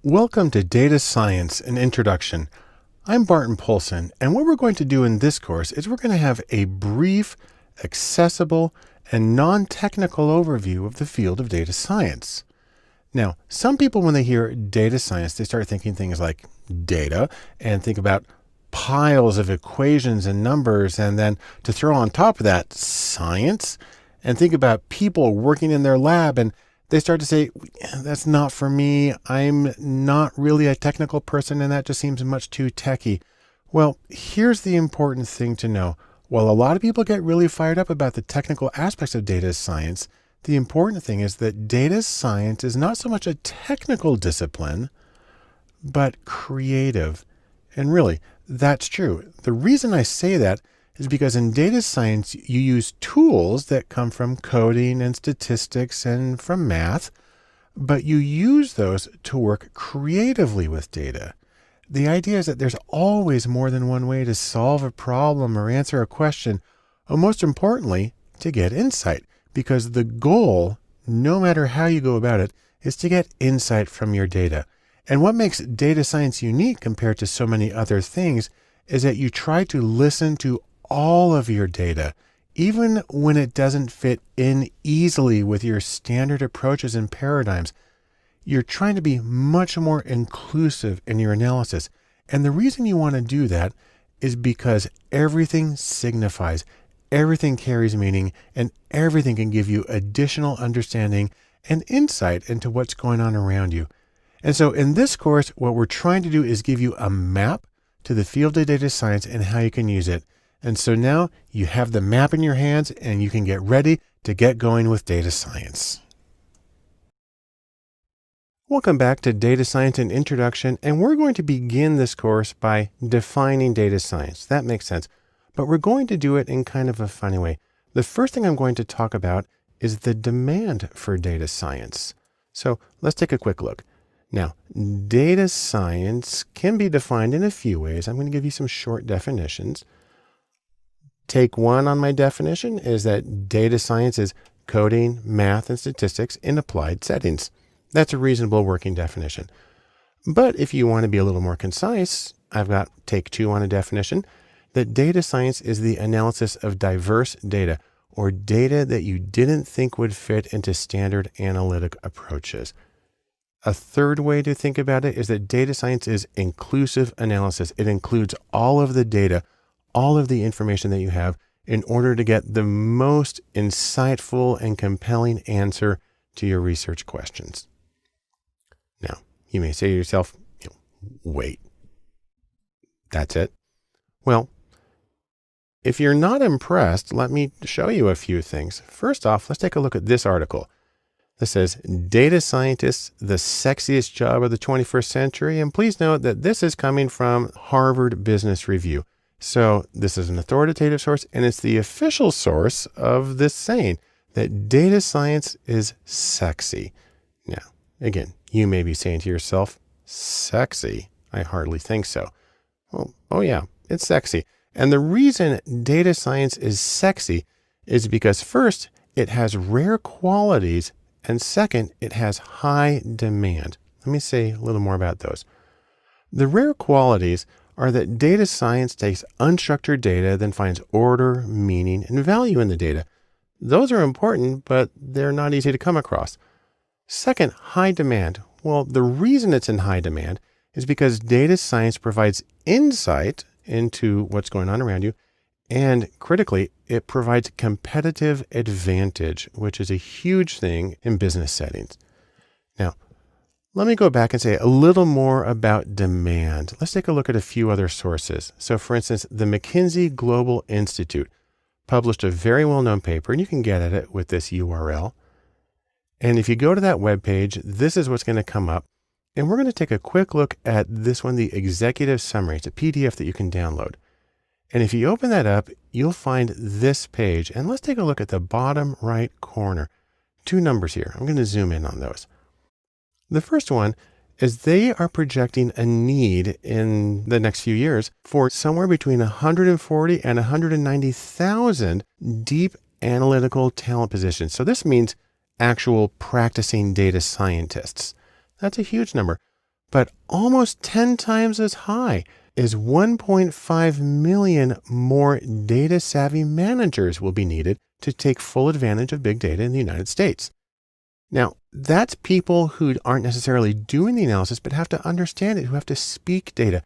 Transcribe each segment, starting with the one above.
Welcome to Data Science, an Introduction. I'm Barton Poulsen, and what we're going to do in this course is we're going to have a brief, accessible, and non-technical overview of the field of data science. Now, some people, when they hear data science, they start thinking things like data and think about piles of equations and numbers, and then to throw on top of that science, and think about people working in their lab, and they start to say, that's not for me. I'm not really a technical person, and that just seems much too techy. Well, here's the important thing to know. While a lot of people get really fired up about the technical aspects of data science, the important thing is that data science is not so much a technical discipline, but creative. And really, that's true. The reason I say that is because in data science, you use tools that come from coding and statistics and from math, but you use those to work creatively with data. The idea is that there's always more than one way to solve a problem or answer a question, or most importantly, to get insight, because the goal, no matter how you go about it, is to get insight from your data. And what makes data science unique compared to so many other things is that you try to listen to all of your data, even when it doesn't fit in easily with your standard approaches and paradigms. You're trying to be much more inclusive in your analysis. And the reason you want to do that is because everything signifies, everything carries meaning, and everything can give you additional understanding and insight into what's going on around you. And so in this course, what we're trying to do is give you a map to the field of data science and how you can use it. And so now you have the map in your hands and you can get ready to get going with data science. Welcome back to Data Science and Introduction, and we're going to begin this course by defining data science. That makes sense, but we're going to do it in kind of a funny way. The first thing I'm going to talk about is the demand for data science. So let's take a quick look. Now, data science can be defined in a few ways. I'm going to give you some short definitions. Take one on my definition is that data science is coding, math, and statistics in applied settings. That's a reasonable working definition. But if you want to be a little more concise, I've got take two on a definition that data science is the analysis of diverse data or data that you didn't think would fit into standard analytic approaches. A third way to think about it is that data science is inclusive analysis. It includes all of the data, all of the information that you have in order to get the most insightful and compelling answer to your research questions. Now, you may say to yourself, wait, that's it? Well, if you're not impressed, let me show you a few things. First off, let's take a look at this article. This says, Data Scientists, the Sexiest Job of the 21st Century. And please note that this is coming from Harvard Business Review. So this is an authoritative source, and it's the official source of this saying that data science is sexy. Now, again, you may be saying to yourself, sexy? I hardly think so. Well, oh yeah, it's sexy. And the reason data science is sexy is because first, it has rare qualities, and second, it has high demand. Let me say a little more about those. The rare qualities are that data science takes unstructured data, then finds order, meaning, and value in the data. Those are important, but they're not easy to come across. Second, high demand. Well, the reason it's in high demand is because data science provides insight into what's going on around you, and critically, it provides competitive advantage, which is a huge thing in business settings. Now, let me go back and say a little more about demand. Let's take a look at a few other sources. So for instance, the McKinsey Global Institute published a very well-known paper, and you can get at it with this URL. And if you go to that webpage, this is what's going to come up. And we're going to take a quick look at this one, the executive summary. It's a PDF that you can download. And if you open that up, you'll find this page. And let's take a look at the bottom right corner. Two numbers here. I'm going to zoom in on those. The first one is they are projecting a need in the next few years for somewhere between 140 and 190,000 deep analytical talent positions. So this means actual practicing data scientists. That's a huge number. but almost 10 times as high is 1.5 million more data savvy managers will be needed to take full advantage of big data in the United States. Now, that's people who aren't necessarily doing the analysis, but have to understand it, who have to speak data.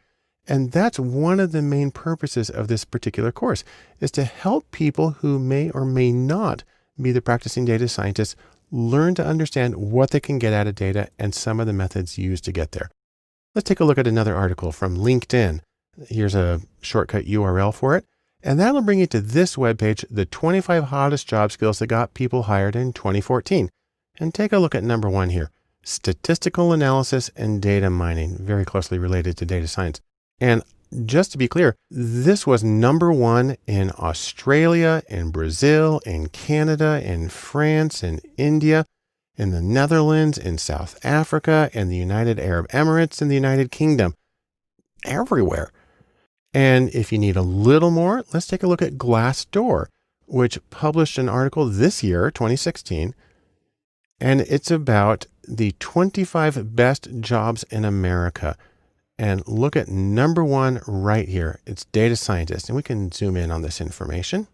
And that's one of the main purposes of this particular course, is to help people who may or may not be the practicing data scientists learn to understand what they can get out of data and some of the methods used to get there. Let's take a look at another article from LinkedIn. Here's a shortcut URL for it. And that'll bring you to this webpage, the 25 hottest job skills that got people hired in 2014. And take a look at number 1 here, statistical analysis and data mining, very closely related to data science. And just to be clear, this was number 1 in Australia, in Brazil, in Canada, in France, in India, in the Netherlands, in South Africa, in the United Arab Emirates, in the United Kingdom, everywhere. And if you need a little more, let's take a look at Glassdoor, which published an article this year, 2016, and it's about the 25 best jobs in America. And look at number 1 right here. It's data scientist. And we can zoom in on this information.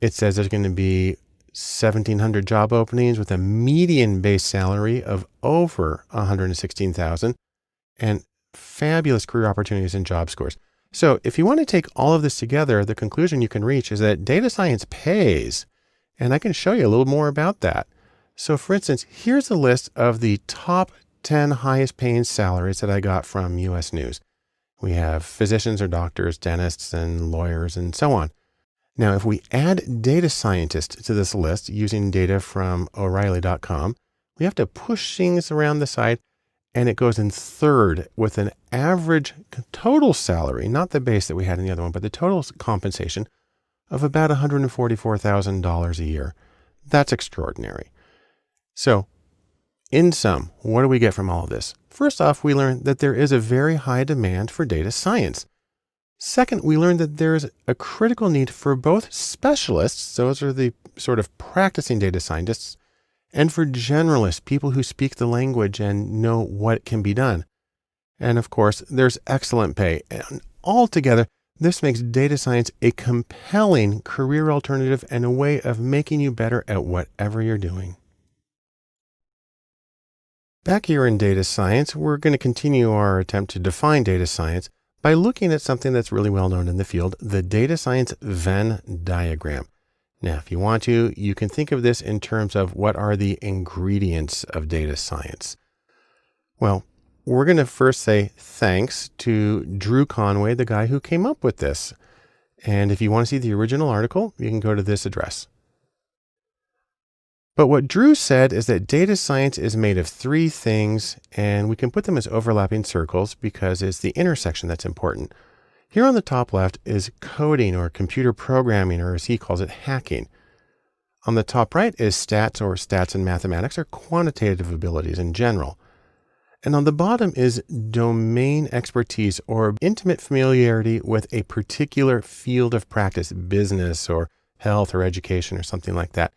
It says there's going to be 1,700 job openings with a median base salary of over $116,000 and fabulous career opportunities and job scores. So if you want to take all of this together, the conclusion you can reach is that data science pays. And I can show you a little more about that. So for instance, here's a list of the top 10 highest paying salaries that I got from US News. We have physicians or doctors, dentists, and lawyers, and so on. Now, if we add data scientists to this list using data from O'Reilly.com, we have to push things around the side, and it goes in third with an average total salary, not the base that we had in the other one, but the total compensation of about $144,000 a year. That's extraordinary. So, in sum, what do we get from all of this? First off, we learn that there is a very high demand for data science. Second, we learned that there's a critical need for both specialists, those are the sort of practicing data scientists, and for generalists, people who speak the language and know what can be done. And of course, there's excellent pay. And altogether, this makes data science a compelling career alternative and a way of making you better at whatever you're doing. Back here in data science, we're going to continue our attempt to define data science by looking at something that's really well known in the field, the data science Venn diagram. Now, if you want to, you can think of this in terms of what are the ingredients of data science. Well, we're going to first say thanks to Drew Conway, the guy who came up with this. And if you want to see the original article, you can go to this address. But what Drew said is that data science is made of 3 things, and we can put them as overlapping circles because it's the intersection that's important. Here on the top left is coding or computer programming, or as he calls it, hacking. On the top right is stats, or stats in mathematics, or quantitative abilities in general. And on the bottom is domain expertise, or intimate familiarity with a particular field of practice, business or health or education or something like that.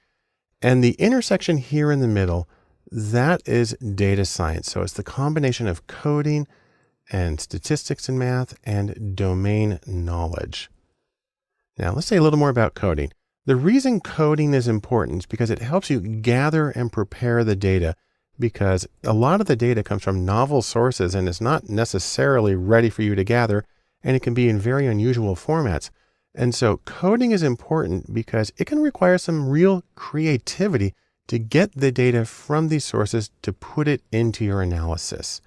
And the intersection here in the middle, that is data science. So it's the combination of coding and statistics in math and domain knowledge. Now let's say a little more about coding. The reason coding is important is because it helps you gather and prepare the data, because a lot of the data comes from novel sources and is not necessarily ready for you to gather, and it can be in very unusual formats. And so coding is important because it can require some real creativity to get the data from these sources to put it into your analysis.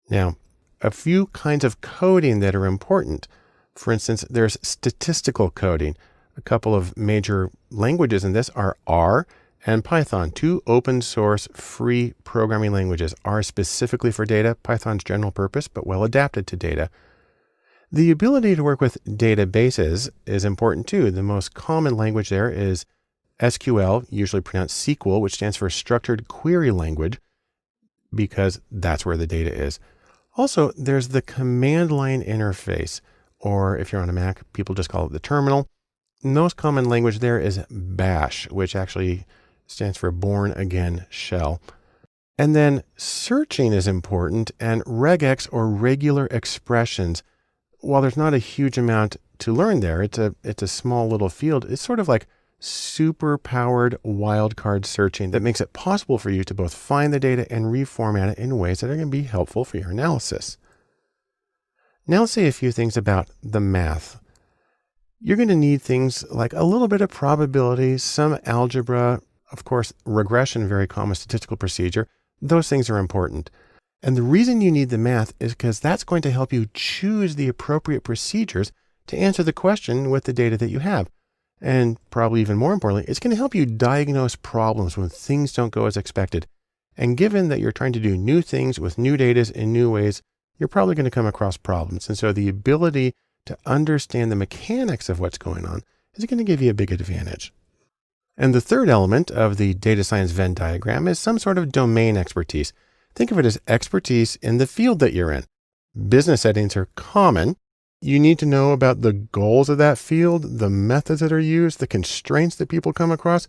Now, a few kinds of coding that are important. For instance, there's statistical coding. A couple of major languages in this are R and Python, 2 open source free programming languages. R specifically for data, Python's general purpose, but well adapted to data. The ability to work with databases is important too. The most common language there is SQL, usually pronounced SQL, which stands for Structured Query Language, because that's where the data is. Also, there's the command line interface, or if you're on a Mac, people just call it the terminal. The most common language there is Bash, which actually stands for Born Again Shell. And then searching is important, and regex, or regular expressions, while there's not a huge amount to learn there, it's a small little field. It's sort of like super powered wildcard searching that makes it possible for you to both find the data and reformat it in ways that are going to be helpful for your analysis. Now let's say a few things about the math. You're going to need things like a little bit of probability, some algebra, of course, regression, very common statistical procedure. Those things are important. And the reason you need the math is because that's going to help you choose the appropriate procedures to answer the question with the data that you have. And probably even more importantly, it's going to help you diagnose problems when things don't go as expected. And given that you're trying to do new things with new data in new ways, you're probably going to come across problems. And so the ability to understand the mechanics of what's going on is going to give you a big advantage. And the third element of the data science Venn diagram is some sort of domain expertise. Think of it as expertise in the field that you're in. Business settings are common. You need to know about the goals of that field, the methods that are used, the constraints that people come across.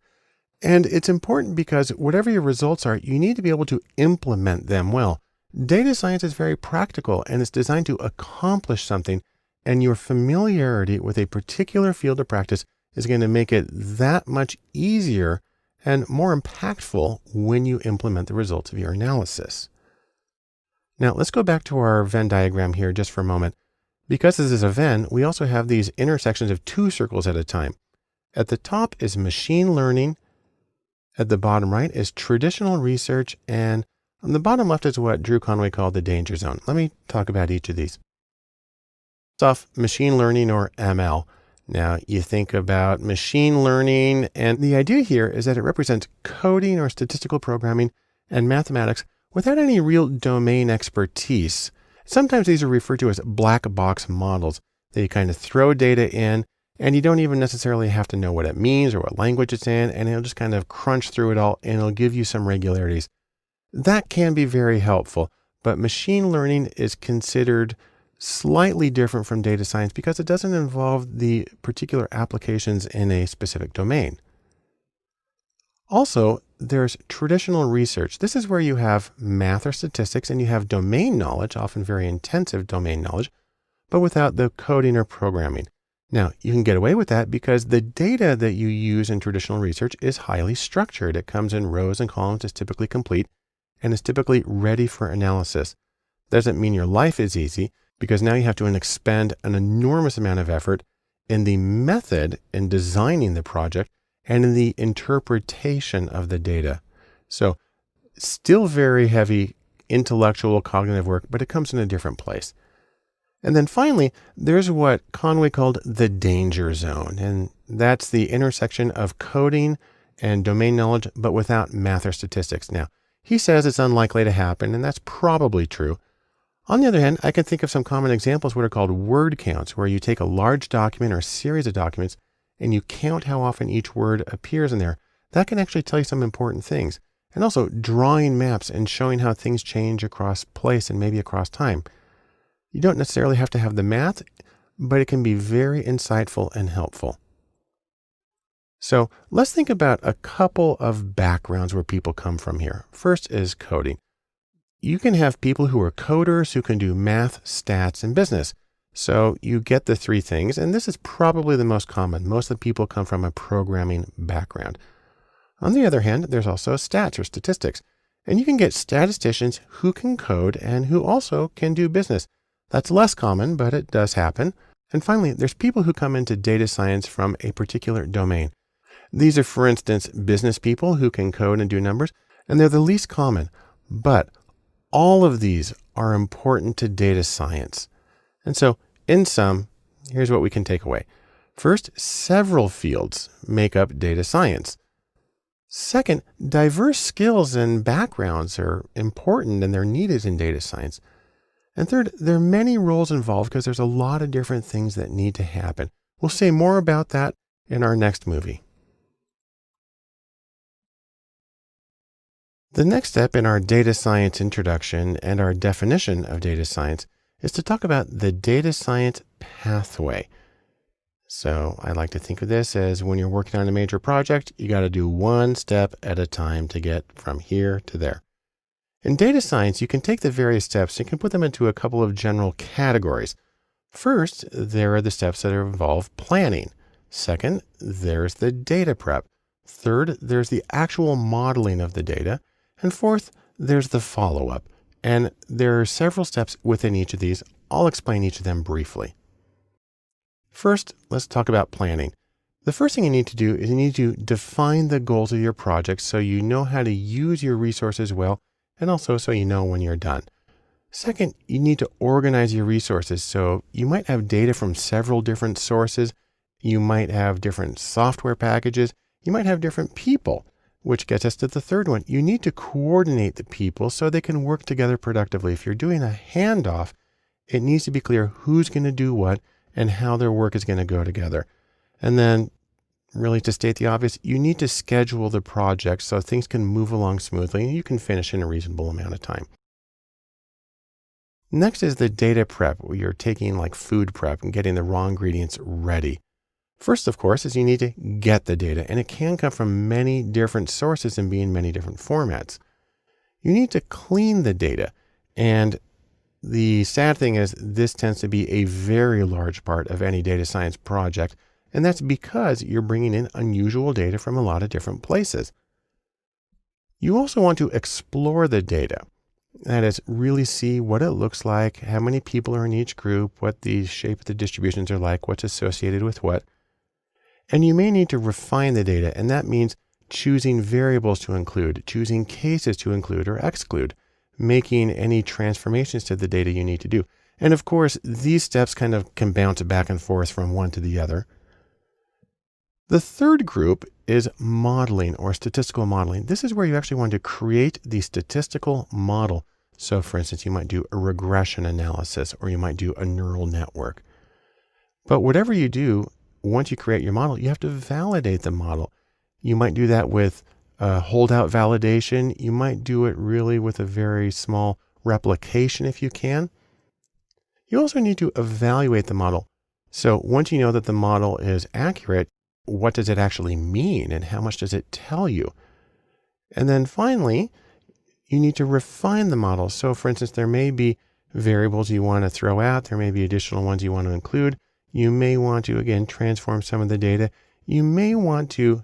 And it's important because whatever your results are, you need to be able to implement them well. Data science is very practical and it's designed to accomplish something, and your familiarity with a particular field of practice is going to make it that much easier and more impactful when you implement the results of your analysis. Now let's go back to our Venn diagram here just for a moment. Because this is a Venn, we also have these intersections of two circles at a time. At the top is machine learning. At the bottom right is traditional research. And on the bottom left is what Drew Conway called the danger zone. Let me talk about each of these. First off, machine learning, or ML. Now you think about machine learning, and the idea here is that it represents coding or statistical programming and mathematics without any real domain expertise. Sometimes these are referred to as black box models. They kind of throw data in, and you don't even necessarily have to know what it means or what language it's in, and it'll just kind of crunch through it all, and it'll give you some regularities. That can be very helpful, but machine learning is considered slightly different from data science because it doesn't involve the particular applications in a specific domain. Also, there's traditional research. This is where you have math or statistics and you have domain knowledge, often very intensive domain knowledge, but without the coding or programming. Now, you can get away with that because the data that you use in traditional research is highly structured. It comes in rows and columns, is typically complete, and is typically ready for analysis. Doesn't mean your life is easy, because now you have to expend an enormous amount of effort in the method in designing the project and in the interpretation of the data. So still very heavy intellectual cognitive work, but it comes in a different place. And then finally, there's what Conway called the danger zone. And that's the intersection of coding and domain knowledge, but without math or statistics. Now, he says it's unlikely to happen, and that's probably true. On the other hand, I can think of some common examples, what are called word counts, where you take a large document or a series of documents and you count how often each word appears in there. That can actually tell you some important things. And also drawing maps and showing how things change across place and maybe across time. You don't necessarily have to have the math, but it can be very insightful and helpful. So let's think about a couple of backgrounds where people come from here. First is coding. You can have people who are coders who can do math, stats, and business. So you get the three things, and this is probably the most common. Most of the people come from a programming background. On the other hand, there's also stats or statistics, and you can get statisticians who can code and who also can do business. That's less common, but it does happen. And finally, there's people who come into data science from a particular domain. These are, for instance, business people who can code and do numbers, and they're the least common, but all of these are important to data science. And so in sum, here's what we can take away. First, several fields make up data science. Second, diverse skills and backgrounds are important and they're needed in data science. And third, there are many roles involved because there's a lot of different things that need to happen. We'll say more about that in our next movie. The next step in our data science introduction and our definition of data science is to talk about the data science pathway. So I like to think of this as when you're working on a major project, you got to do one step at a time to get from here to there. In data science, you can take the various steps and you can put them into a couple of general categories. First, there are the steps that involve planning. Second, there's the data prep. Third, there's the actual modeling of the data. And fourth, there's the follow-up. And there are several steps within each of these. I'll explain each of them briefly. First, let's talk about planning. The first thing you need to do is you need to define the goals of your project so you know how to use your resources well, and also so you know when you're done. Second, you need to organize your resources. So you might have data from several different sources. You might have different software packages. You might have different people, which gets us to the third one. You need to coordinate the people so they can work together productively. If you're doing a handoff, it needs to be clear who's going to do what and how their work is going to go together. And then, really to state the obvious, you need to schedule the project so things can move along smoothly and you can finish in a reasonable amount of time. Next is the data prep, where you're taking like food prep and getting the raw ingredients ready. First, of course, is you need to get the data, and it can come from many different sources and be in many different formats. You need to clean the data, and the sad thing is this tends to be a very large part of any data science project, and that's because you're bringing in unusual data from a lot of different places. You also want to explore the data. That is, really see what it looks like, how many people are in each group, what the shape of the distributions are like, what's associated with what. And you may need to refine the data, and that means choosing variables to include, choosing cases to include or exclude, making any transformations to the data you need to do. And of course, these steps kind of can bounce back and forth from one to the other. The third group is modeling or statistical modeling. This is where you actually want to create the statistical model. So for instance, you might do a regression analysis or you might do a neural network. But whatever you do, once you create your model, you have to validate the model. You might do that with holdout validation. You might do it really with a very small replication if you can. You also need to evaluate the model. So once you know that the model is accurate, what does it actually mean and how much does it tell you? And then finally, you need to refine the model. So for instance, there may be variables you want to throw out. There may be additional ones you want to include. You may want to, again, transform some of the data. You may want to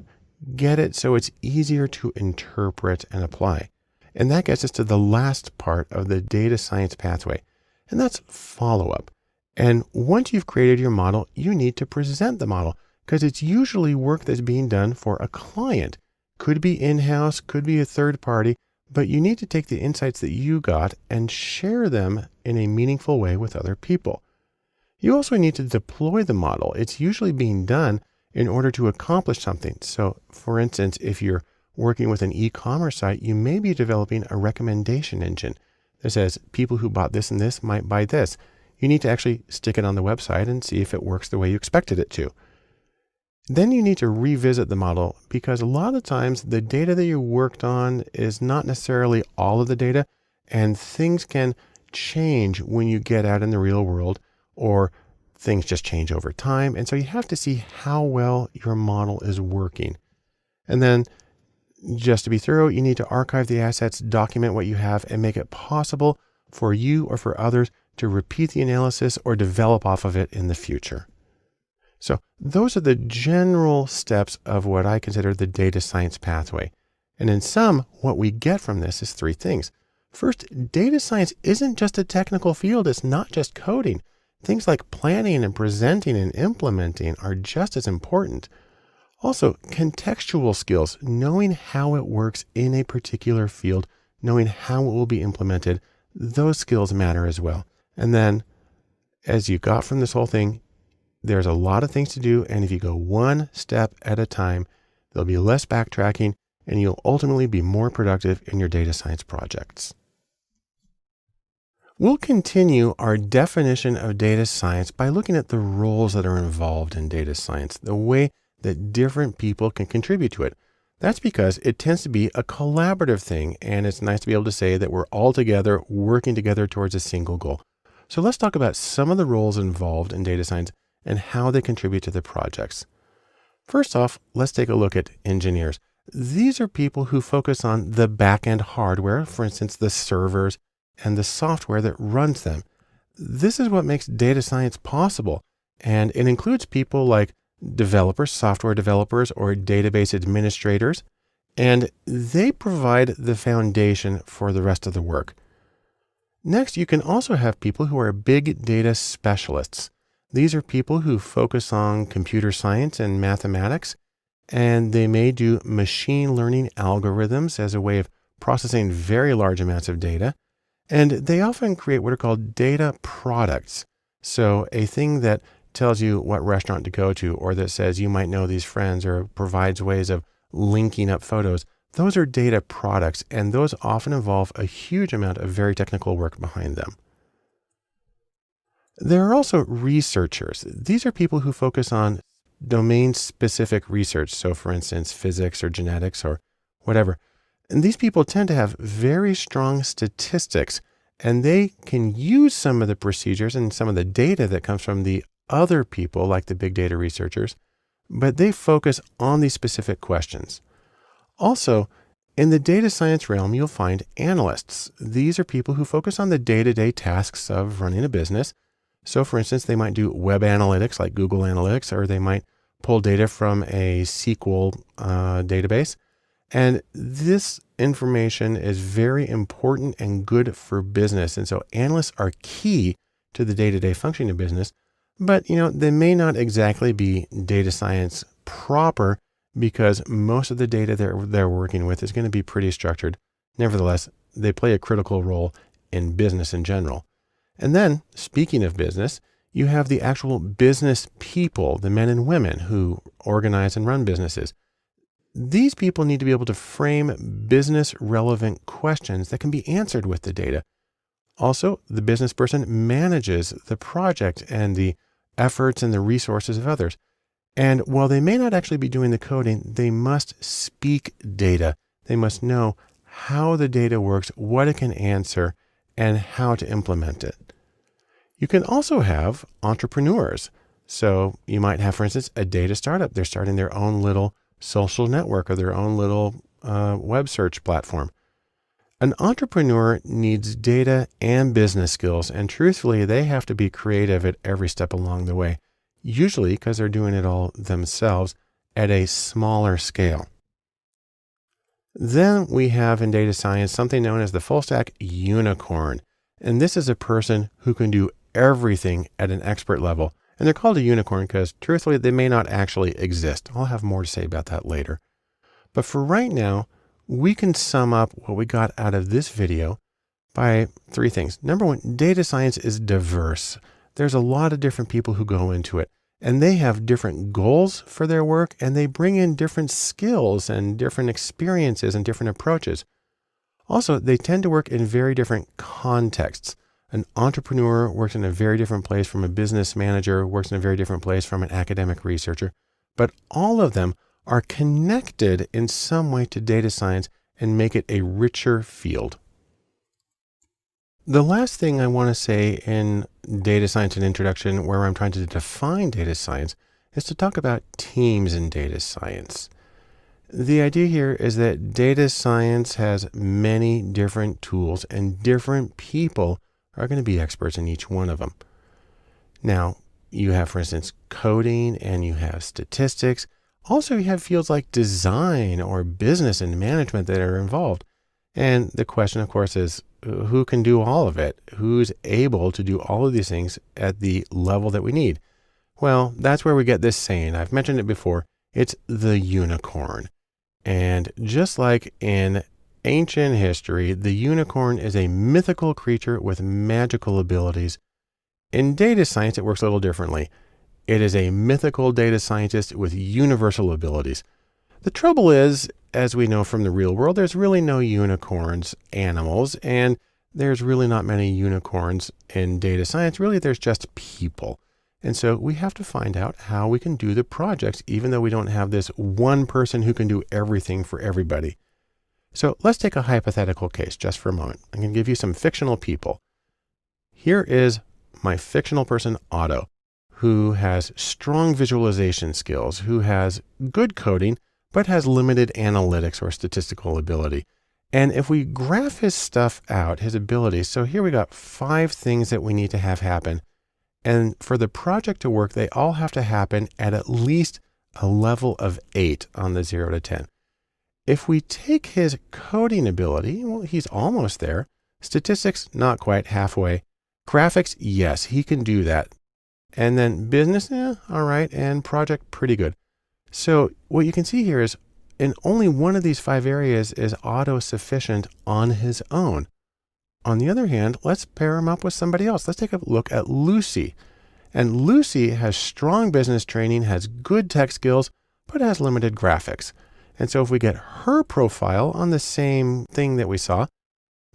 get it so it's easier to interpret and apply. And that gets us to the last part of the data science pathway, and that's follow-up. And once you've created your model, you need to present the model because it's usually work that's being done for a client. Could be in-house, could be a third party, but you need to take the insights that you got and share them in a meaningful way with other people. You also need to deploy the model. It's usually being done in order to accomplish something. So for instance, if you're working with an e-commerce site, you may be developing a recommendation engine that says people who bought this and this might buy this. You need to actually stick it on the website and see if it works the way you expected it to. Then you need to revisit the model because a lot of times the data that you worked on is not necessarily all of the data, and things can change when you get out in the real world, or things just change over time. And so you have to see how well your model is working. And then just to be thorough, you need to archive the assets, document what you have, and make it possible for you or for others to repeat the analysis or develop off of it in the future. So those are the general steps of what I consider the data science pathway. And in sum, what we get from this is three things. First, data science isn't just a technical field. It's not just coding. Things like planning and presenting and implementing are just as important. Also, contextual skills, knowing how it works in a particular field, knowing how it will be implemented, those skills matter as well. And then, as you got from this whole thing, there's a lot of things to do, and if you go one step at a time, there'll be less backtracking, and you'll ultimately be more productive in your data science projects. We'll continue our definition of data science by looking at the roles that are involved in data science, the way that different people can contribute to it. That's because it tends to be a collaborative thing, and it's nice to be able to say that we're all together, working together towards a single goal. So let's talk about some of the roles involved in data science and how they contribute to the projects. First off, let's take a look at engineers. These are people who focus on the back-end hardware, for instance, the servers and the software that runs them. This is what makes data science possible, and it includes people like developers, software developers, or database administrators, and they provide the foundation for the rest of the work. Next, you can also have people who are big data specialists. These are people who focus on computer science and mathematics, and they may do machine learning algorithms as a way of processing very large amounts of data. And they often create what are called data products. So a thing that tells you what restaurant to go to, or that says you might know these friends, or provides ways of linking up photos. Those are data products, and those often involve a huge amount of very technical work behind them. There are also researchers. These are people who focus on domain-specific research. So for instance, physics or genetics or whatever. And these people tend to have very strong statistics, and they can use some of the procedures and some of the data that comes from the other people, like the big data researchers, but they focus on these specific questions. Also, in the data science realm, you'll find analysts. These are people who focus on the day-to-day tasks of running a business. So for instance, they might do web analytics like Google Analytics, or they might pull data from a SQL database. And this information is very important and good for business. And so analysts are key to the day-to-day functioning of business, but they may not exactly be data science proper, because most of the data they're working with is going to be pretty structured. Nevertheless, they play a critical role in business in general. And then, speaking of business, you have the actual business people, the men and women who organize and run businesses. These people need to be able to frame business relevant questions that can be answered with the data. Also, the business person manages the project and the efforts and the resources of others. And while they may not actually be doing the coding, they must speak data. They must know how the data works, what it can answer, and how to implement it. You can also have entrepreneurs. So you might have, for instance, a data startup. They're starting their own little social network or their own little web search platform. An entrepreneur needs data and business skills, and truthfully, they have to be creative at every step along the way, usually because they're doing it all themselves at a smaller scale. Then we have in data science something known as the full stack unicorn. And this is a person who can do everything at an expert level. And they're called a unicorn because truthfully, they may not actually exist. I'll have more to say about that later. But for right now, we can sum up what we got out of this video by three things. Number one, data science is diverse. There's a lot of different people who go into it, and they have different goals for their work, and they bring in different skills and different experiences and different approaches. Also, they tend to work in very different contexts. An entrepreneur works in a very different place from a business manager, works in a very different place from an academic researcher, but all of them are connected in some way to data science and make it a richer field. The last thing I want to say in data science and introduction, where I'm trying to define data science, is to talk about teams in data science. The idea here is that data science has many different tools, and different people are going to be experts in each one of them. Now, you have, for instance, coding, and you have statistics. Also, you have fields like design or business and management that are involved. And the question, of course, is who can do all of it? Who's able to do all of these things at the level that we need? Well, that's where we get this saying. I've mentioned it before. It's the unicorn. And just like in ancient history, the unicorn is a mythical creature with magical abilities. In data science, it works a little differently. It is a mythical data scientist with universal abilities. The trouble is, as we know from the real world, there's really no unicorns animals, and there's really not many unicorns in data science. Really, there's just people. And so we have to find out how we can do the projects, even though we don't have this one person who can do everything for everybody. So let's take a hypothetical case just for a moment. I'm going to give you some fictional people. Here is my fictional person, Otto, who has strong visualization skills, who has good coding, but has limited analytics or statistical ability. And if we graph his stuff out, his abilities, so here we got 5 things that we need to have happen. And for the project to work, they all have to happen at least a level of 8 on the 0 to 10. If we take his coding ability, well, he's almost there. Statistics, not quite, halfway. Graphics, yes, he can do that. And then business, all right. And project, pretty good. So what you can see here is in only one of these 5 areas is Otto sufficient on his own. On the other hand, let's pair him up with somebody else. Let's take a look at Lucy. And Lucy has strong business training, has good tech skills, but has limited graphics. And so if we get her profile on the same thing that we saw,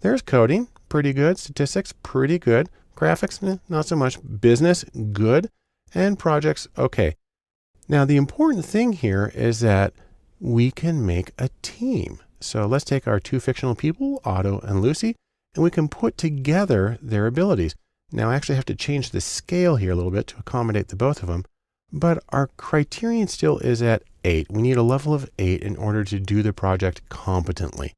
there's coding, pretty good. Statistics, pretty good. Graphics, not so much. Business, good. And projects, okay. Now, the important thing here is that we can make a team. So let's take our 2 fictional people, Otto and Lucy, and we can put together their abilities. Now, I actually have to change the scale here a little bit to accommodate the both of them, but our criterion still is at 8. We need a level of 8 in order to do the project competently.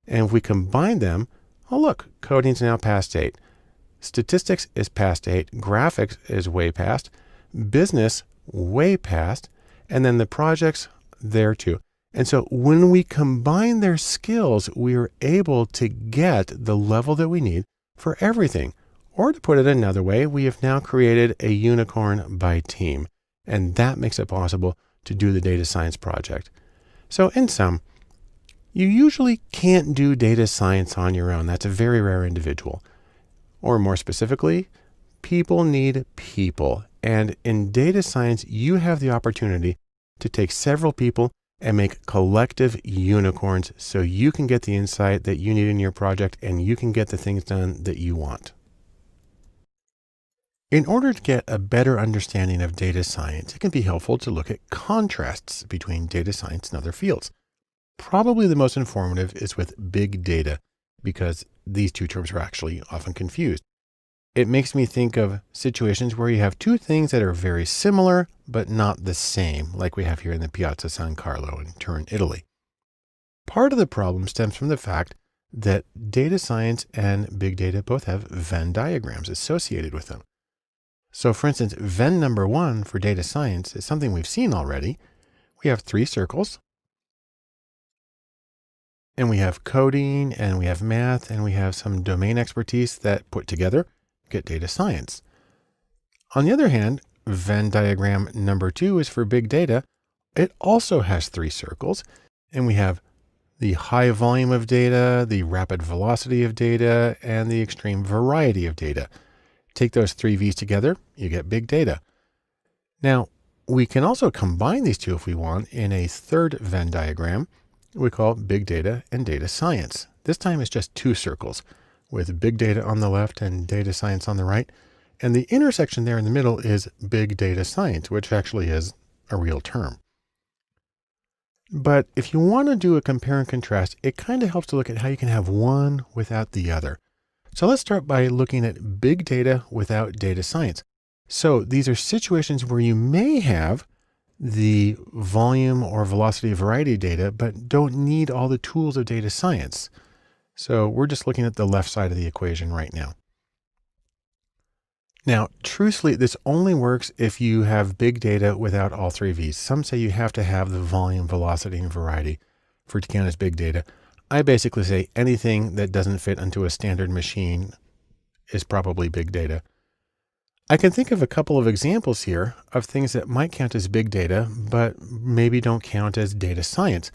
And if we combine them, oh look, coding's now past 8. Statistics is past 8. Graphics is way past. Business, way past. And then the projects, there too. And so when we combine their skills, we are able to get the level that we need for everything. Or to put it another way, we have now created a unicorn by team. And that makes it possible to do the data science project. So in sum, you usually can't do data science on your own. That's a very rare individual. Or more specifically, people need people. And in data science, you have the opportunity to take several people and make collective unicorns so you can get the insight that you need in your project and you can get the things done that you want. In order to get a better understanding of data science, it can be helpful to look at contrasts between data science and other fields. Probably the most informative is with big data, because these 2 terms are actually often confused. It makes me think of situations where you have 2 things that are very similar, but not the same, like we have here in the Piazza San Carlo in Turin, Italy. Part of the problem stems from the fact that data science and big data both have Venn diagrams associated with them. So for instance, Venn number 1 for data science is something we've seen already. We have 3 circles. And we have coding, and we have math, and we have some domain expertise that put together get data science. On the other hand, Venn diagram number 2 is for big data. It also has 3 circles, and we have the high volume of data, the rapid velocity of data, and the extreme variety of data. Take those 3 V's together, you get big data. Now, we can also combine these 2 if we want in a third Venn diagram we call big data and data science. This time it's just 2 circles with big data on the left and data science on the right. And the intersection there in the middle is big data science, which actually is a real term. But if you want to do a compare and contrast, it kind of helps to look at how you can have one without the other. So let's start by looking at big data without data science. So these are situations where you may have the volume or velocity variety data, but don't need all the tools of data science. So we're just looking at the left side of the equation right now. Now, truthfully, this only works if you have big data without all 3 V's. Some say you have to have the volume, velocity, and variety for it to count as big data. I basically say anything that doesn't fit into a standard machine is probably big data. I can think of a couple of examples here of things that might count as big data, but maybe don't count as data science.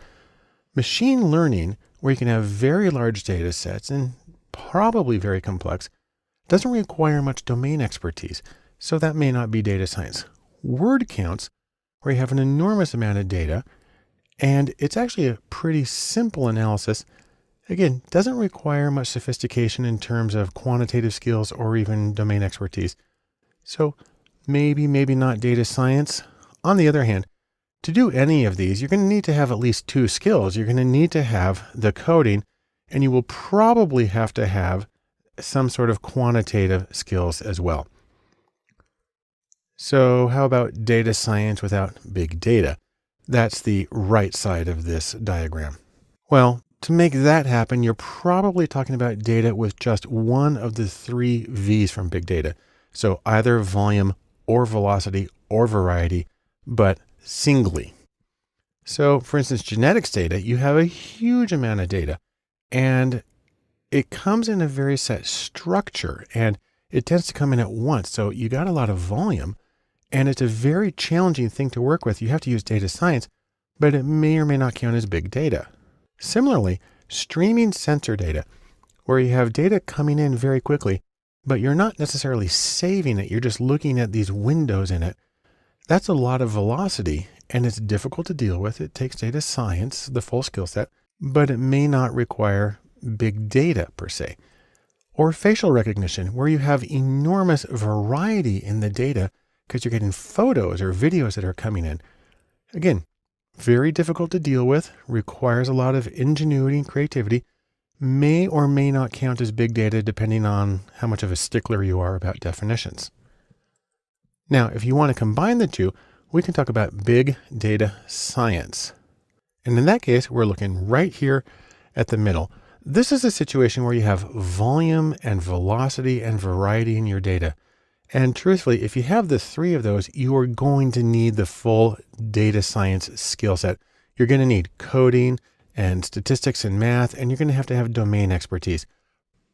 Machine learning, where you can have very large data sets and probably very complex, doesn't require much domain expertise, so that may not be data science. Word counts, where you have an enormous amount of data, and it's actually a pretty simple analysis. Again, doesn't require much sophistication in terms of quantitative skills or even domain expertise. So maybe not data science. On the other hand, to do any of these, you're going to need to have at least 2 skills. You're going to need to have the coding, and you will probably have to have some sort of quantitative skills as well. So how about data science without big data? That's the right side of this diagram. Well, to make that happen, you're probably talking about data with just one of the three V's from big data. So either volume or velocity or variety, but singly. So for instance, genetics data, you have a huge amount of data and it comes in a very set structure and it tends to come in at once. So you got a lot of volume and it's a very challenging thing to work with. You have to use data science, but it may or may not count as big data. Similarly, streaming sensor data, where you have data coming in very quickly, but you're not necessarily saving it. You're just looking at these windows in it. That's a lot of velocity and it's difficult to deal with. It takes data science, the full skill set, but it may not require big data per se. Or facial recognition, where you have enormous variety in the data because you're getting photos or videos that are coming in. Again, very difficult to deal with, requires a lot of ingenuity and creativity, may or may not count as big data depending on how much of a stickler you are about definitions. Now, if you want to combine the two, we can talk about big data science. And in that case, we're looking right here at the middle. This is a situation where you have volume and velocity and variety in your data. And truthfully, if you have the three of those, you are going to need the full data science skill set. You're going to need coding and statistics and math, and you're going to have domain expertise,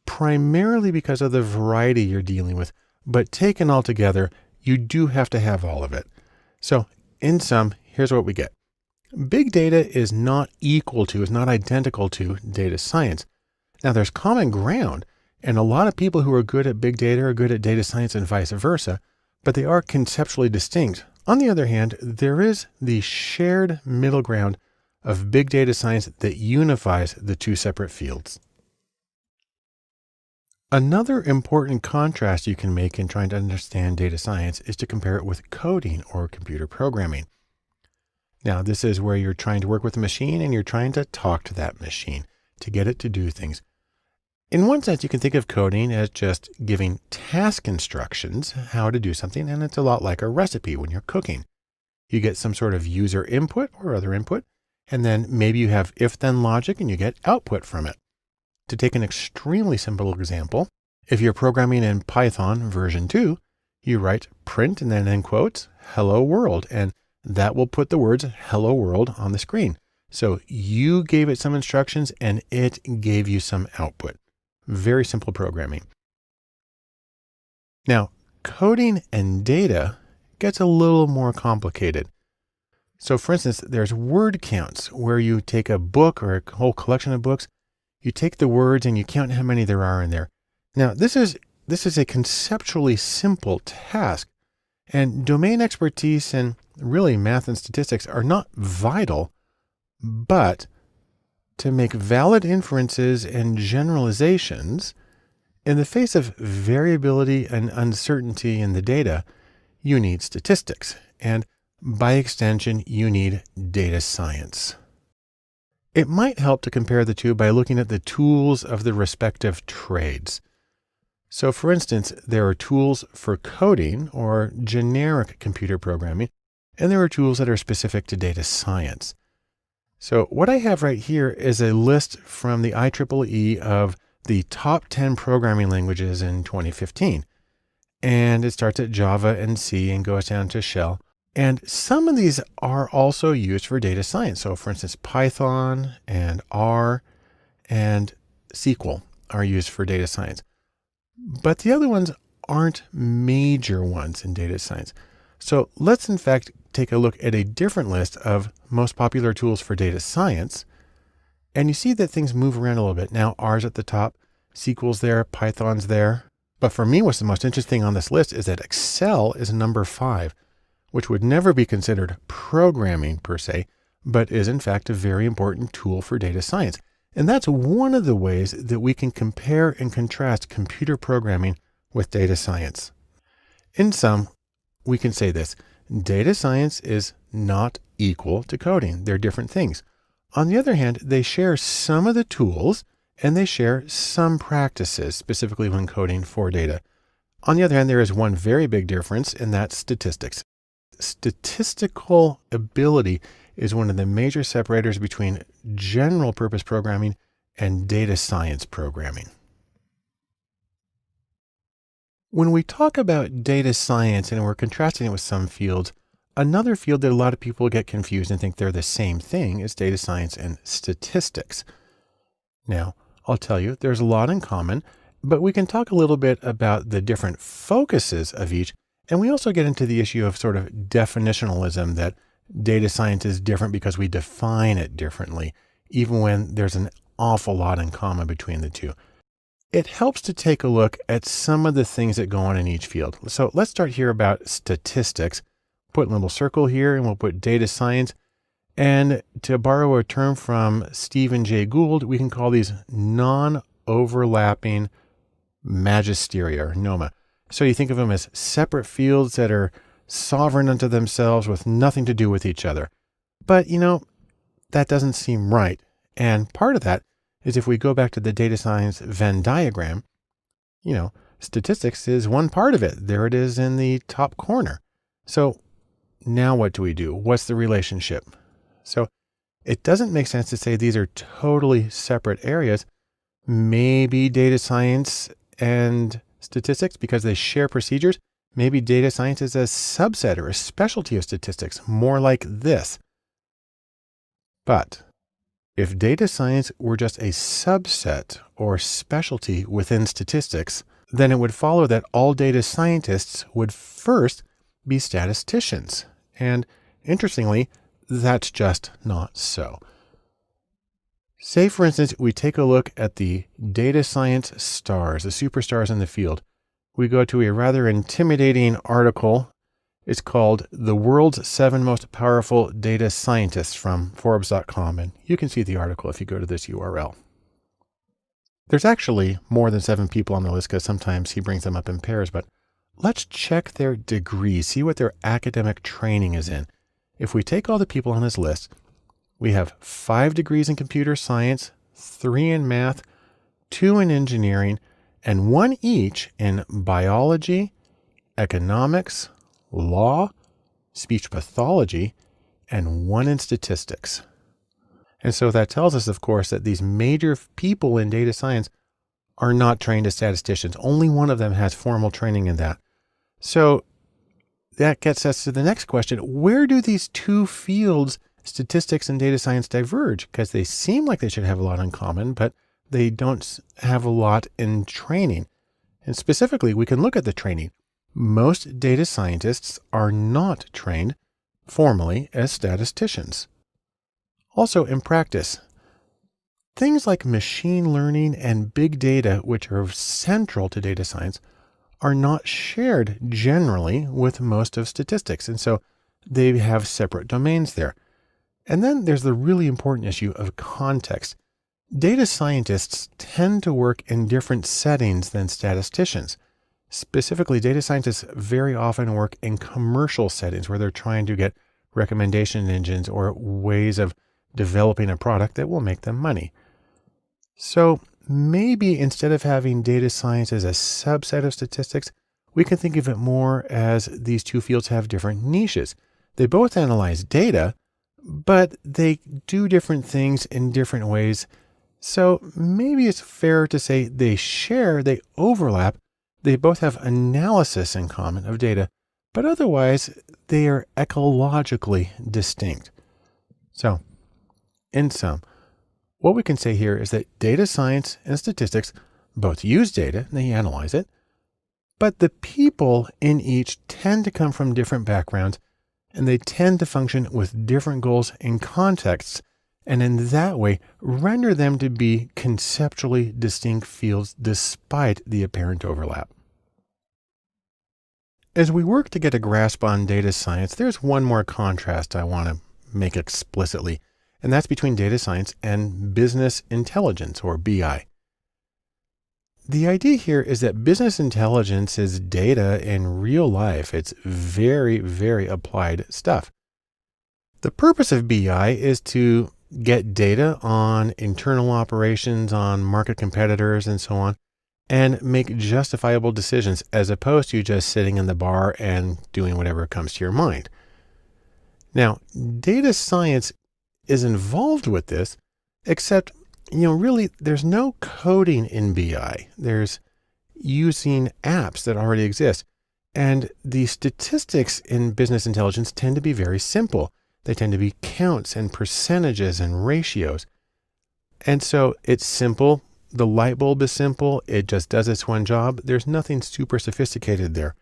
primarily because of the variety you're dealing with. But taken all together, you do have to have all of it. So in sum, here's what we get. Big data is not identical to data science. Now there's common ground. And a lot of people who are good at big data are good at data science and vice versa, but they are conceptually distinct. On the other hand, there is the shared middle ground of big data science that unifies the two separate fields. Another important contrast you can make in trying to understand data science is to compare it with coding or computer programming. Now, this is where you're trying to work with a machine and you're trying to talk to that machine to get it to do things. In one sense, you can think of coding as just giving task instructions, how to do something, and it's a lot like a recipe when you're cooking. You get some sort of user input or other input, and then maybe you have if-then logic and you get output from it. To take an extremely simple example, if you're programming in Python version 2, you write print and then in quotes, hello world, and that will put the words hello world on the screen. So you gave it some instructions and it gave you some output. Very simple programming. Now, coding and data gets a little more complicated. So for instance, there's word counts where you take a book or a whole collection of books, you take the words and you count how many there are in there. Now, this is a conceptually simple task, and domain expertise and really math and statistics are not vital, but to make valid inferences and generalizations in the face of variability and uncertainty in the data, you need statistics. And by extension, you need data science. It might help to compare the two by looking at the tools of the respective trades. So for instance, there are tools for coding or generic computer programming, and there are tools that are specific to data science. So what I have right here is a list from the IEEE of the top 10 programming languages in 2015. And it starts at Java and C and goes down to Shell. And some of these are also used for data science. So for instance, Python and R and SQL are used for data science. But the other ones aren't major ones in data science. So let's in fact take a look at a different list of most popular tools for data science. And you see that things move around a little bit. Now R's at the top, SQL's there, Python's there. But for me, what's the most interesting on this list is that Excel is number 5, which would never be considered programming per se, but is in fact a very important tool for data science. And that's one of the ways that we can compare and contrast computer programming with data science. In sum, we can say this: data science is not equal to coding. They're different things. On the other hand, they share some of the tools and they share some practices, specifically when coding for data. On the other hand, there is one very big difference, and that's statistics. Statistical ability is one of the major separators between general purpose programming and data science programming. When we talk about data science and we're contrasting it with some fields, another field that a lot of people get confused and think they're the same thing is data science and statistics. Now, I'll tell you, there's a lot in common, but we can talk a little bit about the different focuses of each. And we also get into the issue of sort of definitionalism, that data science is different because we define it differently, even when there's an awful lot in common between the two. It helps to take a look at some of the things that go on in each field. So let's start here about statistics. Put a little circle here and we'll put data science. And to borrow a term from Stephen Jay Gould, we can call these non-overlapping magisteria, or NOMA. So you think of them as separate fields that are sovereign unto themselves with nothing to do with each other. But that doesn't seem right. And part of that is if we go back to the data science Venn diagram, statistics is one part of it. There it is in the top corner. So now what do we do? What's the relationship? So it doesn't make sense to say these are totally separate areas. Maybe data science and statistics, because they share procedures, maybe data science is a subset or a specialty of statistics, more like this. But if data science were just a subset or specialty within statistics, then it would follow that all data scientists would first be statisticians. And interestingly, that's just not so. Say, for instance, we take a look at the data science stars, the superstars in the field. We go to a rather intimidating article. It's called The World's 7 Most Powerful Data Scientists from Forbes.com. And you can see the article if you go to this URL. There's actually more than 7 people on the list because sometimes he brings them up in pairs, but let's check their degrees, see what their academic training is in. If we take all the people on this list, we have 5 degrees in computer science, 3 in math, 2 in engineering, and 1 each in biology, economics, law, speech pathology, and 1 in statistics. And so that tells us, of course, that these major people in data science are not trained as statisticians. Only one of them has formal training in that. So that gets us to the next question. Where do these two fields, statistics and data science, diverge? Because they seem like they should have a lot in common, but they don't have a lot in training. And specifically, we can look at the training. Most data scientists are not trained formally as statisticians. Also, in practice, things like machine learning and big data, which are central to data science, are not shared generally with most of statistics. And so they have separate domains there. And then there's the really important issue of context. Data scientists tend to work in different settings than statisticians. Specifically, data scientists very often work in commercial settings where they're trying to get recommendation engines or ways of developing a product that will make them money. So maybe instead of having data science as a subset of statistics, we can think of it more as these two fields have different niches. They both analyze data, but they do different things in different ways. So maybe it's fair to say they overlap. They both have analysis in common of data, but otherwise they are ecologically distinct. So in sum, what we can say here is that data science and statistics both use data, and they analyze it, but the people in each tend to come from different backgrounds, and they tend to function with different goals and contexts, and in that way render them to be conceptually distinct fields despite the apparent overlap. As we work to get a grasp on data science, there's one more contrast I want to make explicitly, and that's between data science and business intelligence, or BI. The idea here is that business intelligence is data in real life. It's very, very applied stuff. The purpose of BI is to get data on internal operations, on market competitors, and so on, and make justifiable decisions as opposed to just sitting in the bar and doing whatever comes to your mind. Now, data science is involved with this, except, really there's no coding in BI. There's using apps that already exist. And the statistics in business intelligence tend to be very simple. They tend to be counts and percentages and ratios. And so it's simple. The light bulb is simple. It just does its one job. There's nothing super sophisticated there.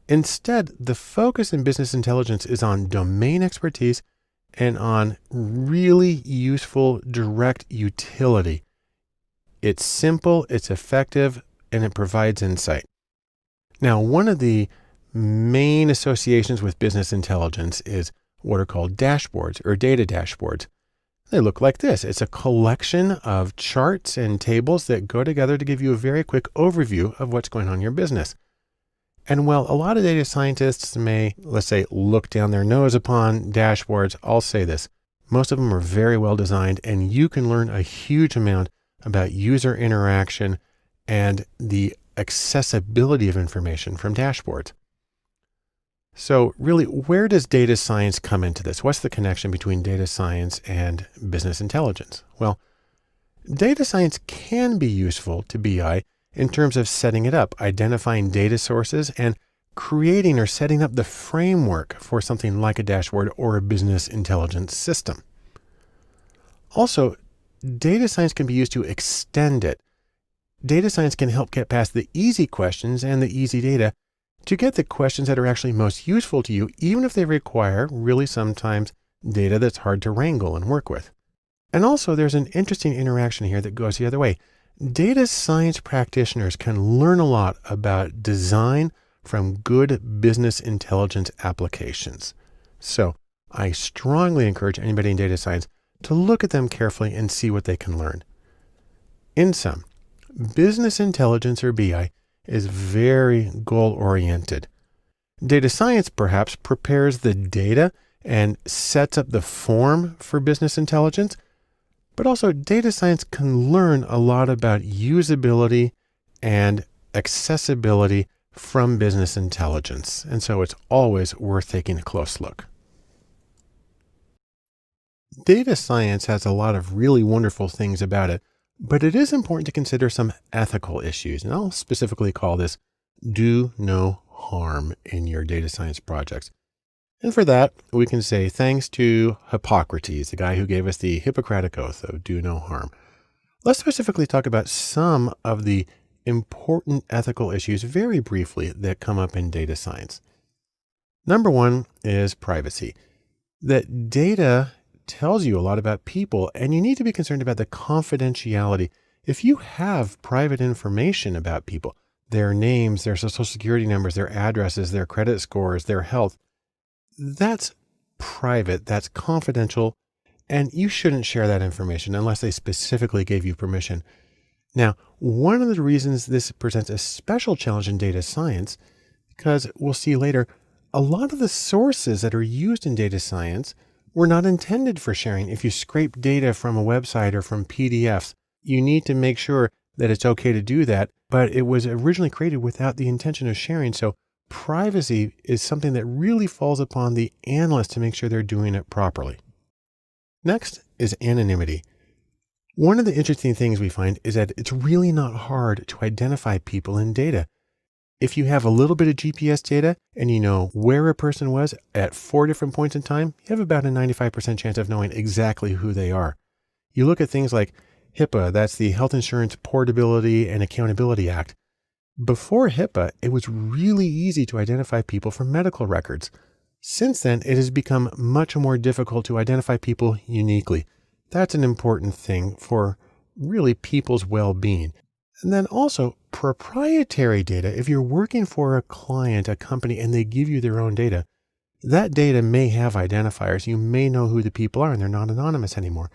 Instead, the focus in business intelligence is on domain expertise and on really useful direct utility. It's simple, it's effective, and it provides insight. Now, one of the main associations with business intelligence is what are called dashboards or data dashboards. They look like this. It's a collection of charts and tables that go together to give you a very quick overview of what's going on in your business. And while a lot of data scientists may, let's say, look down their nose upon dashboards, I'll say this. Most of them are very well designed, and you can learn a huge amount about user interaction and the accessibility of information from dashboards. So really, where does data science come into this? What's the connection between data science and business intelligence? Well, data science can be useful to BI in terms of setting it up, identifying data sources, and creating or setting up the framework for something like a dashboard or a business intelligence system. Also, data science can be used to extend it. Data science can help get past the easy questions and the easy data to get the questions that are actually most useful to you, even if they require really sometimes data that's hard to wrangle and work with. And also there's an interesting interaction here that goes the other way. Data science practitioners can learn a lot about design from good business intelligence applications. So I strongly encourage anybody in data science to look at them carefully and see what they can learn. In sum, business intelligence or BI is very goal-oriented. Data science perhaps prepares the data and sets up the form for business intelligence, but also data science can learn a lot about usability and accessibility from business intelligence. And so it's always worth taking a close look. Data science has a lot of really wonderful things about it, but it is important to consider some ethical issues. And I'll specifically call this do no harm in your data science projects. And for that, we can say thanks to Hippocrates, the guy who gave us the Hippocratic Oath of do no harm. Let's specifically talk about some of the important ethical issues very briefly that come up in data science. Number one is privacy. That data tells you a lot about people, and you need to be concerned about the confidentiality. If you have private information about people, their names, their social security numbers, their addresses, their credit scores, their health, that's private, that's confidential, and you shouldn't share that information unless they specifically gave you permission. Now, one of the reasons this presents a special challenge in data science, because we'll see later, a lot of the sources that are used in data science were not intended for sharing. If you scrape data from a website or from PDFs, you need to make sure that it's okay to do that, but it was originally created without the intention of sharing. So privacy is something that really falls upon the analyst to make sure they're doing it properly. Next is anonymity. One of the interesting things we find is that it's really not hard to identify people in data. If you have a little bit of GPS data and you know where a person was at 4 different points in time, you have about a 95% chance of knowing exactly who they are. You look at things like HIPAA, that's the Health Insurance Portability and Accountability Act. Before HIPAA, it was really easy to identify people from medical records. Since then, it has become much more difficult to identify people uniquely. That's an important thing for really people's well-being. And then also proprietary data. If you're working for a client, a company, and they give you their own data, that data may have identifiers. You may know who the people are and they're not anonymous anymore.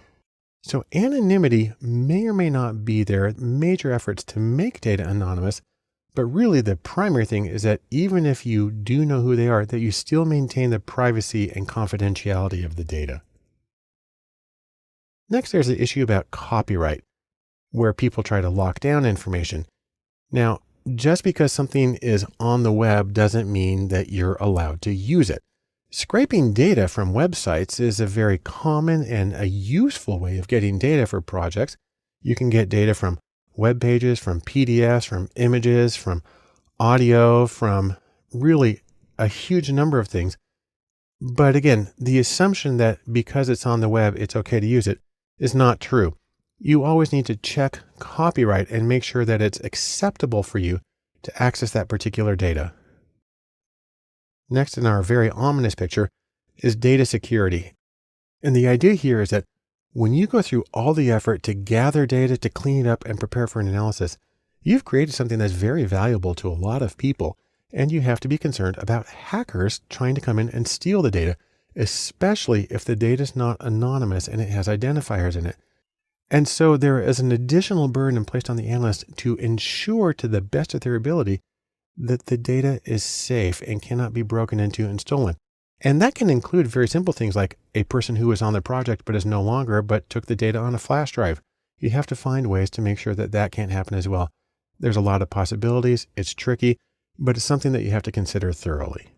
So anonymity may or may not be there. Major efforts to make data anonymous. But really the primary thing is that even if you do know who they are, that you still maintain the privacy and confidentiality of the data. Next, there's the issue about copyright, where people try to lock down information. Now, just because something is on the web doesn't mean that you're allowed to use it. Scraping data from websites is a very common and a useful way of getting data for projects. You can get data from web pages, from PDFs, from images, from audio, from really a huge number of things. But again, the assumption that because it's on the web, it's okay to use it is not true. You always need to check copyright and make sure that it's acceptable for you to access that particular data. Next in our very ominous picture is data security. And the idea here is that when you go through all the effort to gather data, to clean it up and prepare for an analysis, you've created something that's very valuable to a lot of people. And you have to be concerned about hackers trying to come in and steal the data, especially if the data is not anonymous and it has identifiers in it. And so there is an additional burden placed on the analyst to ensure to the best of their ability that the data is safe and cannot be broken into and stolen. And that can include very simple things like a person who was on the project but is no longer, but took the data on a flash drive. You have to find ways to make sure that that can't happen as well. There's a lot of possibilities. It's tricky, but it's something that you have to consider thoroughly.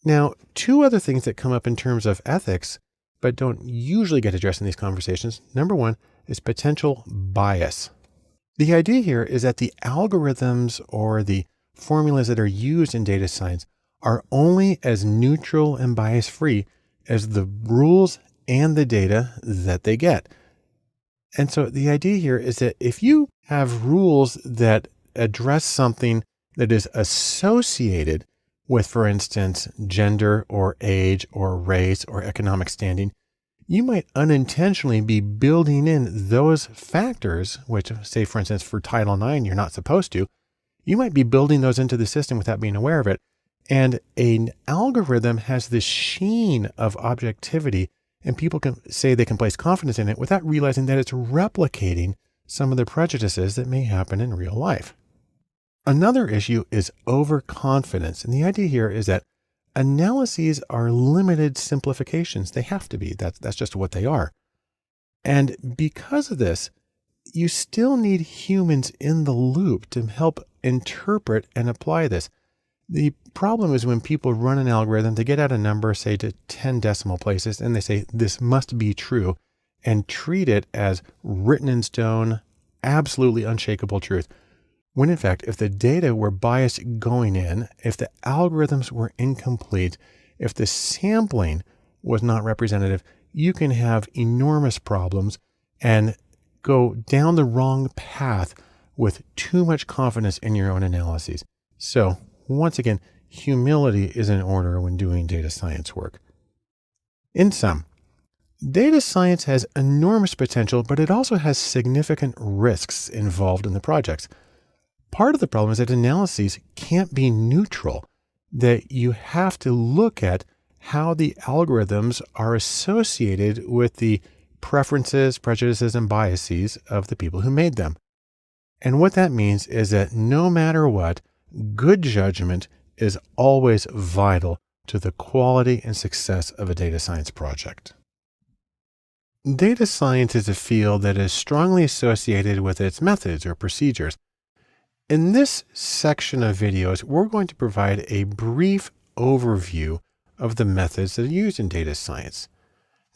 Now, two other things that come up in terms of ethics, but don't usually get addressed in these conversations. Number one is potential bias. The idea here is that the algorithms or the formulas that are used in data science are only as neutral and bias-free as the rules and the data that they get. And so the idea here is that if you have rules that address something that is associated with, for instance, gender or age or race or economic standing, you might unintentionally be building in those factors, which, say, for instance, for Title IX, you're not supposed to. You might be building those into the system without being aware of it. And an algorithm has this sheen of objectivity, and people can say they can place confidence in it without realizing that it's replicating some of the prejudices that may happen in real life. Another issue is overconfidence. And the idea here is that analyses are limited simplifications. They have to be. That's just what they are. And because of this, you still need humans in the loop to help interpret and apply this. The problem is when people run an algorithm, they get out a number, say to 10 decimal places, and they say, this must be true, and treat it as written in stone, absolutely unshakable truth. When in fact, if the data were biased going in, if the algorithms were incomplete, if the sampling was not representative, you can have enormous problems and go down the wrong path with too much confidence in your own analyses. So once again, humility is in order when doing data science work. In sum, data science has enormous potential, but it also has significant risks involved in the projects. Part of the problem is that analyses can't be neutral, that you have to look at how the algorithms are associated with the preferences, prejudices, and biases of the people who made them. And what that means is that no matter what, good judgment is always vital to the quality and success of a data science project. Data science is a field that is strongly associated with its methods or procedures. In this section of videos, we're going to provide a brief overview of the methods that are used in data science.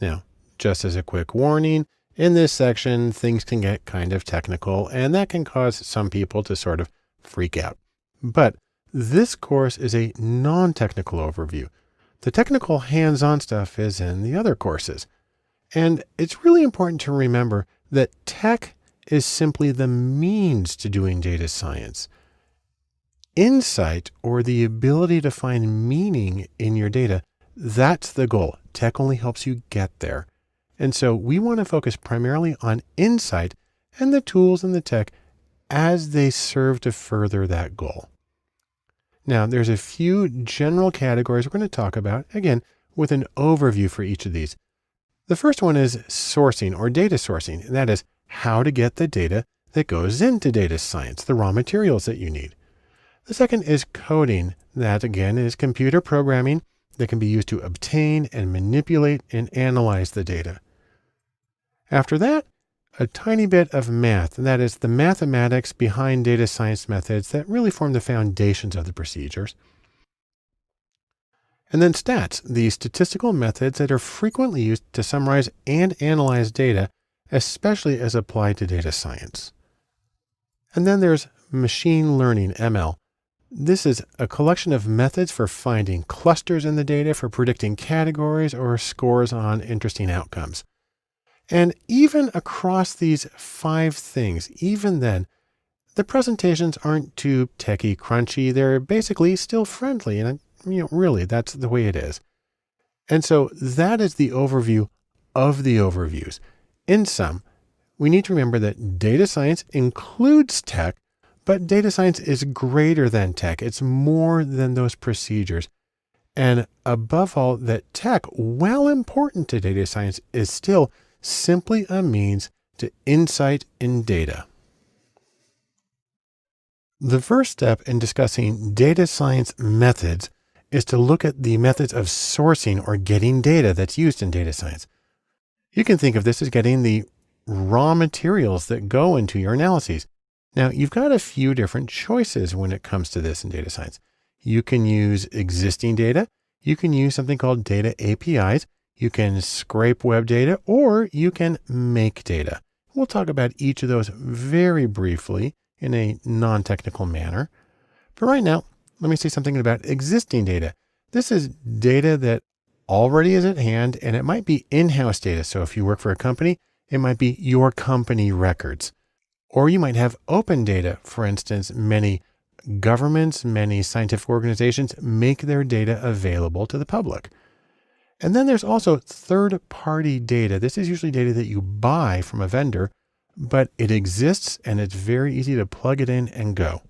Now, just as a quick warning, in this section, things can get kind of technical, and that can cause some people to sort of freak out. But this course is a non-technical overview. The technical hands-on stuff is in the other courses. And it's really important to remember that tech is simply the means to doing data science. Insight, or the ability to find meaning in your data, that's the goal. Tech only helps you get there. And so we want to focus primarily on insight and the tools and the tech as they serve to further that goal. Now, there's a few general categories we're going to talk about, again, with an overview for each of these. The first one is sourcing or data sourcing, and that is how to get the data that goes into data science, the raw materials that you need. The second is coding. That again is computer programming that can be used to obtain and manipulate and analyze the data. After that, a tiny bit of math, and that is the mathematics behind data science methods that really form the foundations of the procedures. And then stats, the statistical methods that are frequently used to summarize and analyze data, especially as applied to data science. And then there's machine learning, ML. This is a collection of methods for finding clusters in the data, for predicting categories or scores on interesting outcomes. And even across these 5 things, even then, the presentations aren't too techie crunchy. They're basically still friendly. And really, that's the way it is. And so that is the overview of the overviews. In sum, we need to remember that data science includes tech, but data science is greater than tech. It's more than those procedures. And above all, that tech, while important to data science, is still simply a means to insight in data. The first step in discussing data science methods is to look at the methods of sourcing or getting data that's used in data science. You can think of this as getting the raw materials that go into your analyses. Now, you've got a few different choices when it comes to this in data science. You can use existing data. You can use something called data APIs. You can scrape web data, or you can make data. We'll talk about each of those very briefly in a non-technical manner. But right now, let me say something about existing data. This is data that already is at hand, and it might be in-house data. So if you work for a company, it might be your company records. Or you might have open data. For instance, many governments, many scientific organizations make their data available to the public. And then there's also third-party data. This is usually data that you buy from a vendor, but it exists and it's very easy to plug it in and go.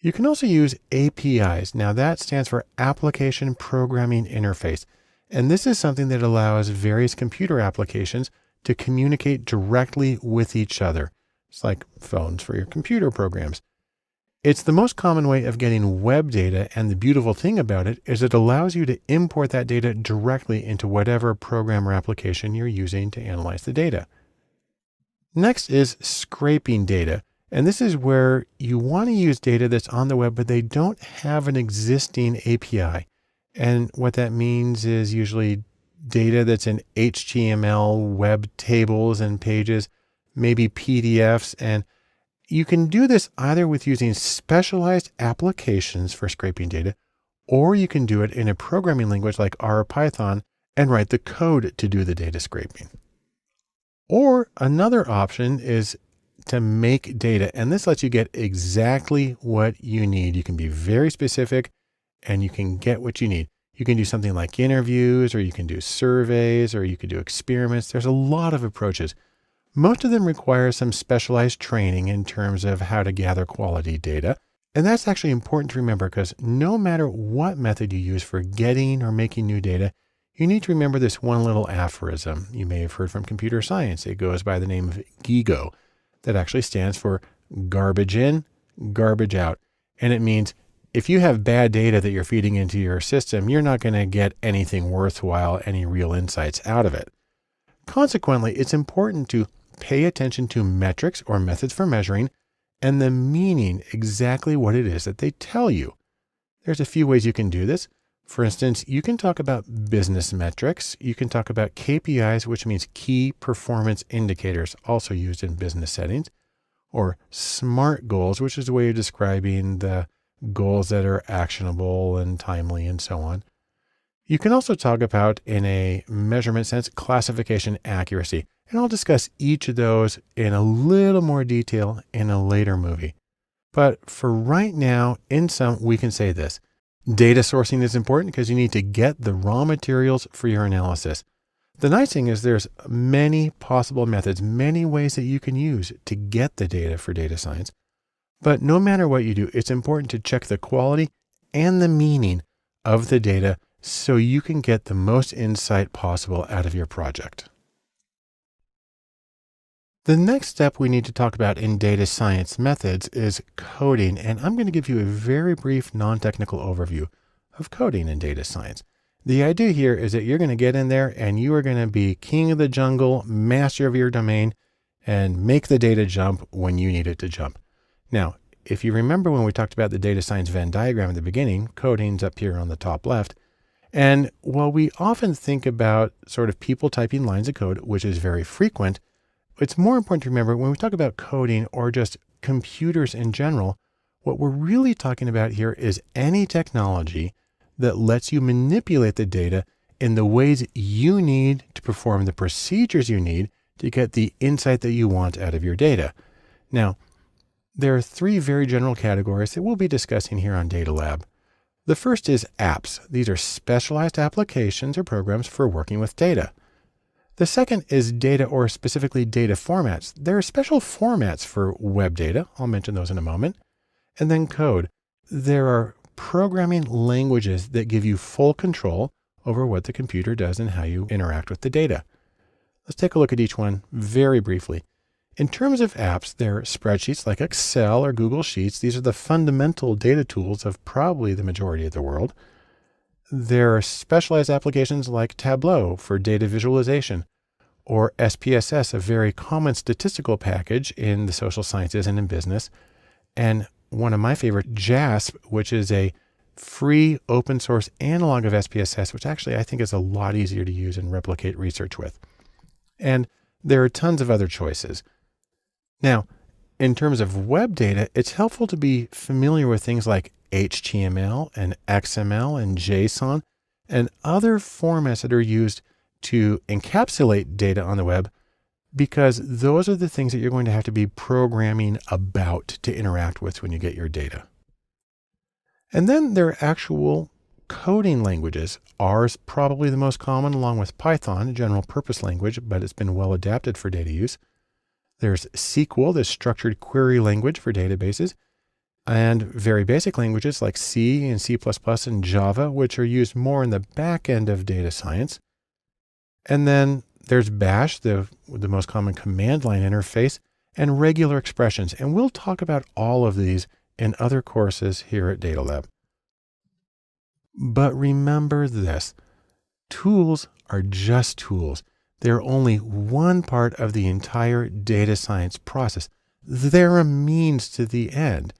You can also use APIs. Now that stands for Application Programming Interface. And this is something that allows various computer applications to communicate directly with each other. It's like phones for your computer programs. It's the most common way of getting web data, and the beautiful thing about it is it allows you to import that data directly into whatever program or application you're using to analyze the data. Next is scraping data, and this is where you want to use data that's on the web, but they don't have an existing API. And what that means is usually data that's in HTML, web tables and pages, maybe PDFs, and you can do this either with using specialized applications for scraping data, or you can do it in a programming language like R or Python and write the code to do the data scraping. Or another option is to make data, and this lets you get exactly what you need. You can be very specific and you can get what you need. You can do something like interviews, or you can do surveys, or you could do experiments. There's a lot of approaches. Most of them require some specialized training in terms of how to gather quality data. And that's actually important to remember, because no matter what method you use for getting or making new data, you need to remember this one little aphorism you may have heard from computer science. It goes by the name of GIGO. That actually stands for garbage in, garbage out. And it means if you have bad data that you're feeding into your system, you're not going to get anything worthwhile, any real insights out of it. Consequently, it's important to pay attention to metrics or methods for measuring and the meaning, exactly what it is that they tell you. There's a few ways you can do this. For instance, you can talk about business metrics. You can talk about KPIs, which means key performance indicators, also used in business settings, or SMART goals, which is a way of describing the goals that are actionable and timely and so on. You can also talk about, in a measurement sense, classification accuracy. And I'll discuss each of those in a little more detail in a later movie. But for right now, in sum, we can say this. Data sourcing is important because you need to get the raw materials for your analysis. The nice thing is there's many possible methods, many ways that you can use to get the data for data science. But no matter what you do, it's important to check the quality and the meaning of the data so you can get the most insight possible out of your project. The next step we need to talk about in data science methods is coding, and I'm going to give you a very brief non-technical overview of coding in data science. The idea here is that you're going to get in there and you are going to be king of the jungle, master of your domain, and make the data jump when you need it to jump. Now, if you remember when we talked about the data science Venn diagram at the beginning, coding's up here on the top left. And while we often think about sort of people typing lines of code, which is very frequent, it's more important to remember when we talk about coding or just computers in general, what we're really talking about here is any technology that lets you manipulate the data in the ways you need to perform the procedures you need to get the insight that you want out of your data. Now, there are three very general categories that we'll be discussing here on Data Lab. The first is apps. These are specialized applications or programs for working with data. The second is data, or specifically data formats. There are special formats for web data. I'll mention those in a moment. And then code. There are programming languages that give you full control over what the computer does and how you interact with the data. Let's take a look at each one very briefly. In terms of apps, there are spreadsheets like Excel or Google Sheets. These are the fundamental data tools of probably the majority of the world. There are specialized applications like Tableau for data visualization, or SPSS, a very common statistical package in the social sciences and in business. And one of my favorite, JASP, which is a free open source analog of SPSS, which actually I think is a lot easier to use and replicate research with. And there are tons of other choices. Now, in terms of web data, it's helpful to be familiar with things like HTML and XML and JSON and other formats that are used to encapsulate data on the web, because those are the things that you're going to have to be programming about to interact with when you get your data. And then there are actual coding languages. R is probably the most common, along with Python, a general purpose language, but it's been well adapted for data use. There's SQL, the structured query language for databases, and very basic languages like C and C++ and Java, which are used more in the back end of data science. And then there's Bash, the most common command line interface, and regular expressions. And we'll talk about all of these in other courses here at Data Lab. But remember this, tools are just tools. They're only one part of the entire data science process. They're a means to the end.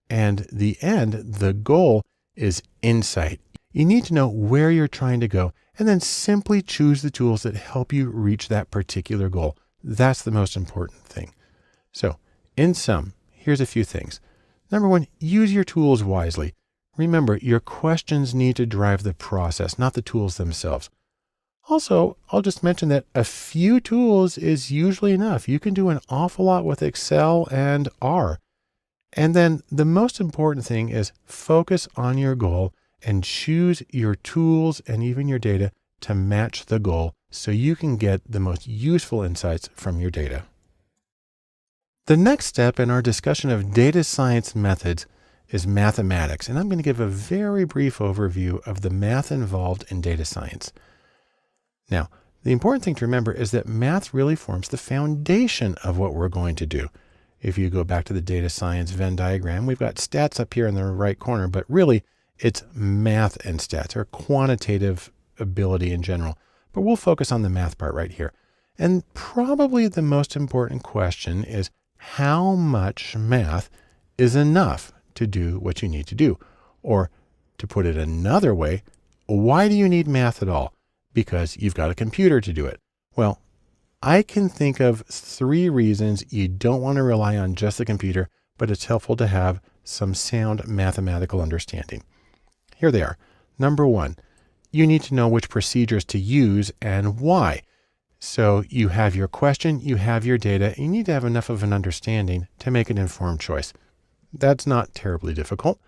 And the end, the goal, is insight. You need to know where you're trying to go and then simply choose the tools that help you reach that particular goal. That's the most important thing. So, in sum, here's a few things. Number one, use your tools wisely. Remember, your questions need to drive the process, not the tools themselves. Also, I'll just mention that a few tools is usually enough. You can do an awful lot with Excel and R. And then the most important thing is focus on your goal and choose your tools and even your data to match the goal so you can get the most useful insights from your data. The next step in our discussion of data science methods is mathematics, and I'm going to give a very brief overview of the math involved in data science. Now, the important thing to remember is that math really forms the foundation of what we're going to do. If you go back to the data science Venn diagram, we've got stats up here in the right corner, but really it's math and stats, or quantitative ability in general. But we'll focus on the math part right here. And probably the most important question is how much math is enough to do what you need to do? Or to put it another way, why do you need math at all? Because you've got a computer to do it. Well, I can think of 3 reasons you don't want to rely on just the computer, but it's helpful to have some sound mathematical understanding. Here they are. Number 1, you need to know which procedures to use and why. So you have your question, you have your data, you need to have enough of an understanding to make an informed choice. That's not terribly difficult.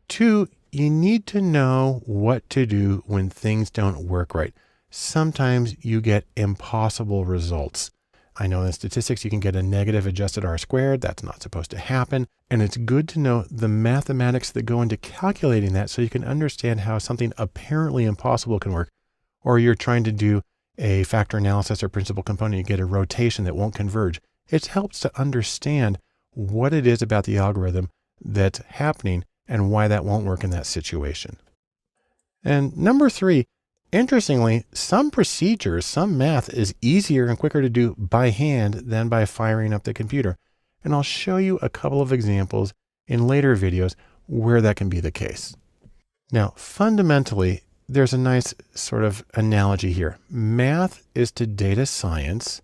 2, you need to know what to do when things don't work right. Sometimes you get impossible results. I know in statistics you can get a negative adjusted R squared. That's not supposed to happen. And it's good to know the mathematics that go into calculating that so you can understand how something apparently impossible can work. Or you're trying to do a factor analysis or principal component, you get a rotation that won't converge. It helps to understand what it is about the algorithm that's happening and why that won't work in that situation. And number 3, interestingly, some procedures, some math is easier and quicker to do by hand than by firing up the computer. And I'll show you a couple of examples in later videos where that can be the case. Now, fundamentally, there's a nice sort of analogy here. Math is to data science,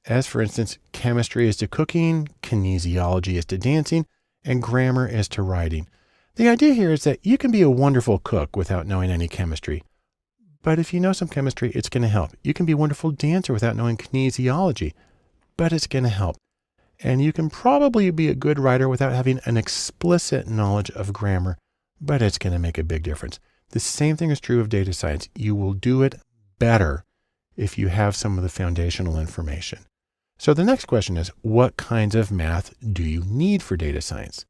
as for instance, chemistry is to cooking, kinesiology is to dancing, and grammar is to writing. The idea here is that you can be a wonderful cook without knowing any chemistry. But if you know some chemistry, it's going to help. You can be a wonderful dancer without knowing kinesiology, but it's going to help. And you can probably be a good writer without having an explicit knowledge of grammar, but it's going to make a big difference. The same thing is true of data science. You will do it better if you have some of the foundational information. So the next question is, what kinds of math do you need for data science?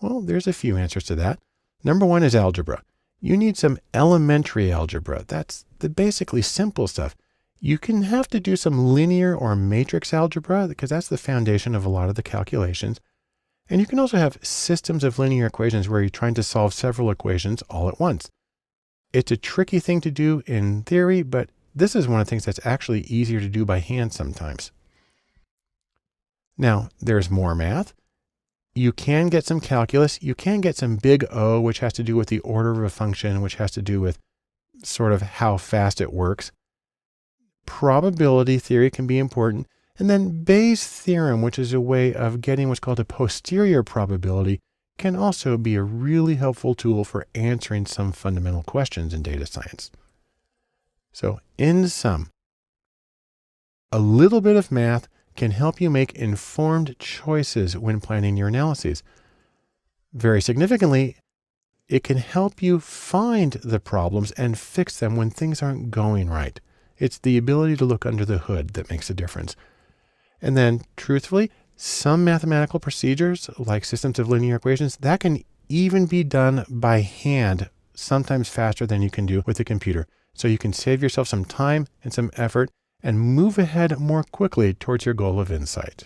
Well, there's a few answers to that. Number one is algebra. You need some elementary algebra. That's the basically simple stuff. You can have to do some linear or matrix algebra because that's the foundation of a lot of the calculations. And you can also have systems of linear equations where you're trying to solve several equations all at once. It's a tricky thing to do in theory, but this is one of the things that's actually easier to do by hand sometimes. Now, there's more math. You can get some calculus. You can get some big O, which has to do with the order of a function, which has to do with sort of how fast it works. Probability theory can be important. And then Bayes' theorem, which is a way of getting what's called a posterior probability, can also be a really helpful tool for answering some fundamental questions in data science. So in sum, a little bit of math can help you make informed choices when planning your analyses. Very significantly, it can help you find the problems and fix them when things aren't going right. It's the ability to look under the hood that makes a difference. And then, truthfully, some mathematical procedures, like systems of linear equations, that can even be done by hand, sometimes faster than you can do with a computer. So you can save yourself some time and some effort and move ahead more quickly towards your goal of insight.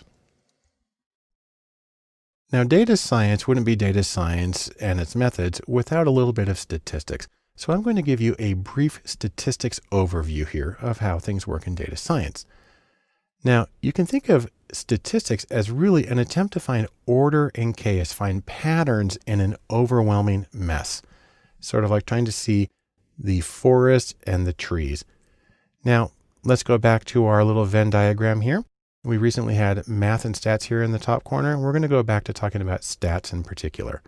Now, data science wouldn't be data science and its methods without a little bit of statistics. So I'm going to give you a brief statistics overview here of how things work in data science. Now, you can think of statistics as really an attempt to find order in chaos, find patterns in an overwhelming mess, sort of like trying to see the forest and the trees. Now, let's go back to our little Venn diagram here. We recently had math and stats here in the top corner, and we're going to go back to talking about stats in particular.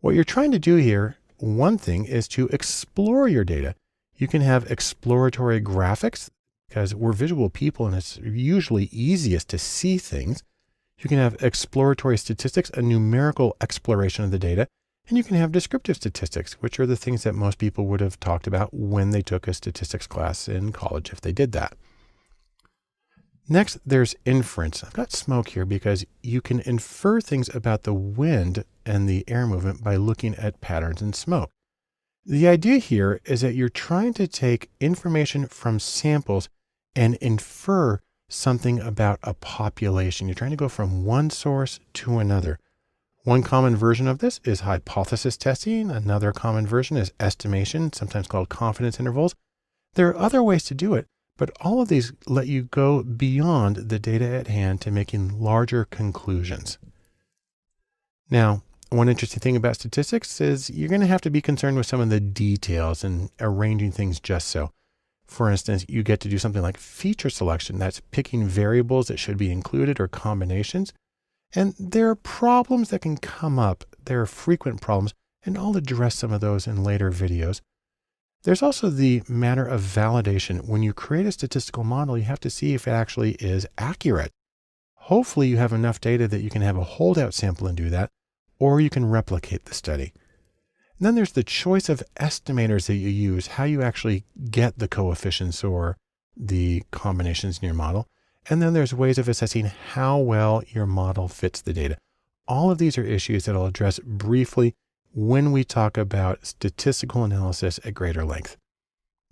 What you're trying to do here, one thing is to explore your data. You can have exploratory graphics because we're visual people and it's usually easiest to see things. You can have exploratory statistics, a numerical exploration of the data, and you can have descriptive statistics, which are the things that most people would have talked about when they took a statistics class in college, if they did that. Next, there's inference. I've got smoke here because you can infer things about the wind and the air movement by looking at patterns in smoke. The idea here is that you're trying to take information from samples and infer something about a population. You're trying to go from one source to another. One common version of this is hypothesis testing. Another common version is estimation, sometimes called confidence intervals. There are other ways to do it, but all of these let you go beyond the data at hand to making larger conclusions. Now, one interesting thing about statistics is you're going to have to be concerned with some of the details and arranging things just so. For instance, you get to do something like feature selection. That's picking variables that should be included or combinations. And there are problems that can come up. There are frequent problems, and I'll address some of those in later videos. There's also the matter of validation. When you create a statistical model, you have to see if it actually is accurate. Hopefully you have enough data that you can have a holdout sample and do that, or you can replicate the study. And then there's the choice of estimators that you use, how you actually get the coefficients or the combinations in your model. And then there's ways of assessing how well your model fits the data. All of these are issues that I'll address briefly when we talk about statistical analysis at greater length.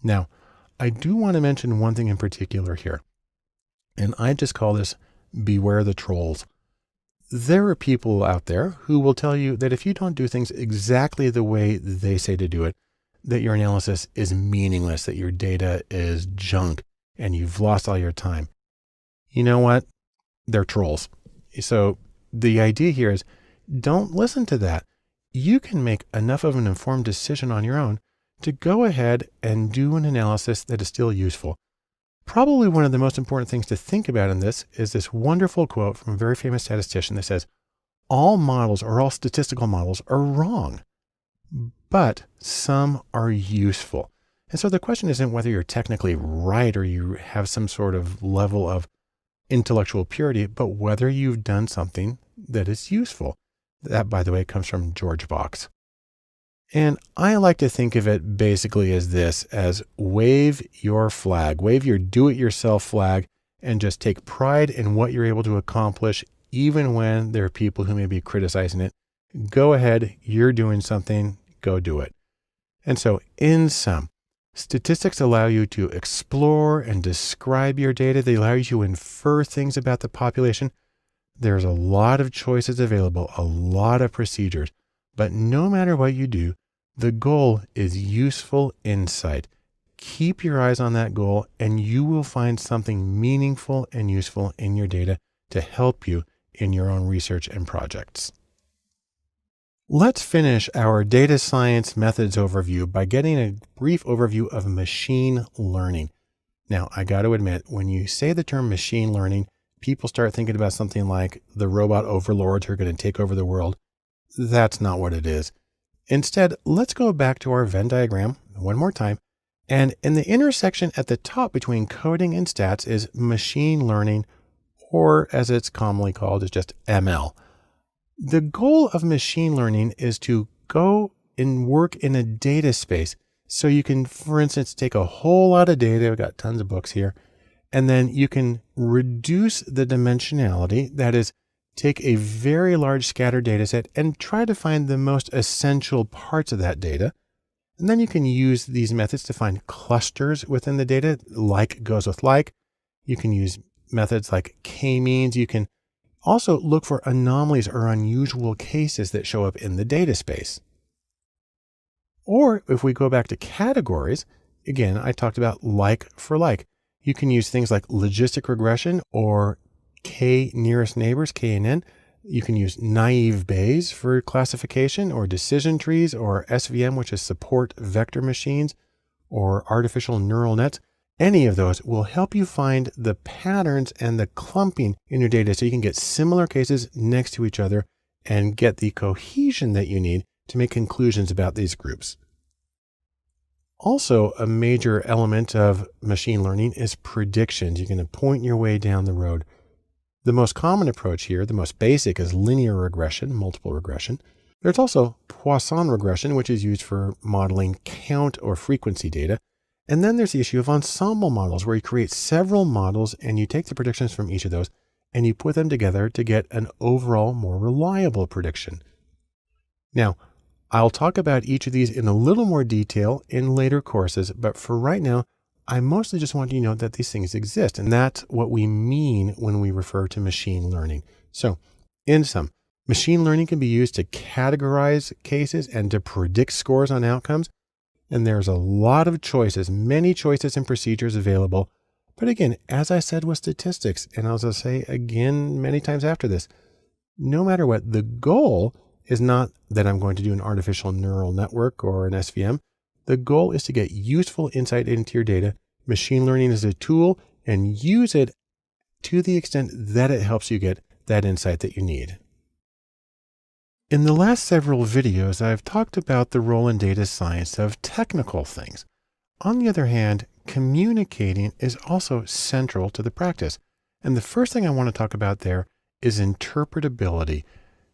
Now, I do want to mention one thing in particular here, and I just call this beware the trolls. There are people out there who will tell you that if you don't do things exactly the way they say to do it, that your analysis is meaningless, that your data is junk, and you've lost all your time. You know what? They're trolls. So the idea here is don't listen to that. You can make enough of an informed decision on your own to go ahead and do an analysis that is still useful. Probably one of the most important things to think about in this is this wonderful quote from a very famous statistician that says, all models or all statistical models are wrong, but some are useful. And so the question isn't whether you're technically right or you have some sort of level of intellectual purity, but whether you've done something that is useful. That, by the way, comes from George Box. And I like to think of it basically as this, as wave your flag, wave your do-it-yourself flag, and just take pride in what you're able to accomplish, even when there are people who may be criticizing it. Go ahead, you're doing something, go do it. And so in sum, statistics allow you to explore and describe your data. They allow you to infer things about the population. There's a lot of choices available, a lot of procedures, but no matter what you do, the goal is useful insight. Keep your eyes on that goal and you will find something meaningful and useful in your data to help you in your own research and projects. Let's finish our data science methods overview by getting a brief overview of machine learning. Now, I got to admit, when you say the term machine learning, people start thinking about something like the robot overlords who are going to take over the world. That's not what it is. Instead, let's go back to our Venn diagram one more time. And in the intersection at the top between coding and stats is machine learning, or as it's commonly called, is just ML. The goal of machine learning is to go and work in a data space. So you can, for instance, take a whole lot of data. We've got tons of books here. And then you can reduce the dimensionality. That is, take a very large scattered data set and try to find the most essential parts of that data. And then you can use these methods to find clusters within the data, like goes with like. You can use methods like k-means. You can also look for anomalies or unusual cases that show up in the data space. Or if we go back to categories, again, I talked about like for like. You can use things like logistic regression or K nearest neighbors, KNN. You can use naive Bayes for classification, or decision trees, or SVM, which is support vector machines, or artificial neural nets. Any of those will help you find the patterns and the clumping in your data so you can get similar cases next to each other and get the cohesion that you need to make conclusions about these groups. Also, a major element of machine learning is predictions. You're going to point your way down the road. The most common approach here, the most basic, is linear regression, multiple regression. There's also Poisson regression, which is used for modeling count or frequency data. And then there's the issue of ensemble models, where you create several models and you take the predictions from each of those and you put them together to get an overall more reliable prediction. Now, I'll talk about each of these in a little more detail in later courses, but for right now, I mostly just want you to know that these things exist, and that's what we mean when we refer to machine learning. So, in sum, machine learning can be used to categorize cases and to predict scores on outcomes, and there's a lot of choices, many choices and procedures available. But again, as I said with statistics, and as I'll say again many times after this, no matter what, the goal is not that I'm going to do an artificial neural network or an SVM. The goal is to get useful insight into your data. Machine learning is a tool, and use it to the extent that it helps you get that insight that you need. In the last several videos, I've talked about the role in data science of technical things. On the other hand, communicating is also central to the practice. And the first thing I want to talk about there is interpretability.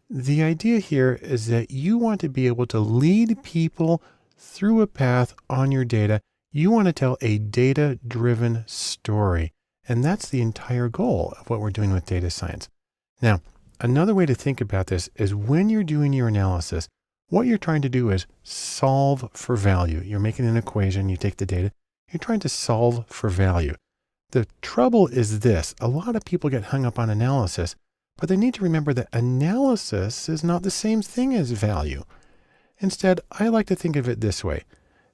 The idea here is that you want to be able to lead people through a path on your data. You want to tell a data-driven story. And that's the entire goal of what we're doing with data science. Now, another way to think about this is when you're doing your analysis, what you're trying to do is solve for value. You're making an equation, you take the data, you're trying to solve for value. The trouble is this: a lot of people get hung up on analysis, but they need to remember that analysis is not the same thing as value. Instead, I like to think of it this way: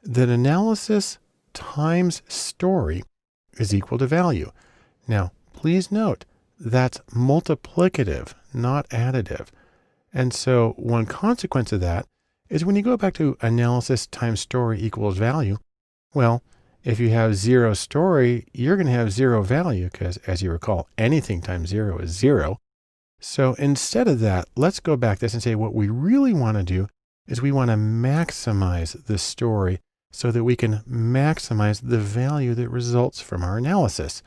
that analysis times story is equal to value. Now, please note, that's multiplicative, not additive. And so one consequence of that is when you go back to analysis times story equals value, well, if you have zero story, you're going to have zero value because, as you recall, anything times zero is zero. So instead of that, let's go back this and say what we really want to do is we want to maximize the story so that we can maximize the value that results from our analysis.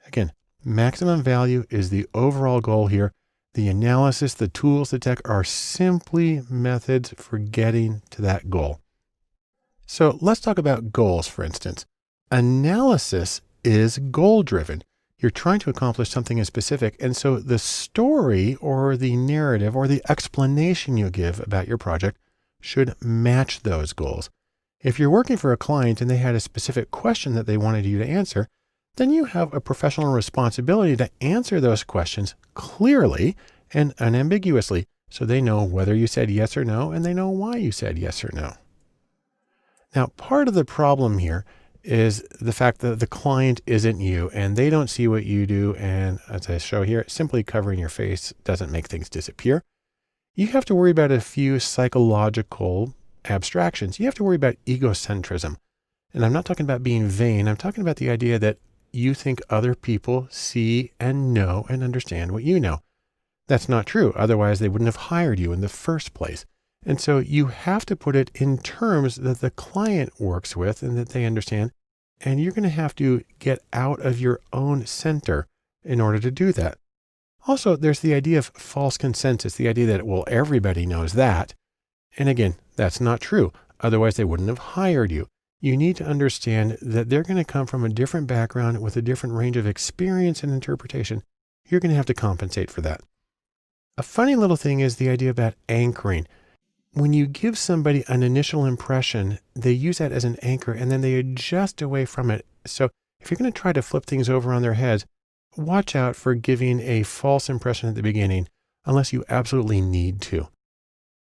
Again, maximum value is the overall goal here. The analysis, the tools, the tech are simply methods for getting to that goal. So let's talk about goals, for instance. Analysis is goal-driven. You're trying to accomplish something specific. And so the story or the narrative or the explanation you give about your project should match those goals. If you're working for a client and they had a specific question that they wanted you to answer, then you have a professional responsibility to answer those questions clearly and unambiguously so they know whether you said yes or no and they know why you said yes or no. Now, part of the problem here is the fact that the client isn't you and they don't see what you do. And as I show here, simply covering your face doesn't make things disappear. You have to worry about a few psychological abstractions. You have to worry about egocentrism. And I'm not talking about being vain. I'm talking about the idea that you think other people see and know and understand what you know. That's not true. Otherwise, they wouldn't have hired you in the first place. And so you have to put it in terms that the client works with and that they understand. And you're going to have to get out of your own center in order to do that. Also, there's the idea of false consensus, the idea that, well, everybody knows that. And again, that's not true. Otherwise, they wouldn't have hired you. You need to understand that they're going to come from a different background with a different range of experience and interpretation. You're going to have to compensate for that. A funny little thing is the idea about anchoring. When you give somebody an initial impression, they use that as an anchor and then they adjust away from it. So if you're going to try to flip things over on their heads, watch out for giving a false impression at the beginning, unless you absolutely need to.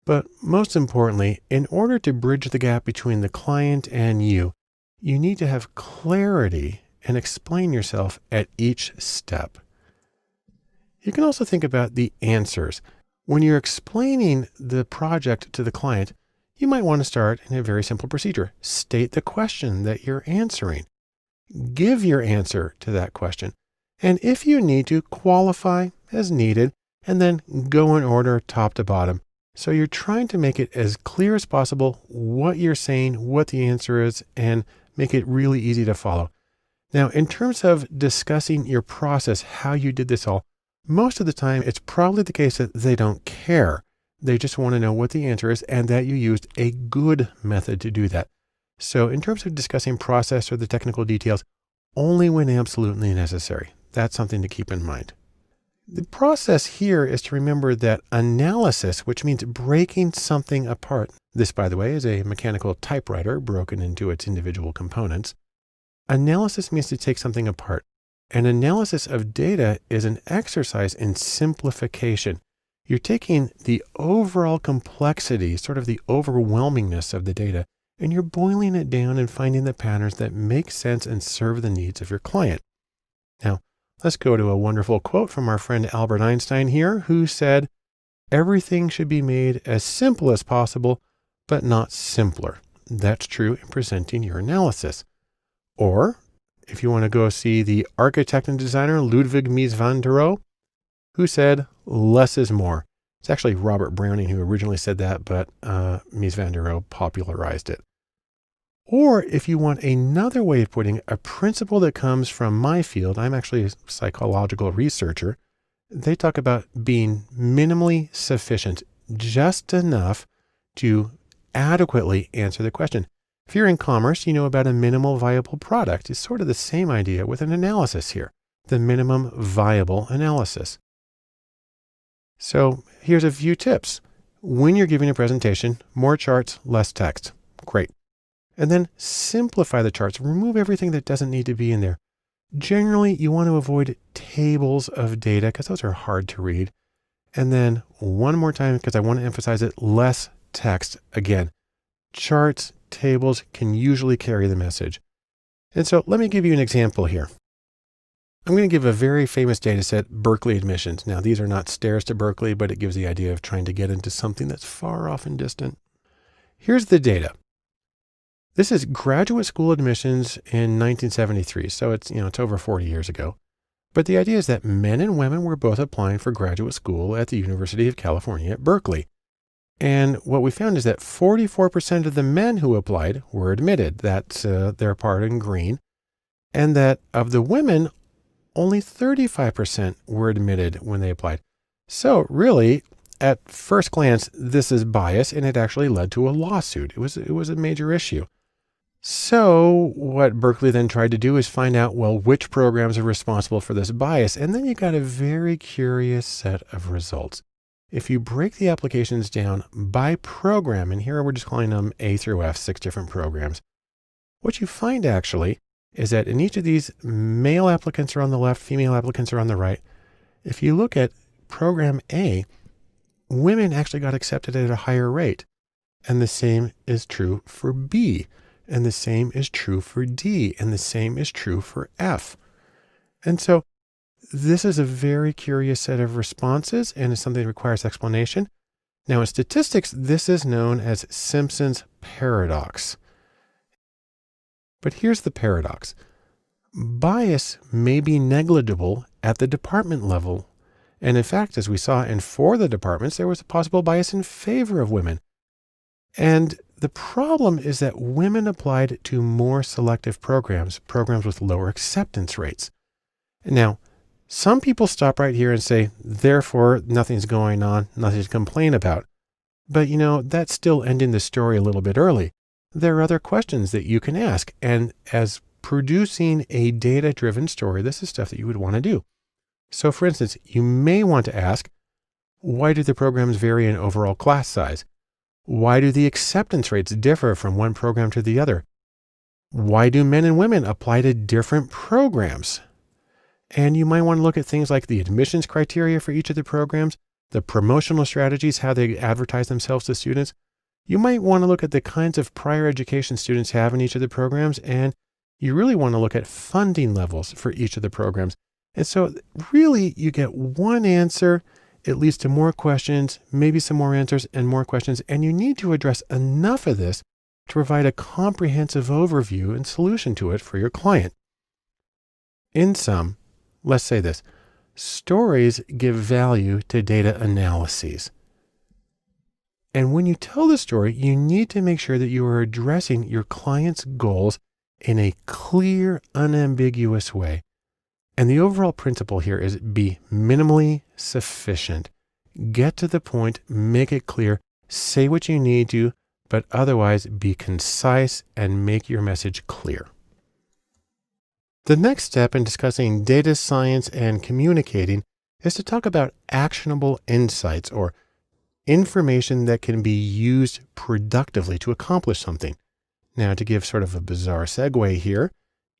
But most importantly, in order to bridge the gap between the client and you need to have clarity and explain yourself at each step. You can also think about the answers. When you're explaining the project to the client, you might want to start in a very simple procedure. State the question that you're answering. Give your answer to that question. And if you need to, qualify as needed, and then go in order top to bottom. So you're trying to make it as clear as possible what you're saying, what the answer is, and make it really easy to follow. Now, in terms of discussing your process, how you did this all, most of the time, it's probably the case that they don't care. They just want to know what the answer is and that you used a good method to do that. So in terms of discussing process or the technical details, only when absolutely necessary. That's something to keep in mind. The process here is to remember that analysis, which means breaking something apart. This, by the way, is a mechanical typewriter broken into its individual components. Analysis means to take something apart. An analysis of data is an exercise in simplification. You're taking the overall complexity, sort of the overwhelmingness of the data, and you're boiling it down and finding the patterns that make sense and serve the needs of your client. Now, let's go to a wonderful quote from our friend Albert Einstein here, who said, "Everything should be made as simple as possible, but not simpler." That's true in presenting your analysis. Or, if you want to go see the architect and designer Ludwig Mies van der Rohe, who said, "Less is more." It's actually Robert Browning who originally said that, but Mies van der Rohe popularized it. Or if you want another way of putting a principle that comes from my field, I'm actually a psychological researcher. They talk about being minimally sufficient, just enough to adequately answer the question. If you're in commerce, you know about a minimal viable product. It's sort of the same idea with an analysis here, the minimum viable analysis. So here's a few tips. When you're giving a presentation, more charts, less text. Great. And then simplify the charts. Remove everything that doesn't need to be in there. Generally, you want to avoid tables of data because those are hard to read. And then one more time, because I want to emphasize it, less text. Again, charts, tables can usually carry the message. And so let me give you an example here. I'm going to give a very famous data set, Berkeley admissions. Now, these are not stairs to Berkeley, but it gives the idea of trying to get into something that's far off and distant. Here's the data. This is graduate school admissions in 1973. So it's over 40 years ago. But the idea is that men and women were both applying for graduate school at the University of California at Berkeley. And what we found is that 44% of the men who applied were admitted. That's their part in green. And that of the women, only 35% were admitted when they applied. So really, at first glance, this is bias, and it actually led to a lawsuit. It was a major issue. So what Berkeley then tried to do is find out, well, which programs are responsible for this bias? And then you got a very curious set of results. If you break the applications down by program, and here we're just calling them A through F, 6 different programs, what you find actually is that in each of these, male applicants are on the left, female applicants are on the right. If you look at program A, women actually got accepted at a higher rate. And the same is true for B. And the same is true for D. And the same is true for F. And so this is a very curious set of responses, and it's something that requires explanation. Now in statistics, this is known as Simpson's paradox. But here's the paradox. Bias may be negligible at the department level. And in fact, as we saw in 4 of the departments, there was a possible bias in favor of women. And the problem is that women applied to more selective programs with lower acceptance rates. Now, some people stop right here and say, therefore, nothing's going on, nothing to complain about. But that's still ending the story a little bit early. There are other questions that you can ask. And as producing a data-driven story, this is stuff that you would want to do. So for instance, you may want to ask, why do the programs vary in overall class size? Why do the acceptance rates differ from one program to the other? Why do men and women apply to different programs? And you might want to look at things like the admissions criteria for each of the programs, the promotional strategies, how they advertise themselves to students. You might want to look at the kinds of prior education students have in each of the programs, and you really want to look at funding levels for each of the programs. And so really you get one answer. It leads to more questions, maybe some more answers and more questions. And you need to address enough of this to provide a comprehensive overview and solution to it for your client. In sum, let's say this: stories give value to data analyses. And when you tell the story, you need to make sure that you are addressing your client's goals in a clear, unambiguous way. And the overall principle here is be minimally sufficient. Get to the point, make it clear, say what you need to, but otherwise be concise and make your message clear. The next step in discussing data science and communicating is to talk about actionable insights, or information that can be used productively to accomplish something. Now, to give sort of a bizarre segue here,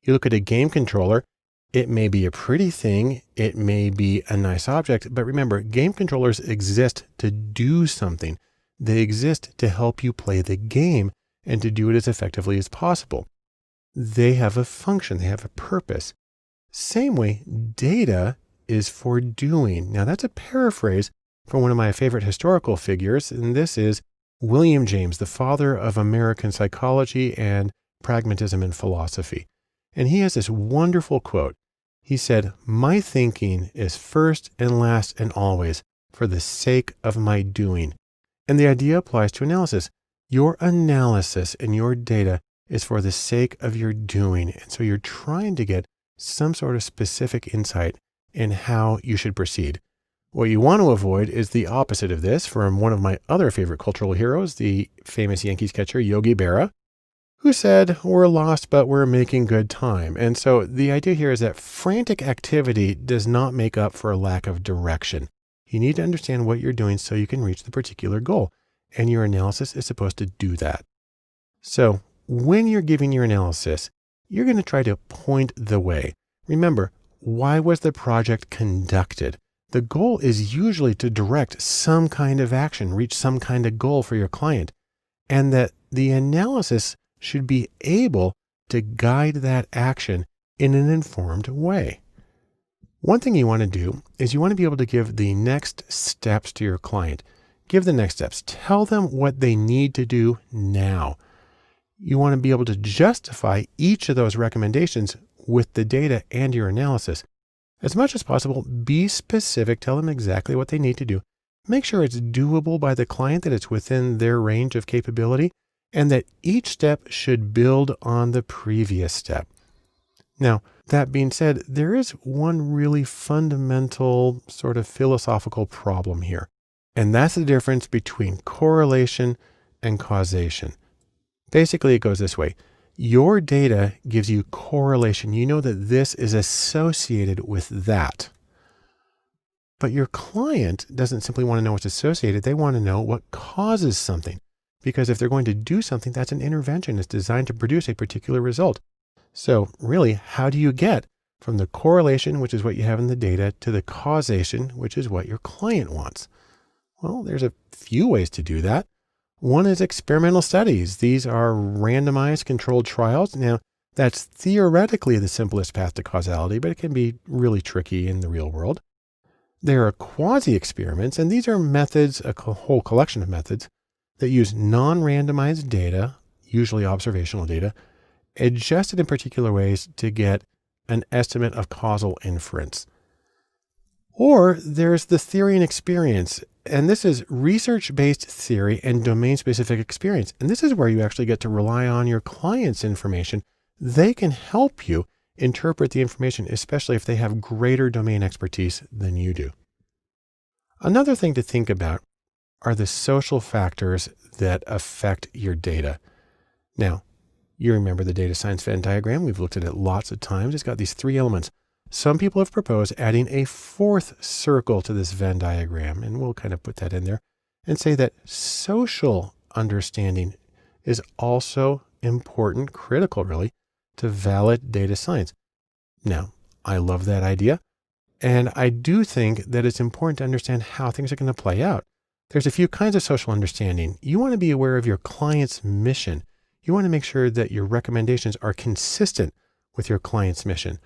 you look at a game controller. It may be a pretty thing, it may be a nice object, but remember, game controllers exist to do something. They exist to help you play the game and to do it as effectively as possible. They have a function, they have a purpose. Same way, data is for doing. Now that's a paraphrase from one of my favorite historical figures, and this is William James, the father of American psychology and pragmatism in philosophy. And he has this wonderful quote. He said, "My thinking is first and last and always for the sake of my doing." And the idea applies to analysis. Your analysis and your data is for the sake of your doing. And so you're trying to get some sort of specific insight in how you should proceed. What you want to avoid is the opposite of this from one of my other favorite cultural heroes, the famous Yankees catcher Yogi Berra, who said, "We're lost, but we're making good time." And so the idea here is that frantic activity does not make up for a lack of direction. You need to understand what you're doing so you can reach the particular goal. And your analysis is supposed to do that. So when you're giving your analysis, you're going to try to point the way. Remember, why was the project conducted? The goal is usually to direct some kind of action, reach some kind of goal for your client, and that the analysis should be able to guide that action in an informed way. One thing you want to do is you want to be able to give the next steps to your client. Give the next steps. Tell them what they need to do now. You want to be able to justify each of those recommendations with the data and your analysis. As much as possible, be specific. Tell them exactly what they need to do. Make sure it's doable by the client, that it's within their range of capability, and that each step should build on the previous step. Now, that being said, there is one really fundamental sort of philosophical problem here, and that's the difference between correlation and causation. Basically, it goes this way. Your data gives you correlation. You know that this is associated with that. But your client doesn't simply want to know what's associated. They want to know what causes something. Because if they're going to do something, that's an intervention. It's designed to produce a particular result. So really, how do you get from the correlation, which is what you have in the data, to the causation, which is what your client wants? Well, there's a few ways to do that. One is experimental studies. These are randomized controlled trials. Now, that's theoretically the simplest path to causality, but it can be really tricky in the real world. There are quasi-experiments, and these are methods, a whole collection of methods, that use non-randomized data, usually observational data, adjusted in particular ways to get an estimate of causal inference. Or there's the theory and experience. And this is research-based theory and domain-specific experience. And this is where you actually get to rely on your client's information. They can help you interpret the information, especially if they have greater domain expertise than you do. Another thing to think about are the social factors that affect your data. Now, you remember the data science Venn diagram. We've looked at it lots of times. It's got these three elements. Some people have proposed adding a fourth circle to this Venn diagram, and we'll kind of put that in there and say that social understanding is also important, critical really, to valid data science. Now, I love that idea, and I do think that it's important to understand how things are going to play out. There's a few kinds of social understanding. You want to be aware of your client's mission. You want to make sure that your recommendations are consistent with your client's mission.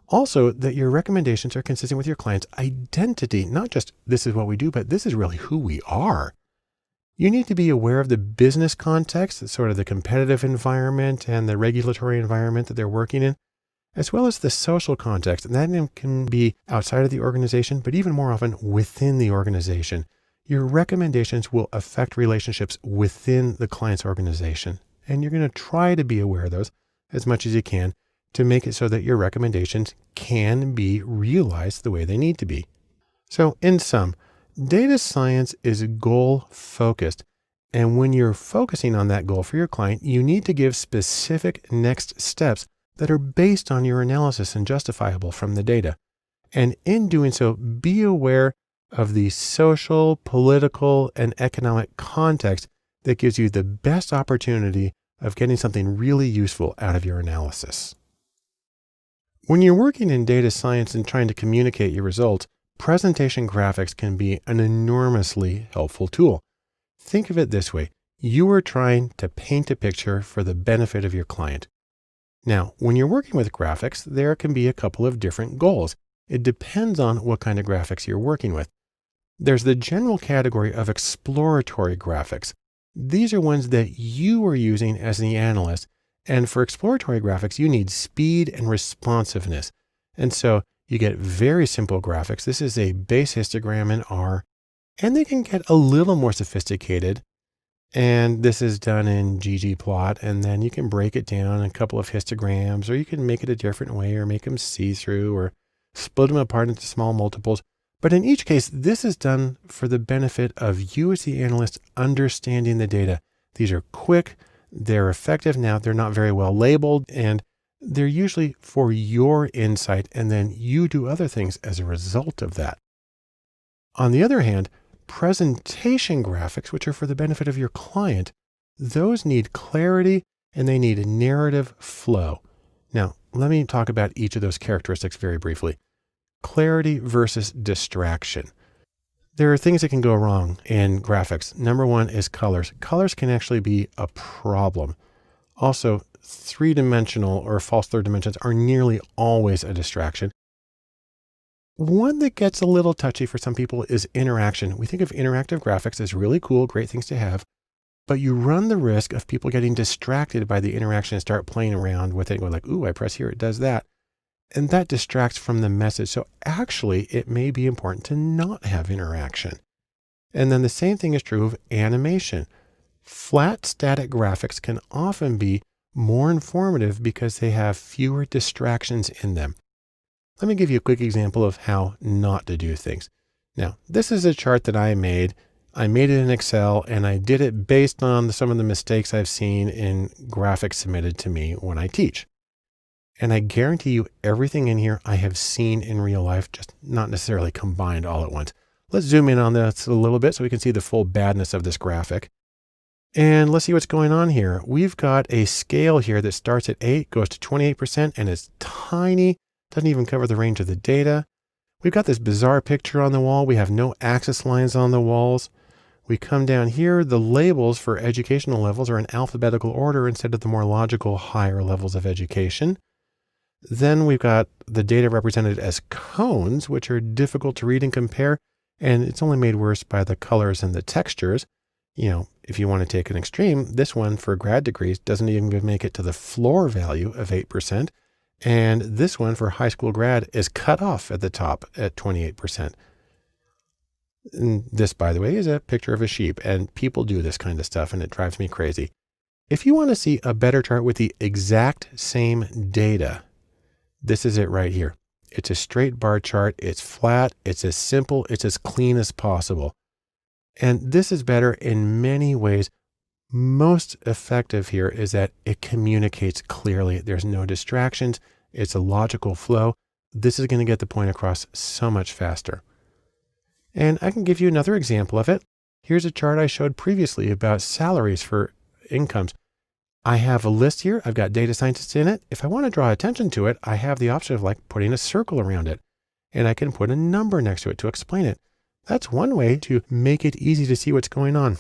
Also, that your recommendations are consistent with your client's identity, not just this is what we do, but this is really who we are. You need to be aware of the business context, sort of the competitive environment and the regulatory environment that they're working in, as well as the social context. And that can be outside of the organization, but even more often within the organization. Your recommendations will affect relationships within the client's organization. And you're going to try to be aware of those as much as you can to make it so that your recommendations can be realized the way they need to be. So in sum, data science is goal focused. And when you're focusing on that goal for your client, you need to give specific next steps that are based on your analysis and justifiable from the data. And in doing so, be aware of the social, political, and economic context that gives you the best opportunity of getting something really useful out of your analysis. When you're working in data science and trying to communicate your results, presentation graphics can be an enormously helpful tool. Think of it this way. You are trying to paint a picture for the benefit of your client. Now, when you're working with graphics, there can be a couple of different goals. It depends on what kind of graphics you're working with. There's the general category of exploratory graphics. These are ones that you are using as the analyst. And for exploratory graphics, you need speed and responsiveness. And so you get very simple graphics. This is a base histogram in R, and they can get a little more sophisticated. And this is done in ggplot, and then you can break it down in a couple of histograms, or you can make it a different way, or make them see-through, or split them apart into small multiples. But in each case, this is done for the benefit of you as the analyst understanding the data. These are quick, they're effective. Now, they're not very well labeled, and they're usually for your insight, and then you do other things as a result of that. On the other hand, presentation graphics, which are for the benefit of your client, those need clarity and they need a narrative flow. Now, let me talk about each of those characteristics very briefly. Clarity versus distraction. There are things that can go wrong in graphics. Number one is colors. Colors can actually be a problem. Also, three-dimensional or false third dimensions are nearly always a distraction. One that gets a little touchy for some people is interaction. We think of interactive graphics as really cool, great things to have, but you run the risk of people getting distracted by the interaction and start playing around with it, going like, ooh, I press here, it does that. And that distracts from the message. So actually, it may be important to not have interaction. And then the same thing is true of animation. Flat static graphics can often be more informative because they have fewer distractions in them. Let me give you a quick example of how not to do things. Now, this is a chart that I made. I made it in Excel and I did it based on some of the mistakes I've seen in graphics submitted to me when I teach. And I guarantee you everything in here I have seen in real life, just not necessarily combined all at once. Let's zoom in on this a little bit so we can see the full badness of this graphic. And let's see what's going on here. We've got a scale here that starts at 8, goes to 28%, and it's tiny, doesn't even cover the range of the data. We've got this bizarre picture on the wall. We have no axis lines on the walls. We come down here, the labels for educational levels are in alphabetical order instead of the more logical higher levels of education. Then we've got the data represented as cones, which are difficult to read and compare, and it's only made worse by the colors and the textures. You know, if you want to take an extreme, this one for grad degrees doesn't even make it to the floor value of 8%. And this one for high school grad is cut off at the top at 28%. And this, by the way, is a picture of a sheep, and people do this kind of stuff and it drives me crazy. If you want to see a better chart with the exact same data, this is it right here. It's a straight bar chart. It's flat. It's as simple. It's as clean as possible. And this is better in many ways. Most effective here is that it communicates clearly. There's no distractions. It's a logical flow. This is going to get the point across so much faster. And I can give you another example of it. Here's a chart I showed previously about salaries for incomes. I have a list here. I've got data scientists in it. If I want to draw attention to it, I have the option of like putting a circle around it, and I can put a number next to it to explain it. That's one way to make it easy to see what's going on.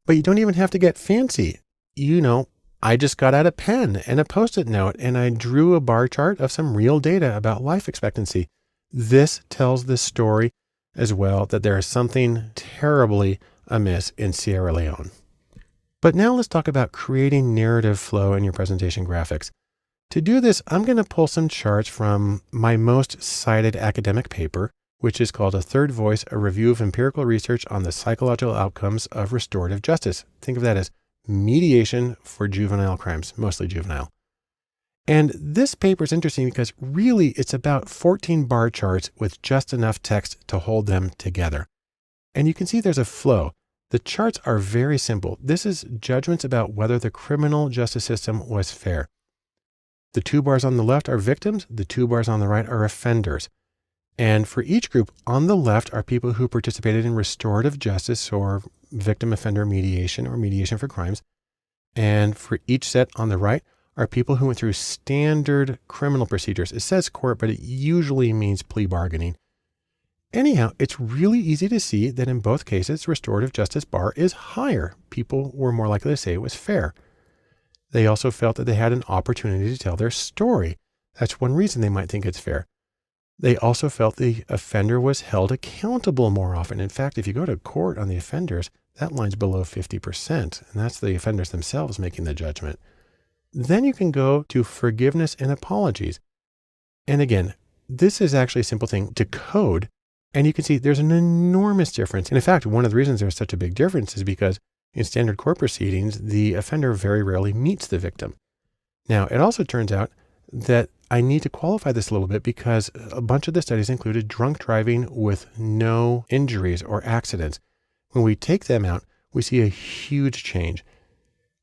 But you don't even have to get fancy. You know, I just got out a pen and a Post-it note and I drew a bar chart of some real data about life expectancy. This tells the story as well that there is something terribly amiss in Sierra Leone. But now let's talk about creating narrative flow in your presentation graphics. To do this, I'm going to pull some charts from my most cited academic paper, which is called A Third Voice, a review of empirical research on the psychological outcomes of restorative justice. Think of that as mediation for juvenile crimes, mostly juvenile. And this paper is interesting because really it's about 14 bar charts with just enough text to hold them together. And you can see there's a flow. The charts are very simple. This is judgments about whether the criminal justice system was fair. The 2 bars on the left are victims. The 2 bars on the right are offenders. And for each group, on the left are people who participated in restorative justice or victim offender mediation or mediation for crimes. And for each set on the right are people who went through standard criminal procedures. It says court, but it usually means plea bargaining. Anyhow, it's really easy to see that in both cases, restorative justice bar is higher. People were more likely to say it was fair. They also felt that they had an opportunity to tell their story. That's one reason they might think it's fair. They also felt the offender was held accountable more often. In fact, if you go to court on the offenders, that line's below 50%, and that's the offenders themselves making the judgment. Then you can go to forgiveness and apologies. And again, this is actually a simple thing to code. And you can see there's an enormous difference. And in fact, one of the reasons there's such a big difference is because in standard court proceedings, the offender very rarely meets the victim. Now, it also turns out that I need to qualify this a little bit because a bunch of the studies included drunk driving with no injuries or accidents. When we take them out, we see a huge change.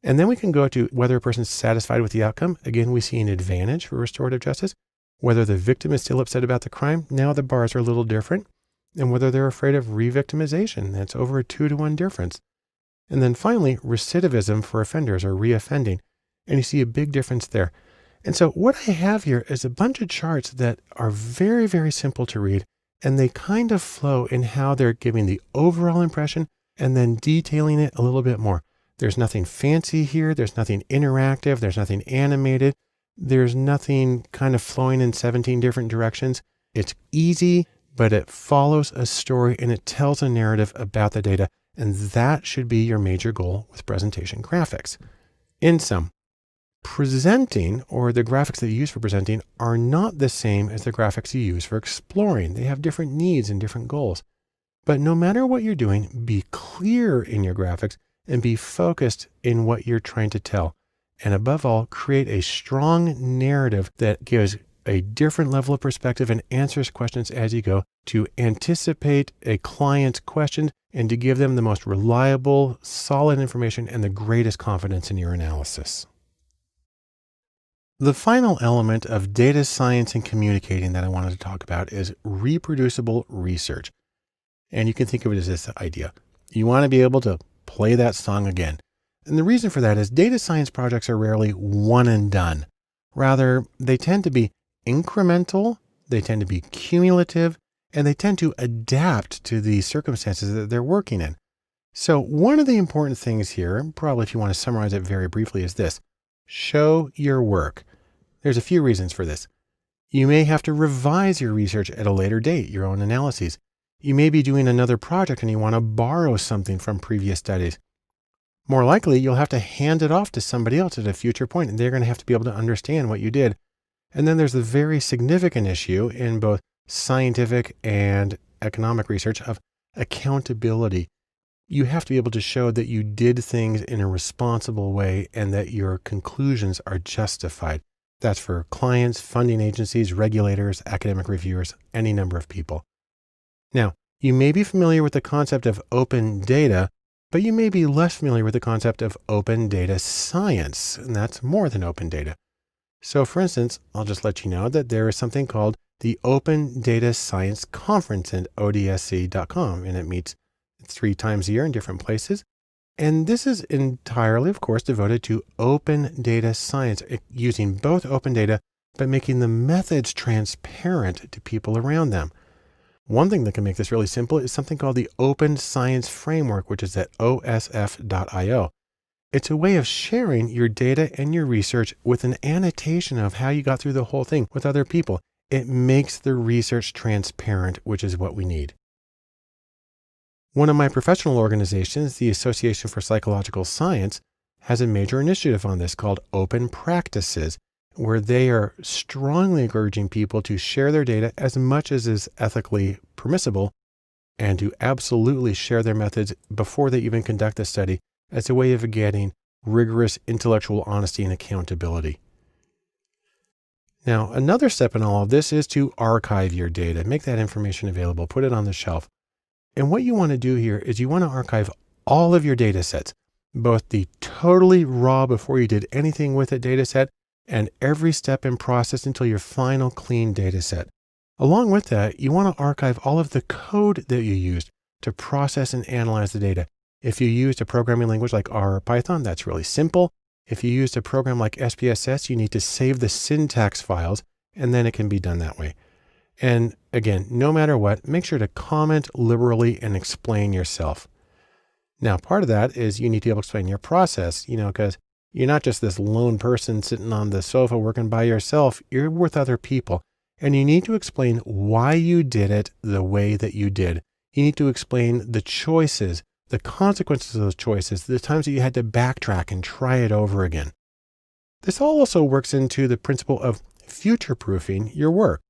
And then we can go to whether a person's satisfied with the outcome. Again, we see an advantage for restorative justice. Whether the victim is still upset about the crime, now the bars are a little different. And whether they're afraid of re-victimization, that's over a 2-to-1 difference. And then finally, recidivism for offenders or reoffending. And you see a big difference there. And so what I have here is a bunch of charts that are very, very simple to read. And they kind of flow in how they're giving the overall impression and then detailing it a little bit more. There's nothing fancy here. There's nothing interactive. There's nothing animated. There's nothing kind of flowing in 17 different directions. It's easy. but it follows a story and it tells a narrative about the data. And that should be your major goal with presentation graphics. In sum, presenting, or the graphics that you use for presenting, are not the same as the graphics you use for exploring. They have different needs and different goals. But no matter what you're doing, be clear in your graphics and be focused in what you're trying to tell. And above all, create a strong narrative that gives a different level of perspective and answers questions as you go to anticipate a client's question and to give them the most reliable, solid information and the greatest confidence in your analysis. The final element of data science and communicating that I wanted to talk about is reproducible research. And you can think of it as this idea. You want to be able to play that song again. And the reason for that is data science projects are rarely one and done. Rather, they tend to be incremental, they tend to be cumulative, and they tend to adapt to the circumstances that they're working in. So one of the important things here, probably if you want to summarize it very briefly, is this: show your work. There's a few reasons for this. You may have to revise your research at a later date, your own analyses. You may be doing another project and you want to borrow something from previous studies. More likely, you'll have to hand it off to somebody else at a future point, and they're going to have to be able to understand what you did. And then there's the very significant issue in both scientific and economic research of accountability. You have to be able to show that you did things in a responsible way and that your conclusions are justified. That's for clients, funding agencies, regulators, academic reviewers, any number of people. Now, you may be familiar with the concept of open data, but you may be less familiar with the concept of open data science, and that's more than open data. So for instance, I'll just let you know that there is something called the Open Data Science Conference at odsc.com, and it meets 3 times a year in different places. And this is entirely, of course, devoted to open data science, using both open data, but making the methods transparent to people around them. One thing that can make this really simple is something called the Open Science Framework, which is at osf.io. It's a way of sharing your data and your research with an annotation of how you got through the whole thing with other people. It makes the research transparent, which is what we need. One of my professional organizations, the Association for Psychological Science, has a major initiative on this called Open Practices, where they are strongly urging people to share their data as much as is ethically permissible and to absolutely share their methods before they even conduct the study as a way of getting rigorous intellectual honesty and accountability. Now, another step in all of this is to archive your data, make that information available, put it on the shelf. And what you want to do here is you want to archive all of your data sets, both the totally raw before you did anything with a data set and every step in process until your final clean data set. Along with that, you want to archive all of the code that you used to process and analyze the data. If you used a programming language like R or Python, that's really simple. If you used a program like SPSS, you need to save the syntax files, and then it can be done that way. And again, no matter what, make sure to comment liberally and explain yourself. Now, part of that is you need to be able to explain your process, because you're not just this lone person sitting on the sofa working by yourself. You're with other people, and you need to explain why you did it the way that you did. You need to explain the choices, the consequences of those choices, the times that you had to backtrack and try it over again. This all also works into the principle of future-proofing your work.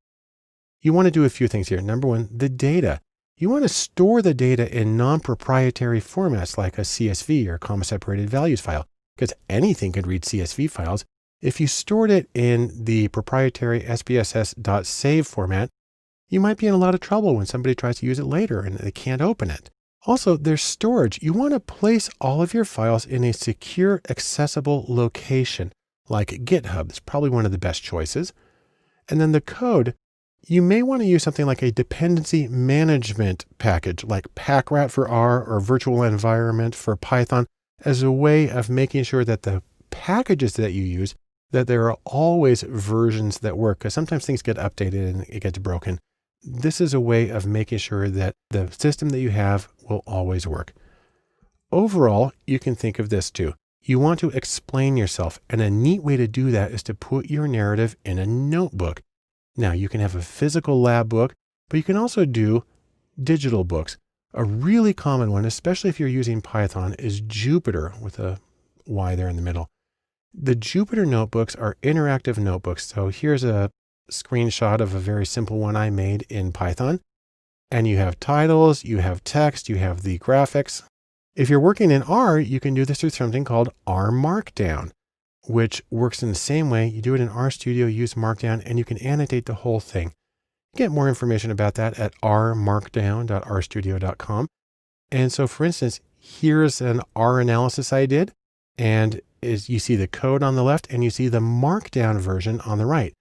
You want to do a few things here. Number one, the data. You want to store the data in non-proprietary formats like a CSV or comma-separated values file, because anything could read CSV files. If you stored it in the proprietary SPSS.save format, you might be in a lot of trouble when somebody tries to use it later and they can't open it. Also, there's storage. You want to place all of your files in a secure, accessible location, like GitHub. It's probably one of the best choices. And then the code, you may want to use something like a dependency management package, like PackRat for R or Virtual Environment for Python, as a way of making sure that the packages that you use, that there are always versions that work, because sometimes things get updated and it gets broken. This is a way of making sure that the system that you have will always work. Overall, you can think of this too. You want to explain yourself, and a neat way to do that is to put your narrative in a notebook. Now, you can have a physical lab book but you can also do digital books. A really common one, especially if you're using Python, is Jupyter with a Y there in the middle. The Jupyter notebooks are interactive notebooks. So here's a screenshot of a very simple one I made in Python. And you have titles, you have text, you have the graphics. If you're working in R, you can do this through something called R Markdown, which works in the same way. You do it in RStudio, use Markdown, and you can annotate the whole thing. Get more information about that at rmarkdown.rstudio.com. And so for instance, here's an R analysis I did, and you see the code on the left and you see the Markdown version on the right.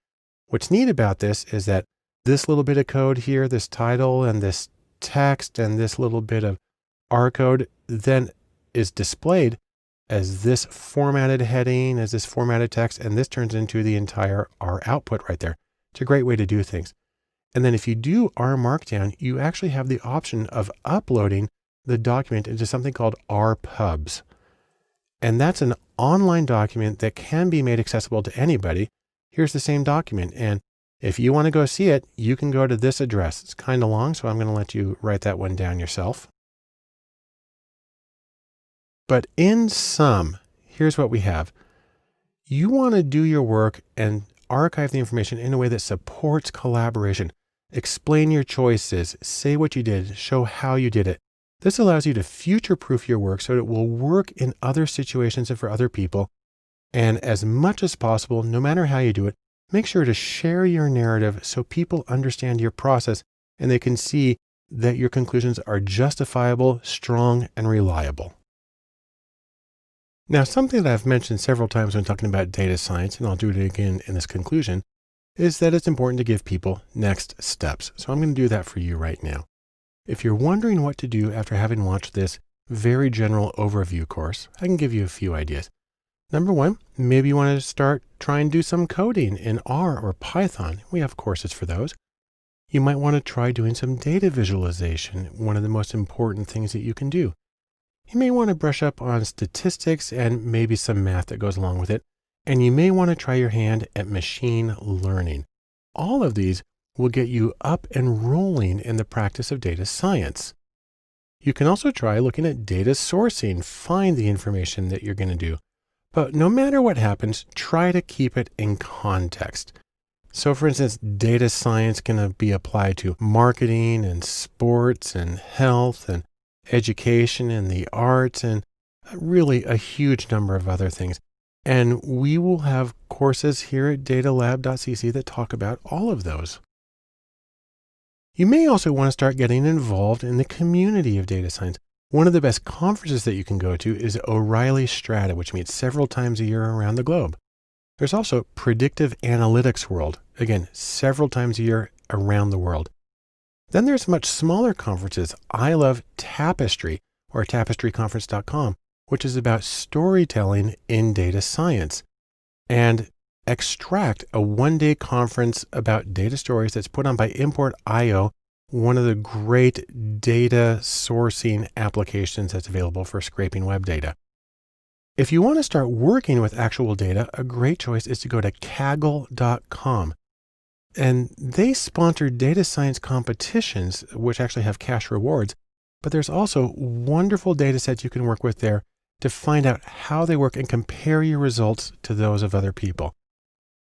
What's neat about this is that this little bit of code here, this title and this text and this little bit of R code then is displayed as this formatted heading, as this formatted text, and this turns into the entire R output right there. It's a great way to do things. And then if you do R Markdown, you actually have the option of uploading the document into something called RPubs. And that's an online document that can be made accessible to anybody. Here's the same document. And if you want to go see it, you can go to this address. It's kind of long, so I'm going to let you write that one down yourself. But in sum, here's what we have. You want to do your work and archive the information in a way that supports collaboration. Explain your choices, say what you did, show how you did it. This allows you to future-proof your work so that it will work in other situations and for other people. And as much as possible, no matter how you do it, make sure to share your narrative so people understand your process and they can see that your conclusions are justifiable, strong, and reliable. Now, something that I've mentioned several times when talking about data science, and I'll do it again in this conclusion, is that it's important to give people next steps. So I'm going to do that for you right now. If you're wondering what to do after having watched this very general overview course, I can give you a few ideas. Number one, maybe you want to start trying to do some coding in R or Python. We have courses for those. You might want to try doing some data visualization, one of the most important things that you can do. You may want to brush up on statistics and maybe some math that goes along with it. And you may want to try your hand at machine learning. All of these will get you up and rolling in the practice of data science. You can also try looking at data sourcing, find the information that you're going to do. But no matter what happens, try to keep it in context. So for instance, data science can be applied to marketing and sports and health and education and the arts and really a huge number of other things. And we will have courses here at datalab.cc that talk about all of those. You may also want to start getting involved in the community of data science. One of the best conferences that you can go to is O'Reilly Strata, which meets several times a year around the globe. There's also Predictive Analytics World, again, several times a year around the world. Then there's much smaller conferences. I love Tapestry, or tapestryconference.com, which is about storytelling in data science. And Extract, a one-day conference about data stories that's put on by Import.io, one of the great data sourcing applications that's available for scraping web data. If you want to start working with actual data, a great choice is to go to Kaggle.com. And they sponsor data science competitions, which actually have cash rewards, but there's also wonderful data sets you can work with there to find out how they work and compare your results to those of other people.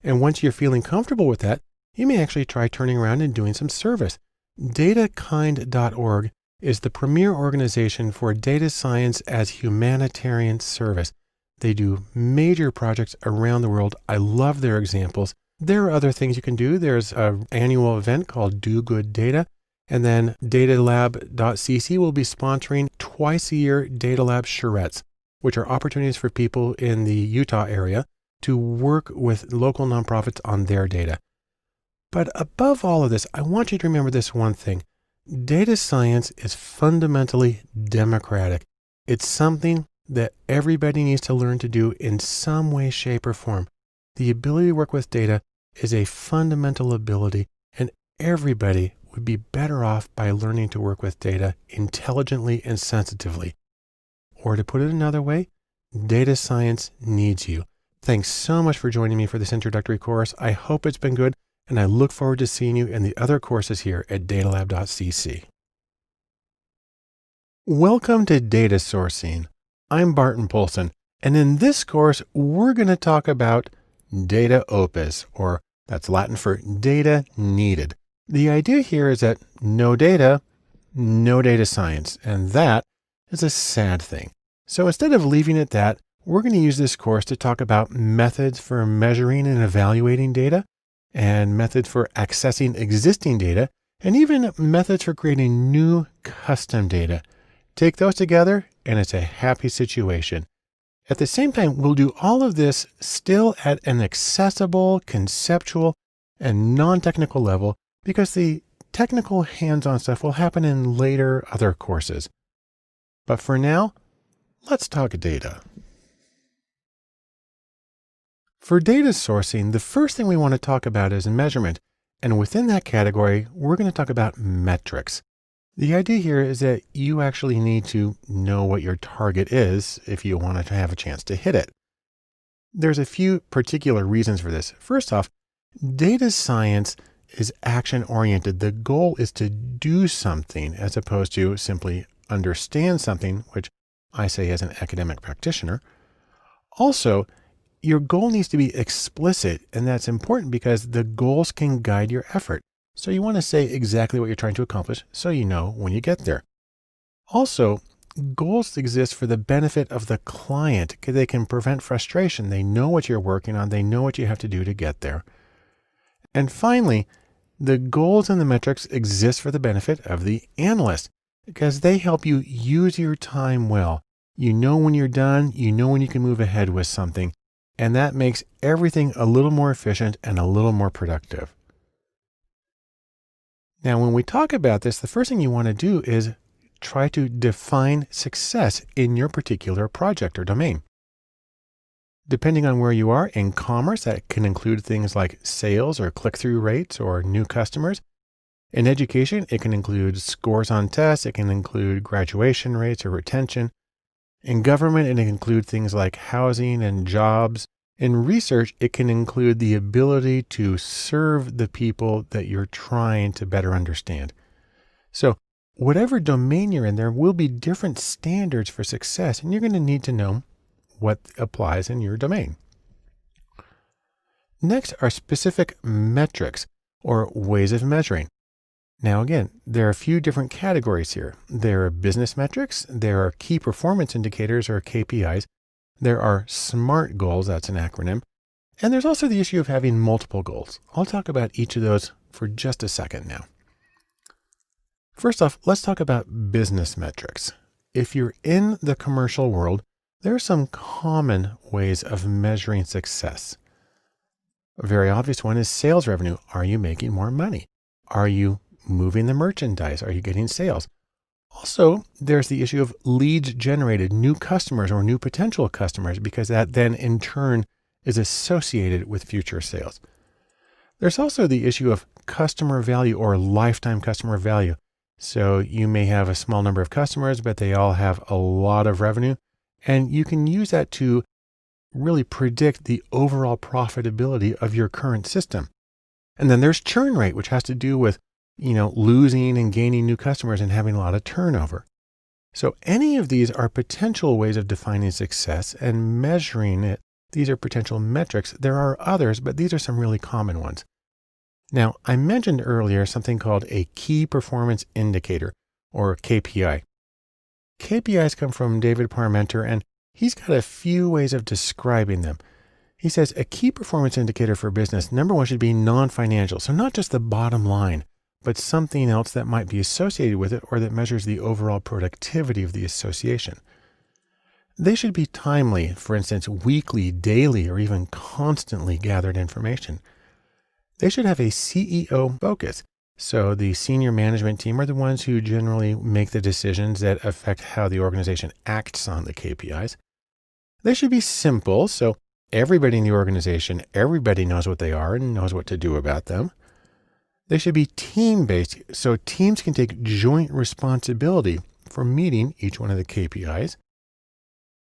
And once you're feeling comfortable with that, you may actually try turning around and doing some service. Datakind.org is the premier organization for data science as humanitarian service. They do major projects around the world. I love their examples. There are other things you can do. There's an annual event called Do Good Data. And then datalab.cc will be sponsoring twice a year Datalab charrettes, which are opportunities for people in the Utah area to work with local nonprofits on their data. But above all of this, I want you to remember this one thing. Data science is fundamentally democratic. It's something that everybody needs to learn to do in some way, shape, or form. The ability to work with data is a fundamental ability, and everybody would be better off by learning to work with data intelligently and sensitively. Or to put it another way, data science needs you. Thanks so much for joining me for this introductory course. I hope it's been good. and I look forward to seeing you in the other courses here at datalab.cc. Welcome to Data Sourcing. I'm Barton Poulsen, and in this course, we're going to talk about data opus, or that's Latin for data needed. The idea here is that no data science, and that is a sad thing. So instead of leaving it that, we're going to use this course to talk about methods for measuring and evaluating data, and methods for accessing existing data, and even methods for creating new custom data. Take those together, and it's a happy situation. At the same time, we'll do all of this still at an accessible, conceptual, and non-technical level, because the technical hands-on stuff will happen in later other courses. But for now, let's talk data. For data sourcing, the first thing we want to talk about is measurement. And within that category, we're going to talk about metrics. The idea here is that you actually need to know what your target is if you want to have a chance to hit it. There's a few particular reasons for this. First off, data science is action-oriented. The goal is to do something as opposed to simply understand something, which I say as an academic practitioner. Also, your goal needs to be explicit, and that's important because the goals can guide your effort. So you want to say exactly what you're trying to accomplish so you know when you get there. Also, goals exist for the benefit of the client. They can prevent frustration. They know what you're working on. They know what you have to do to get there. And finally, the goals and the metrics exist for the benefit of the analyst because they help you use your time well. You know when you're done, you know when you can move ahead with something, and that makes everything a little more efficient and a little more productive. Now, when we talk about this, the first thing you want to do is try to define success in your particular project or domain. Depending on where you are in commerce, that can include things like sales or click-through rates or new customers. In education, it can include scores on tests. It can include graduation rates or retention. In government, it can include things like housing and jobs. In research, it can include the ability to serve the people that you're trying to better understand. So whatever domain you're in, there will be different standards for success, and you're going to need to know what applies in your domain. Next are specific metrics or ways of measuring. Now, again, there are a few different categories here. There are business metrics. There are key performance indicators or KPIs. There are SMART goals, that's an acronym. And there's also the issue of having multiple goals. I'll talk about each of those for just a second now. First off, let's talk about business metrics. If you're in the commercial world, there are some common ways of measuring success. A very obvious one is sales revenue. Are you making more money? Are you moving the merchandise? Are you getting sales? Also, there's the issue of leads generated, new customers or new potential customers, because that then in turn is associated with future sales. There's also the issue of customer value or lifetime customer value. So you may have a small number of customers, but they all have a lot of revenue, and you can use that to really predict the overall profitability of your current system. And then there's churn rate, which has to do with losing and gaining new customers and having a lot of turnover. So any of these are potential ways of defining success and measuring it. These are potential metrics. There are others, but these are some really common ones. Now, I mentioned earlier something called a key performance indicator or KPI. KPIs come from David Parmenter, and he's got a few ways of describing them. He says a key performance indicator for business, number one, should be non-financial. So not just the bottom line, but something else that might be associated with it or that measures the overall productivity of the association. They should be timely, for instance, weekly, daily, or even constantly gathered information. They should have a CEO focus. So the senior management team are the ones who generally make the decisions that affect how the organization acts on the KPIs. They should be simple. So everybody in the organization, everybody knows what they are and knows what to do about them. They should be team-based, so teams can take joint responsibility for meeting each one of the KPIs.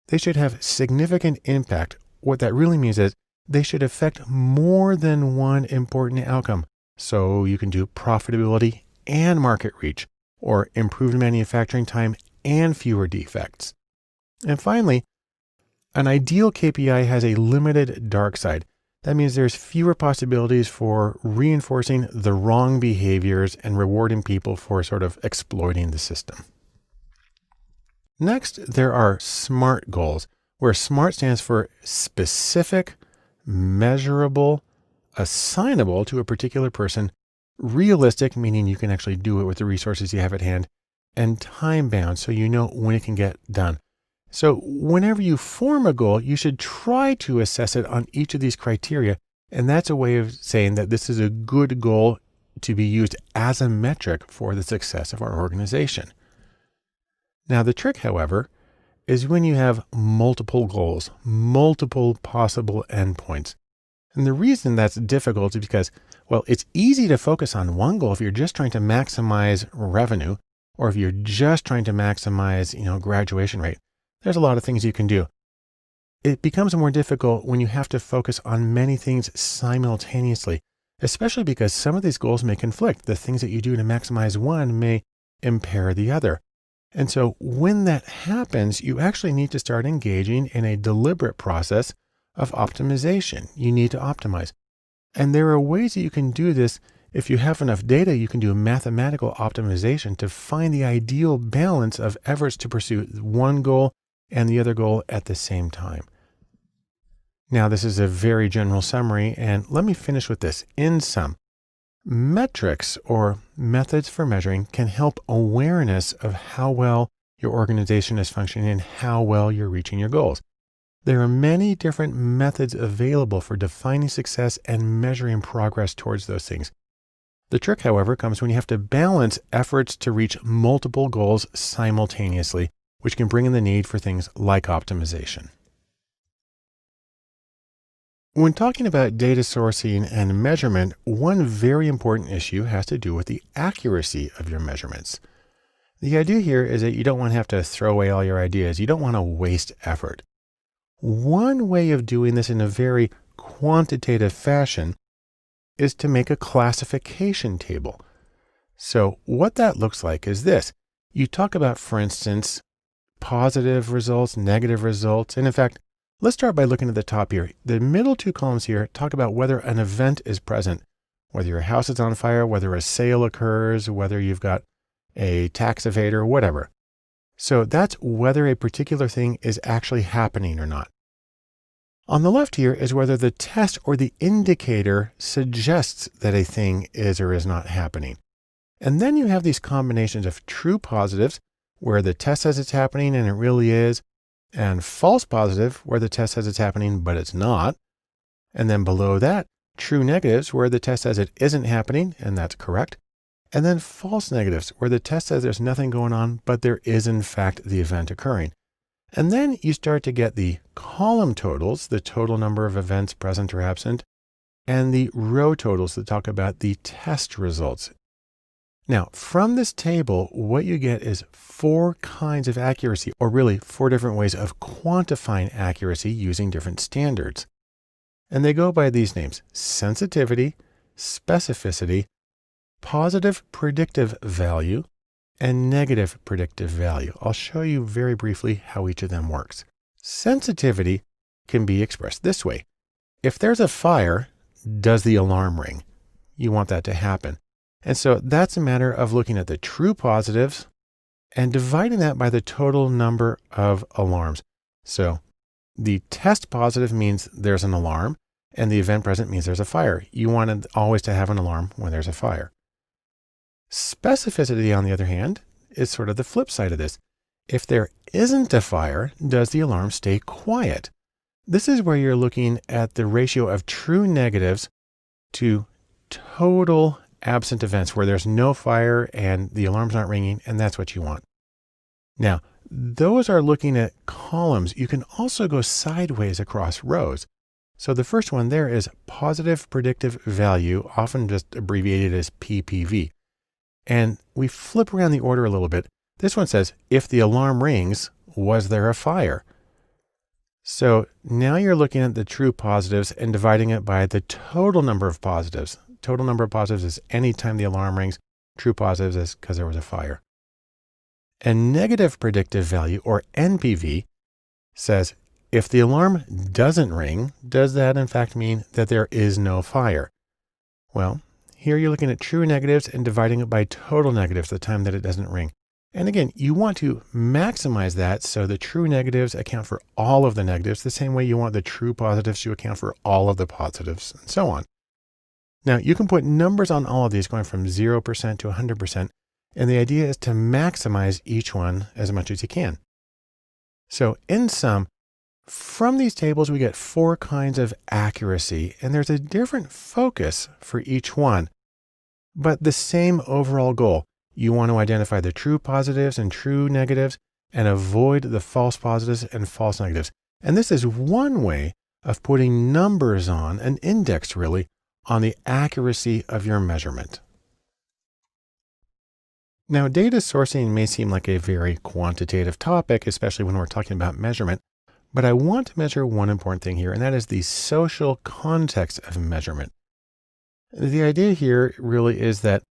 They should have significant impact. What that really means is they should affect more than one important outcome, So you can do profitability and market reach, or improved manufacturing time and fewer defects. And finally, an ideal KPI has a limited dark side. That means there's fewer possibilities for reinforcing the wrong behaviors and rewarding people for sort of exploiting the system. Next, there are SMART goals, where SMART stands for specific, measurable, assignable to a particular person, realistic, meaning you can actually do it with the resources you have at hand, and time bound, so you know when it can get done. So whenever you form a goal, you should try to assess it on each of these criteria. And that's a way of saying that this is a good goal to be used as a metric for the success of our organization. Now, the trick, however, is when you have multiple goals, multiple possible endpoints. And the reason that's difficult is because, well, it's easy to focus on one goal if you're just trying to maximize revenue, or if you're just trying to maximize, graduation rate. There's a lot of things you can do. It becomes more difficult when you have to focus on many things simultaneously, especially because some of these goals may conflict. The things that you do to maximize one may impair the other. And so when that happens, you actually need to start engaging in a deliberate process of optimization. You need to optimize. And there are ways that you can do this. If you have enough data, you can do mathematical optimization to find the ideal balance of efforts to pursue one goal and the other goal at the same time. Now, this is a very general summary, and let me finish with this. In sum, metrics or methods for measuring can help awareness of how well your organization is functioning and how well you're reaching your goals. There are many different methods available for defining success and measuring progress towards those things. The trick, however, comes when you have to balance efforts to reach multiple goals simultaneously, which can bring in the need for things like optimization. When talking about data sourcing and measurement, one very important issue has to do with the accuracy of your measurements. The idea here is that you don't want to have to throw away all your ideas. You don't want to waste effort. One way of doing this in a very quantitative fashion is to make a classification table. So what that looks like is this. You talk about, for instance, positive results, negative results. And in fact, let's start by looking at the top here. The middle two columns here talk about whether an event is present, whether your house is on fire, whether a sale occurs, whether you've got a tax evader, whatever. So that's whether a particular thing is actually happening or not. On the left here is whether the test or the indicator suggests that a thing is or is not happening. And then you have these combinations of true positives, where the test says it's happening and it really is, and false positive, where the test says it's happening but it's not. And then below that, true negatives, where the test says it isn't happening and that's correct. And then false negatives, where the test says there's nothing going on, but there is in fact the event occurring. And then you start to get the column totals, the total number of events present or absent, and the row totals that talk about the test results. Now, from this table, what you get is 4 kinds of accuracy, or really 4 different ways of quantifying accuracy using different standards. And they go by these names: sensitivity, specificity, positive predictive value, and negative predictive value. I'll show you very briefly how each of them works. Sensitivity can be expressed this way. If there's a fire, does the alarm ring? You want that to happen. And so that's a matter of looking at the true positives and dividing that by the total number of alarms. So the test positive means there's an alarm, and the event present means there's a fire. You want always to have an alarm when there's a fire. Specificity, on the other hand, is sort of the flip side of this. If there isn't a fire, does the alarm stay quiet? This is where you're looking at the ratio of true negatives to total absent events, where there's no fire and the alarm's not ringing, and that's what you want. Now, those are looking at columns. You can also go sideways across rows. So the first one there is positive predictive value, often just abbreviated as PPV. And we flip around the order a little bit. This one says, if the alarm rings, was there a fire? So now you're looking at the true positives and dividing it by the total number of positives. total number of positives is anytime the alarm rings. True positives is because there was a fire. And negative predictive value, or NPV, says if the alarm doesn't ring, does that in fact mean that there is no fire? Well, here you're looking at true negatives and dividing it by total negatives the time that it doesn't ring. And again, you want to maximize that so the true negatives account for all of the negatives, the same way you want the true positives to account for all of the positives, and so on. Now, you can put numbers on all of these going from 0% to 100%, and the idea is to maximize each one as much as you can. So in sum, from these tables, we get 4 kinds of accuracy, and there's a different focus for each one, but the same overall goal. You want to identify the true positives and true negatives and avoid the false positives and false negatives. And this is one way of putting numbers on, an index really, on the accuracy of your measurement. Now, data sourcing may seem like a very quantitative topic, especially when we're talking about measurement, but I want to measure one important thing here, and that is the social context of measurement. The idea here really is that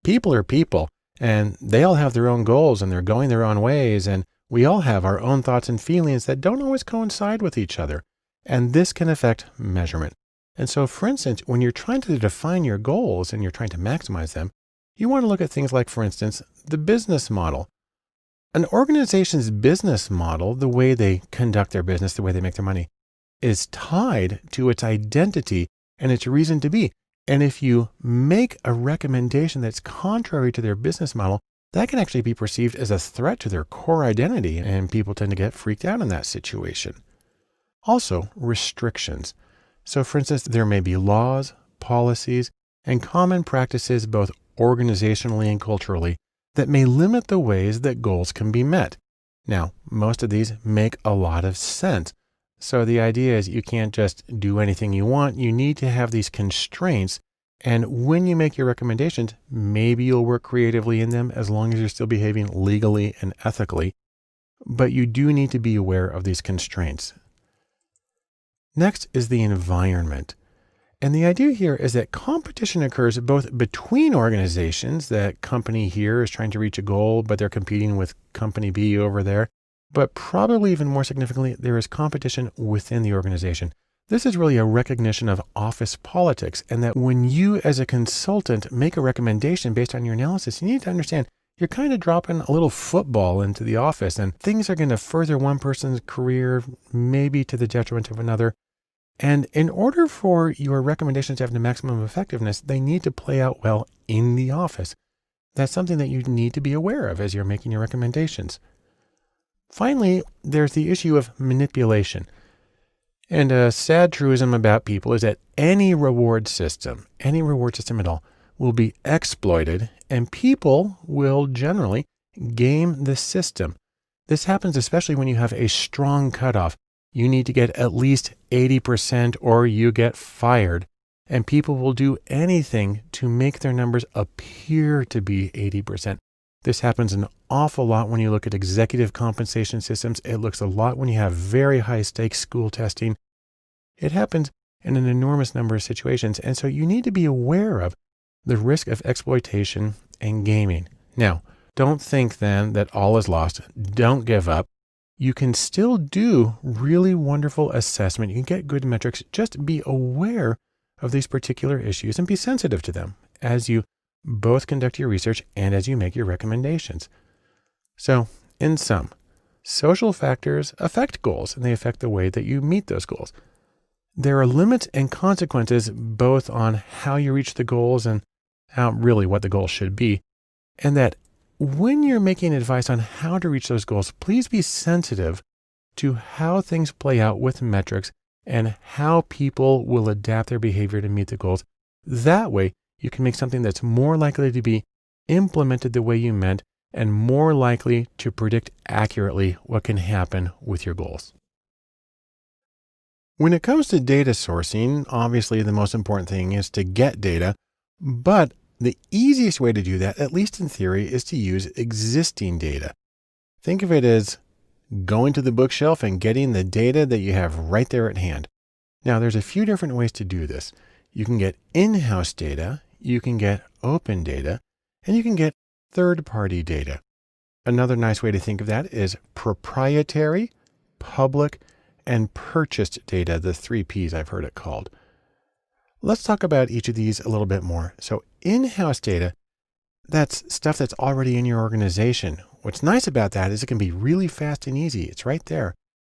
people are people, and they all have their own goals and they're going their own ways. And we all have our own thoughts and feelings that don't always coincide with each other. And this can affect measurement. And so, for instance, when you're trying to define your goals and you're trying to maximize them, you want to look at things like, for instance, the business model. An organization's business model, the way they conduct their business, the way they make their money, is tied to its identity and its reason to be. And if you make a recommendation that's contrary to their business model, that can actually be perceived as a threat to their core identity, and people tend to get freaked out in that situation. Also, restrictions. So for instance, there may be laws, policies, and common practices both organizationally and culturally that may limit the ways that goals can be met. Now, most of these make a lot of sense. So the idea is you can't just do anything you want. You need to have these constraints. And when you make your recommendations, maybe you'll work creatively in them as long as you're still behaving legally and ethically. But you do need to be aware of these constraints. Next is the environment. And the idea here is that competition occurs both between organizations. That company here is trying to reach a goal, but they're competing with company B over there. But probably even more significantly, there is competition within the organization. This is really a recognition of office politics, and that when you as a consultant make a recommendation based on your analysis, you need to understand you're kind of dropping a little football into the office, and things are going to further one person's career, maybe to the detriment of another. And in order for your recommendations to have the maximum effectiveness, they need to play out well in the office. That's something that you need to be aware of as you're making your recommendations. Finally, there's the issue of manipulation. And a sad truism about people is that any reward system at all, will be exploited, and people will generally game the system. This happens especially when you have a strong cutoff. You need to get at least 80% or you get fired. And people will do anything to make their numbers appear to be 80%. This happens an awful lot when you look at executive compensation systems. It looks a lot when you have very high stakes school testing. It happens in an enormous number of situations. And so you need to be aware of the risk of exploitation and gaming. Now, don't think then that all is lost. Don't give up. You can still do really wonderful assessment. You can get good metrics. Just be aware of these particular issues and be sensitive to them as you both conduct your research and as you make your recommendations. So, in sum, social factors affect goals, and they affect the way that you meet those goals. There are limits and consequences both on how you reach the goals and how really what the goals should be. And that when you're making advice on how to reach those goals, please be sensitive to how things play out with metrics and how people will adapt their behavior to meet the goals. That way, you can make something that's more likely to be implemented the way you meant and more likely to predict accurately what can happen with your goals. When it comes to data sourcing, obviously the most important thing is to get data, but the easiest way to do that, at least in theory, is to use existing data. Think of it as going to the bookshelf and getting the data that you have right there at hand. Now, there's a few different ways to do this. You can get in-house data, you can get open data, and you can get third-party data. Another nice way to think of that is proprietary, public, and purchased data, the 3 Ps I've heard it called. Let's talk about each of these a little bit more. So in-house data, that's stuff that's already in your organization. What's nice about that is it can be really fast and easy. It's right there.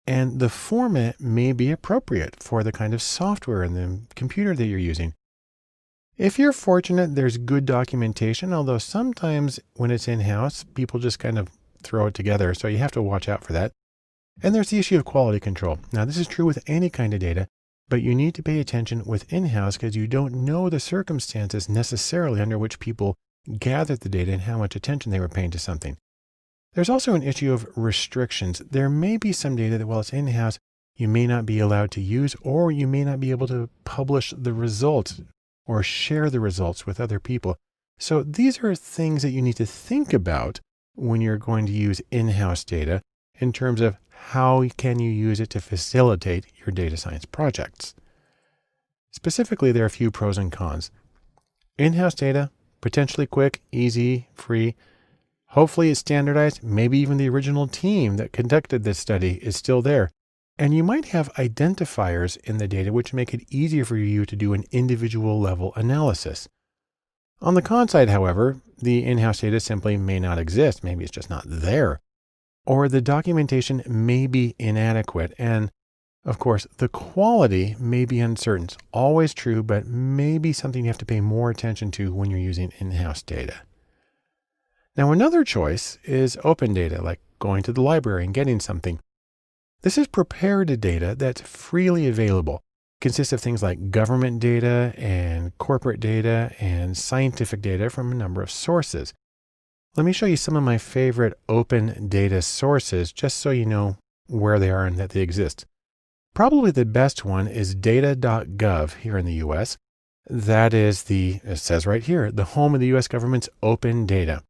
And the format may be appropriate for the kind of software and the computer that you're using. If you're fortunate, there's good documentation, although sometimes when it's in-house, people just kind of throw it together. So you have to watch out for that. And there's the issue of quality control. Now, this is true with any kind of data, but you need to pay attention with in-house because you don't know the circumstances necessarily under which people gathered the data and how much attention they were paying to something. There's also an issue of restrictions. There may be some data that while it's in-house, you may not be allowed to use, or you may not be able to publish the results or share the results with other people. So these are things that you need to think about when you're going to use in-house data in terms of how can you use it to facilitate your data science projects. Specifically, there are a few pros and cons. In-house data, potentially quick, easy, free. Hopefully it's standardized. Maybe even the original team that conducted this study is still there. And you might have identifiers in the data which make it easier for you to do an individual level analysis. On the con side, however, the in-house data simply may not exist. Maybe it's just not there. Or the documentation may be inadequate. And of course, the quality may be uncertain. It's always true, but maybe something you have to pay more attention to when you're using in-house data. Now, another choice is open data, like going to the library and getting something. This is prepared data that's freely available. It consists of things like government data and corporate data and scientific data from a number of sources. Let me show you some of my favorite open data sources, just so you know where they are and that they exist. Probably the best one is data.gov here in the US. That is it says right here, the home of the US government's open data.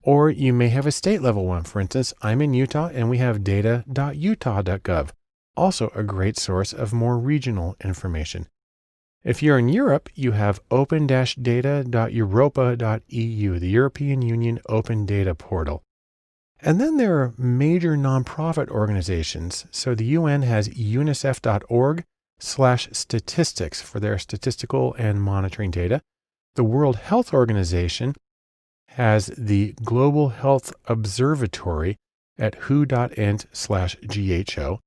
Or you may have a state level one. For instance, I'm in Utah and we have data.utah.gov, also a great source of more regional information. If you're in Europe, you have open-data.europa.eu, the European Union Open Data Portal. And then there are major nonprofit organizations. So the UN has unicef.org/statistics for their statistical and monitoring data. The World Health Organization has the Global Health Observatory at who.int/GHO.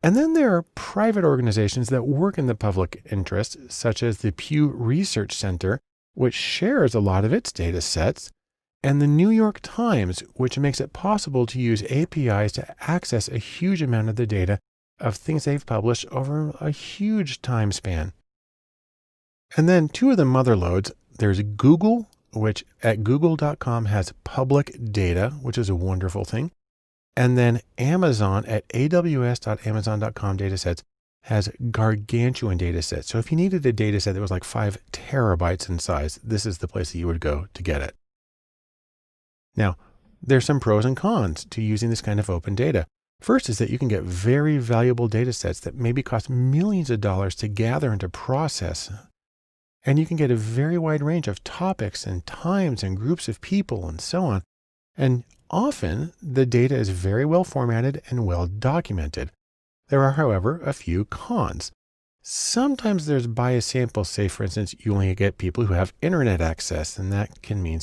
And then there are private organizations that work in the public interest, such as the Pew Research Center, which shares a lot of its data sets, and the New York Times, which makes it possible to use APIs to access a huge amount of the data of things they've published over a huge time span. And then two of the mother loads, there's Google, which at google.com has public data, which is a wonderful thing. And then Amazon at aws.amazon.com datasets has gargantuan datasets. So if you needed a dataset that was like 5 terabytes in size, this is the place that you would go to get it. Now, there's some pros and cons to using this kind of open data. First is that you can get very valuable datasets that maybe cost millions of dollars to gather and to process. And you can get a very wide range of topics and times and groups of people and so on. And often the data is very well formatted and well documented. There are, however, a few cons. Sometimes there's biased samples. Say, for instance, you only get people who have internet access, and that can mean,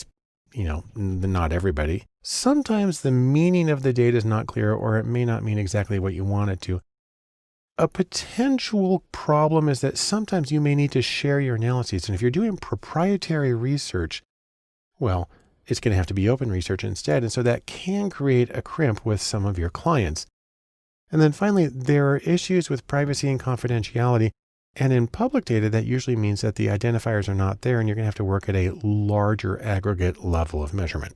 not everybody. Sometimes the meaning of the data is not clear, or it may not mean exactly what you want it to. A potential problem is that sometimes you may need to share your analyses. And if you're doing proprietary research, well, it's going to have to be open research instead. And so that can create a crimp with some of your clients. And then finally, there are issues with privacy and confidentiality. And in public data, that usually means that the identifiers are not there and you're going to have to work at a larger aggregate level of measurement.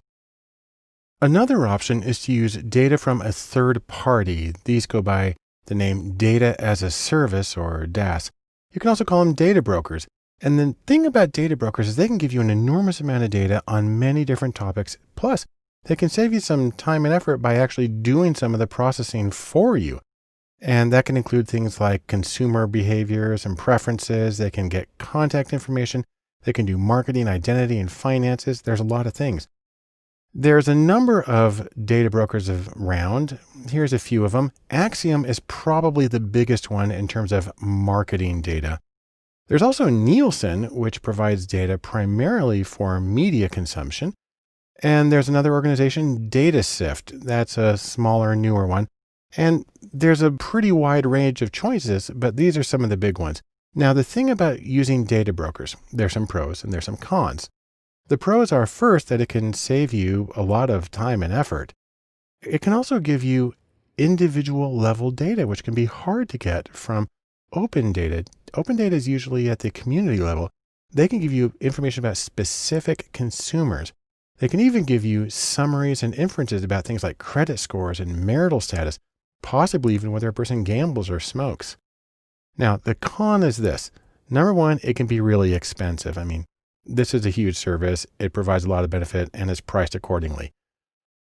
Another option is to use data from a third party. These go by the name Data as a Service, or DAS. You can also call them data brokers. And the thing about data brokers is they can give you an enormous amount of data on many different topics. Plus, they can save you some time and effort by actually doing some of the processing for you. And that can include things like consumer behaviors and preferences. They can get contact information. They can do marketing, identity, and finances. There's a lot of things. There's a number of data brokers around. Here's a few of them. Acxiom is probably the biggest one in terms of marketing data. There's also Nielsen, which provides data primarily for media consumption. And there's another organization, DataSift. That's a smaller, newer one. And there's a pretty wide range of choices, but these are some of the big ones. Now, the thing about using data brokers, there's some pros and there's some cons. The pros are, first, that it can save you a lot of time and effort. It can also give you individual level data, which can be hard to get from open data. Open data is usually at the community level. They can give you information about specific consumers. They can even give you summaries and inferences about things like credit scores and marital status, possibly even whether a person gambles or smokes. Now, the con is this. Number one, it can be really expensive. I mean, this is a huge service. It provides a lot of benefit and is priced accordingly.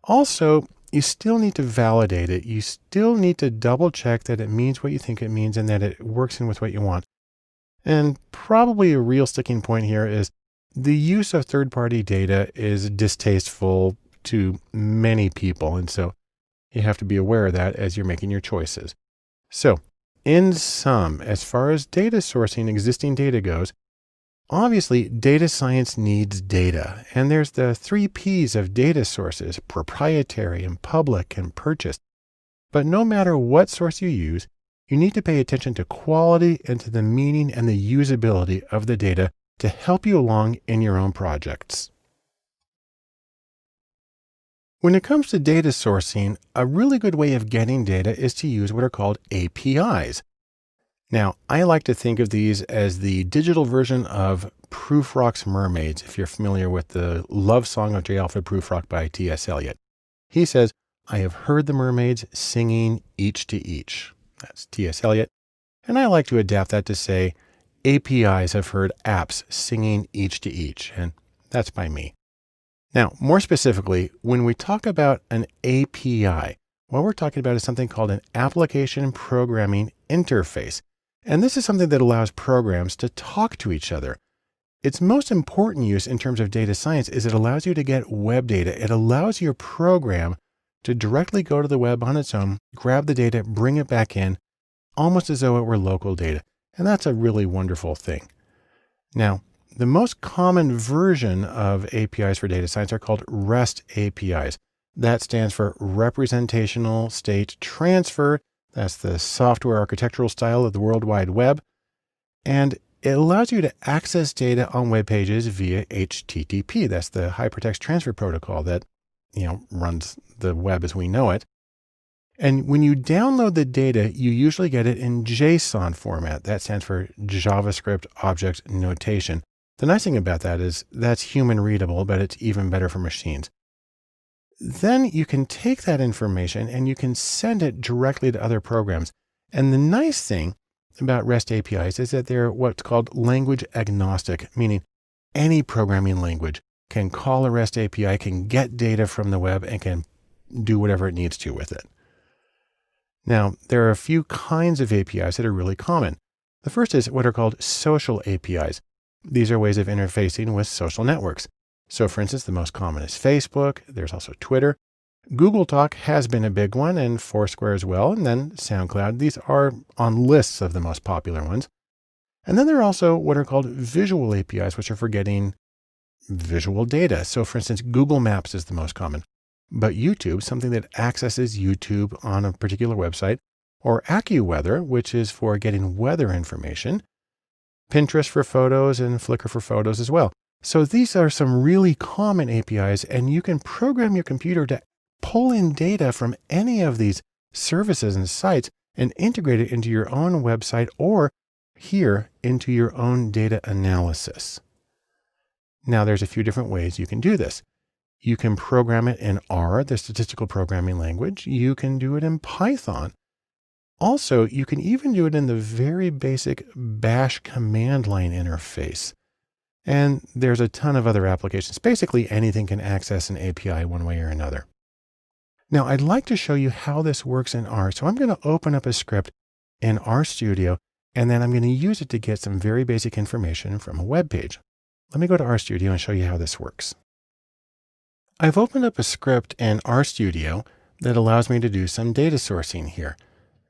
Also, you still need to validate it. You still need to double check that it means what you think it means and that it works in with what you want. And probably a real sticking point here is the use of third-party data is distasteful to many people. And so you have to be aware of that as you're making your choices. So in sum, as far as data sourcing existing data goes, obviously data science needs data. And there's the 3 Ps of data sources: proprietary and public and purchased. But no matter what source you use, you need to pay attention to quality and to the meaning and the usability of the data to help you along in your own projects. When it comes to data sourcing, a really good way of getting data is to use what are called APIs. Now, I like to think of these as the digital version of Prufrock's Mermaids, if you're familiar with the love song of J. Alfred Prufrock by T.S. Eliot. He says, "I have heard the mermaids singing each to each." That's T.S. Eliot. And I like to adapt that to say, APIs have heard apps singing each to each, and that's by me. Now, more specifically, when we talk about an API, what we're talking about is something called an application programming interface. And this is something that allows programs to talk to each other. Its most important use in terms of data science is it allows you to get web data. It allows your program to directly go to the web on its own, grab the data, bring it back in, almost as though it were local data. And that's a really wonderful thing. Now, the most common version of APIs for data science are called REST APIs. That stands for Representational State Transfer. That's the software architectural style of the World Wide Web. And it allows you to access data on web pages via HTTP. That's the Hypertext Transfer Protocol that, runs the web as we know it. And when you download the data, you usually get it in JSON format. That stands for JavaScript Object Notation. The nice thing about that is that's human readable, but it's even better for machines. Then you can take that information and you can send it directly to other programs. And the nice thing about REST APIs is that they're what's called language agnostic, meaning any programming language can call a REST API, can get data from the web, and can do whatever it needs to with it. Now, there are a few kinds of APIs that are really common. The first is what are called social APIs. These are ways of interfacing with social networks. So for instance, the most common is Facebook. There's also Twitter. Google Talk has been a big one, and Foursquare as well, and then SoundCloud. These are on lists of the most popular ones. And then there are also what are called visual APIs, which are for getting visual data. So for instance, Google Maps is the most common. But YouTube, something that accesses YouTube on a particular website, or AccuWeather, which is for getting weather information, Pinterest for photos, and Flickr for photos as well. So these are some really common APIs, and you can program your computer to pull in data from any of these services and sites and integrate it into your own website or here into your own data analysis. Now, there's a few different ways you can do this. You can program it in R, the statistical programming language. You can do it in Python. Also, you can even do it in the very basic Bash command line interface. And there's a ton of other applications. Basically, anything can access an API one way or another. Now I'd like to show you how this works in R. So I'm going to open up a script in RStudio, and then I'm going to use it to get some very basic information from a web page. Let me go to RStudio and show you how this works. I've opened up a script in RStudio that allows me to do some data sourcing here.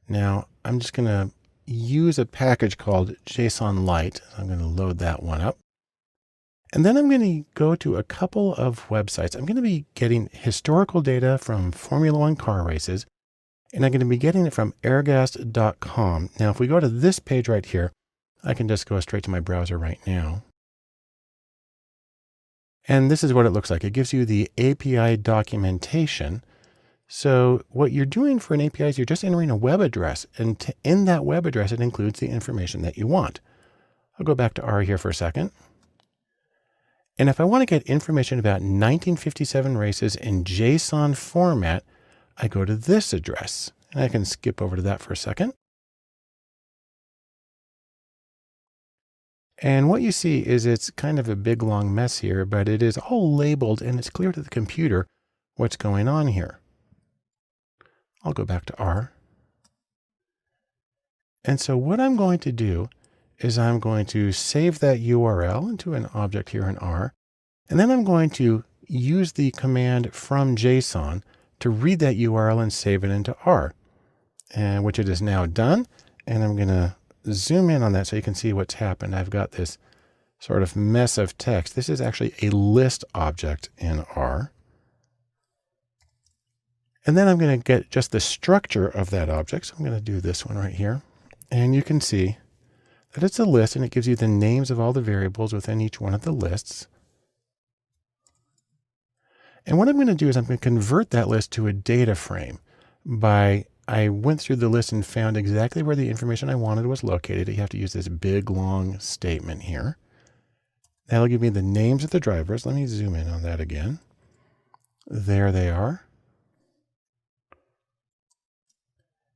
Now I'm just going to use a package called JSON Lite. I'm going to load that one up. And then I'm going to go to a couple of websites. I'm going to be getting historical data from Formula One car races, and I'm going to be getting it from airgas.com. Now, if we go to this page right here, I can just go straight to my browser right now. And this is what it looks like. It gives you the API documentation. So what you're doing for an API is you're just entering a web address, and in that web address, it includes the information that you want. I'll go back to R here for a second. And if I want to get information about 1957 races in JSON format, I go to this address, and I can skip over to that for a second. And what you see is it's kind of a big long mess here, but it is all labeled and it's clear to the computer what's going on here. I'll go back to R. And so what I'm going to do is I'm going to save that URL into an object here in R. And then I'm going to use the command from JSON to read that URL and save it into R, and which it is now done. And I'm going to zoom in on that so you can see what's happened. I've got this sort of mess of text. This is actually a list object in R. And then I'm going to get just the structure of that object. So I'm going to do this one right here. And you can see that it's a list, and it gives you the names of all the variables within each one of the lists. And what I'm going to do is I'm going to convert that list to a data frame I went through the list and found exactly where the information I wanted was located. You have to use this big, long statement here. That'll give me the names of the drivers. Let me zoom in on that again. There they are.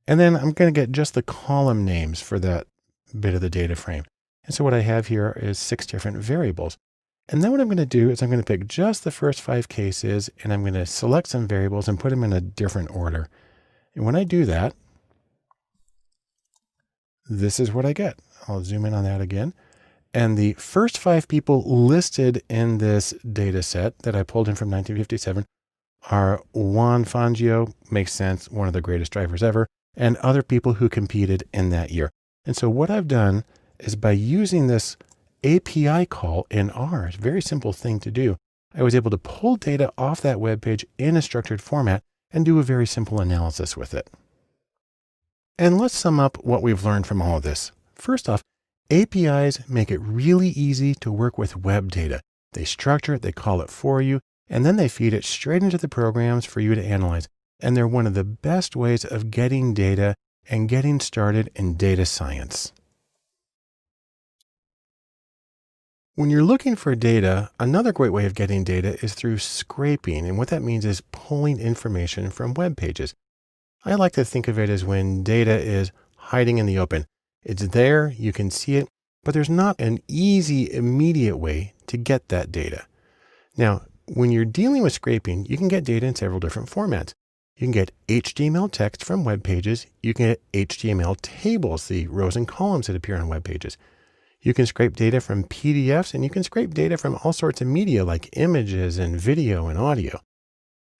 And then I'm going to get just the column names for that bit of the data frame. And so what I have here is 6 different variables. And then what I'm going to do is I'm going to pick just the first 5 cases, and I'm going to select some variables and put them in a different order. And when I do that, this is what I get. I'll zoom in on that again. And the first 5 people listed in this data set that I pulled in from 1957 are Juan Fangio, makes sense, one of the greatest drivers ever, and other people who competed in that year. And so what I've done is by using this API call in R, it's a very simple thing to do, I was able to pull data off that web page in a structured format and do a very simple analysis with it. And let's sum up what we've learned from all of this. First off, APIs make it really easy to work with web data. They structure it, they call it for you, and then they feed it straight into the programs for you to analyze. And they're one of the best ways of getting data and getting started in data science. When you're looking for data, another great way of getting data is through scraping. And what that means is pulling information from web pages. I like to think of it as when data is hiding in the open. It's there, you can see it, but there's not an easy, immediate way to get that data. Now, when you're dealing with scraping, you can get data in several different formats. You can get HTML text from web pages. You can get HTML tables, the rows and columns that appear on web pages. You can scrape data from PDFs, and you can scrape data from all sorts of media like images and video and audio.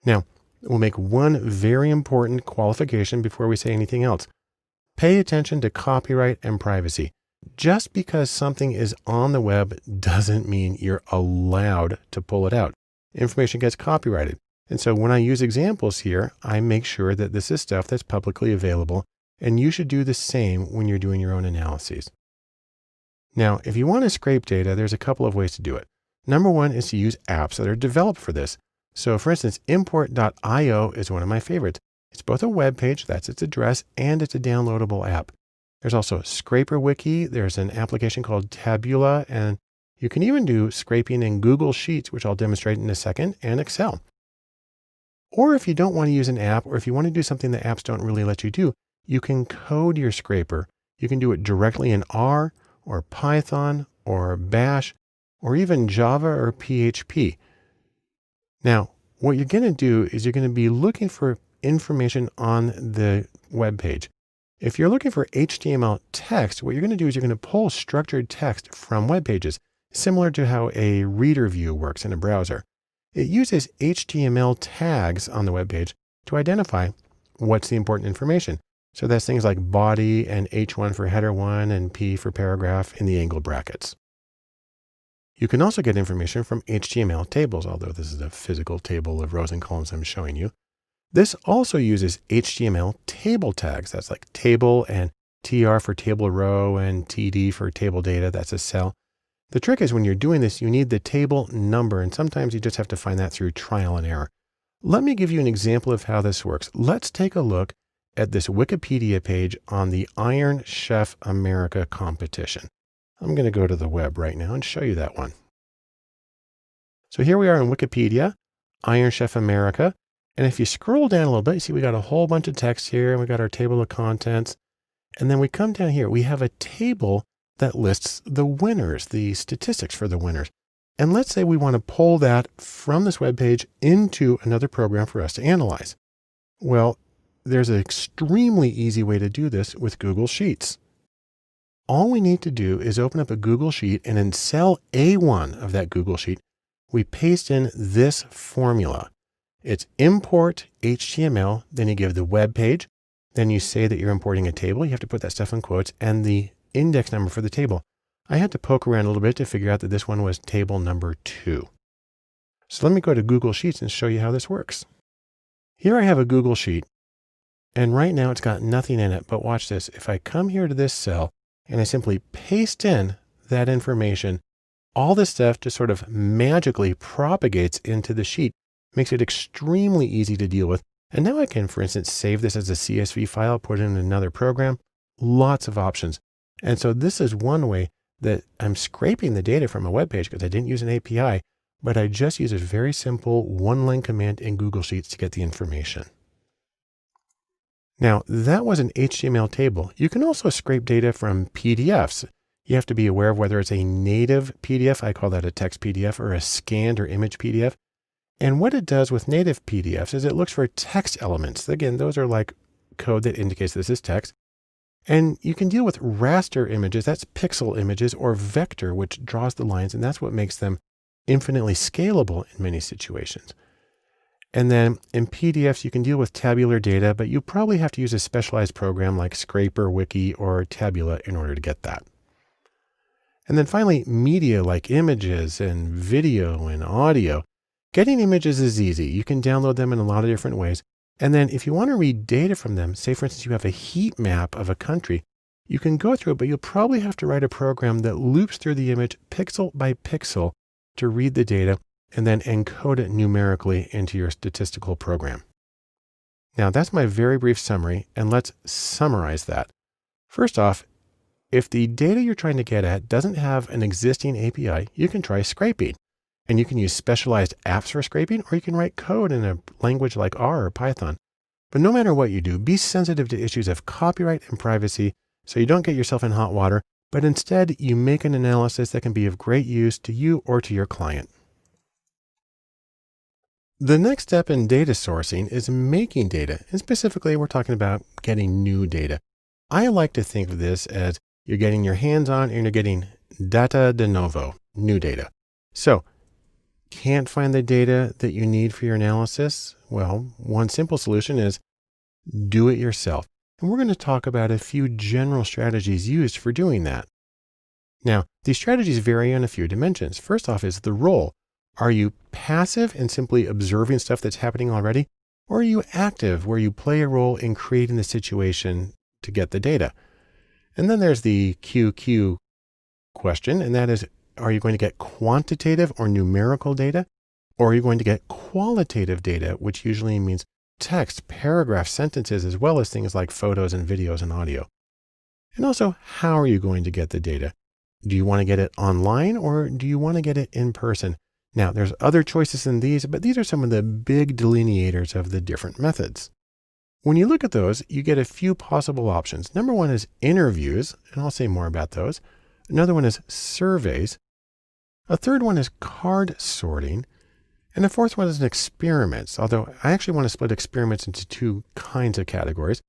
Now, we'll make one very important qualification before we say anything else. Pay attention to copyright and privacy. Just because something is on the web doesn't mean you're allowed to pull it out. Information gets copyrighted. And so when I use examples here, I make sure that this is stuff that's publicly available, and you should do the same when you're doing your own analyses. Now, if you want to scrape data, there's a couple of ways to do it. Number one is to use apps that are developed for this. So for instance, import.io is one of my favorites. It's both a web page, that's its address, and it's a downloadable app. There's also ScraperWiki. There's an application called Tabula, and you can even do scraping in Google Sheets, which I'll demonstrate in a second, and Excel. Or if you don't want to use an app, or if you want to do something that apps don't really let you do, you can code your scraper. You can do it directly in R, or Python, or Bash, or even Java or PHP. Now, what you're going to do is you're going to be looking for information on the web page. If you're looking for HTML text, what you're going to do is you're going to pull structured text from web pages, similar to how a reader view works in a browser. It uses HTML tags on the web page to identify what's the important information. So that's things like body and H1 for header 1 and P for paragraph in the angled brackets. You can also get information from HTML tables, although this is a physical table of rows and columns I'm showing you. This also uses HTML table tags. That's like table and TR for table row and TD for table data. That's a cell. The trick is when you're doing this, you need the table number, and sometimes you just have to find that through trial and error. Let me give you an example of how this works. Let's take a look at this Wikipedia page on the Iron Chef America competition. I'm going to go to the web right now and show you that one. So here we are in Wikipedia, Iron Chef America. And if you scroll down a little bit, you see we got a whole bunch of text here, and we got our table of contents. And then we come down here, we have a table that lists the winners, the statistics for the winners. And let's say we want to pull that from this web page into another program for us to analyze. Well, there's an extremely easy way to do this with Google Sheets. All we need to do is open up a Google Sheet, and in cell A1 of that Google Sheet, we paste in this formula. It's import HTML, then you give the web page, then you say that you're importing a table. You have to put that stuff in quotes, and the index number for the table. I had to poke around a little bit to figure out that this one was table number 2. So let me go to Google Sheets and show you how this works. Here I have a Google Sheet, and right now it's got nothing in it, but watch this. If I come here to this cell and I simply paste in that information, all this stuff just sort of magically propagates into the sheet, makes it extremely easy to deal with. And now I can, for instance, save this as a CSV file, put it in another program, lots of options. And so this is one way that I'm scraping the data from a web page because I didn't use an API, but I just use a very simple one-line command in Google Sheets to get the information. Now that was an HTML table. You can also scrape data from PDFs. You have to be aware of whether it's a native PDF, I call that a text PDF, or a scanned or image PDF. And what it does with native PDFs is it looks for text elements. Again, those are like code that indicates this is text. And you can deal with raster images, that's pixel images, or vector, which draws the lines, and that's what makes them infinitely scalable in many situations. And then in PDFs, you can deal with tabular data, but you probably have to use a specialized program like Scraper, Wiki, or Tabula in order to get that. And then finally, media like images and video and audio. Getting images is easy. You can download them in a lot of different ways. And then if you want to read data from them, say for instance, you have a heat map of a country, you can go through it, but you'll probably have to write a program that loops through the image pixel by pixel to read the data and then encode it numerically into your statistical program. Now that's my very brief summary, and let's summarize that. First off, if the data you're trying to get at doesn't have an existing API, you can try scraping. And you can use specialized apps for scraping, or you can write code in a language like R or Python. But no matter what you do, be sensitive to issues of copyright and privacy so you don't get yourself in hot water, but instead you make an analysis that can be of great use to you or to your client. The next step in data sourcing is making data. And specifically, we're talking about getting new data. I like to think of this as you're getting your hands on and you're getting data de novo, new data. So, can't find the data that you need for your analysis? Well, one simple solution is do it yourself. And we're going to talk about a few general strategies used for doing that. Now, these strategies vary on a few dimensions. First off is the role. Are you passive and simply observing stuff that's happening already? Or are you active where you play a role in creating the situation to get the data? And then there's the QQ question, and that is, are you going to get quantitative or numerical data? Or are you going to get qualitative data, which usually means text, paragraphs, sentences, as well as things like photos and videos and audio? And also, how are you going to get the data? Do you want to get it online or do you want to get it in person? Now, there's other choices than these, but these are some of the big delineators of the different methods. When you look at those, you get a few possible options. Number one is interviews, and I'll say more about those. Another one is surveys. A third one is card sorting. And the fourth one is experiments, although I actually want to split experiments into two kinds of categories.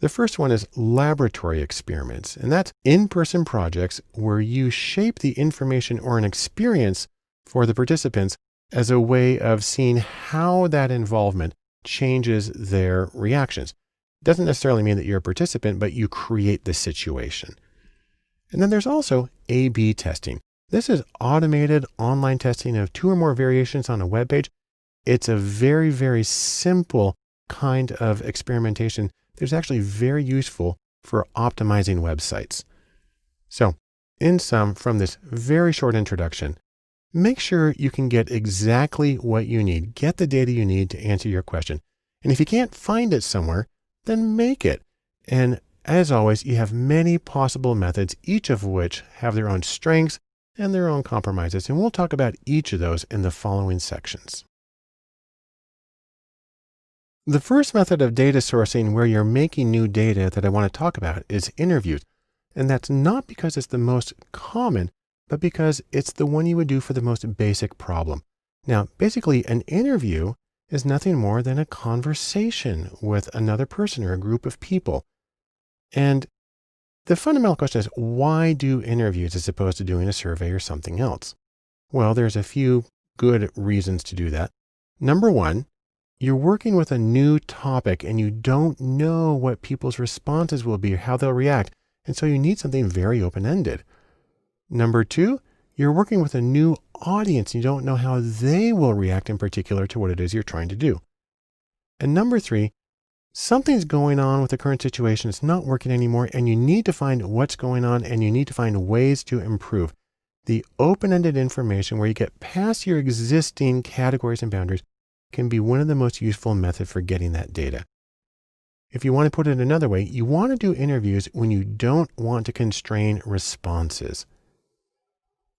The first one is laboratory experiments, and that's in-person projects where you shape the information or an experience for the participants as a way of seeing how that involvement changes their reactions. It doesn't necessarily mean that you're a participant, but you create the situation. And then there's also A/B testing. This is automated online testing of two or more variations on a web page. It's a very, very simple kind of experimentation that's actually very useful for optimizing websites. So, in sum, from this very short introduction, make sure you can get exactly what you need. Get the data you need to answer your question. And if you can't find it somewhere, then make it. And as always, you have many possible methods, each of which have their own strengths and their own compromises. And we'll talk about each of those in the following sections. The first method of data sourcing where you're making new data that I want to talk about is interviews. And that's not because it's the most common, but because it's the one you would do for the most basic problem. Now, basically, an interview is nothing more than a conversation with another person or a group of people. And the fundamental question is, why do interviews as opposed to doing a survey or something else? Well, there's a few good reasons to do that. Number one, you're working with a new topic and you don't know what people's responses will be or how they'll react. And so you need something very open-ended. Number two, you're working with a new audience. You don't know how they will react in particular to what it is you're trying to do. And number three, something's going on with the current situation. It's not working anymore, and you need to find what's going on and you need to find ways to improve. The open-ended information where you get past your existing categories and boundaries can be one of the most useful methods for getting that data. If you want to put it another way, you want to do interviews when you don't want to constrain responses.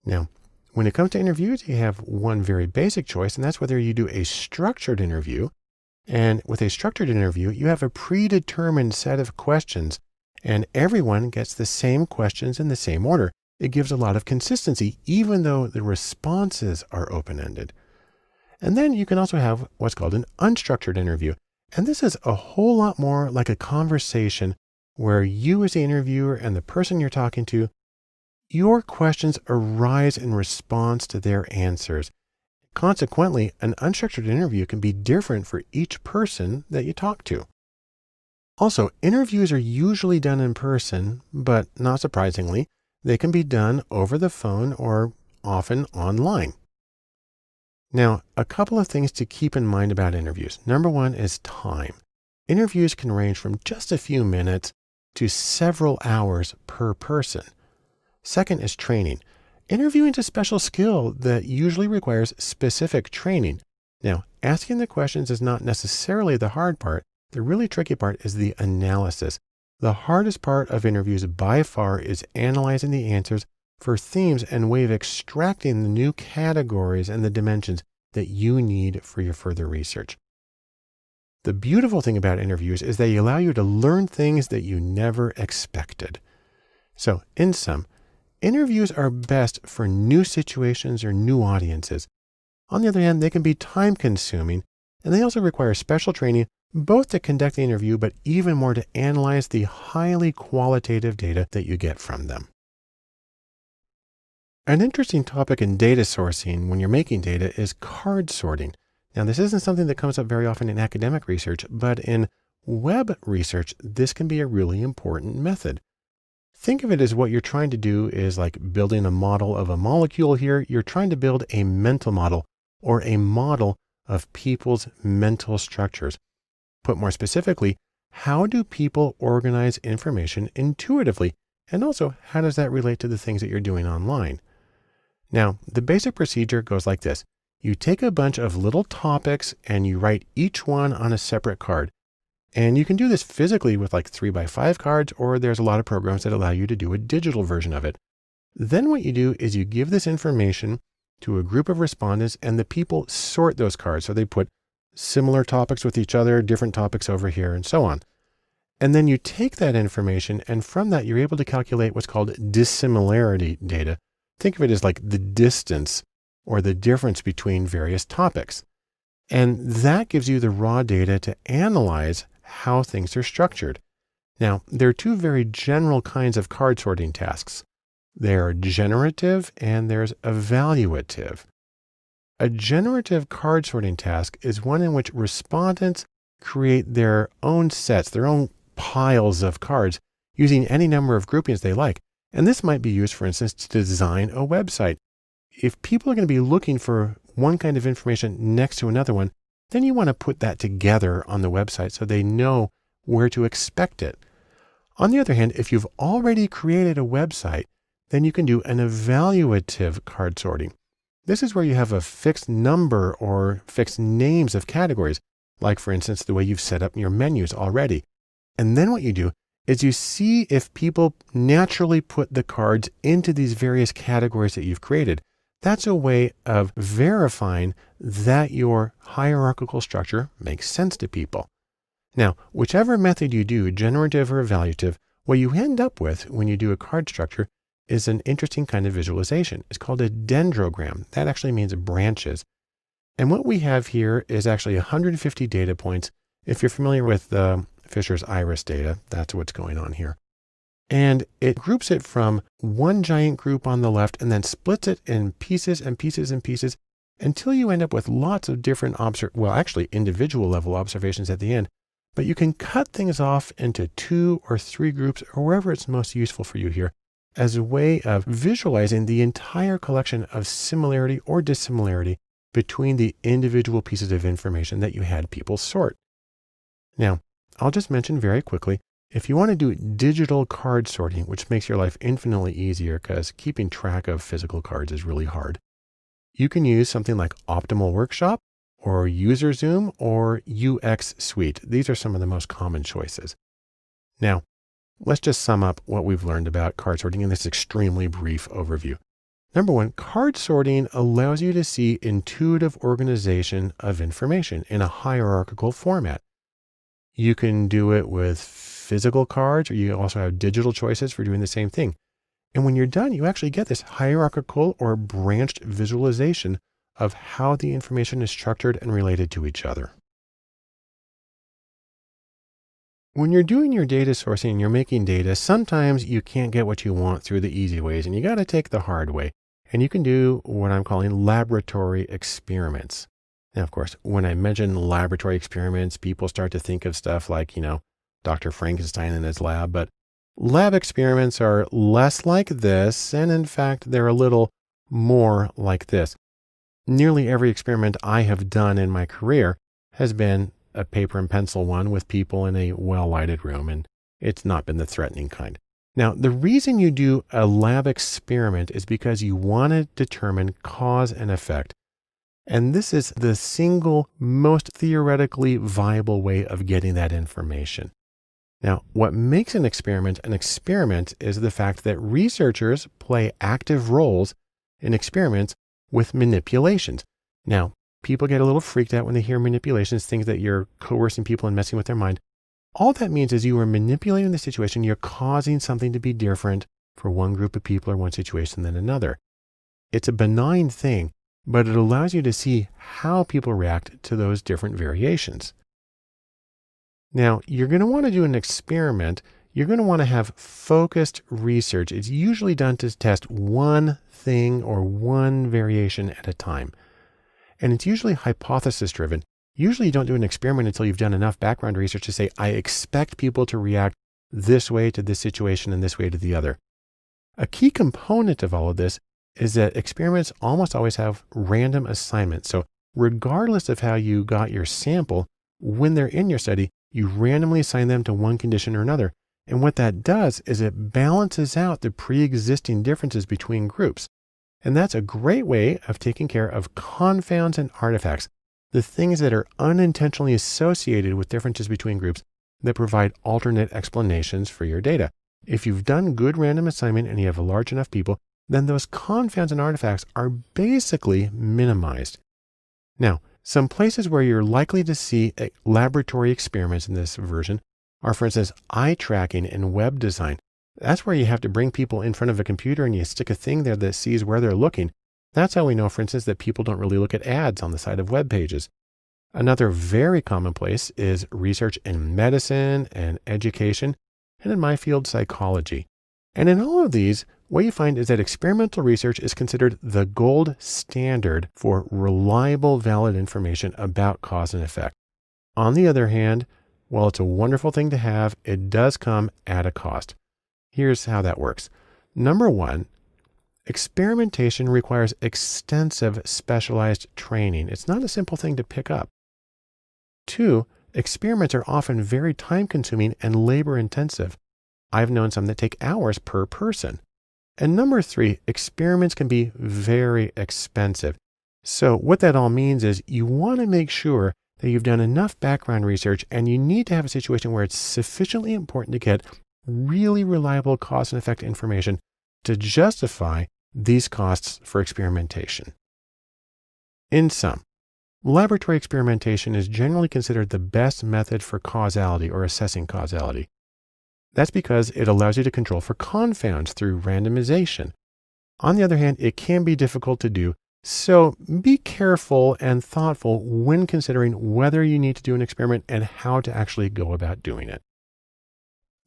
Now, when it comes to interviews, you have one very basic choice, and that's whether you do a structured interview. And with a structured interview, you have a predetermined set of questions, and everyone gets the same questions in the same order. It gives a lot of consistency, even though the responses are open-ended. And then you can also have what's called an unstructured interview. And this is a whole lot more like a conversation where you as the interviewer and the person you're talking to, your questions arise in response to their answers. Consequently, an unstructured interview can be different for each person that you talk to. Also, interviews are usually done in person, but not surprisingly, they can be done over the phone or often online. Now, a couple of things to keep in mind about interviews. Number one is time. Interviews can range from just a few minutes to several hours per person. Second is training. Interviewing is a special skill that usually requires specific training. Now, asking the questions is not necessarily the hard part. The really tricky part is the analysis. The hardest part of interviews by far is analyzing the answers for themes and way of extracting the new categories and the dimensions that you need for your further research. The beautiful thing about interviews is they allow you to learn things that you never expected. So, in sum, interviews are best for new situations or new audiences. On the other hand, they can be time-consuming, and they also require special training both to conduct the interview, but even more to analyze the highly qualitative data that you get from them. An interesting topic in data sourcing when you're making data is card sorting. Now, this isn't something that comes up very often in academic research, but in web research, this can be a really important method. Think of it as what you're trying to do is like building a model of a molecule here. You're trying to build a mental model or a model of people's mental structures. Put more specifically, how do people organize information intuitively? And also, how does that relate to the things that you're doing online? Now, the basic procedure goes like this. You take a bunch of little topics and you write each one on a separate card. And you can do this physically with like 3x5 cards, or there's a lot of programs that allow you to do a digital version of it. Then what you do is you give this information to a group of respondents and the people sort those cards. So they put similar topics with each other, different topics over here, and so on. And then you take that information, and from that, you're able to calculate what's called dissimilarity data. Think of it as like the distance or the difference between various topics. And that gives you the raw data to analyze how things are structured. Now, there are two very general kinds of card sorting tasks. There are generative and there's evaluative. A generative card sorting task is one in which respondents create their own sets, their own piles of cards using any number of groupings they like. And this might be used, for instance, to design a website. If people are going to be looking for one kind of information next to another one, then you want to put that together on the website so they know where to expect it. On the other hand, if you've already created a website, then you can do an evaluative card sorting. This is where you have a fixed number or fixed names of categories, like for instance, the way you've set up your menus already. And then what you do is you see if people naturally put the cards into these various categories that you've created. That's a way of verifying that your hierarchical structure makes sense to people. Now, whichever method you do, generative or evaluative, what you end up with when you do a card structure is an interesting kind of visualization. It's called a dendrogram. That actually means branches. And what we have here is actually 150 data points. If you're familiar with Fisher's iris data, that's what's going on here. And it groups it from one giant group on the left and then splits it in pieces and pieces and pieces until you end up with lots of different individual level observations at the end. But you can cut things off into 2 or 3 groups or wherever it's most useful for you here as a way of visualizing the entire collection of similarity or dissimilarity between the individual pieces of information that you had people sort. Now, I'll just mention very quickly, if you want to do digital card sorting, which makes your life infinitely easier because keeping track of physical cards is really hard, you can use something like Optimal Workshop or UserZoom or UX Suite. These are some of the most common choices. Now, let's just sum up what we've learned about card sorting in this extremely brief overview. Number one, card sorting allows you to see intuitive organization of information in a hierarchical format. You can do it with physical cards, or you also have digital choices for doing the same thing. And when you're done, you actually get this hierarchical or branched visualization of how the information is structured and related to each other. When you're doing your data sourcing and you're making data, sometimes you can't get what you want through the easy ways, and you got to take the hard way. And you can do what I'm calling laboratory experiments. Now, of course, when I mention laboratory experiments, people start to think of stuff like, Dr. Frankenstein in his lab, but lab experiments are less like this. And in fact, they're a little more like this. Nearly every experiment I have done in my career has been a paper and pencil one with people in a well-lighted room, and it's not been the threatening kind. Now, the reason you do a lab experiment is because you want to determine cause and effect. And this is the single most theoretically viable way of getting that information. Now, what makes an experiment is the fact that researchers play active roles in experiments with manipulations. Now, people get a little freaked out when they hear manipulations, things that you're coercing people and messing with their mind. All that means is you are manipulating the situation. You're causing something to be different for one group of people or one situation than another. It's a benign thing, but it allows you to see how people react to those different variations. Now, you're going to want to do an experiment. You're going to want to have focused research. It's usually done to test one thing or one variation at a time. And it's usually hypothesis driven. Usually you don't do an experiment until you've done enough background research to say, I expect people to react this way to this situation and this way to the other. A key component of all of this is that experiments almost always have random assignments. So regardless of how you got your sample, when they're in your study, you randomly assign them to one condition or another. And what that does is it balances out the pre-existing differences between groups. And that's a great way of taking care of confounds and artifacts, the things that are unintentionally associated with differences between groups that provide alternate explanations for your data. If you've done good random assignment and you have a large enough people, then those confounds and artifacts are basically minimized. Now, some places where you're likely to see laboratory experiments in this version are, for instance, eye tracking and web design. That's where you have to bring people in front of a computer and you stick a thing there that sees where they're looking. That's how we know, for instance, that people don't really look at ads on the side of web pages. Another very commonplace is research in medicine and education, and in my field, psychology. And in all of these, what you find is that experimental research is considered the gold standard for reliable, valid information about cause and effect. On the other hand, while it's a wonderful thing to have, it does come at a cost. Here's how that works. Number one, experimentation requires extensive specialized training. It's not a simple thing to pick up. Two, experiments are often very time-consuming and labor-intensive. I've known some that take hours per person. And number three, experiments can be very expensive. So what that all means is you want to make sure that you've done enough background research, and you need to have a situation where it's sufficiently important to get really reliable cause and effect information to justify these costs for experimentation. In sum, laboratory experimentation is generally considered the best method for causality or assessing causality. That's because it allows you to control for confounds through randomization. On the other hand, it can be difficult to do, so be careful and thoughtful when considering whether you need to do an experiment and how to actually go about doing it.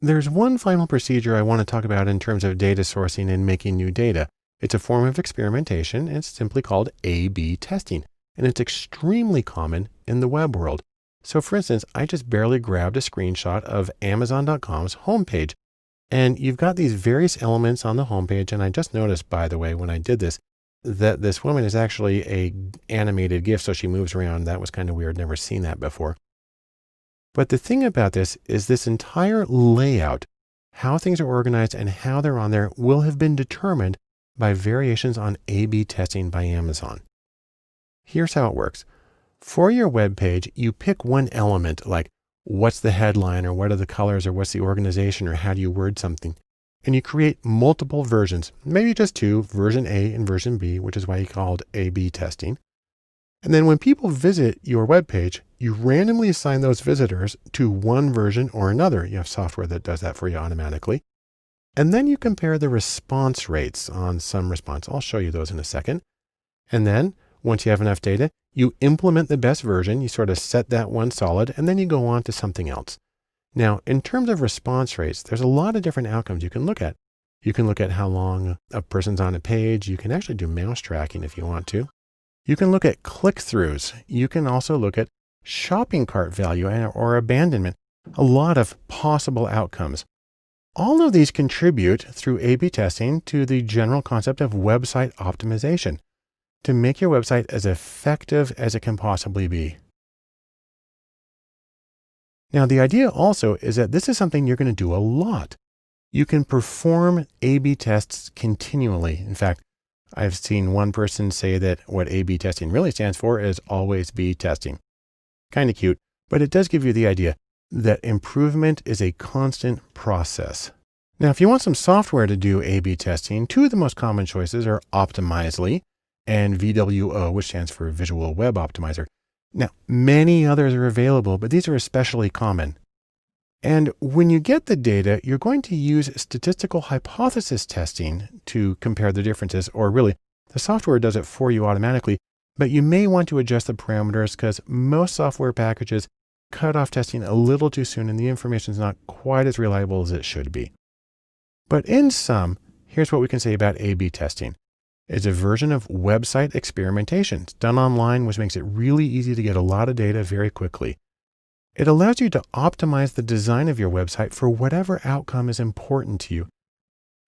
There's one final procedure I want to talk about in terms of data sourcing and making new data. It's a form of experimentation, and it's simply called A/B testing, and it's extremely common in the web world. So for instance, I just barely grabbed a screenshot of Amazon.com's homepage, and you've got these various elements on the homepage. And I just noticed, by the way, when I did this, that this woman is actually a animated GIF. So she moves around. That was kind of weird. Never seen that before. But the thing about this is this entire layout, how things are organized and how they're on there, will have been determined by variations on A/B testing by Amazon. Here's how it works. For your web page, you pick one element, like what's the headline, or what are the colors, or what's the organization, or how do you word something. And you create multiple versions, maybe just two, version A and version B, which is why you called A/B testing. And then when people visit your web page, you randomly assign those visitors to one version or another. You have software that does that for you automatically. And then you compare the response rates on some response. I'll show you those in a second. And then once you have enough data, you implement the best version. You sort of set that one solid, and then you go on to something else. Now, in terms of response rates, there's a lot of different outcomes you can look at. You can look at how long a person's on a page. You can actually do mouse tracking if you want to. You can look at click-throughs. You can also look at shopping cart value or abandonment. A lot of possible outcomes. All of these contribute through A/B testing to the general concept of website optimization, to make your website as effective as it can possibly be. Now, the idea also is that this is something you're going to do a lot. You can perform A/B tests continually. In fact, I've seen one person say that what A/B testing really stands for is always be testing. Kind of cute, but it does give you the idea that improvement is a constant process. Now, if you want some software to do A/B testing, two of the most common choices are Optimizely and VWO, which stands for Visual Web Optimizer. Now, many others are available, but these are especially common. And when you get the data, you're going to use statistical hypothesis testing to compare the differences, or really, the software does it for you automatically, but you may want to adjust the parameters because most software packages cut off testing a little too soon and the information is not quite as reliable as it should be. But in sum, here's what we can say about A/B testing. It's a version of website experimentation. It's done online, which makes it really easy to get a lot of data very quickly. It allows you to optimize the design of your website for whatever outcome is important to you.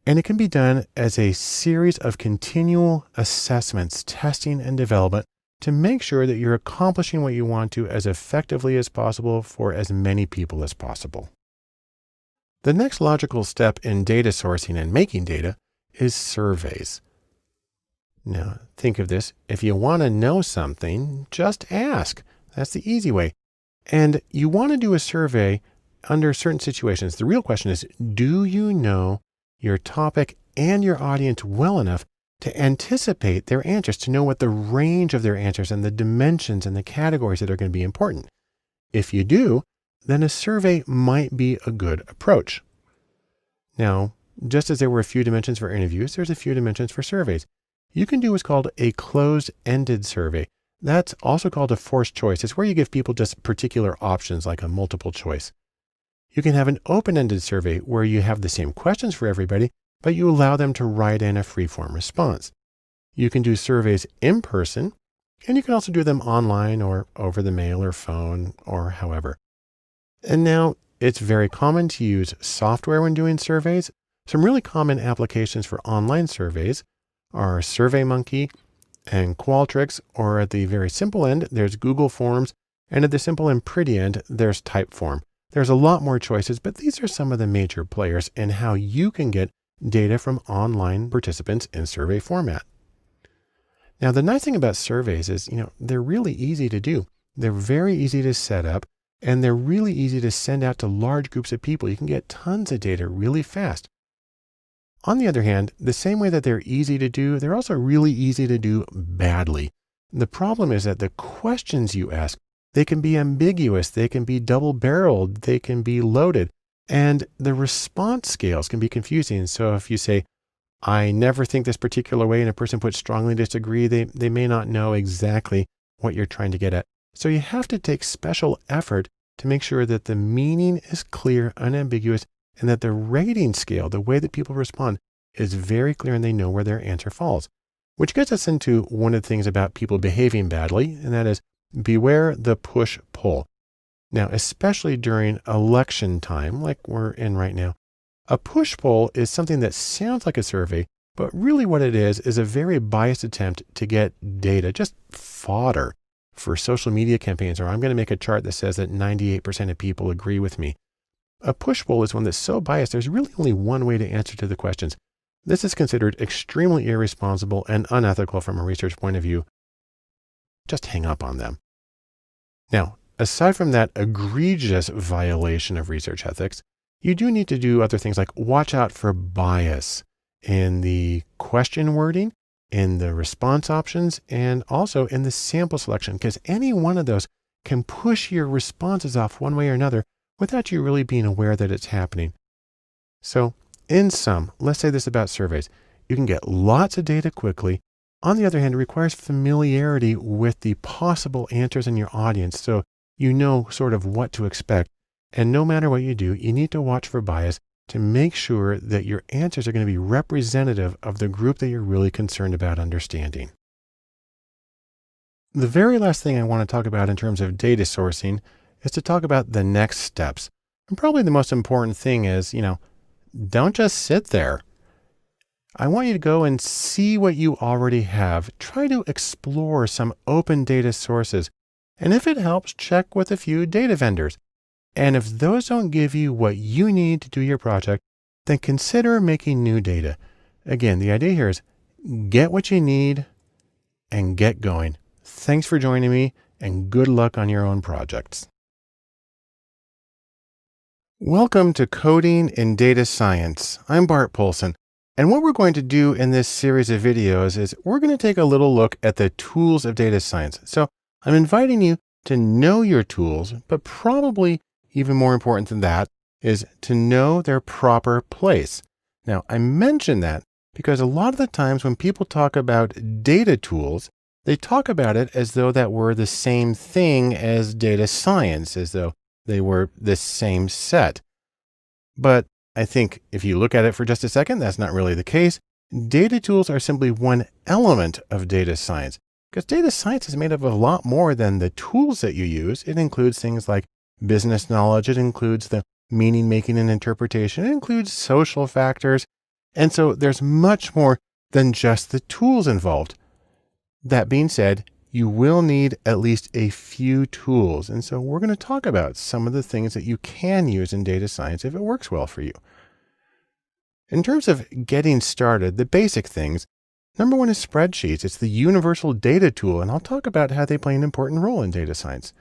And it can be done as a series of continual assessments, testing, and development to make sure that you're accomplishing what you want to as effectively as possible for as many people as possible. The next logical step in data sourcing and making data is surveys. Now, think of this. If you want to know something, just ask. That's the easy way. And you want to do a survey under certain situations. The real question is, do you know your topic and your audience well enough to anticipate their answers, to know what the range of their answers and the dimensions and the categories that are going to be important? If you do, then a survey might be a good approach. Now, just as there were a few dimensions for interviews, there's a few dimensions for surveys. You can do what's called a closed-ended survey. That's also called a forced choice. It's where you give people just particular options like a multiple choice. You can have an open-ended survey where you have the same questions for everybody, but you allow them to write in a free-form response. You can do surveys in person, and you can also do them online or over the mail or phone or however. And now it's very common to use software when doing surveys. Some really common applications for online surveys are SurveyMonkey and Qualtrics, or at the very simple end, there's Google Forms, and at the simple and pretty end, there's Typeform. There's a lot more choices, but these are some of the major players in how you can get data from online participants in survey format. Now, the nice thing about surveys is, they're really easy to do. They're very easy to set up, and they're really easy to send out to large groups of people. You can get tons of data really fast. On the other hand, the same way that they're easy to do, they're also really easy to do badly. The problem is that the questions you ask, they can be ambiguous, they can be double-barreled, they can be loaded, and the response scales can be confusing. So if you say, I never think this particular way, and a person puts strongly disagree, they may not know exactly what you're trying to get at. So you have to take special effort to make sure that the meaning is clear, unambiguous, and that the rating scale, the way that people respond, is very clear and they know where their answer falls. Which gets us into one of the things about people behaving badly, and that is beware the push-pull. Now, especially during election time, like we're in right now, a push-pull is something that sounds like a survey, but really what it is a very biased attempt to get data, just fodder for social media campaigns, or I'm going to make a chart that says that 98% of people agree with me. A push-pull is one that's so biased, there's really only one way to answer to the questions. This is considered extremely irresponsible and unethical from a research point of view. Just hang up on them. Now, aside from that egregious violation of research ethics, you do need to do other things like watch out for bias in the question wording, in the response options, and also in the sample selection, because any one of those can push your responses off one way or another without you really being aware that it's happening. So in sum, let's say this about surveys. You can get lots of data quickly. On the other hand, it requires familiarity with the possible answers in your audience, so you know sort of what to expect. And no matter what you do, you need to watch for bias to make sure that your answers are going to be representative of the group that you're really concerned about understanding. The very last thing I want to talk about in terms of data sourcing is to talk about the next steps. And probably the most important thing is, don't just sit there. I want you to go and see what you already have. Try to explore some open data sources. And if it helps, check with a few data vendors. And if those don't give you what you need to do your project, then consider making new data. Again, the idea here is get what you need and get going. Thanks for joining me, and good luck on your own projects. Welcome to Coding in Data Science. I'm Bart Poulson, and what we're going to do in this series of videos is we're going to take a little look at the tools of data science. So I'm inviting you to know your tools, but probably even more important than that is to know their proper place. Now, I mention that because a lot of the times when people talk about data tools, they talk about it as though that were the same thing as data science, as though they were the same set. But I think if you look at it for just a second, that's not really the case. Data tools are simply one element of data science, because data science is made up of a lot more than the tools that you use. It includes things like business knowledge. It includes the meaning making and interpretation. It includes social factors. And so there's much more than just the tools involved. That being said, you will need at least a few tools. And so we're going to talk about some of the things that you can use in data science if it works well for you. In terms of getting started, the basic things, number one is spreadsheets. It's the universal data tool, and I'll talk about how they play an important role in data science.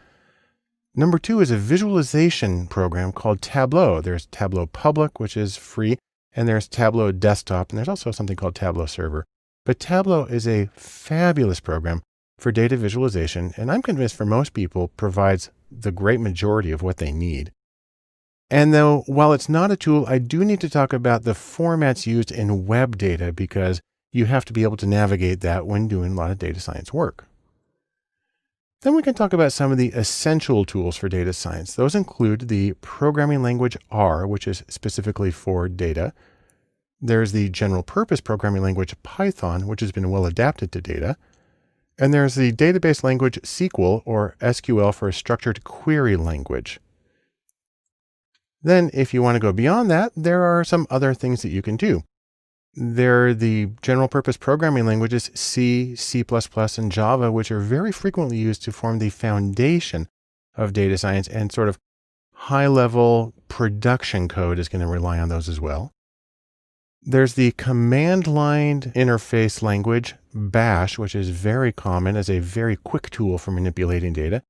Number two is a visualization program called Tableau. There's Tableau Public, which is free, and there's Tableau Desktop, and there's also something called Tableau Server. But Tableau is a fabulous program for data visualization, and I'm convinced for most people provides the great majority of what they need. And though, while it's not a tool, I do need to talk about the formats used in web data, because you have to be able to navigate that when doing a lot of data science work. Then we can talk about some of the essential tools for data science. Those include the programming language R, which is specifically for data. There's the general purpose programming language Python, which has been well adapted to data. And there's the database language SQL, or SQL for structured query language. Then if you want to go beyond that, there are some other things that you can do. There are the general purpose programming languages C, C++, and Java, which are very frequently used to form the foundation of data science, and sort of high-level production code is going to rely on those as well. There's the command line interface language Bash, which is very common as a very quick tool for manipulating data.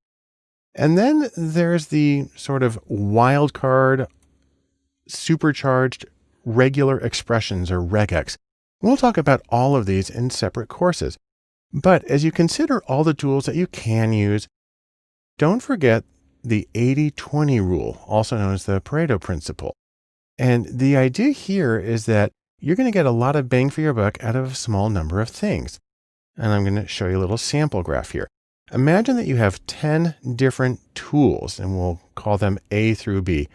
And then there's the sort of wildcard, supercharged regular expressions, or regex. We'll talk about all of these in separate courses. But as you consider all the tools that you can use, don't forget the 80-20 rule, also known as the Pareto principle. And the idea here is that you're going to get a lot of bang for your buck out of a small number of things. And I'm going to show you a little sample graph here. Imagine that you have 10 different tools, and we'll call them A through B.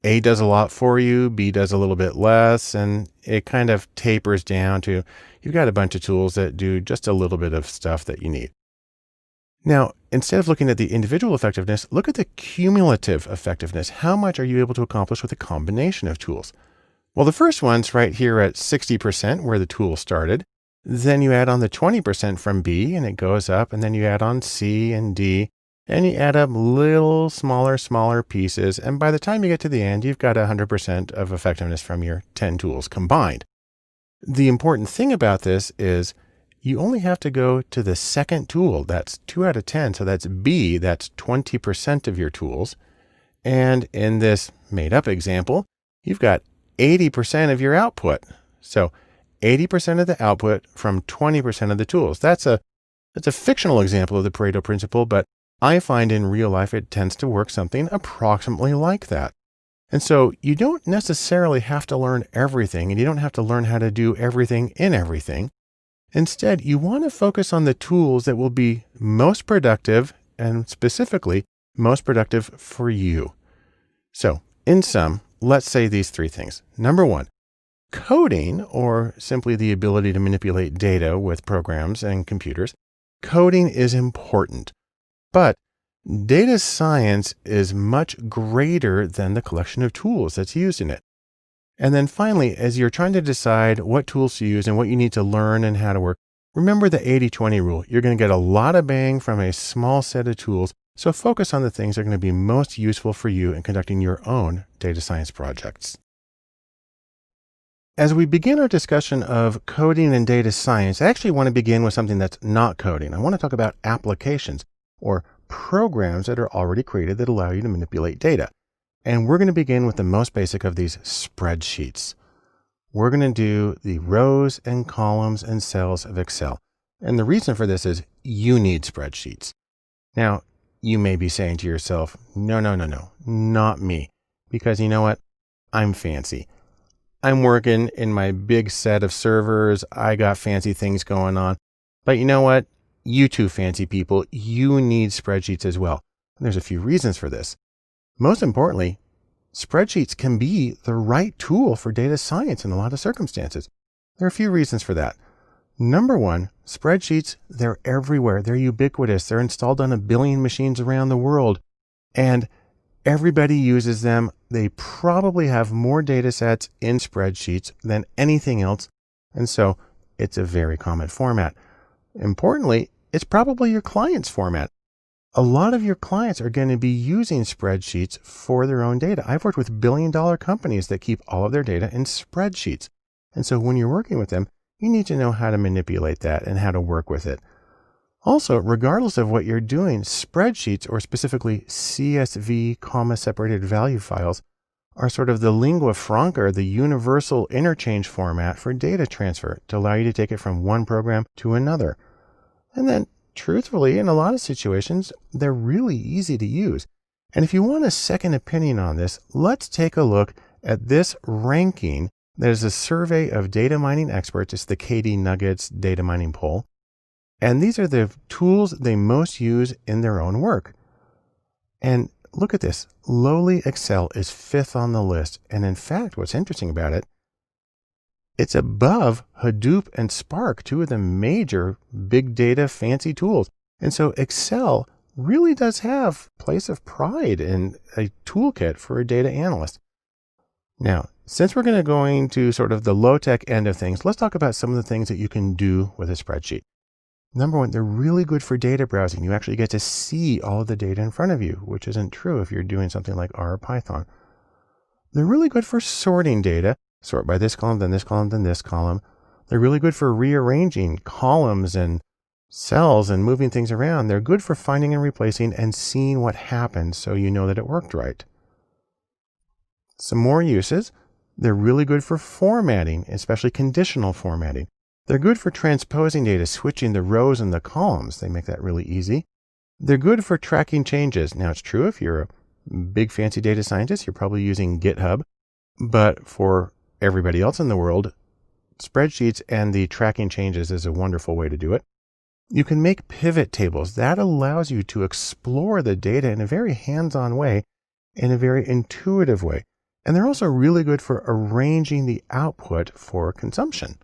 A does a lot for you, B does a little bit less, and it kind of tapers down to you've got a bunch of tools that do just a little bit of stuff that you need. Now, instead of looking at the individual effectiveness, look at the cumulative effectiveness. How much are you able to accomplish with a combination of tools? Well, the first one's right here at 60% where the tool started. Then you add on the 20% from B and it goes up, and then you add on C and D, and you add up little smaller pieces. And by the time you get to the end, you've got 100% of effectiveness from your 10 tools combined. The important thing about this is you only have to go to the second tool. That's 2 out of 10. So that's B, that's 20% of your tools. And in this made up example, you've got 80% of your output. So 80% of the output from 20% of the tools. That's a fictional example of the Pareto principle, but I find in real life it tends to work something approximately like that. And so you don't necessarily have to learn everything, and you don't have to learn how to do everything in everything. Instead, you want to focus on the tools that will be most productive, and specifically most productive for you. So in sum, let's say these 3 things. Number 1, coding, or simply the ability to manipulate data with programs and computers. Coding is important, but data science is much greater than the collection of tools that's used in it. And then finally, as you're trying to decide what tools to use and what you need to learn and how to work, remember the 80-20 rule. You're going to get a lot of bang from a small set of tools. So focus on the things that are going to be most useful for you in conducting your own data science projects. As we begin our discussion of coding and data science, I actually want to begin with something that's not coding. I want to talk about applications, or programs that are already created that allow you to manipulate data. And we're going to begin with the most basic of these, spreadsheets. We're going to do the rows and columns and cells of Excel. And the reason for this is you need spreadsheets. Now, you may be saying to yourself, no, not me. Because you know what? I'm fancy. I'm working in my big set of servers. I got fancy things going on. But you know what? You too, fancy people, you need spreadsheets as well. And there's a few reasons for this. Most importantly, spreadsheets can be the right tool for data science in a lot of circumstances. There are a few reasons for that. Number 1, spreadsheets, they're everywhere. They're ubiquitous. They're installed on 1 billion machines around the world. And everybody uses them. They probably have more data sets in spreadsheets than anything else. And so it's a very common format. Importantly, it's probably your client's format. A lot of your clients are going to be using spreadsheets for their own data. I've worked with billion-dollar companies that keep all of their data in spreadsheets. And so when you're working with them, you need to know how to manipulate that and how to work with it. Also, regardless of what you're doing, spreadsheets, or specifically CSV, comma-separated value files, are sort of the lingua franca, or the universal interchange format for data transfer to allow you to take it from one program to another. And then, truthfully, in a lot of situations, they're really easy to use. And if you want a second opinion on this, let's take a look at this ranking. That is a survey of data mining experts. It's the KD Nuggets data mining poll. And these are the tools they most use in their own work. And look at this. Lowly Excel is 5th on the list. And in fact, what's interesting about it, it's above Hadoop and Spark, two of the major big data fancy tools. And so Excel really does have a place of pride in a toolkit for a data analyst. Now, since we're going to sort of the low-tech end of things, let's talk about some of the things that you can do with a spreadsheet. Number one, they're really good for data browsing. You actually get to see all of the data in front of you, which isn't true if you're doing something like R or Python. They're really good for sorting data. Sort by this column, then this column, then this column. They're really good for rearranging columns and cells and moving things around. They're good for finding and replacing and seeing what happened so you know that it worked right. Some more uses. They're really good for formatting, especially conditional formatting. They're good for transposing data, switching the rows and the columns. They make that really easy. They're good for tracking changes. Now, it's true if you're a big fancy data scientist, you're probably using GitHub. But for everybody else in the world, spreadsheets and the tracking changes is a wonderful way to do it. You can make pivot tables. That allows you to explore the data in a very hands-on way, in a very intuitive way. And they're also really good for arranging the output for consumption.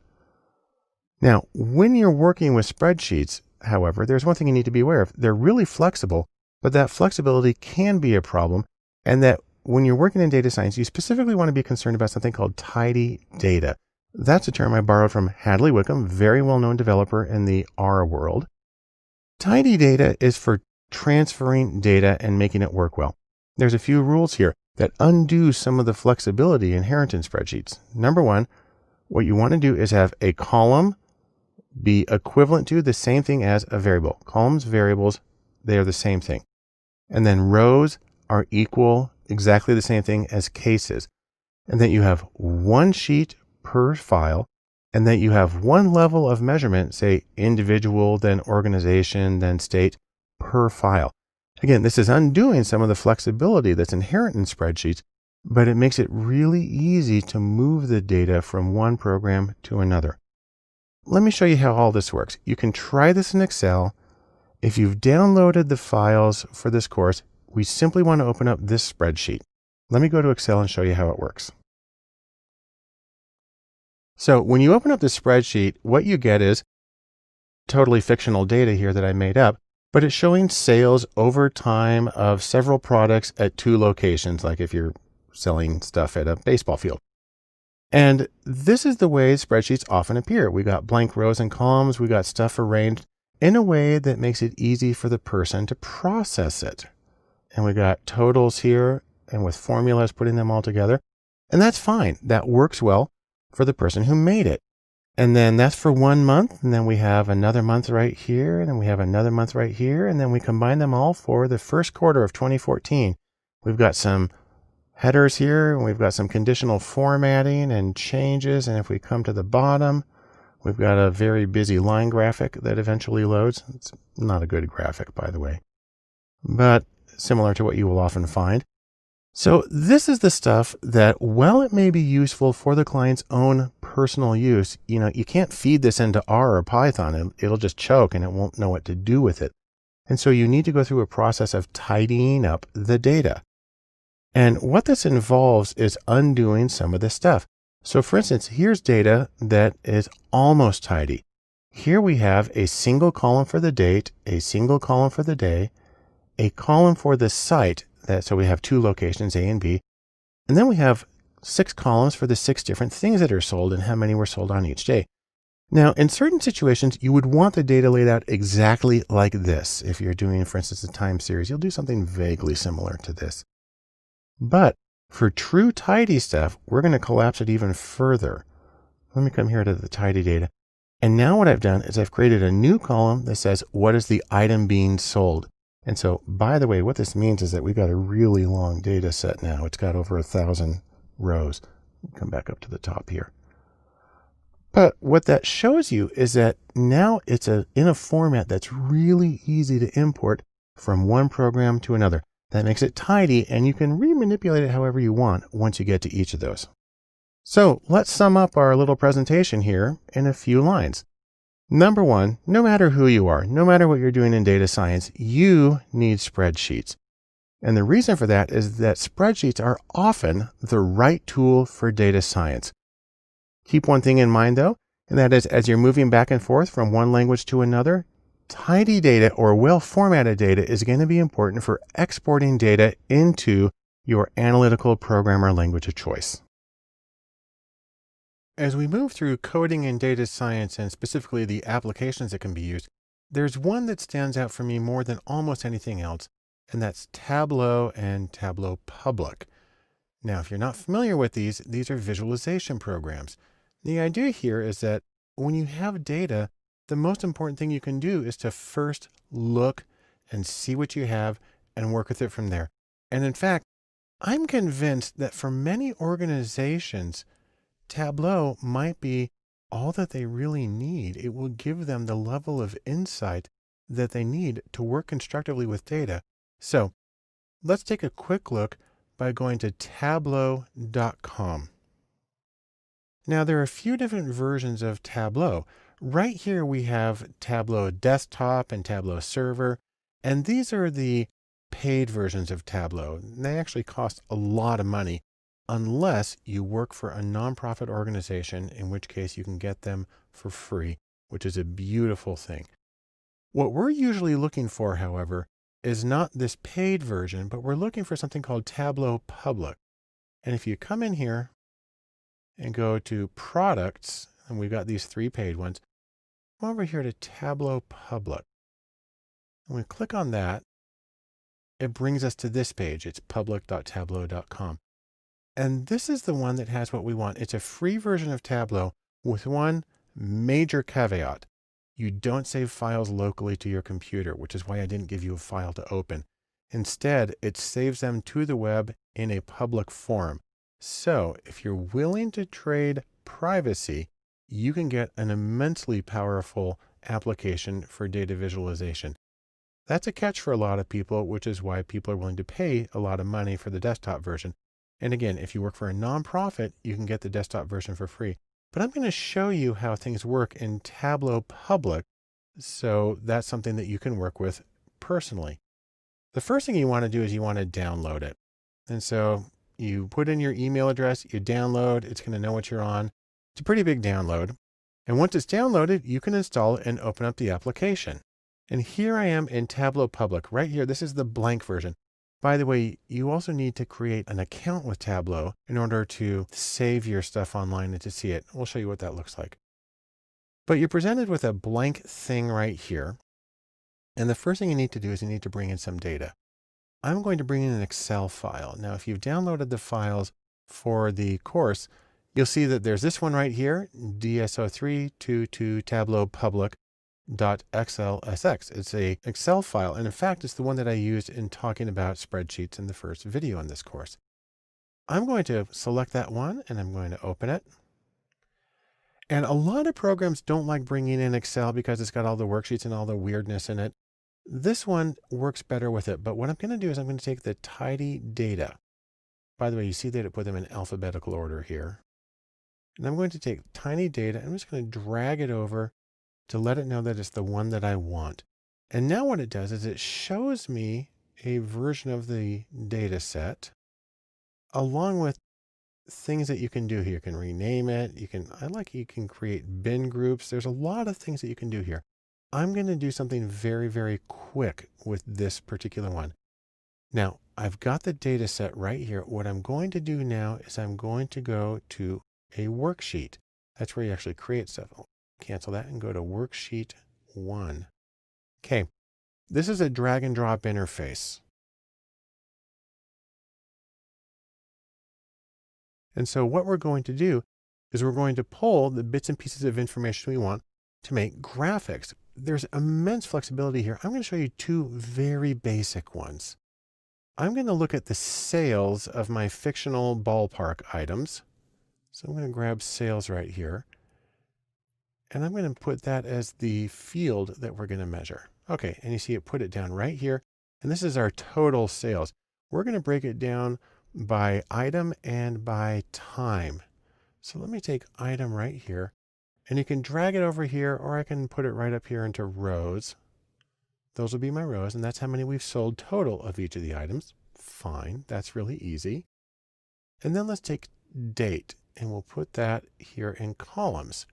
Now, when you're working with spreadsheets, however, there's one thing you need to be aware of. They're really flexible, but that flexibility can be a problem, and that when you're working in data science, you specifically want to be concerned about something called tidy data. That's a term I borrowed from Hadley Wickham, very well-known developer in the R world. Tidy data is for transferring data and making it work well. There's a few rules here that undo some of the flexibility inherent in spreadsheets. Number one, what you want to do is have a column be equivalent to the same thing as a variable. Columns, variables, they are the same thing. And then rows are equal, exactly the same thing as cases. And then you have one sheet per file, and then you have one level of measurement, say individual, then organization, then state per file. Again, this is undoing some of the flexibility that's inherent in spreadsheets, but it makes it really easy to move the data from one program to another. Let me show you how all this works. You can try this in Excel. If you've downloaded the files for this course, we simply want to open up this spreadsheet. Let me go to Excel and show you how it works. So when you open up the spreadsheet, what you get is totally fictional data here that I made up, but it's showing sales over time of several products at 2 locations, like if you're selling stuff at a baseball field. And this is the way spreadsheets often appear. We got blank rows and columns. We got stuff arranged in a way that makes it easy for the person to process it. And we got totals here and with formulas, putting them all together. And that's fine. That works well for the person who made it. And then that's for 1 month. And then we have another month right here. And then we have another month right here. And then we combine them all for the first quarter of 2014. We've got some headers here, and we've got some conditional formatting and changes. And if we come to the bottom, we've got a very busy line graphic that eventually loads. It's not a good graphic, by the way, but similar to what you will often find. So this is the stuff that, while it may be useful for the client's own personal use, you can't feed this into R or Python. It'll just choke and it won't know what to do with it. And so you need to go through a process of tidying up the data. And what this involves is undoing some of this stuff. So for instance, here's data that is almost tidy. Here we have a single column for the date, a single column for the day, a column for the site. So we have 2 locations, A and B. And then we have 6 columns for the 6 different things that are sold and how many were sold on each day. Now, in certain situations, you would want the data laid out exactly like this. If you're doing, for instance, a time series, you'll do something vaguely similar to this. But for true tidy stuff, we're going to collapse it even further. Let me come here to the tidy data. And now what I've done is I've created a new column that says, what is the item being sold? And so, by the way, what this means is that we've got a really long data set now. It's got over 1,000 rows. Come back up to the top here. But what that shows you is that now it's in a format that's really easy to import from one program to another. That makes it tidy, and you can remanipulate it however you want once you get to each of those. So let's sum up our little presentation here in a few lines. Number one, no matter who you are, no matter what you're doing in data science, you need spreadsheets. And the reason for that is that spreadsheets are often the right tool for data science. Keep one thing in mind though, and that is as you're moving back and forth from one language to another, tidy data or well-formatted data is going to be important for exporting data into your analytical programmer language of choice. As we move through coding and data science, and specifically the applications that can be used, there's one that stands out for me more than almost anything else, and that's Tableau and Tableau Public. Now, if you're not familiar with these are visualization programs. The idea here is that when you have data, the most important thing you can do is to first look and see what you have and work with it from there. And in fact, I'm convinced that for many organizations, Tableau might be all that they really need. It will give them the level of insight that they need to work constructively with data. So let's take a quick look by going to tableau.com. Now there are a few different versions of Tableau. Right here we have Tableau Desktop and Tableau Server, and these are the paid versions of Tableau. They actually cost a lot of money unless you work for a nonprofit organization, in which case you can get them for free, which is a beautiful thing. What we're usually looking for, however, is not this paid version, but we're looking for something called Tableau Public. And if you come in here and go to products, and we've got these three paid ones, come over here to Tableau Public. And we click on that, it brings us to this page. It's public.tableau.com. And this is the one that has what we want. It's a free version of Tableau with one major caveat. You don't save files locally to your computer, which is why I didn't give you a file to open. Instead, it saves them to the web in a public forum. So if you're willing to trade privacy, you can get an immensely powerful application for data visualization. That's a catch for a lot of people, which is why people are willing to pay a lot of money for the desktop version. And again, if you work for a nonprofit, you can get the desktop version for free. But I'm going to show you how things work in Tableau Public. So that's something that you can work with personally. The first thing you want to do is you want to download it. And so you put in your email address, you download, it's going to know what you're on. It's a pretty big download. And once it's downloaded, you can install it and open up the application. And here I am in Tableau Public right here. This is the blank version. By the way, you also need to create an account with Tableau in order to save your stuff online and to see it. We'll show you what that looks like. But you're presented with a blank thing right here. And the first thing you need to do is you need to bring in some data. I'm going to bring in an Excel file. Now, if you've downloaded the files for the course, you'll see that there's this one right here, DSO322 Tableau Public.xlsx. It's a Excel file. And in fact, it's the one that I used in talking about spreadsheets in the first video in this course. I'm going to select that one and I'm going to open it. And a lot of programs don't like bringing in Excel because it's got all the worksheets and all the weirdness in it. This one works better with it. But what I'm going to do is I'm going to take the tidy data. By the way, you see that it put them in alphabetical order here. And I'm going to take tiny data. I'm just going to drag it over to let it know that it's the one that I want. And now what it does is it shows me a version of the data set along with things that you can do here. You can rename it. You can create bin groups. There's a lot of things that you can do here. I'm going to do something very, very quick with this particular one. Now I've got the data set right here. What I'm going to do now is I'm going to go to a worksheet. That's where you actually create stuff. I'll cancel that and go to worksheet 1. Okay. This is a drag and drop interface. And so what we're going to do is we're going to pull the bits and pieces of information we want to make graphics. There's immense flexibility here. I'm going to show you two very basic ones. I'm going to look at the sales of my fictional ballpark items. So I'm going to grab sales right here. And I'm going to put that as the field that we're going to measure. Okay, and you see it put it down right here. And this is our total sales. We're going to break it down by item and by time. So let me take item right here. And you can drag it over here, or I can put it right up here into rows. Those will be my rows, and that's how many we've sold total of each of the items. Fine, that's really easy. And then let's take date, and we'll put that here in columns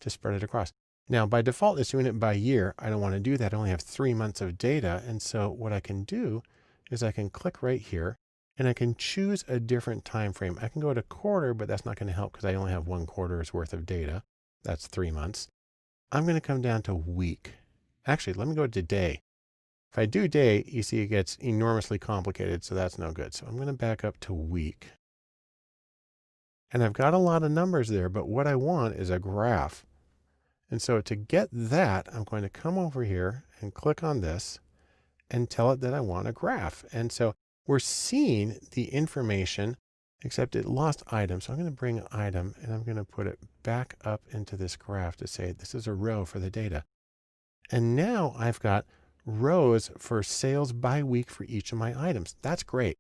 to spread it across. Now, by default, it's doing it by year. I don't want to do that. I only have 3 months of data. And so what I can do is I can click right here, and I can choose a different time frame. I can go to quarter, but that's not going to help because I only have 1 quarter's worth of data. That's 3 months. I'm going to come down to week. Actually, let me go to day. If I do day, you see it gets enormously complicated, so that's no good. So I'm going to back up to week. And I've got a lot of numbers there, but what I want is a graph. And so to get that, I'm going to come over here and click on this and tell it that I want a graph. And so we're seeing the information, except it lost item. So I'm going to bring item and I'm going to put it back up into this graph to say this is a row for the data. And now I've got rows for sales by week for each of my items. That's great.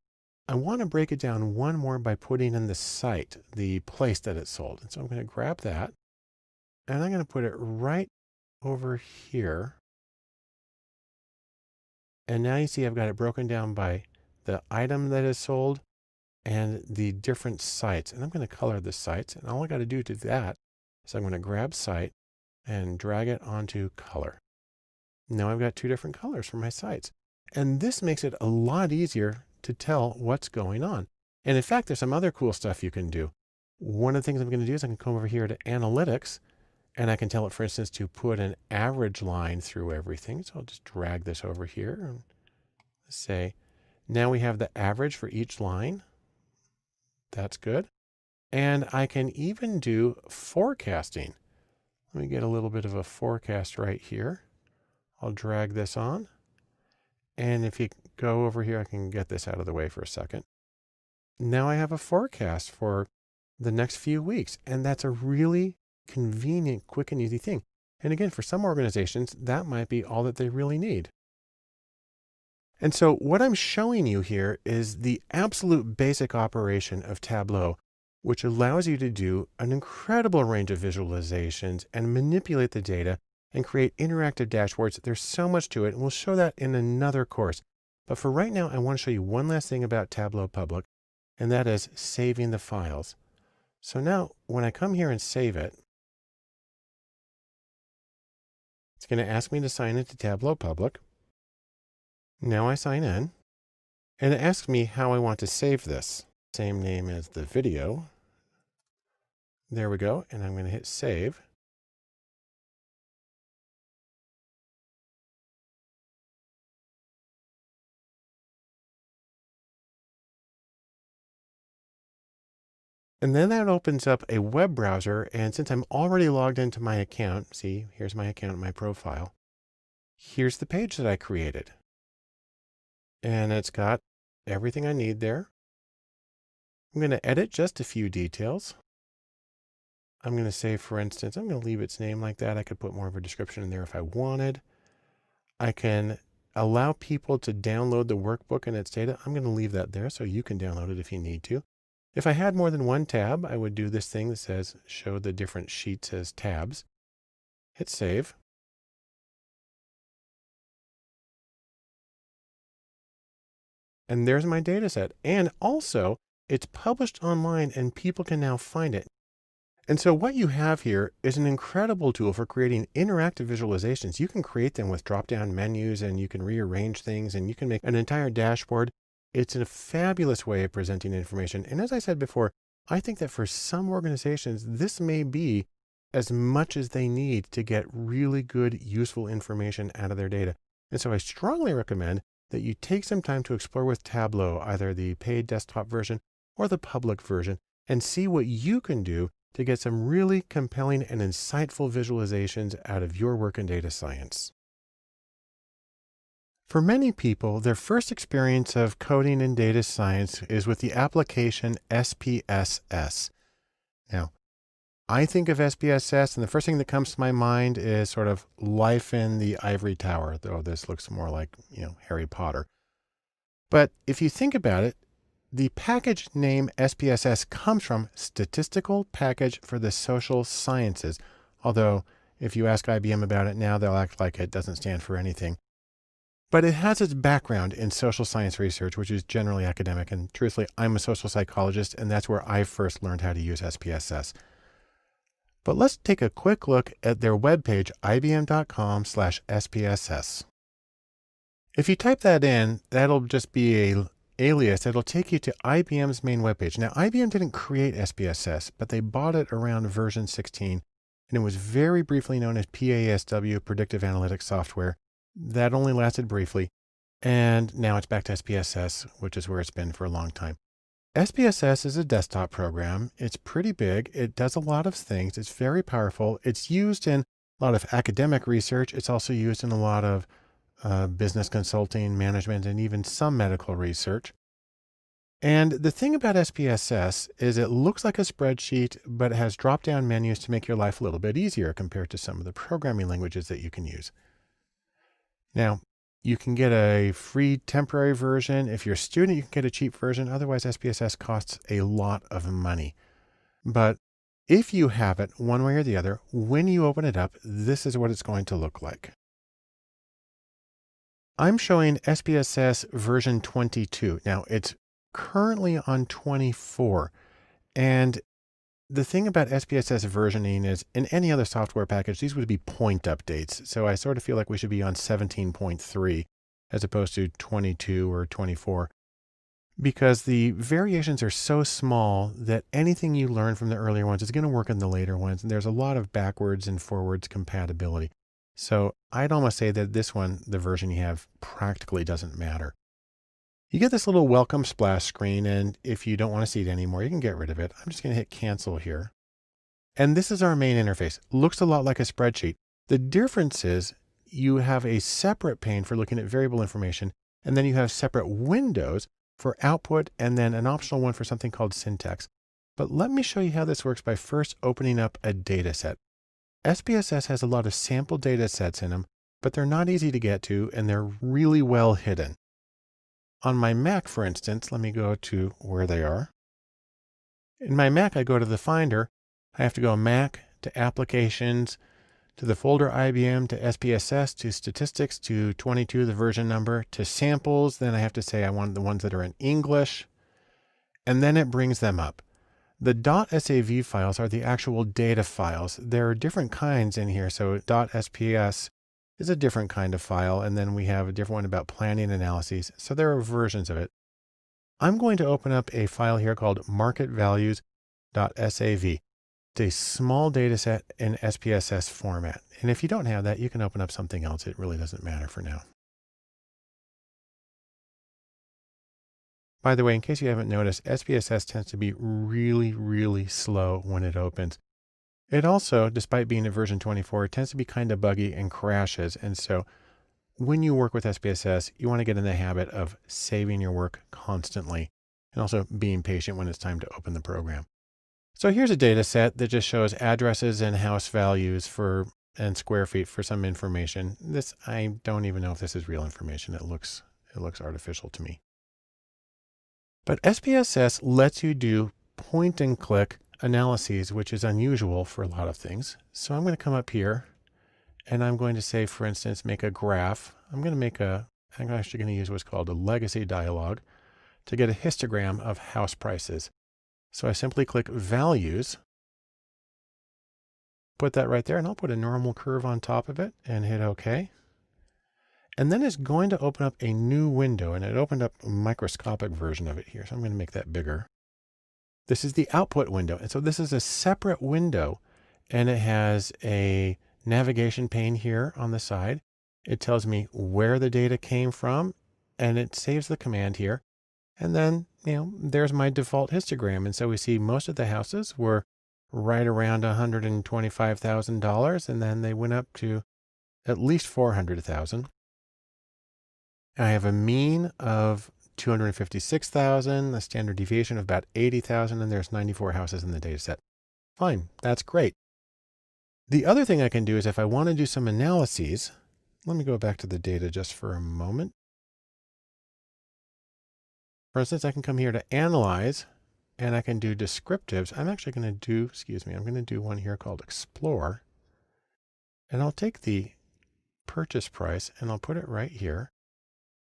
I want to break it down one more by putting in the site, the place that it's sold. And so I'm going to grab that and I'm going to put it right over here. And now you see I've got it broken down by the item that is sold and the different sites. And I'm going to color the sites. And all I got to do to that is I'm going to grab site and drag it onto color. Now I've got 2 different colors for my sites. And this makes it a lot easier to tell what's going on. And in fact, there's some other cool stuff you can do. One of the things I'm going to do is I can come over here to analytics and I can tell it, for instance, to put an average line through everything. So I'll just drag this over here and say, now we have the average for each line. That's good. And I can even do forecasting. Let me get a little bit of a forecast right here. I'll drag this on. And if you go over here, I can get this out of the way for a second. Now I have a forecast for the next few weeks. And that's a really convenient, quick and easy thing. And again, for some organizations, that might be all that they really need. And so what I'm showing you here is the absolute basic operation of Tableau, which allows you to do an incredible range of visualizations and manipulate the data and create interactive dashboards. There's so much to it, and we'll show that in another course. But for right now, I want to show you one last thing about Tableau Public, and that is saving the files. So now when I come here and save it, it's going to ask me to sign into Tableau Public. Now I sign in, and it asks me how I want to save this. Same name as the video. There we go, and I'm going to hit save. And then that opens up a web browser. And since I'm already logged into my account, see, here's my account, my profile. Here's the page that I created. And it's got everything I need there. I'm going to edit just a few details. I'm going to say, for instance, I'm going to leave its name like that. I could put more of a description in there if I wanted. I can allow people to download the workbook and its data. I'm going to leave that there so you can download it if you need to. If I had more than one tab, I would do this thing that says show the different sheets as tabs. Hit save. And there's my data set. And also, it's published online and people can now find it. And so what you have here is an incredible tool for creating interactive visualizations. You can create them with drop-down menus and you can rearrange things and you can make an entire dashboard. It's a fabulous way of presenting information. And as I said before, I think that for some organizations, this may be as much as they need to get really good, useful information out of their data. And so I strongly recommend that you take some time to explore with Tableau, either the paid desktop version or the public version, and see what you can do to get some really compelling and insightful visualizations out of your work in data science. For many people, their first experience of coding in data science is with the application SPSS. Now, I think of SPSS, and the first thing that comes to my mind is sort of life in the ivory tower, though this looks more like, Harry Potter. But if you think about it, the package name SPSS comes from Statistical Package for the Social Sciences. Although if you ask IBM about it now, they'll act like it doesn't stand for anything. But it has its background in social science research, which is generally academic. And truthfully, I'm a social psychologist, and that's where I first learned how to use SPSS. But let's take a quick look at their webpage, ibm.com/SPSS. If you type that in, that'll just be a alias. It'll take you to IBM's main webpage. Now, IBM didn't create SPSS, but they bought it around version 16, and it was very briefly known as PASW, Predictive Analytics Software. That only lasted briefly, and now it's back to SPSS, which is where it's been for a long time. SPSS is a desktop program. It's pretty big. It does a lot of things. It's very powerful. It's used in a lot of academic research. It's also used in a lot of business consulting, management, and even some medical research. And the thing about SPSS is it looks like a spreadsheet, but it has drop-down menus to make your life a little bit easier compared to some of the programming languages that you can use. Now, you can get a free temporary version. If you're a student, you can get a cheap version. Otherwise, SPSS costs a lot of money. But if you have it one way or the other, when you open it up, this is what it's going to look like. I'm showing SPSS version 22. Now, it's currently on 24. And the thing about SPSS versioning is in any other software package, these would be point updates. So I sort of feel like we should be on 17.3 as opposed to 22 or 24, because the variations are so small that anything you learn from the earlier ones is going to work in the later ones. And there's a lot of backwards and forwards compatibility. So I'd almost say that this one, the version you have, practically doesn't matter. You get this little welcome splash screen, and if you don't want to see it anymore, you can get rid of it. I'm just going to hit cancel here. And this is our main interface. Looks a lot like a spreadsheet. The difference is you have a separate pane for looking at variable information, and then you have separate windows for output, and then an optional one for something called syntax. But let me show you how this works by first opening up a data set. SPSS has a lot of sample data sets in them, but they're not easy to get to, and they're really well hidden. On my Mac, for instance, let me go to where they are. In my Mac, I go to the Finder. I have to go Mac to Applications, to the folder IBM, to SPSS, to Statistics, to 22, the version number, to Samples. Then I have to say I want the ones that are in English, and then it brings them up. The .sav files are the actual data files. There are different kinds in here. So .sps is a different kind of file. And then we have a different one about planning analyses. So there are versions of it. I'm going to open up a file here called marketvalues.sav. It's a small data set in SPSS format. And if you don't have that, you can open up something else. It really doesn't matter for now. By the way, in case you haven't noticed, SPSS tends to be really, really slow when it opens. It also, despite being at version 24, it tends to be kind of buggy and crashes. And so when you work with SPSS, you want to get in the habit of saving your work constantly and also being patient when it's time to open the program. So here's a data set that just shows addresses and house values and square feet for some information. This, I don't even know if this is real information. It looks artificial to me. But SPSS lets you do point and click analyses, which is unusual for a lot of things. So I'm going to come up here and I'm going to say, for instance, make a graph. I'm actually going to use what's called a legacy dialog to get a histogram of house prices. So I simply click values, put that right there, and I'll put a normal curve on top of it and hit OK. And then it's going to open up a new window, and it opened up a microscopic version of it here. So I'm going to make that bigger. This is the output window. And so this is a separate window, and it has a navigation pane here on the side. It tells me where the data came from, and it saves the command here. And then, there's my default histogram. And so we see most of the houses were right around $125,000, and then they went up to at least 400,000. I have a mean of 256,000, a standard deviation of about 80,000, and there's 94 houses in the data set. Fine, that's great. The other thing I can do is if I want to do some analyses, let me go back to the data just for a moment. For instance, I can come here to Analyze, and I can do descriptives. I'm actually going to do, I'm going to do one here called Explore. And I'll take the purchase price and I'll put it right here.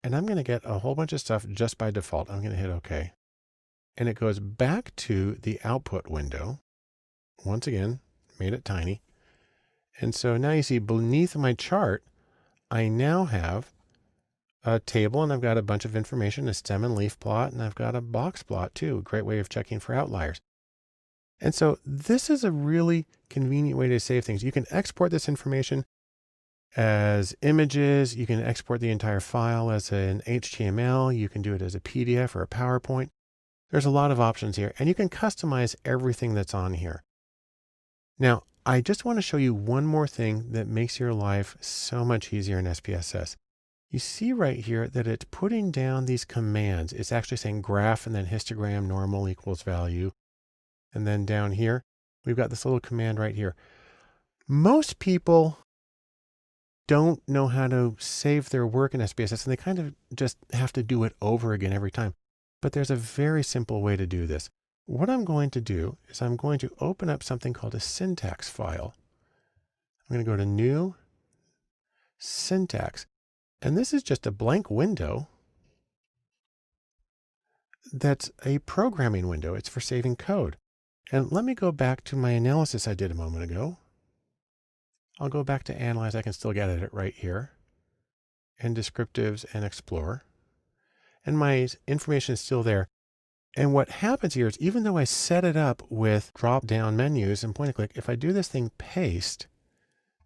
And I'm going to get a whole bunch of stuff just by default. I'm going to hit OK. And it goes back to the output window. Once again, made it tiny. And so now you see beneath my chart, I now have a table and I've got a bunch of information, a stem and leaf plot, and I've got a box plot too. A great way of checking for outliers. And so this is a really convenient way to save things. You can export this information as images. You can export the entire file as an HTML. You can do it as a PDF or a PowerPoint. There's a lot of options here, and you can customize everything that's on here. Now, I just want to show you one more thing that makes your life so much easier in SPSS. You see right here that it's putting down these commands. It's actually saying graph and then histogram normal equals value. And then down here, we've got this little command right here. Most people don't know how to save their work in SPSS, and they kind of just have to do it over again every time. But there's a very simple way to do this. What I'm going to do is I'm going to open up something called a syntax file. I'm going to go to New, Syntax. And this is just a blank window that's a programming window. It's for saving code. And let me go back to my analysis I did a moment ago. I'll go back to Analyze. I can still get at it right here. And Descriptives and Explore. And my information is still there. And what happens here is even though I set it up with drop-down menus and point and click, if I do this thing paste,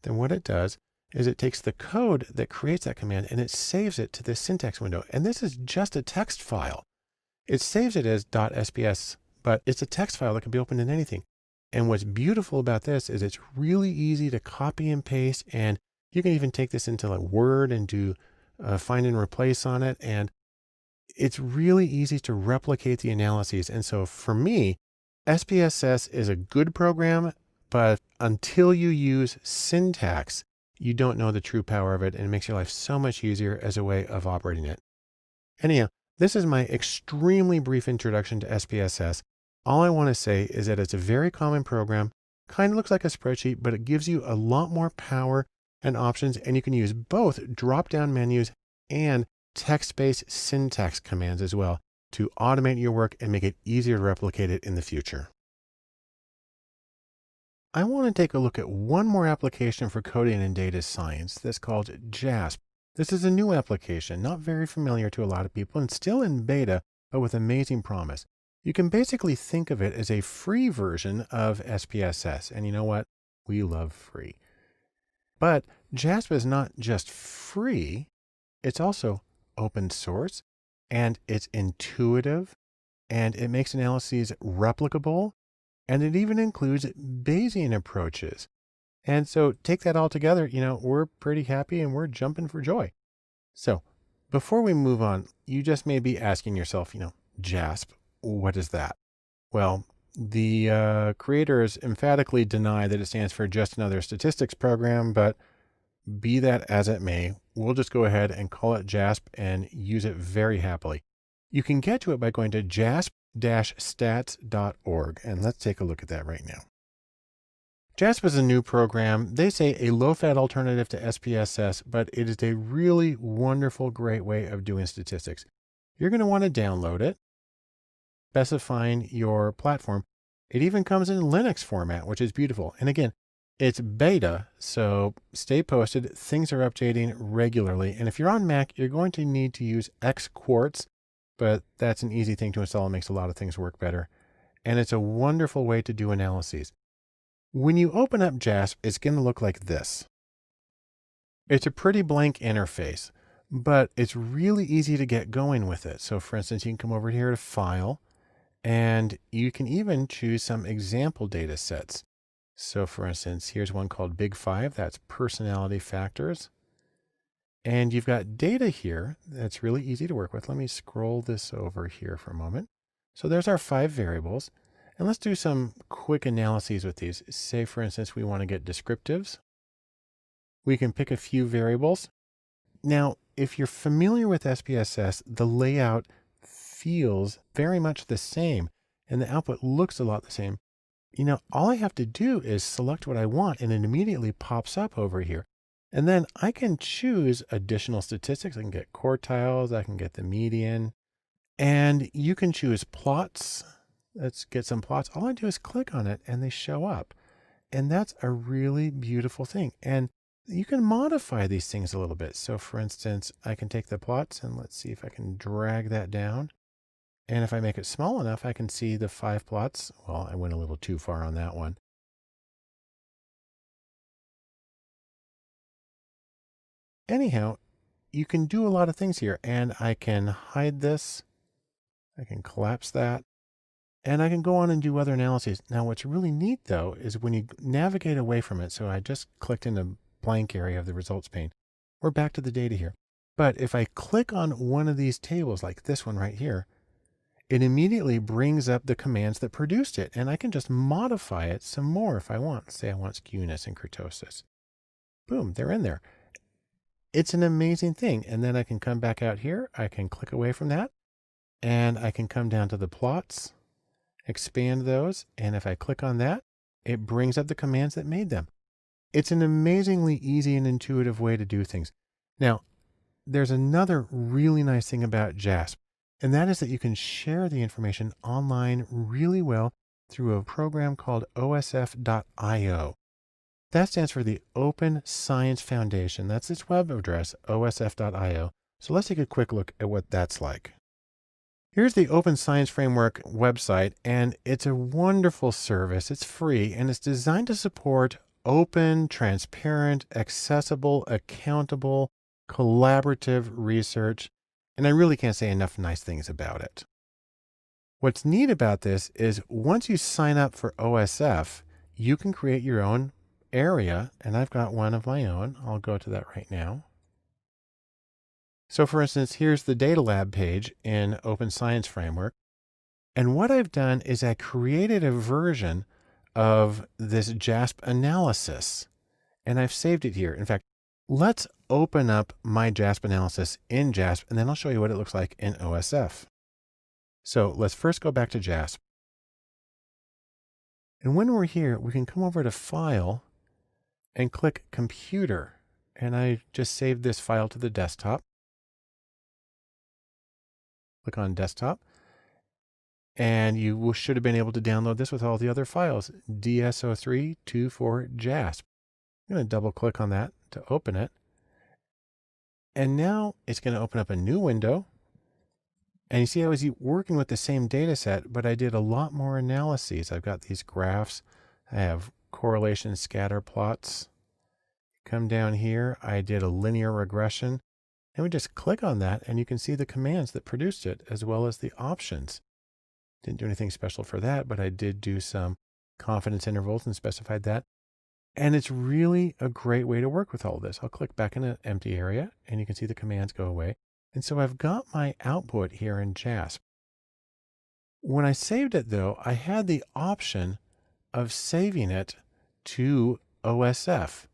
then what it does is it takes the code that creates that command and it saves it to this syntax window. And this is just a text file. It saves it as .sps, but it's a text file that can be opened in anything. And what's beautiful about this is it's really easy to copy and paste, and you can even take this into like Word and do find and replace on it. And it's really easy to replicate the analyses. And so for me, SPSS is a good program, but until you use syntax, you don't know the true power of it, and it makes your life so much easier as a way of operating it. Anyhow, this is my extremely brief introduction to SPSS. All I want to say is that it's a very common program, kind of looks like a spreadsheet, but it gives you a lot more power and options, and you can use both drop-down menus and text-based syntax commands as well to automate your work and make it easier to replicate it in the future. I want to take a look at one more application for coding and data science that's called JASP. This is a new application, not very familiar to a lot of people and still in beta, but with amazing promise. You can basically think of it as a free version of SPSS. And you know what? We love free. But JASP is not just free, it's also open source, and it's intuitive, and it makes analyses replicable, and it even includes Bayesian approaches. And so take that all together, we're pretty happy and we're jumping for joy. So before we move on, you just may be asking yourself, JASP, what is that? Well, the creators emphatically deny that it stands for just another statistics program, but be that as it may, we'll just go ahead and call it JASP and use it very happily. You can get to it by going to jasp-stats.org, and let's take a look at that right now. JASP is a new program. They say a low-fat alternative to SPSS, but it is a really wonderful, great way of doing statistics. You're going to want to download it, specifying your platform. It even comes in Linux format, which is beautiful. And again, it's beta, so stay posted. Things are updating regularly. And if you're on Mac, you're going to need to use Xquartz, but that's an easy thing to install. It makes a lot of things work better. And it's a wonderful way to do analyses. When you open up JASP, it's going to look like this. It's a pretty blank interface, but it's really easy to get going with it. So for instance, you can come over here to File, and you can even choose some example data sets. So for instance, here's one called Big Five. That's personality factors. And you've got data here that's really easy to work with. Let me scroll this over here for a moment. So there's our 5 variables. And let's do some quick analyses with these. Say, for instance, we want to get descriptives. We can pick a few variables. Now, if you're familiar with SPSS, the layout feels very much the same, and the output looks a lot the same. all I have to do is select what I want and it immediately pops up over here. And then I can choose additional statistics. I can get quartiles, I can get the median, and you can choose plots. Let's get some plots. All I do is click on it and they show up. And that's a really beautiful thing. And you can modify these things a little bit. So for instance, I can take the plots and let's see if I can drag that down. And if I make it small enough, I can see the 5 plots. Well, I went a little too far on that one. Anyhow, you can do a lot of things here, and I can hide this. I can collapse that, and I can go on and do other analyses. Now, what's really neat though, is when you navigate away from it. So I just clicked in the blank area of the results pane. We're back to the data here. But if I click on one of these tables, like this one right here, it immediately brings up the commands that produced it. And I can just modify it some more if I want. Say I want skewness and kurtosis. Boom, they're in there. It's an amazing thing. And then I can come back out here. I can click away from that and I can come down to the plots, expand those. And if I click on that, it brings up the commands that made them. It's an amazingly easy and intuitive way to do things. Now, there's another really nice thing about JASP, and that is that you can share the information online really well through a program called OSF.io. That stands for the Open Science Foundation. That's its web address, osf.io. So let's take a quick look at what that's like. Here's the Open Science Framework website, and it's a wonderful service. It's free, and it's designed to support open, transparent, accessible, accountable, collaborative research. And I really can't say enough nice things about it. What's neat about this is once you sign up for OSF, you can create your own area. And I've got one of my own. I'll go to that right now. So for instance, here's the Data Lab page in Open Science Framework. And what I've done is I created a version of this JASP analysis, and I've saved it here. In fact, let's open up my JASP analysis in JASP, and then I'll show you what it looks like in OSF. So let's first go back to JASP. And when we're here, we can come over to File and click Computer. And I just saved this file to the desktop. Click on Desktop. And you should have been able to download this with all the other files, DSO324JASP. I'm going to double click on that to open it. And now it's going to open up a new window. And you see I was working with the same data set, but I did a lot more analyses. I've got these graphs. I have correlation scatter plots. Come down here, I did a linear regression. And we just click on that and you can see the commands that produced it as well as the options. Didn't do anything special for that, but I did do some confidence intervals and specified that. And it's really a great way to work with all of this. I'll click back in an empty area and you can see the commands go away. And so I've got my output here in JASP. When I saved it though, I had the option of saving it to OSF.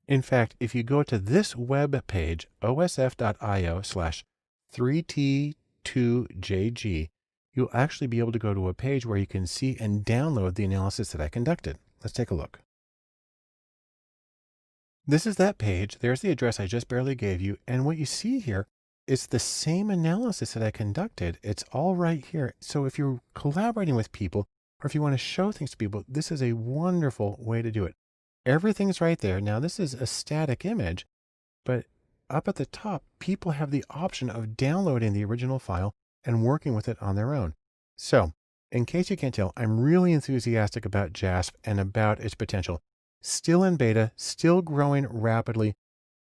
In fact, if you go to this web page, osf.io/3t2jg, you'll actually be able to go to a page where you can see and download the analysis that I conducted. Let's take a look. This is that page. There's the address I just barely gave you. And what you see here is the same analysis that I conducted. It's all right here. So if you're collaborating with people, or if you want to show things to people, this is a wonderful way to do it. Everything's right there. Now this is a static image, but up at the top, people have the option of downloading the original file and working with it on their own. So in case you can't tell, I'm really enthusiastic about JASP and about its potential. Still in beta, still growing rapidly.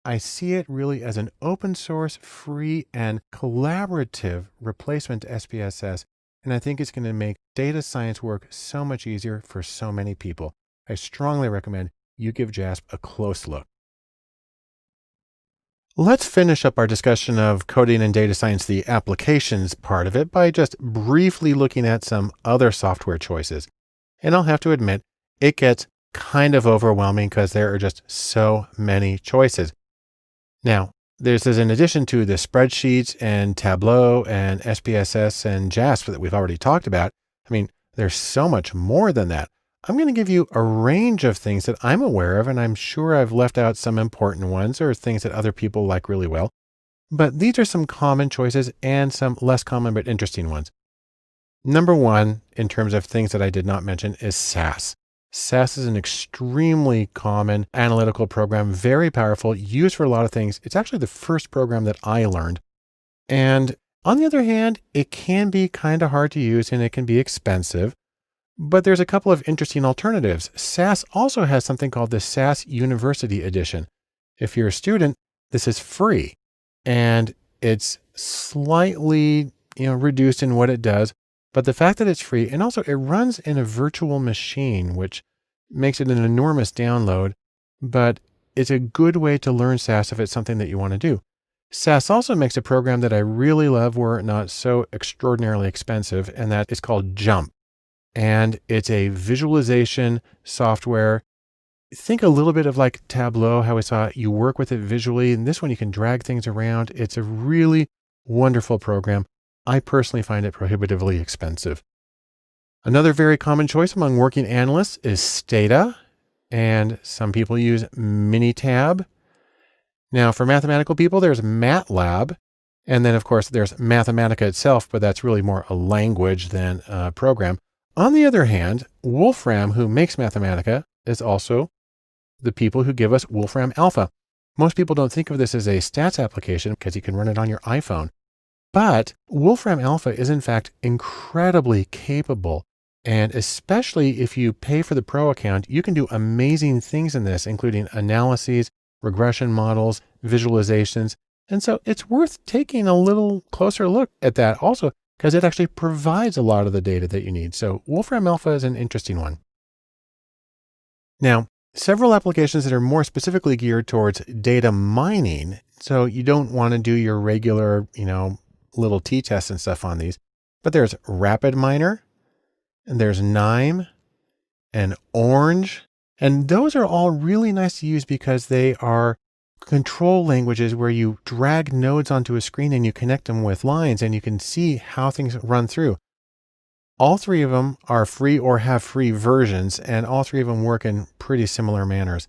I see it really as an open source, free and collaborative replacement to SPSS. And I think it's going to make data science work so much easier for so many people. I strongly recommend you give JASP a close look. Let's finish up our discussion of coding and data science, the applications part of it, by just briefly looking at some other software choices. And I'll have to admit, it gets kind of overwhelming because there are just so many choices. Now, this is in addition to the spreadsheets and Tableau and SPSS and JASP that we've already talked about. I mean, there's so much more than that. I'm going to give you a range of things that I'm aware of, and I'm sure I've left out some important ones or things that other people like really well. But these are some common choices and some less common but interesting ones. Number one, in terms of things that I did not mention, is SAS. SAS is an extremely common analytical program, very powerful, used for a lot of things. It's actually the first program that I learned. And on the other hand, it can be kind of hard to use and it can be expensive. But there's a couple of interesting alternatives. SAS also has something called the SAS University Edition. If you're a student, this is free and it's slightly, reduced in what it does. But the fact that it's free, and also it runs in a virtual machine, which makes it an enormous download, but it's a good way to learn SAS if it's something that you want to do. SAS also makes a program that I really love were it not so extraordinarily expensive, and that is called JMP. And it's a visualization software. Think a little bit of like Tableau, how we saw it. You work with it visually, and this one you can drag things around. It's a really wonderful program. I personally find it prohibitively expensive. Another very common choice among working analysts is Stata, and some people use Minitab. Now, for mathematical people, there's MATLAB, and then of course there's Mathematica itself, but that's really more a language than a program. On the other hand, Wolfram, who makes Mathematica, is also the people who give us Wolfram Alpha. Most people don't think of this as a stats application because you can run it on your iPhone. But Wolfram Alpha is in fact incredibly capable. And especially if you pay for the pro account, you can do amazing things in this, including analyses, regression models, visualizations. And so it's worth taking a little closer look at that also, because it actually provides a lot of the data that you need. So Wolfram Alpha is an interesting one. Now, several applications that are more specifically geared towards data mining. So you don't want to do your regular, little t-tests and stuff on these, but there's RapidMiner, and there's KNIME and Orange. And those are all really nice to use because they are control languages where you drag nodes onto a screen and you connect them with lines and you can see how things run through. All three of them are free or have free versions, and all three of them work in pretty similar manners.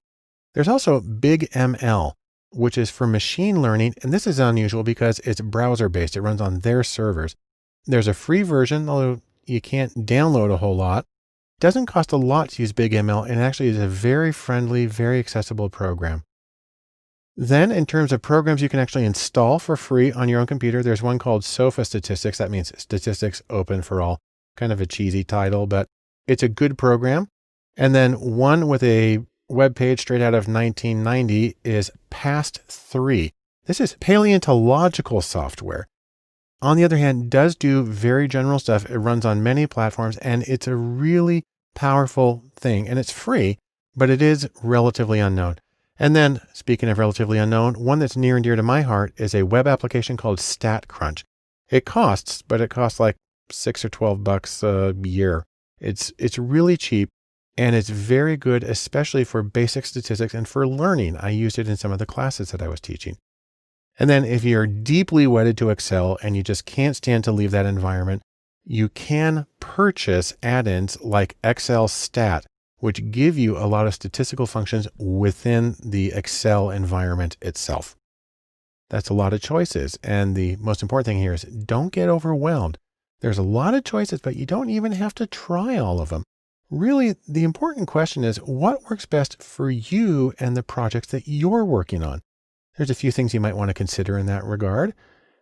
There's also BigML, which is for machine learning. And this is unusual because it's browser based. It runs on their servers. There's a free version, although you can't download a whole lot. It doesn't cost a lot to use BigML, and actually is a very friendly, very accessible program. Then in terms of programs you can actually install for free on your own computer, there's one called SOFA Statistics. That means Statistics Open for All. Kind of a cheesy title, but it's a good program. And then one with a web page straight out of 1990 is PAST3. This is paleontological software. On the other hand, does do very general stuff. It runs on many platforms, and it's a really powerful thing, and it's free, but it is relatively unknown. And then, speaking of relatively unknown, one that's near and dear to my heart is a web application called StatCrunch. It costs, but it costs like $6 or $12 a year. It's really cheap, and it's very good, especially for basic statistics and for learning. I used it in some of the classes that I was teaching. And then if you're deeply wedded to Excel and you just can't stand to leave that environment, you can purchase add-ins like Excel Stat, which give you a lot of statistical functions within the Excel environment itself. That's a lot of choices. And the most important thing here is don't get overwhelmed. There's a lot of choices, but you don't even have to try all of them. Really, the important question is what works best for you and the projects that you're working on. There's a few things you might want to consider in that regard.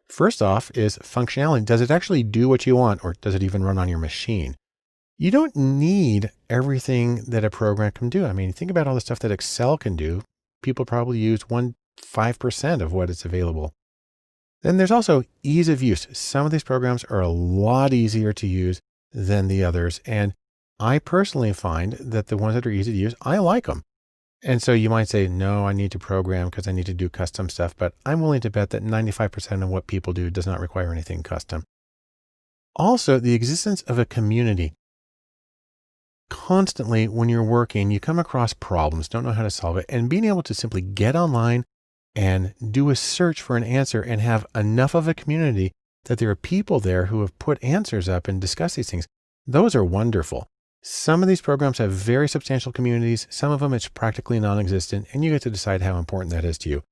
First off is functionality. Does it actually do what you want, or does it even run on your machine? You don't need everything that a program can do. I mean, think about all the stuff that Excel can do. People probably use 5% of what is available. Then there's also ease of use. Some of these programs are a lot easier to use than the others. And I personally find that the ones that are easy to use, I like them. And so you might say, no, I need to program because I need to do custom stuff, but I'm willing to bet that 95% of what people do does not require anything custom. Also, the existence of a community. Constantly when you're working, you come across problems, don't know how to solve it, and being able to simply get online and do a search for an answer and have enough of a community that there are people there who have put answers up and discuss these things. Those are wonderful. Some of these programs have very substantial communities. Some of them it's practically non-existent, and you get to decide how important that is to you.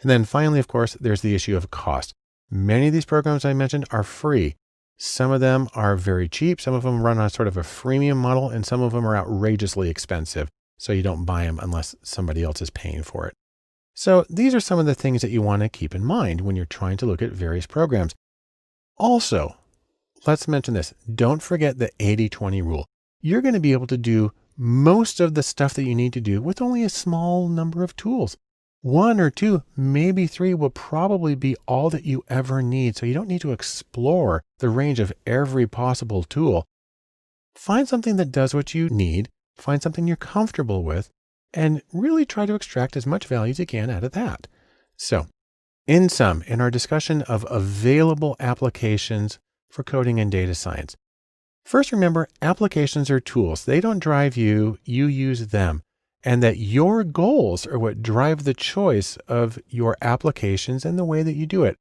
And then finally, of course, there's the issue of cost. Many of these programs I mentioned are free. Some of them are very cheap. Some of them run on sort of a freemium model, and some of them are outrageously expensive. So you don't buy them unless somebody else is paying for it. So these are some of the things that you want to keep in mind when you're trying to look at various programs. Also, let's mention this. Don't forget the 80-20 rule. You're going to be able to do most of the stuff that you need to do with only a small number of tools. 1 or 2, maybe 3 will probably be all that you ever need. So you don't need to explore the range of every possible tool. Find something that does what you need, find something you're comfortable with, and really try to extract as much value as you can out of that. So in sum, in our discussion of available applications for coding and data science, first, remember, applications are tools. They don't drive you, you use them. And that your goals are what drive the choice of your applications and the way that you do it.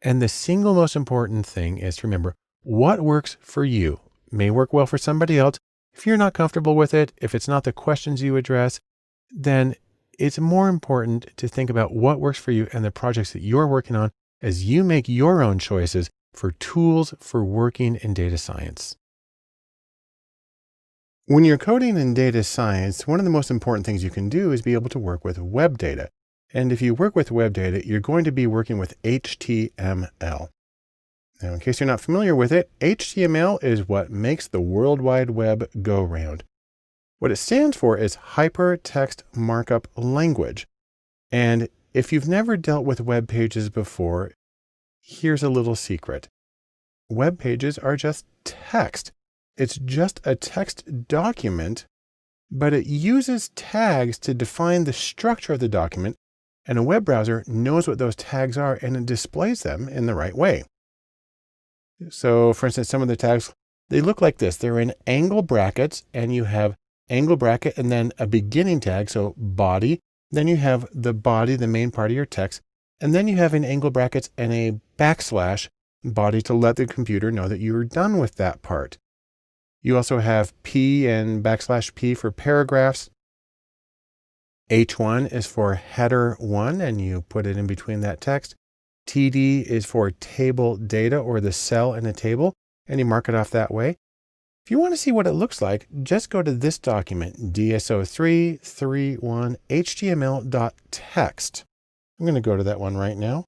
And the single most important thing is to remember what works for you may work well for somebody else. If you're not comfortable with it, if it's not the questions you address, then it's more important to think about what works for you and the projects that you're working on as you make your own choices for tools for working in data science. When you're coding in data science, one of the most important things you can do is be able to work with web data. And if you work with web data, you're going to be working with HTML. Now, in case you're not familiar with it, HTML is what makes the World Wide Web go round. What it stands for is Hypertext Markup Language. And if you've never dealt with web pages before, here's a little secret. Web pages are just text. It's just a text document, but it uses tags to define the structure of the document, and a web browser knows what those tags are and it displays them in the right way. So for instance, some of the tags, they look like this. They're in angle brackets, and you have angle bracket and then a beginning tag, so body. Then you have the body, the main part of your text, and then you have in angle brackets and a backslash body to let the computer know that you're done with that part. You also have P and backslash P for paragraphs. H1 is for header 1, and you put it in between that text. TD is for table data, or the cell in a table, and you mark it off that way. If you want to see what it looks like, just go to this document, DSO331HTML.text. I'm going to go to that one right now.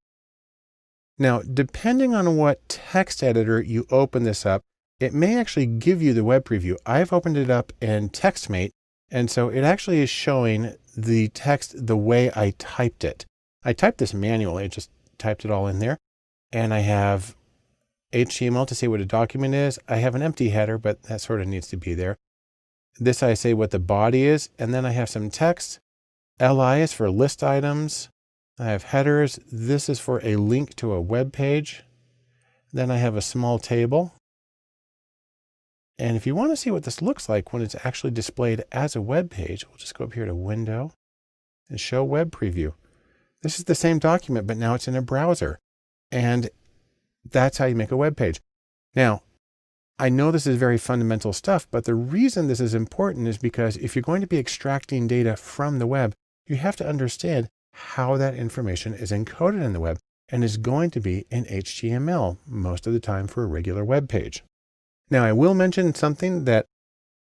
Now, depending on what text editor you open this up, it may actually give you the web preview. I've opened it up in TextMate, and so it actually is showing the text the way I typed it. I typed this manually, I just typed it all in there, and I have HTML to say what a document is. I have an empty header, but that sort of needs to be there. This I say what the body is, and then I have some text. LI is for list items. I have headers. This is for a link to a web page. Then I have a small table. And if you want to see what this looks like when it's actually displayed as a web page, we'll just go up here to Window and Show Web Preview. This is the same document, but now it's in a browser. And that's how you make a web page. Now, I know this is very fundamental stuff, but the reason this is important is because if you're going to be extracting data from the web, you have to understand how that information is encoded in the web and is going to be in HTML most of the time for a regular web page. Now, I will mention something that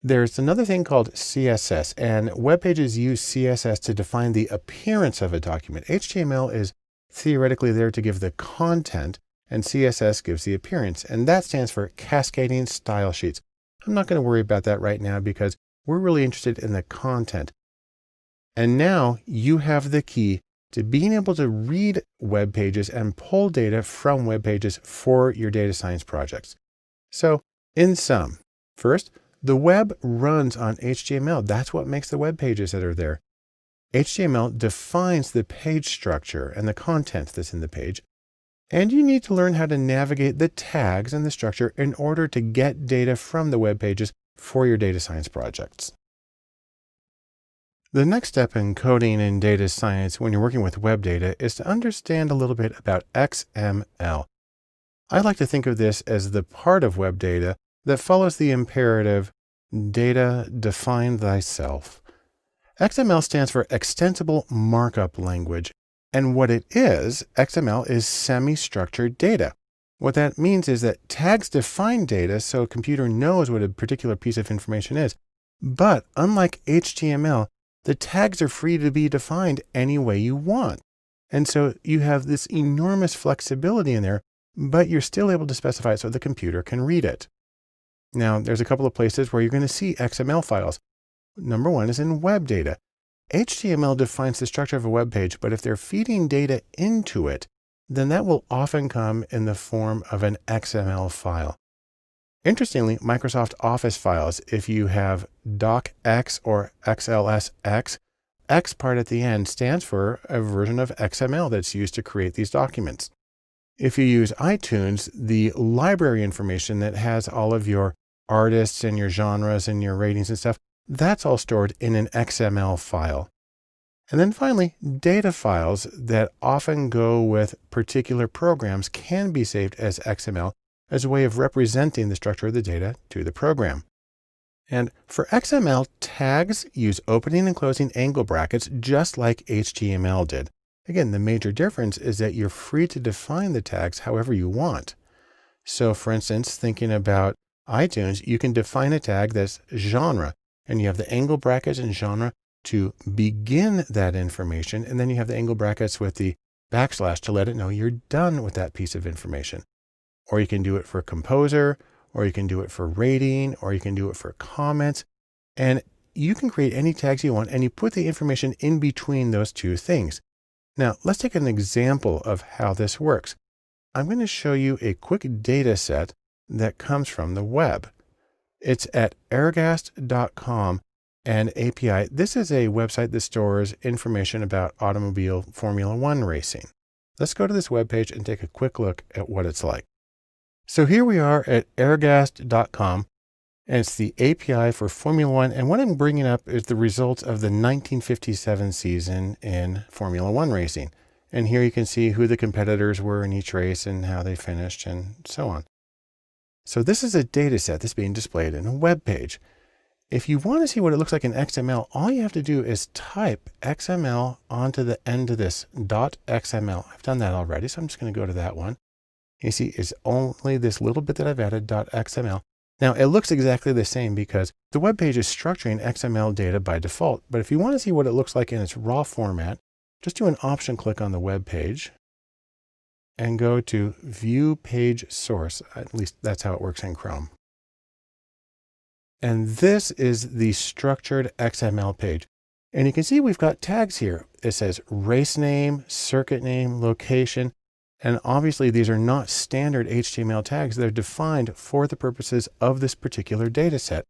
there's another thing called CSS, and web pages use CSS to define the appearance of a document. HTML is theoretically there to give the content, and CSS gives the appearance, and that stands for Cascading Style Sheets. I'm not going to worry about that right now because we're really interested in the content. And now you have the key to being able to read web pages and pull data from web pages for your data science projects. So in sum, first, the web runs on HTML. That's what makes the web pages that are there. HTML defines the page structure and the content that's in the page. And you need to learn how to navigate the tags and the structure in order to get data from the web pages for your data science projects. The next step in coding in data science when you're working with web data is to understand a little bit about XML. I like to think of this as the part of web data that follows the imperative Data Define Thyself. XML stands for Extensible Markup Language. And what it is, XML is semi-structured data. What that means is that tags define data so a computer knows what a particular piece of information is. But unlike HTML, the tags are free to be defined any way you want. And so you have this enormous flexibility in there, but you're still able to specify it so the computer can read it. Now, there's a couple of places where you're going to see XML files. Number one is in web data. HTML defines the structure of a web page, but if they're feeding data into it, then that will often come in the form of an XML file. Interestingly, Microsoft Office files, if you have docx or XLSX, X part at the end stands for a version of XML that's used to create these documents. If you use iTunes, the library information that has all of your artists and your genres and your ratings and stuff, that's all stored in an XML file. And then finally, data files that often go with particular programs can be saved as XML as a way of representing the structure of the data to the program. And for XML, tags use opening and closing angle brackets just like HTML did. Again, the major difference is that you're free to define the tags however you want. So for instance, thinking about iTunes, you can define a tag that's genre, and you have the angle brackets and genre to begin that information, and then you have the angle brackets with the backslash to let it know you're done with that piece of information. Or you can do it for composer, or you can do it for rating, or you can do it for comments, and you can create any tags you want, and you put the information in between those two things. Now, let's take an example of how this works. I'm going to show you a quick data set that comes from the web. It's at Airgast.com and API. This is a website that stores information about automobile Formula One racing. Let's go to this webpage and take a quick look at what it's like. So here we are at Airgast.com, and it's the API for Formula One. And what I'm bringing up is the results of the 1957 season in Formula One racing. And here you can see who the competitors were in each race and how they finished and so on. So this is a data set that's being displayed in a web page. If you want to see what it looks like in XML, all you have to do is type XML onto the end of this .xml. I've done that already, so I'm just going to go to that one. You see, it's only this little bit that I've added .xml. Now, it looks exactly the same because the web page is structuring XML data by default. But if you want to see what it looks like in its raw format, just do an option click on the web page and go to View Page Source. At least that's how it works in Chrome. And this is the structured XML page. And you can see we've got tags here. It says race name, circuit name, location. And obviously these are not standard HTML tags. They're defined for the purposes of this particular data set.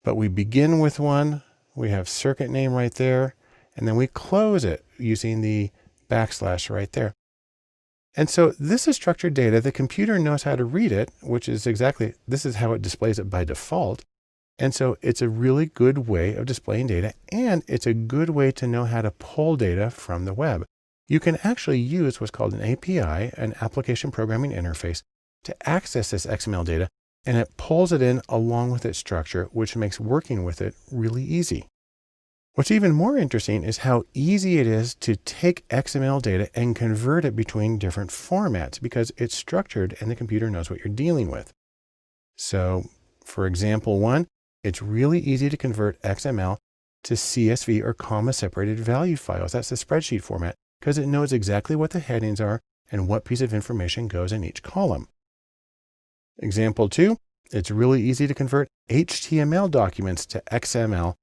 But we begin with one, we have circuit name right there, and then we close it using the backslash right there. And so this is structured data. The computer knows how to read it, which is exactly, this is how it displays it by default. And so it's a really good way of displaying data, and it's a good way to know how to pull data from the web. You can actually use what's called an API, an application programming interface, to access this XML data, and it pulls it in along with its structure, which makes working with it really easy. What's even more interesting is how easy it is to take XML data and convert it between different formats because it's structured and the computer knows what you're dealing with. So for example one, it's really easy to convert XML to CSV or comma separated value files. That's the spreadsheet format because it knows exactly what the headings are and what piece of information goes in each column. Example two, it's really easy to convert HTML documents to XML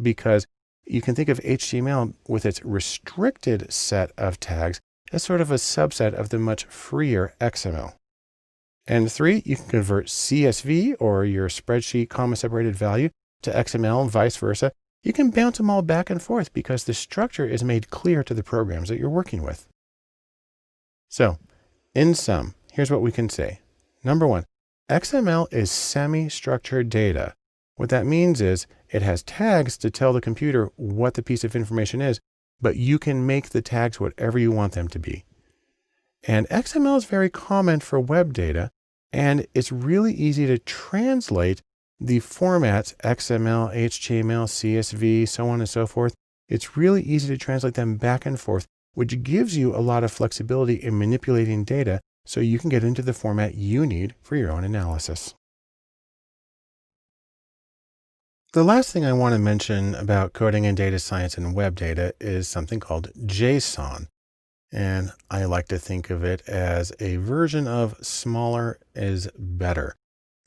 because you can think of HTML with its restricted set of tags as sort of a subset of the much freer XML. And three, you can convert CSV or your spreadsheet comma separated value to XML and vice versa. You can bounce them all back and forth because the structure is made clear to the programs that you're working with. So in sum, here's what we can say. Number one, XML is semi-structured data. What that means is it has tags to tell the computer what the piece of information is, but you can make the tags whatever you want them to be. And XML is very common for web data, and it's really easy to translate the formats XML, HTML, CSV, so on and so forth, it's really easy to translate them back and forth, which gives you a lot of flexibility in manipulating data so you can get into the format you need for your own analysis. The last thing I want to mention about coding and data science and web data is something called JSON. And I like to think of it as a version of smaller is better.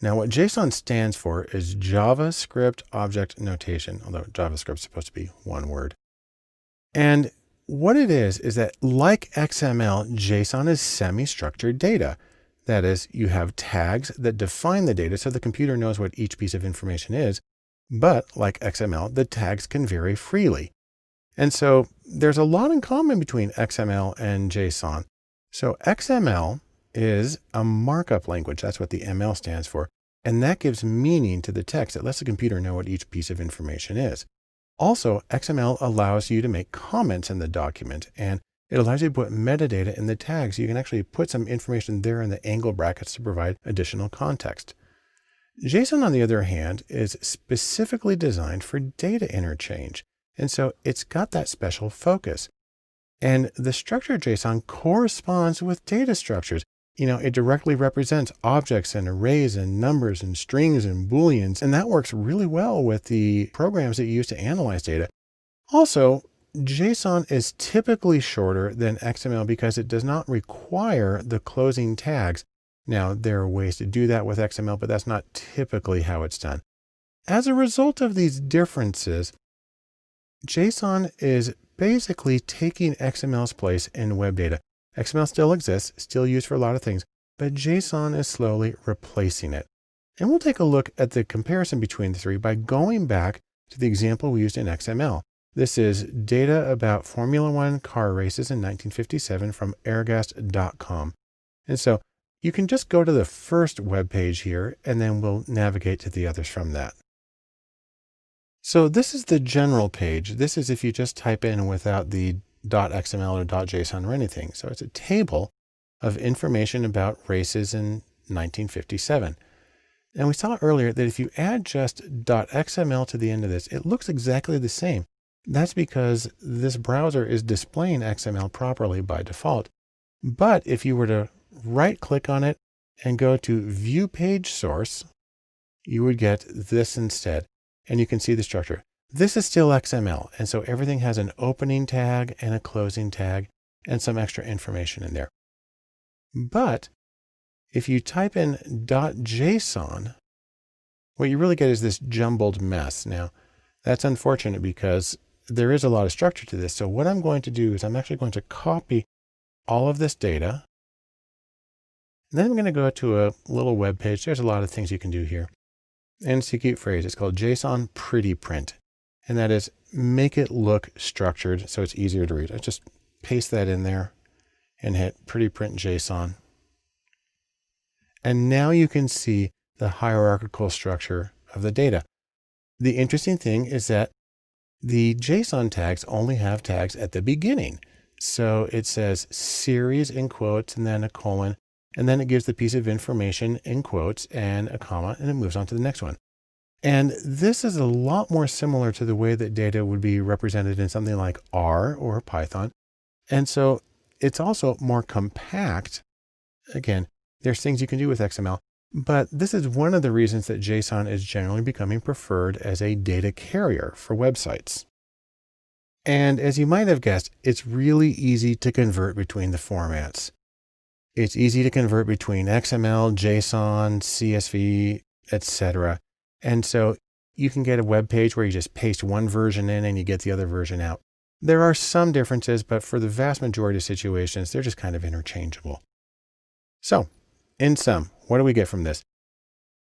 Now, what JSON stands for is JavaScript Object Notation, although JavaScript is supposed to be one word. And what it is that like XML, JSON is semi-structured data. That is, you have tags that define the data so the computer knows what each piece of information is. But like XML, the tags can vary freely. And so there's a lot in common between XML and JSON. So XML is a markup language. That's what the ML stands for. And that gives meaning to the text. It lets the computer know what each piece of information is. Also, XML allows you to make comments in the document, and it allows you to put metadata in the tags. You can actually put some information there in the angle brackets to provide additional context. JSON, on the other hand, is specifically designed for data interchange. And so it's got that special focus. And the structure of JSON corresponds with data structures. It directly represents objects and arrays and numbers and strings and booleans. And that works really well with the programs that you use to analyze data. Also, JSON is typically shorter than XML because it does not require the closing tags. Now, there are ways to do that with XML, but that's not typically how it's done. As a result of these differences, JSON is basically taking XML's place in web data. XML still exists, still used for a lot of things, but JSON is slowly replacing it. And we'll take a look at the comparison between the three by going back to the example we used in XML. This is data about Formula One car races in 1957 from Airgast.com. And so you can just go to the first web page here, and then we'll navigate to the others from that. So this is the general page. This is if you just type in without the .xml or .json or anything. So it's a table of information about races in 1957. And we saw earlier that if you add just .xml to the end of this, it looks exactly the same. That's because this browser is displaying XML properly by default. But if you were to right click on it and go to view page source, you would get this instead. And you can see the structure. This is still XML. And so everything has an opening tag and a closing tag and some extra information in there. But if you type in .json, what you really get is this jumbled mess. Now, that's unfortunate because there is a lot of structure to this. So what I'm going to do is I'm actually going to copy all of this data. And then I'm going to go to a little web page. There's a lot of things you can do here. And it's a cute phrase. It's called JSON Pretty Print. And that is make it look structured so it's easier to read. I just paste that in there and hit Pretty Print JSON. And now you can see the hierarchical structure of the data. The interesting thing is that the JSON tags only have tags at the beginning. So it says series in quotes and then a colon. And then it gives the piece of information in quotes and a comma, and it moves on to the next one. And this is a lot more similar to the way that data would be represented in something like R or Python. And so it's also more compact. Again, there's things you can do with XML, but this is one of the reasons that JSON is generally becoming preferred as a data carrier for websites. And as you might have guessed, it's really easy to convert between the formats. It's easy to convert between XML, JSON, CSV, etc. And so you can get a web page where you just paste one version in and you get the other version out. There are some differences, but for the vast majority of situations, they're just kind of interchangeable. So in sum, what do we get from this?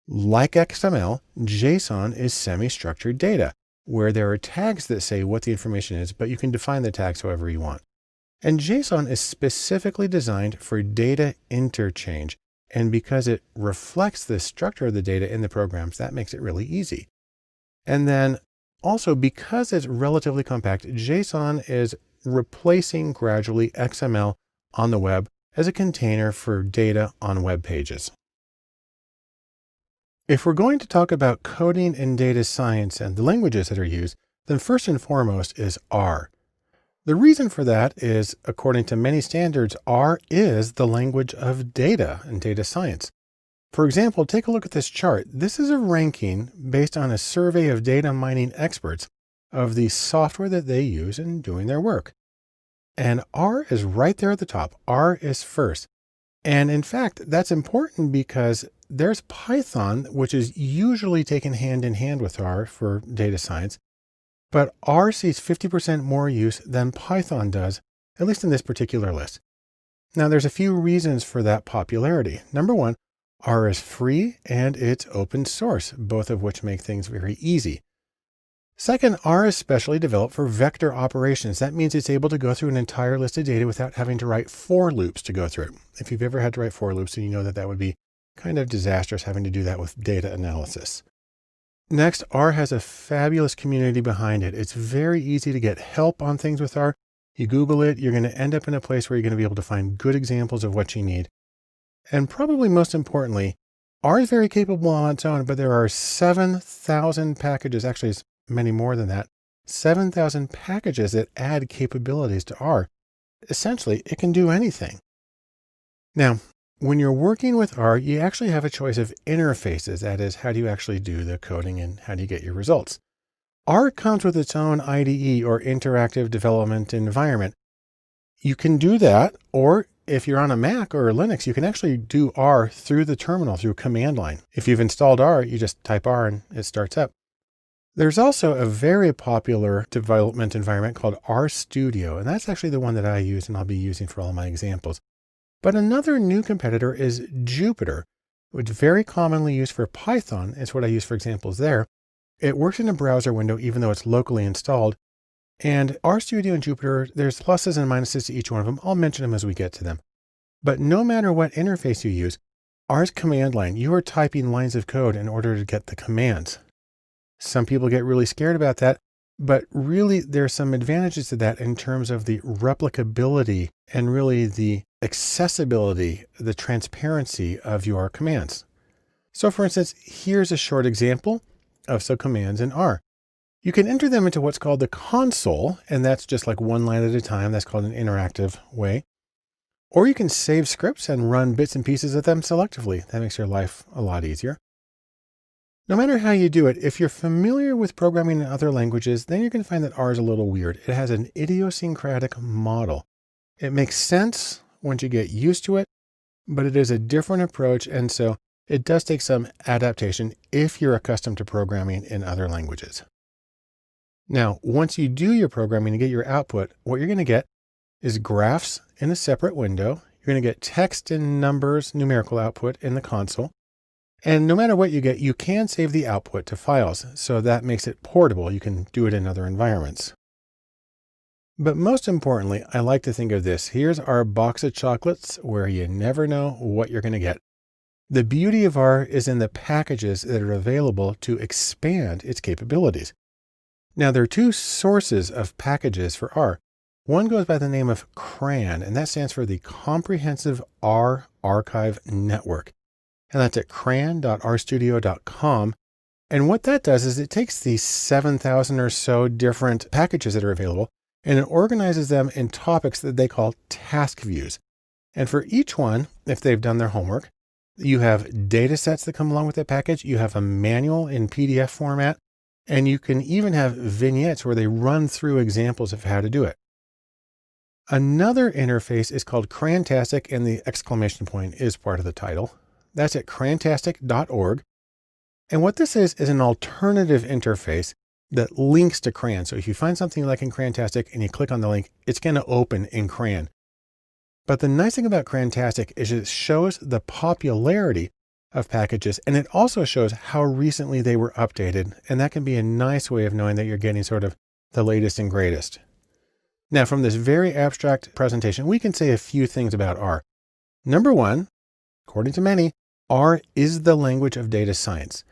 Like XML, JSON is semi-structured data where there are tags that say what the information is, but you can define the tags however you want. And JSON is specifically designed for data interchange. And because it reflects the structure of the data in the programs, that makes it really easy. And then also because it's relatively compact, JSON is replacing gradually XML on the web as a container for data on web pages. If we're going to talk about coding in data science and the languages that are used, then first and foremost is R. The reason for that is, according to many standards, R is the language of data and data science. For example, take a look at this chart. This is a ranking based on a survey of data mining experts of the software that they use in doing their work. And R is right there at the top. R is first. And in fact, that's important because there's Python, which is usually taken hand in hand with R for data science, but R sees 50% more use than Python does, at least in this particular list. Now, there's a few reasons for that popularity. Number one, R is free and it's open source, both of which make things very easy. Second, R is specially developed for vector operations. That means it's able to go through an entire list of data without having to write for loops to go through it. If you've ever had to write for loops, then you know that that would be kind of disastrous having to do that with data analysis. Next, R has a fabulous community behind it. It's very easy to get help on things with R. You Google it, you're going to end up in a place where you're going to be able to find good examples of what you need. And probably most importantly, R is very capable on its own, but there are 7,000 packages, actually it's many more than that, 7,000 packages that add capabilities to R. Essentially, it can do anything. Now, when you're working with R, you actually have a choice of interfaces. That is, how do you actually do the coding and how do you get your results? R comes with its own IDE or interactive development environment. You can do that, or if you're on a Mac or Linux, you can actually do R through the terminal, through command line. If you've installed R, you just type R and it starts up. There's also a very popular development environment called RStudio, and that's actually the one that I use and I'll be using for all my examples. But another new competitor is Jupyter, which is very commonly used for Python. It's what I use for examples there. It works in a browser window, even though it's locally installed. And RStudio and Jupyter, there's pluses and minuses to each one of them. I'll mention them as we get to them. But no matter what interface you use, R's command line, you are typing lines of code in order to get the commands. Some people get really scared about that, but really there's some advantages to that in terms of the replicability and really the accessibility, the transparency of your commands. So for instance, here's a short example of some commands in R. You can enter them into what's called the console, and that's just like one line at a time. That's called an interactive way. Or you can save scripts and run bits and pieces of them selectively. That makes your life a lot easier. No matter how you do it, if you're familiar with programming in other languages, then you're going to find that R is a little weird. It has an idiosyncratic model. It makes sense once you get used to it, but it is a different approach. And so it does take some adaptation if you're accustomed to programming in other languages. Now, once you do your programming and get your output, what you're going to get is graphs in a separate window. You're going to get text and numbers, numerical output in the console. And no matter what you get, you can save the output to files. So that makes it portable. You can do it in other environments. But most importantly, I like to think of this. Here's our box of chocolates where you never know what you're going to get. The beauty of R is in the packages that are available to expand its capabilities. Now, there are two sources of packages for R. One goes by the name of CRAN, and that stands for the Comprehensive R Archive Network. And that's at cran.rstudio.com. And what that does is it takes these 7,000 or so different packages that are available, and it organizes them in topics that they call task views. And for each one, if they've done their homework, you have data sets that come along with that package. You have a manual in PDF format, and you can even have vignettes where they run through examples of how to do it. Another interface is called Crantastic, and the exclamation point is part of the title. That's at crantastic.org. And what this is an alternative interface that links to CRAN. So if you find something like in Crantastic and you click on the link, it's going to open in CRAN. But the nice thing about Crantastic is it shows the popularity of packages, and it also shows how recently they were updated. And that can be a nice way of knowing that you're getting sort of the latest and greatest. Now, from this very abstract presentation, we can say a few things about R. Number one, according to many, R is the language of data science.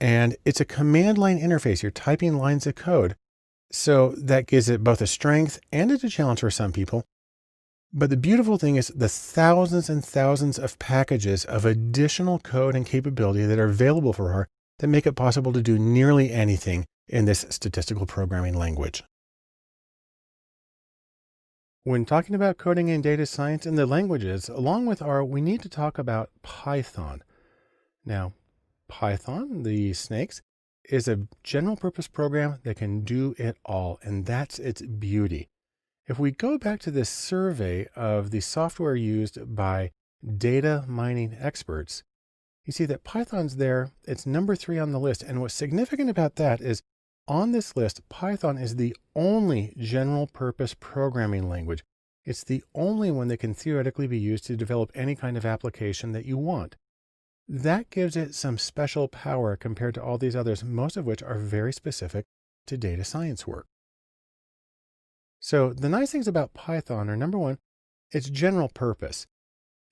And it's a command line interface. You're typing lines of code. So that gives it both a strength and it's a challenge for some people. But the beautiful thing is the thousands and thousands of packages of additional code and capability that are available for R that make it possible to do nearly anything in this statistical programming language. When talking about coding in data science in the languages, along with R, we need to talk about Python. Now, Python, the snakes, is a general purpose program that can do it all, and that's its beauty. If we go back to this survey of the software used by data mining experts, you see that Python's there. It's number 3 on the list. And what's significant about that is on this list, Python is the only general purpose programming language. It's the only one that can theoretically be used to develop any kind of application that you want. That gives it some special power compared to all these others, most of which are very specific to data science work. So the nice things about Python are, number one, it's general purpose.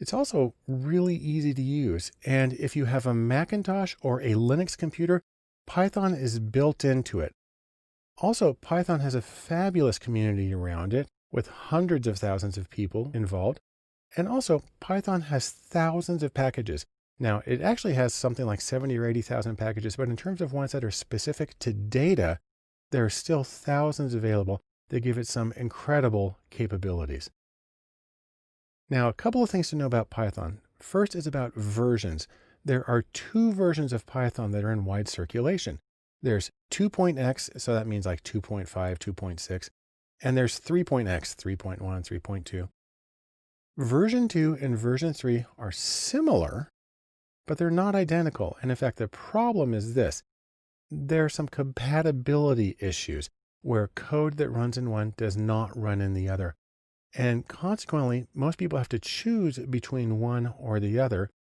It's also really easy to use. And if you have a Macintosh or a Linux computer, Python is built into it. Also, Python has a fabulous community around it with hundreds of thousands of people involved. And also, Python has thousands of packages. Now, it actually has something like 70 or 80,000 packages, but in terms of ones that are specific to data, there are still thousands available that give it some incredible capabilities. Now, a couple of things to know about Python. First is about versions. There are 2 versions of Python that are in wide circulation. There's 2.x, so that means like 2.5, 2.6, and there's 3.x, 3.1, 3.2. Version 2 and version 3 are similar, but they're not identical. And in fact, the problem is this. There are some compatibility issues where code that runs in one does not run in the other. And consequently, most people have to choose between one or the other.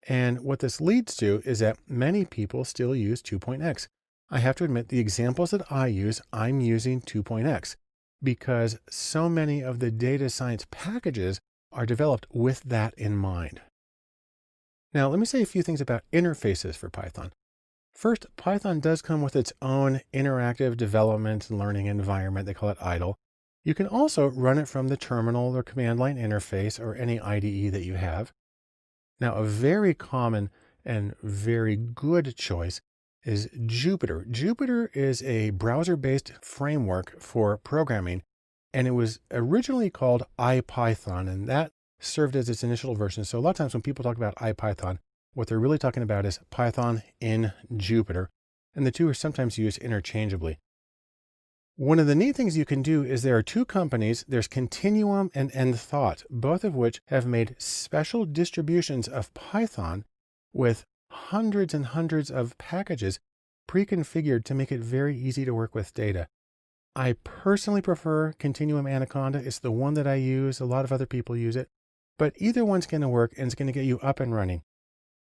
And what this leads to is that many people still use 2.x. I have to admit, the examples that I use, I'm using 2.x because so many of the data science packages are developed with that in mind. Now, let me say a few things about interfaces for Python. First, Python does come with its own interactive development and learning environment. They call it idle. You can also run it from the terminal or command line interface or any IDE that you have. Now, a very common and very good choice is Jupyter. Jupyter is a browser-based framework for programming, and it was originally called IPython, and that served as its initial version. So a lot of times when people talk about IPython, what they're really talking about is Python in Jupyter, and the two are sometimes used interchangeably. One of the neat things you can do is there are 2 companies, there's Continuum and Enthought, both of which have made special distributions of Python with hundreds and hundreds of packages pre-configured to make it very easy to work with data. I personally prefer Continuum Anaconda. It's the one that I use. A lot of other people use it, but either one's going to work and it's going to get you up and running.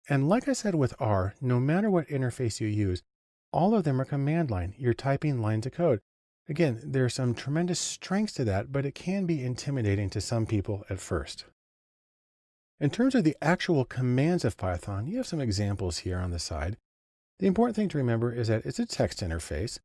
And like I said with R, no matter what interface you use, all of them are command line. You're typing lines of code. Again, there are some tremendous strengths to that, but it can be intimidating to some people at first. In terms of the actual commands of Python, you have some examples here on the side. The important thing to remember is that it's a text interface.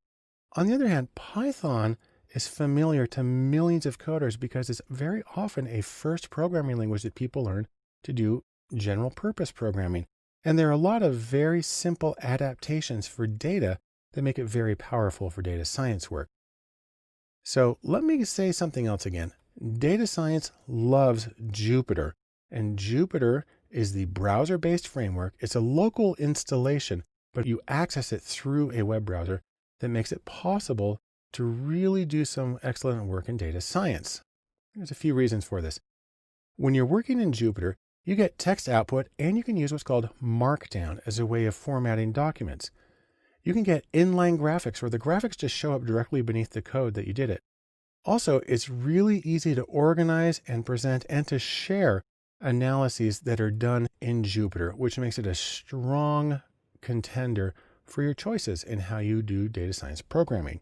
On the other hand, Python is familiar to millions of coders because it's very often a first programming language that people learn to do general purpose programming. And there are a lot of very simple adaptations for data that make it very powerful for data science work. So let me say something else again. Data science loves Jupyter, and Jupyter is the browser-based framework. It's a local installation, but you access it through a web browser that makes it possible to really do some excellent work in data science. There's a few reasons for this. When you're working in Jupyter, you get text output, and you can use what's called Markdown as a way of formatting documents. You can get inline graphics where the graphics just show up directly beneath the code that you did it. Also, it's really easy to organize and present and to share analyses that are done in Jupyter, which makes it a strong contender for your choices in how you do data science programming.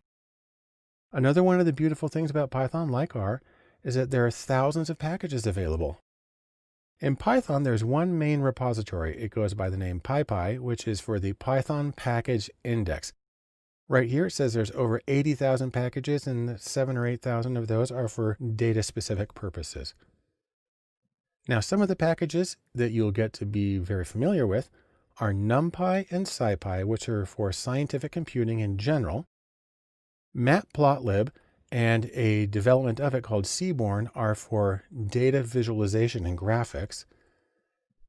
Another one of the beautiful things about Python, like R, is that there are thousands of packages available. In Python, there's one main repository. It goes by the name PyPy, which is for the Python Package Index. Right here, it says there's over 80,000 packages, and 7 or 8,000 of those are for data-specific purposes. Now, some of the packages that you'll get to be very familiar with are NumPy and SciPy, which are for scientific computing in general. Matplotlib and a development of it called Seaborn are for data visualization and graphics.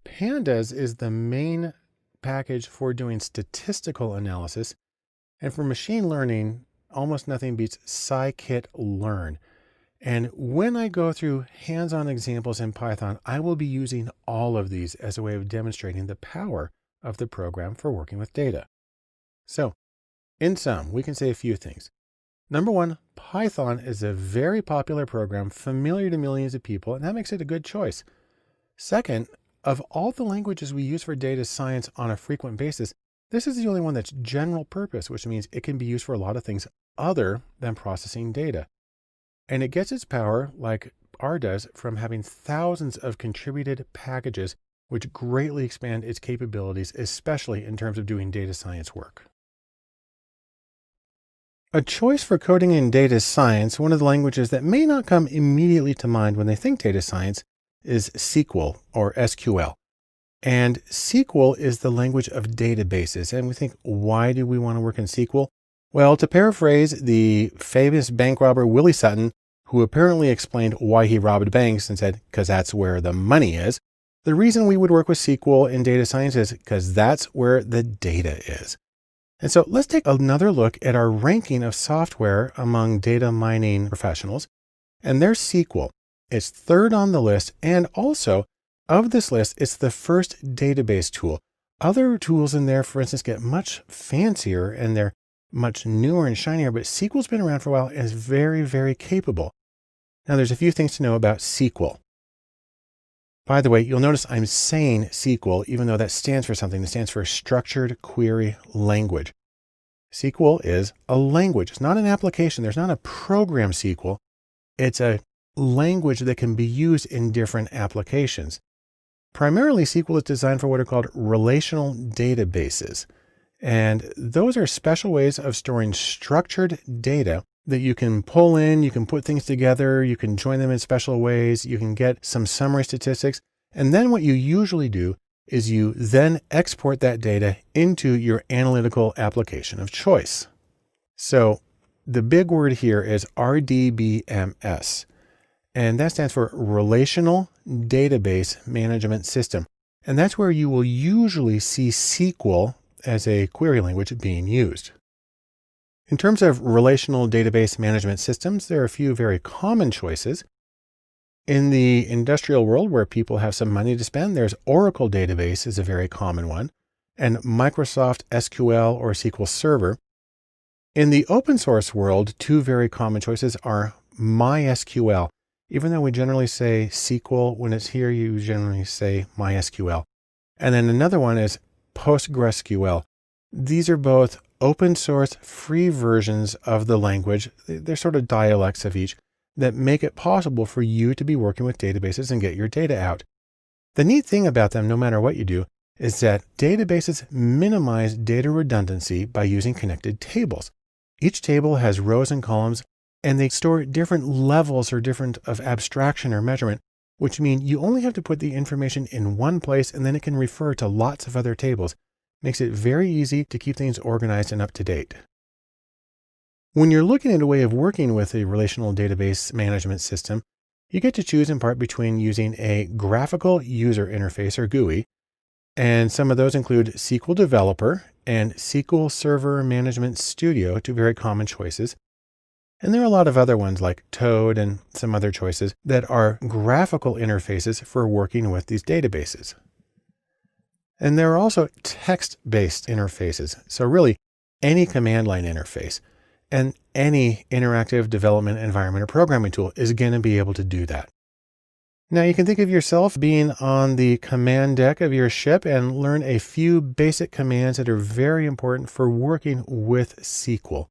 Pandas is the main package for doing statistical analysis. And for machine learning, almost nothing beats scikit-learn. And when I go through hands-on examples in Python, I will be using all of these as a way of demonstrating the power of the program for working with data. So, in sum, we can say a few things. Number one, Python is a very popular program, familiar to millions of people, and that makes it a good choice. Second, of all the languages we use for data science on a frequent basis, this is the only one that's general purpose, which means it can be used for a lot of things other than processing data. And it gets its power, like R does, from having thousands of contributed packages, which greatly expand its capabilities, especially in terms of doing data science work. A choice for coding in data science, one of the languages that may not come immediately to mind when they think data science, is SQL or SQL. And SQL is the language of databases. And we think, why do we want to work in SQL? Well, to paraphrase the famous bank robber Willie Sutton, who apparently explained why he robbed banks and said, because that's where the money is. The reason we would work with SQL in data science is because that's where the data is. And so let's take another look at our ranking of software among data mining professionals. And there's SQL. It's third on the list, and also of this list, it's the first database tool. Other tools in there, for instance, get much fancier and they're much newer and shinier, but SQL's been around for a while and is very, very capable. Now, there's a few things to know about SQL. By the way, you'll notice I'm saying SQL, even though that stands for something. That stands for Structured Query Language. SQL is a language. It's not an application. There's not a program SQL. It's a language that can be used in different applications. Primarily, SQL is designed for what are called relational databases. And those are special ways of storing structured data that you can pull in, you can put things together, you can join them in special ways, you can get some summary statistics. And then what you usually do is you then export that data into your analytical application of choice. So the big word here is RDBMS. And that stands for Relational Database Management System. And that's where you will usually see SQL as a query language being used. In terms of relational database management systems, there are a few very common choices. In the industrial world where people have some money to spend, there's Oracle Database is a very common one, and Microsoft SQL or SQL Server. In the open source world, two very common choices are MySQL. Even though we generally say SQL, when it's here, you generally say MySQL. And then another one is PostgreSQL. These are both open source free versions of the language. They're sort of dialects of each that make it possible for you to be working with databases and get your data out. The neat thing about them, no matter what you do, is that databases minimize data redundancy by using connected tables. Each table has rows and columns, and they store different levels or different of abstraction or measurement, which mean you only have to put the information in one place and then it can refer to lots of other tables. Makes it very easy to keep things organized and up to date. When you're looking at a way of working with a relational database management system, you get to choose in part between using a graphical user interface or GUI, and some of those include SQL Developer and SQL Server Management Studio, two very common choices. And there are a lot of other ones like Toad and some other choices that are graphical interfaces for working with these databases. And there are also text-based interfaces. So really any command line interface and any interactive development environment or programming tool is going to be able to do that. Now you can think of yourself being on the command deck of your ship and learn a few basic commands that are very important for working with SQL.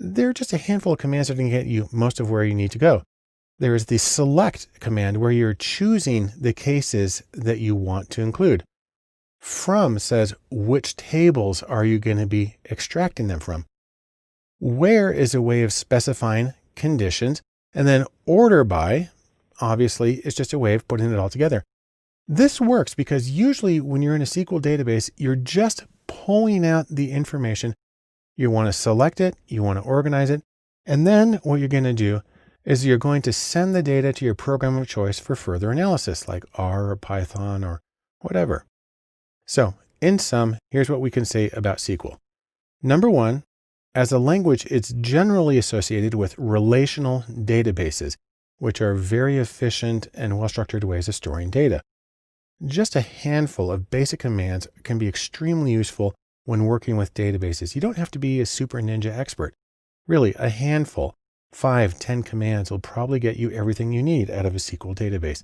There are just a handful of commands that can get you most of where you need to go. There is the select command where you're choosing the cases that you want to include. From says which tables are you going to be extracting them from. Where is a way of specifying conditions, and then order by, obviously, is just a way of putting it all together. This works because usually when you're in a SQL database, you're just pulling out the information. You want to select it, you want to organize it, and then what you're going to do is you're going to send the data to your program of choice for further analysis, like R or Python or whatever. So in sum, here's what we can say about SQL. Number one, as a language, it's generally associated with relational databases, which are very efficient and well-structured ways of storing data. Just a handful of basic commands can be extremely useful when working with databases. You don't have to be a super ninja expert. Really, a handful, 5-10 commands will probably get you everything you need out of a SQL database.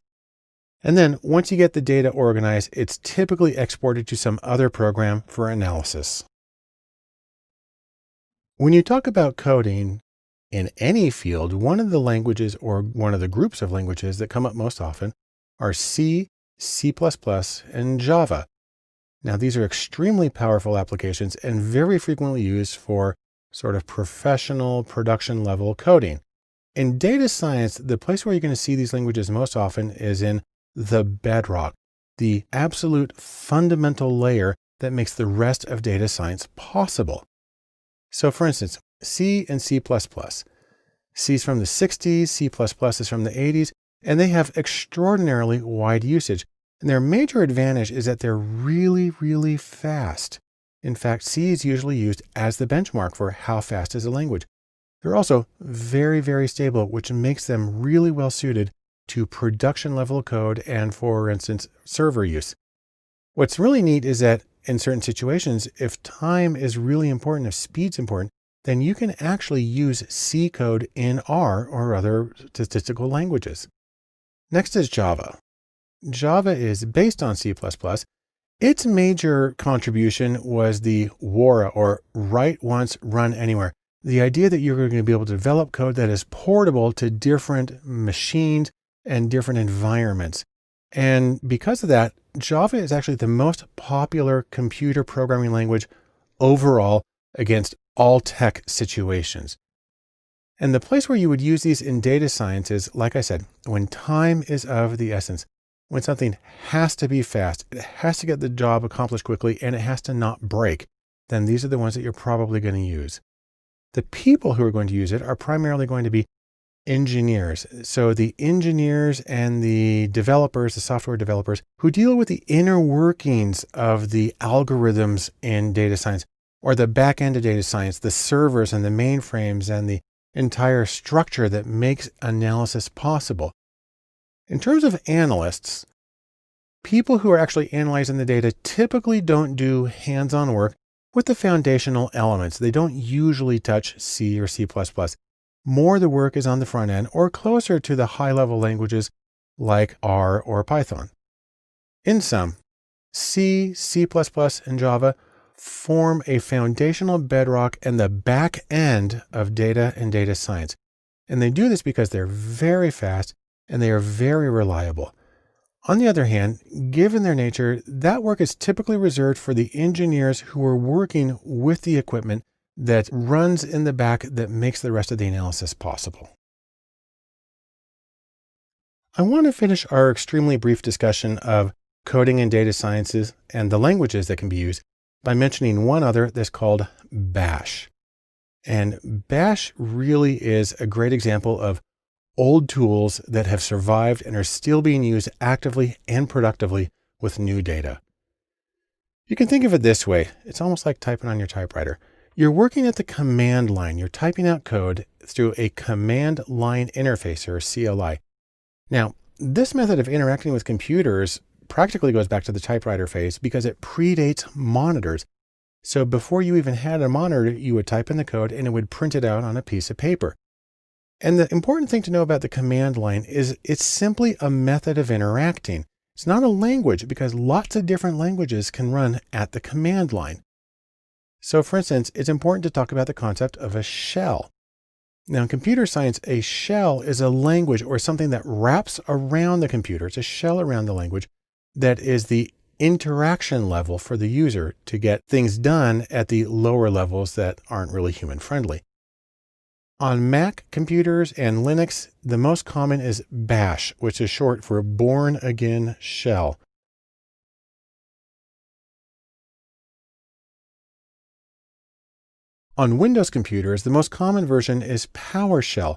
And then once you get the data organized, it's typically exported to some other program for analysis. When you talk about coding in any field, one of the languages or one of the groups of languages that come up most often are C, C++, and Java. Now, these are extremely powerful applications and very frequently used for sort of professional production level coding. In data science, the place where you're going to see these languages most often is in the bedrock, the absolute fundamental layer that makes the rest of data science possible. So for instance, C and C++. C is from the 60s, C++ is from the 80s, and they have extraordinarily wide usage. And their major advantage is that they're really, really fast. In fact, C is usually used as the benchmark for how fast is a language. They're also very, very stable, which makes them really well suited to production level code and, for instance, server use. What's really neat is that in certain situations, if time is really important, if speed's important, then you can actually use C code in R or other statistical languages. Next is Java. Java is based on C++. Its major contribution was the WORA, or write once, run anywhere. The idea that you're going to be able to develop code that is portable to different machines and different environments. And because of that, Java is actually the most popular computer programming language overall against all tech situations. And the place where you would use these in data science is, like I said, when time is of the essence, when something has to be fast, it has to get the job accomplished quickly, and it has to not break, then these are the ones that you're probably going to use. The people who are going to use it are primarily going to be engineers. So the engineers and the developers, the software developers who deal with the inner workings of the algorithms in data science, or the back end of data science, the servers and the mainframes and the entire structure that makes analysis possible. In terms of analysts, people who are actually analyzing the data typically don't do hands-on work with the foundational elements. They don't usually touch C or C++. More of the work is on the front end or closer to the high-level languages like R or Python. In sum, C, C++, and Java form a foundational bedrock and the back end of data and data science. And they do this because they're very fast and they are very reliable. On the other hand, given their nature, that work is typically reserved for the engineers who are working with the equipment that runs in the back that makes the rest of the analysis possible. I want to finish our extremely brief discussion of coding in data sciences and the languages that can be used by mentioning one other that's called Bash. And Bash really is a great example of old tools that have survived and are still being used actively and productively with new data. You can think of it this way. It's almost like typing on your typewriter. You're working at the command line. You're typing out code through a command line interface, or CLI. Now, this method of interacting with computers practically goes back to the typewriter phase because it predates monitors. So before you even had a monitor, you would type in the code and it would print it out on a piece of paper. And the important thing to know about the command line is it's simply a method of interacting. It's not a language because lots of different languages can run at the command line. So for instance, it's important to talk about the concept of a shell. Now in computer science, a shell is a language or something that wraps around the computer. It's a shell around the language that is the interaction level for the user to get things done at the lower levels that aren't really human friendly. On Mac computers and Linux, the most common is Bash, which is short for Born Again Shell. On Windows computers, the most common version is PowerShell.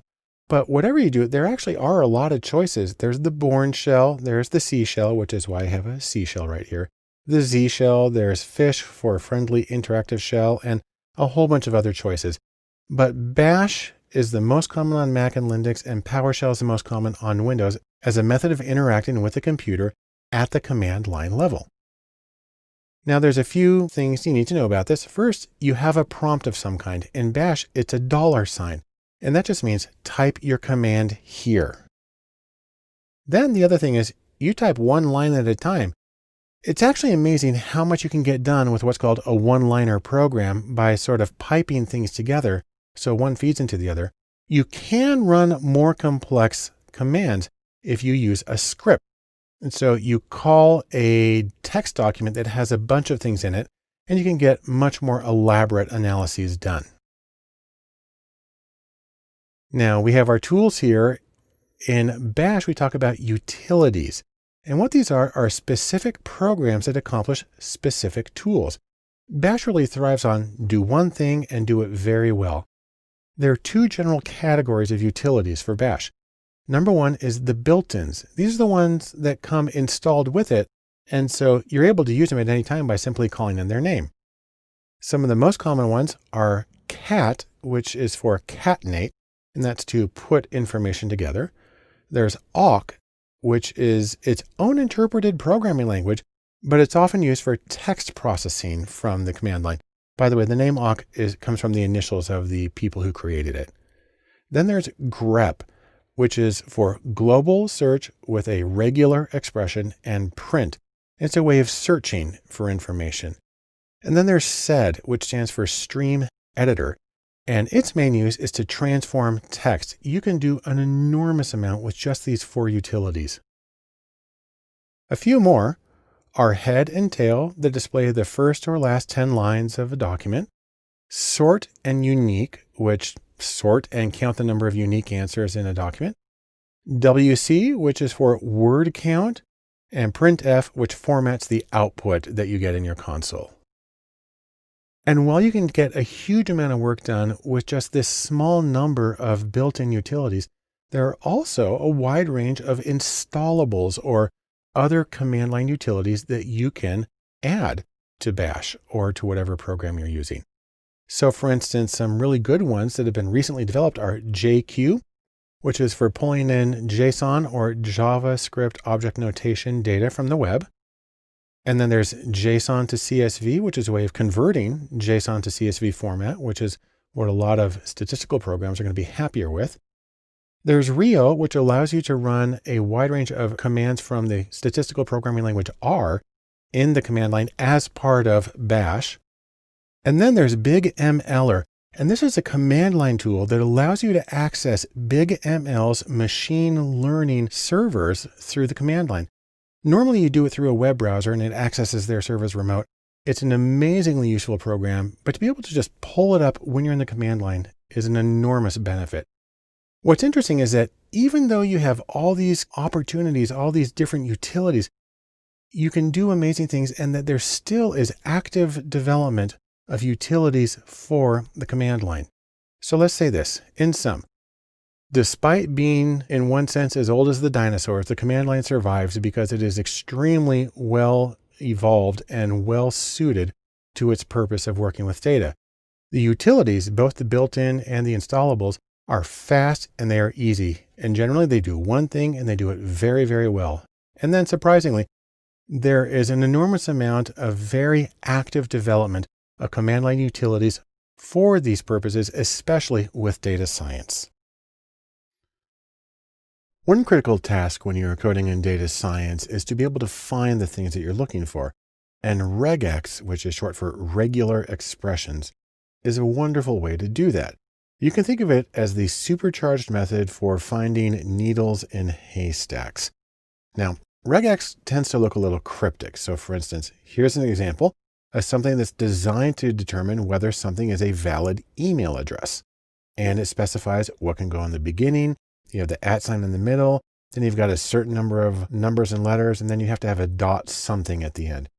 But whatever you do, there actually are a lot of choices. There's the Bourne shell, there's the C shell, which is why I have a C shell right here. The Z shell, there's Fish for friendly interactive shell, and a whole bunch of other choices. But Bash is the most common on Mac and Linux, and PowerShell is the most common on Windows as a method of interacting with the computer at the command line level. Now there's a few things you need to know about this. First, you have a prompt of some kind. In Bash, it's a $sign, and that just means type your command here. Then the other thing is you type one line at a time. It's actually amazing how much you can get done with what's called a one-liner program by sort of piping things together so one feeds into the other. You can run more complex commands if you use a script. And so you call a text document that has a bunch of things in it, and you can get much more elaborate analyses done. Now we have our tools here. In Bash, we talk about utilities. And what these are specific programs that accomplish specific tools. Bash really thrives on do one thing and do it very well. There are two general categories of utilities for Bash. Number one is the built-ins. These are the ones that come installed with it, and so you're able to use them at any time by simply calling in their name. Some of the most common ones are cat, which is for catenate, and that's to put information together. There's awk, which is its own interpreted programming language, but it's often used for text processing from the command line. By the way, the name awk comes from the initials of the people who created it. Then there's grep, which is for global search with a regular expression, and print. It's a way of searching for information. And then there's sed, which stands for stream editor. And its main use is to transform text. You can do an enormous amount with just these four utilities. A few more are head and tail that display the first or last 10 lines of a document. Sort and unique, which sort and count the number of unique answers in a document. WC, which is for word count. And printf, which formats the output that you get in your console. And while you can get a huge amount of work done with just this small number of built-in utilities, there are also a wide range of installables or other command line utilities that you can add to Bash or to whatever program you're using. So for instance, some really good ones that have been recently developed are JQ, which is for pulling in JSON or JavaScript object notation data from the web. And then there's JSON to CSV, which is a way of converting JSON to CSV format, which is what a lot of statistical programs are going to be happier with. There's Rio, which allows you to run a wide range of commands from the statistical programming language R in the command line as part of Bash. And then there's BigMLer, and this is a command line tool that allows you to access BigML's machine learning servers through the command line. Normally you do it through a web browser and it accesses their servers remote. It's an amazingly useful program, but to be able to just pull it up when you're in the command line is an enormous benefit. What's interesting is that even though you have all these opportunities, all these different utilities, you can do amazing things, and that there still is active development of utilities for the command line. So let's say this, in sum, despite being in one sense as old as the dinosaurs, the command line survives because it is extremely well evolved and well suited to its purpose of working with data. The utilities, both the built-in and the installables, are fast and they are easy. And generally they do one thing and they do it very, very well. And then surprisingly, there is an enormous amount of very active development of command line utilities for these purposes, especially with data science. One critical task when you're coding in data science is to be able to find the things that you're looking for. And regex, which is short for regular expressions, is a wonderful way to do that. You can think of it as the supercharged method for finding needles in haystacks. Now, regex tends to look a little cryptic. So for instance, here's an example of something that's designed to determine whether something is a valid email address. and it specifies what can go in the beginning. You have the @ sign in the middle, then you've got a certain number of numbers and letters, and then you have to have a dot something at the end.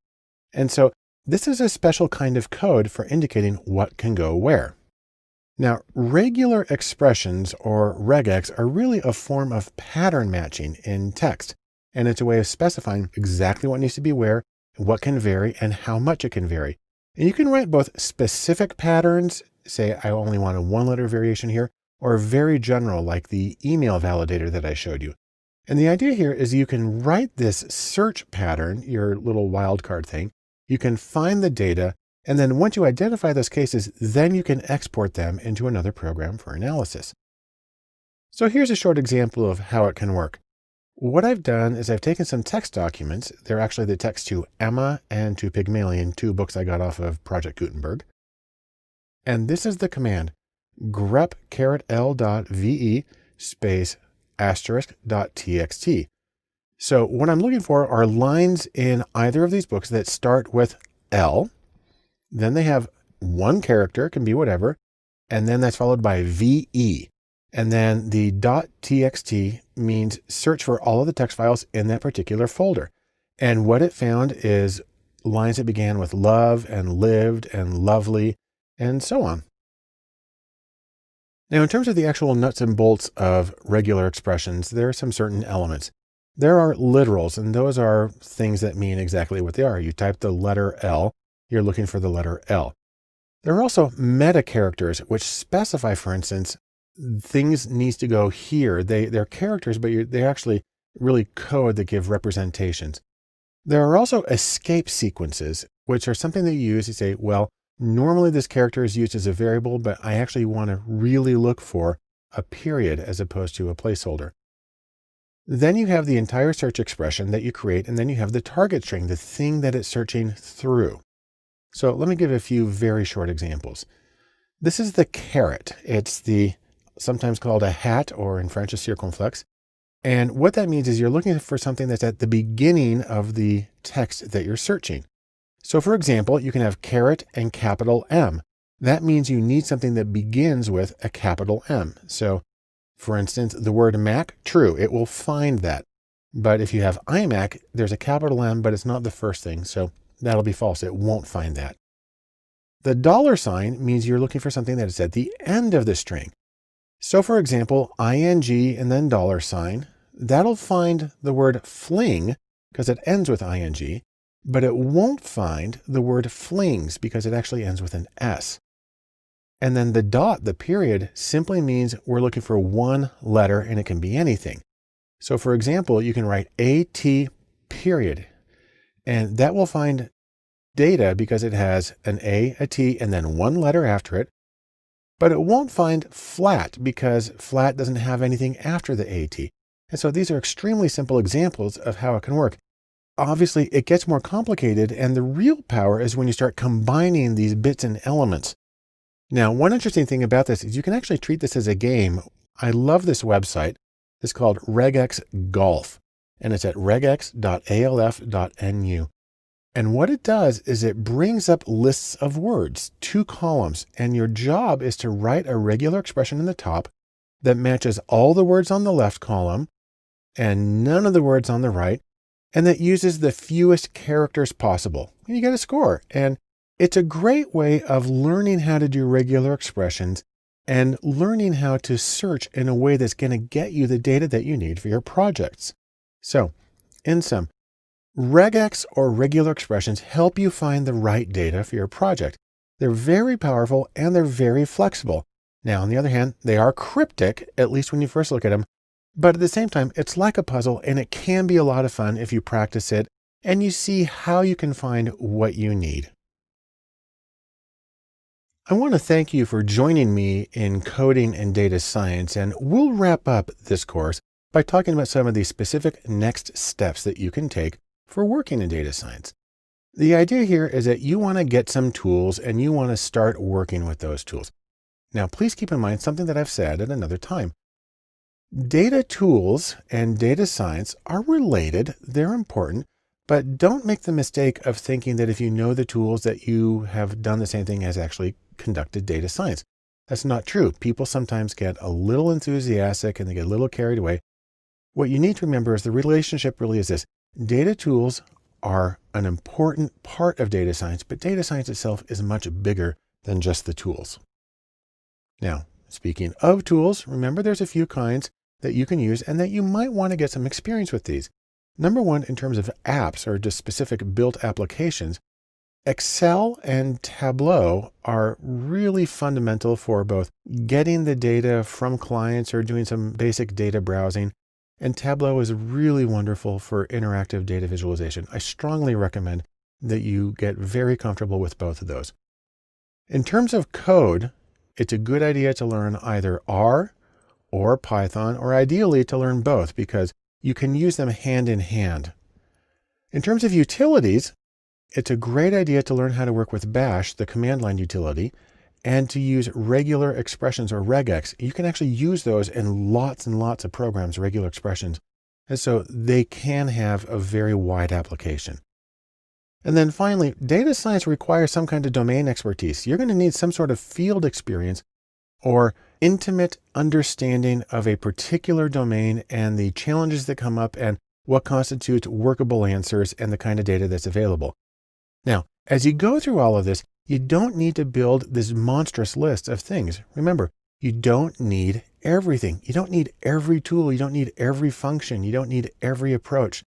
And so this is a special kind of code for indicating what can go where. Now, regular expressions, or regex, are really a form of pattern matching in text, and it's a way of specifying exactly what needs to be where, what can vary, and how much it can vary. And you can write both specific patterns, say I only want a 1-letter variation here, or very general, like the email validator that I showed you. And the idea here is you can write this search pattern, your little wildcard thing. You can find the data, and then once you identify those cases, then you can export them into another program for analysis. So here's a short example of how it can work. What I've done is I've taken some text documents. They're actually the text to Emma and to Pygmalion, 2 books I got off of Project Gutenberg. And this is the command, grep::l.ve space *.txt. So what I'm looking for are lines in either of these books that start with L, then they have one character, can be whatever, and then that's followed by VE. And then the .txt means search for all of the text files in that particular folder. And what it found is lines that began with love and lived and lovely and so on. Now, in terms of the actual nuts and bolts of regular expressions, there are some certain elements. There are literals, and those are things that mean exactly what they are. You type the letter L, you're looking for the letter L. There are also meta characters, which specify, for instance, things needs to go here. They're characters, but they're actually really code that give representations. There are also escape sequences, which are something that you use. You say, well, normally this character is used as a variable, but I actually want to really look for a period as opposed to a placeholder. Then you have the entire search expression that you create, and then you have the target string, the thing that it's searching through. So let me give a few very short examples. This is the caret. It's the sometimes called a hat, or in French, a circonflexe. And what that means is you're looking for something that's at the beginning of the text that you're searching. So for example, you can have caret and capital M. That means you need something that begins with a capital M. So for instance, the word Mac, true, it will find that. But if you have iMac, there's a capital M, but it's not the first thing. So that'll be false. It won't find that. The $ means you're looking for something that is at the end of the string. So for example, ing and then $, that'll find the word fling because it ends with ing, but it won't find the word flings because it actually ends with an S. And then the dot, the period, simply means we're looking for one letter, and it can be anything. So for example, you can write AT period, and that will find data because it has an A, a T, and then one letter after it. But it won't find flat because flat doesn't have anything after the AT. And so these are extremely simple examples of how it can work. Obviously, it gets more complicated, and the real power is when you start combining these bits and elements. Now, one interesting thing about this is you can actually treat this as a game. I love this website. It's called Regex Golf, and it's at regex.alf.nu. And what it does is it brings up lists of words, 2 columns, and your job is to write a regular expression in the top that matches all the words on the left column and none of the words on the right, and that uses the fewest characters possible. And you get a score. And it's a great way of learning how to do regular expressions and learning how to search in a way that's going to get you the data that you need for your projects. So, in sum, regex or regular expressions help you find the right data for your project. They're very powerful and they're very flexible. Now, on the other hand, they are cryptic, at least when you first look at them. But at the same time, it's like a puzzle, and it can be a lot of fun if you practice it and you see how you can find what you need. I want to thank you for joining me in coding and data science, and we'll wrap up this course by talking about some of the specific next steps that you can take for working in data science. The idea here is that you want to get some tools and you want to start working with those tools. Now, please keep in mind something that I've said at another time. Data tools and data science are related, they're important, but don't make the mistake of thinking that if you know the tools that you have done the same thing as actually conducted data science. That's not true. People sometimes get a little enthusiastic and they get a little carried away. What you need to remember is the relationship really is this. Data tools are an important part of data science, but data science itself is much bigger than just the tools. Now, speaking of tools, remember there's a few kinds that you can use and that you might want to get some experience with these. Number one, in terms of apps or just specific built applications, Excel and Tableau are really fundamental for both getting the data from clients or doing some basic data browsing. And Tableau is really wonderful for interactive data visualization. I strongly recommend that you get very comfortable with both of those. In terms of code, it's a good idea to learn either R or Python, or ideally to learn both because you can use them hand in hand. In terms of utilities, it's a great idea to learn how to work with Bash, the command line utility, and to use regular expressions or regex. You can actually use those in lots and lots of programs, regular expressions. And so they can have a very wide application. And then finally, data science requires some kind of domain expertise. You're going to need some sort of field experience or intimate understanding of a particular domain and the challenges that come up and what constitutes workable answers and the kind of data that's available. Now, as you go through all of this, you don't need to build this monstrous list of things. Remember, you don't need everything. You don't need every tool. You don't need every function. You don't need every approach.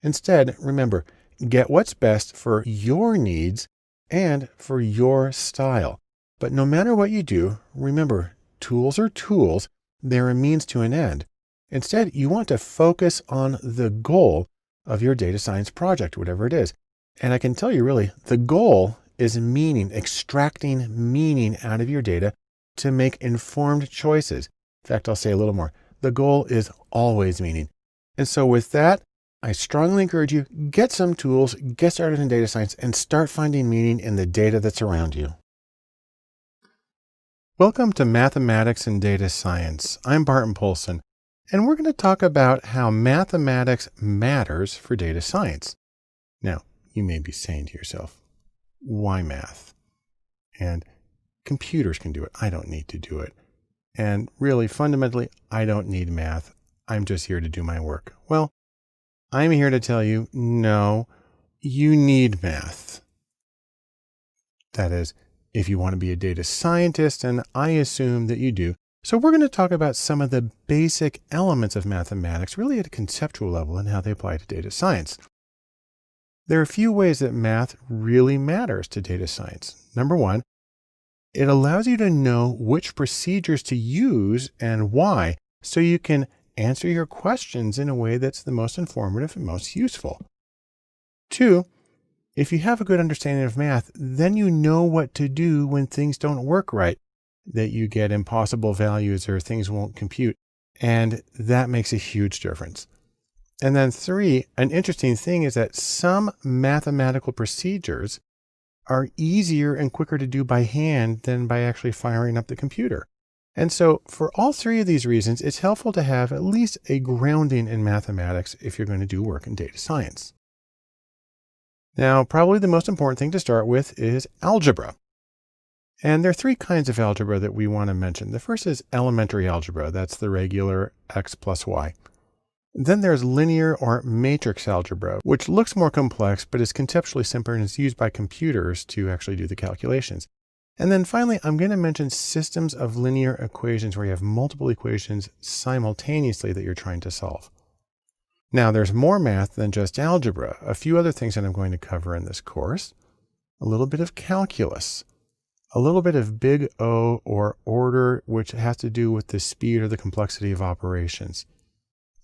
Instead, remember, get what's best for your needs and for your style. But no matter what you do, remember, tools are tools. They're a means to an end. Instead, you want to focus on the goal of your data science project, whatever it is. And I can tell you really, the goal is meaning, extracting meaning out of your data to make informed choices. In fact, I'll say a little more. The goal is always meaning. And so with that, I strongly encourage you, get some tools, get started in data science, and start finding meaning in the data that's around you. Welcome to Mathematics and Data Science. I'm Barton Poulsen, and we're going to talk about how mathematics matters for data science. Now, you may be saying to yourself, why math? And computers can do it. I don't need to do it. And really, fundamentally, I don't need math. I'm just here to do my work. Well, I'm here to tell you, no, you need math. That is, if you want to be a data scientist, and I assume that you do. So we're going to talk about some of the basic elements of mathematics, really at a conceptual level, and how they apply to data science. There are a few ways that math really matters to data science. Number one, it allows you to know which procedures to use and why, so you can answer your questions in a way that's the most informative and most useful. Two, if you have a good understanding of math, then you know what to do when things don't work right, that you get impossible values or things won't compute, and that makes a huge difference. And then three, an interesting thing is that some mathematical procedures are easier and quicker to do by hand than by actually firing up the computer. And so for all three of these reasons, it's helpful to have at least a grounding in mathematics if you're going to do work in data science. Now, probably the most important thing to start with is algebra. And there are three kinds of algebra that we want to mention. The first is elementary algebra. That's the regular x plus y. Then there's linear or matrix algebra, which looks more complex, but is conceptually simpler and is used by computers to actually do the calculations. And then finally, I'm going to mention systems of linear equations where you have multiple equations simultaneously that you're trying to solve. Now, there's more math than just algebra. A few other things that I'm going to cover in this course. A little bit of calculus. A little bit of big O or order, which has to do with the speed or the complexity of operations.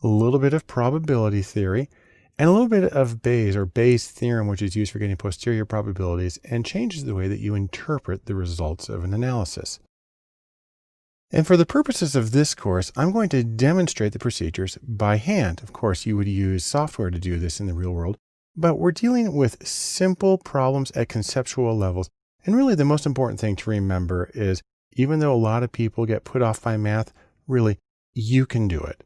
A little bit of probability theory, and a little bit of Bayes or Bayes' theorem, which is used for getting posterior probabilities and changes the way that you interpret the results of an analysis. And for the purposes of this course, I'm going to demonstrate the procedures by hand. Of course, you would use software to do this in the real world, but we're dealing with simple problems at conceptual levels. And really the most important thing to remember is, even though a lot of people get put off by math, really, you can do it.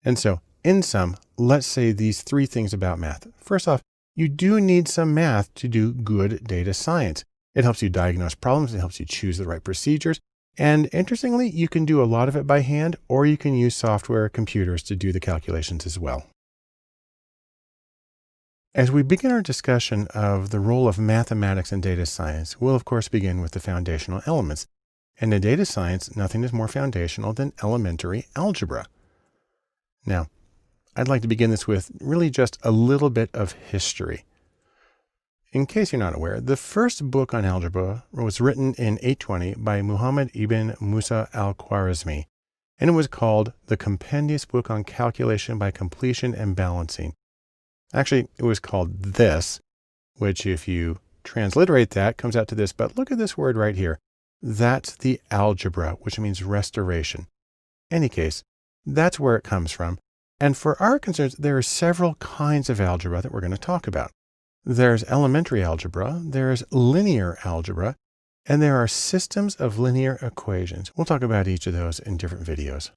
And so, in sum, let's say these three things about math. First off, you do need some math to do good data science. It helps you diagnose problems. It helps you choose the right procedures. And interestingly, you can do a lot of it by hand, or you can use software computers to do the calculations as well. As we begin our discussion of the role of mathematics in data science, we'll of course begin with the foundational elements. And in data science, nothing is more foundational than elementary algebra. Now, I'd like to begin this with really just a little bit of history. In case you're not aware, the first book on algebra was written in 820 by Muhammad ibn Musa al-Khwarizmi, and it was called The Compendious Book on Calculation by Completion and Balancing. Actually, it was called this, which if you transliterate that comes out to this, but look at this word right here. That's the algebra, which means restoration. Any case, that's where it comes from. And for our concerns, there are several kinds of algebra that we're going to talk about. There's elementary algebra, there's linear algebra, and there are systems of linear equations. We'll talk about each of those in different videos.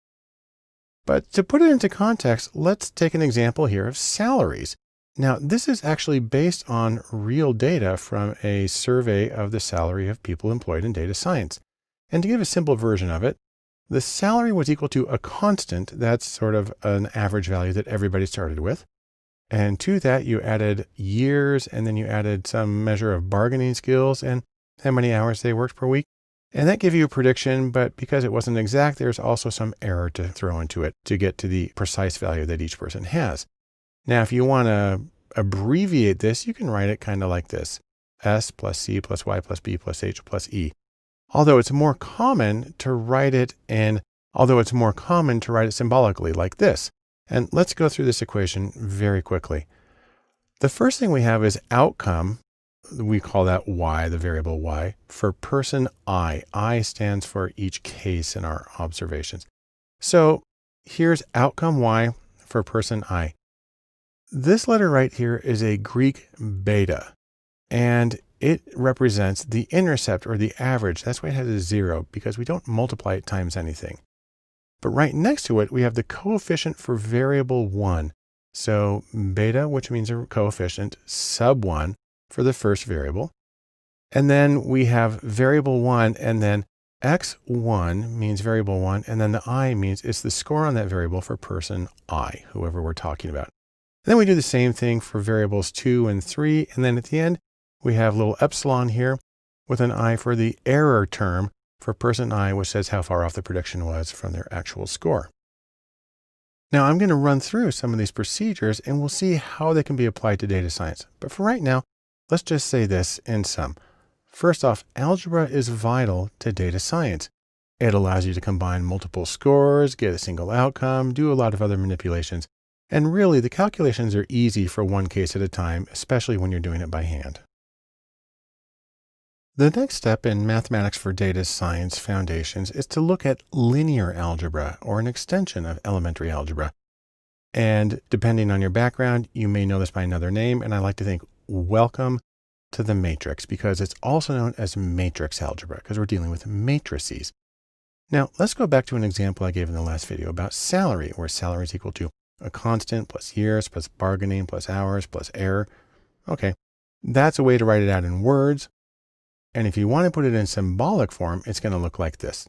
But to put it into context, let's take an example here of salaries. Now, this is actually based on real data from a survey of the salary of people employed in data science. And to give a simple version of it, the salary was equal to a constant. That's sort of an average value that everybody started with. And to that, you added years, and then you added some measure of bargaining skills and how many hours they worked per week. And that gave you a prediction, but because it wasn't exact, there's also some error to throw into it to get to the precise value that each person has. Now, if you want to abbreviate this, you can write it kind of like this: S plus C plus Y plus B plus H plus E. Although it's more common to write it symbolically like this. And let's go through this equation very quickly. The first thing we have is outcome. We call that Y, the variable Y, for person I. I stands for each case in our observations. So here's outcome Y for person I. This letter right here is a Greek beta, and it represents the intercept or the average. That's why it has a 0, because we don't multiply it times anything. But right next to it, we have the coefficient for variable 1. So beta, which means a coefficient, sub 1 for the first variable. And then we have variable 1, and then x1 means variable 1, and then the I means it's the score on that variable for person I, whoever we're talking about. And then we do the same thing for variables 2 and 3, and then at the end, we have little epsilon here with an I for the error term for person I, which says how far off the prediction was from their actual score. Now I'm going to run through some of these procedures and we'll see how they can be applied to data science. But for right now, let's just say this in sum. First off, algebra is vital to data science. It allows you to combine multiple scores, get a single outcome, do a lot of other manipulations. And really, the calculations are easy for one case at a time, especially when you're doing it by hand. The next step in mathematics for data science foundations is to look at linear algebra, or an extension of elementary algebra. And depending on your background, you may know this by another name, and I like to think welcome to the matrix, because it's also known as matrix algebra, because we're dealing with matrices. Now, let's go back to an example I gave in the last video about salary, where salary is equal to a constant plus years plus bargaining plus hours plus error. Okay, that's a way to write it out in words. And if you want to put it in symbolic form, it's going to look like this.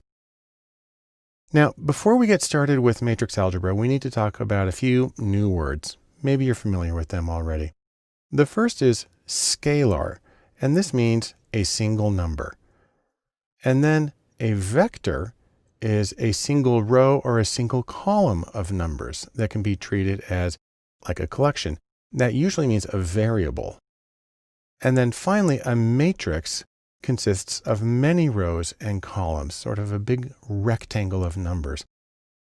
Now, before we get started with matrix algebra, we need to talk about a few new words. Maybe you're familiar with them already. The first is scalar, and this means a single number. And then a vector is a single row or a single column of numbers that can be treated as like a collection. That usually means a variable. And then finally, a matrix consists of many rows and columns, sort of a big rectangle of numbers.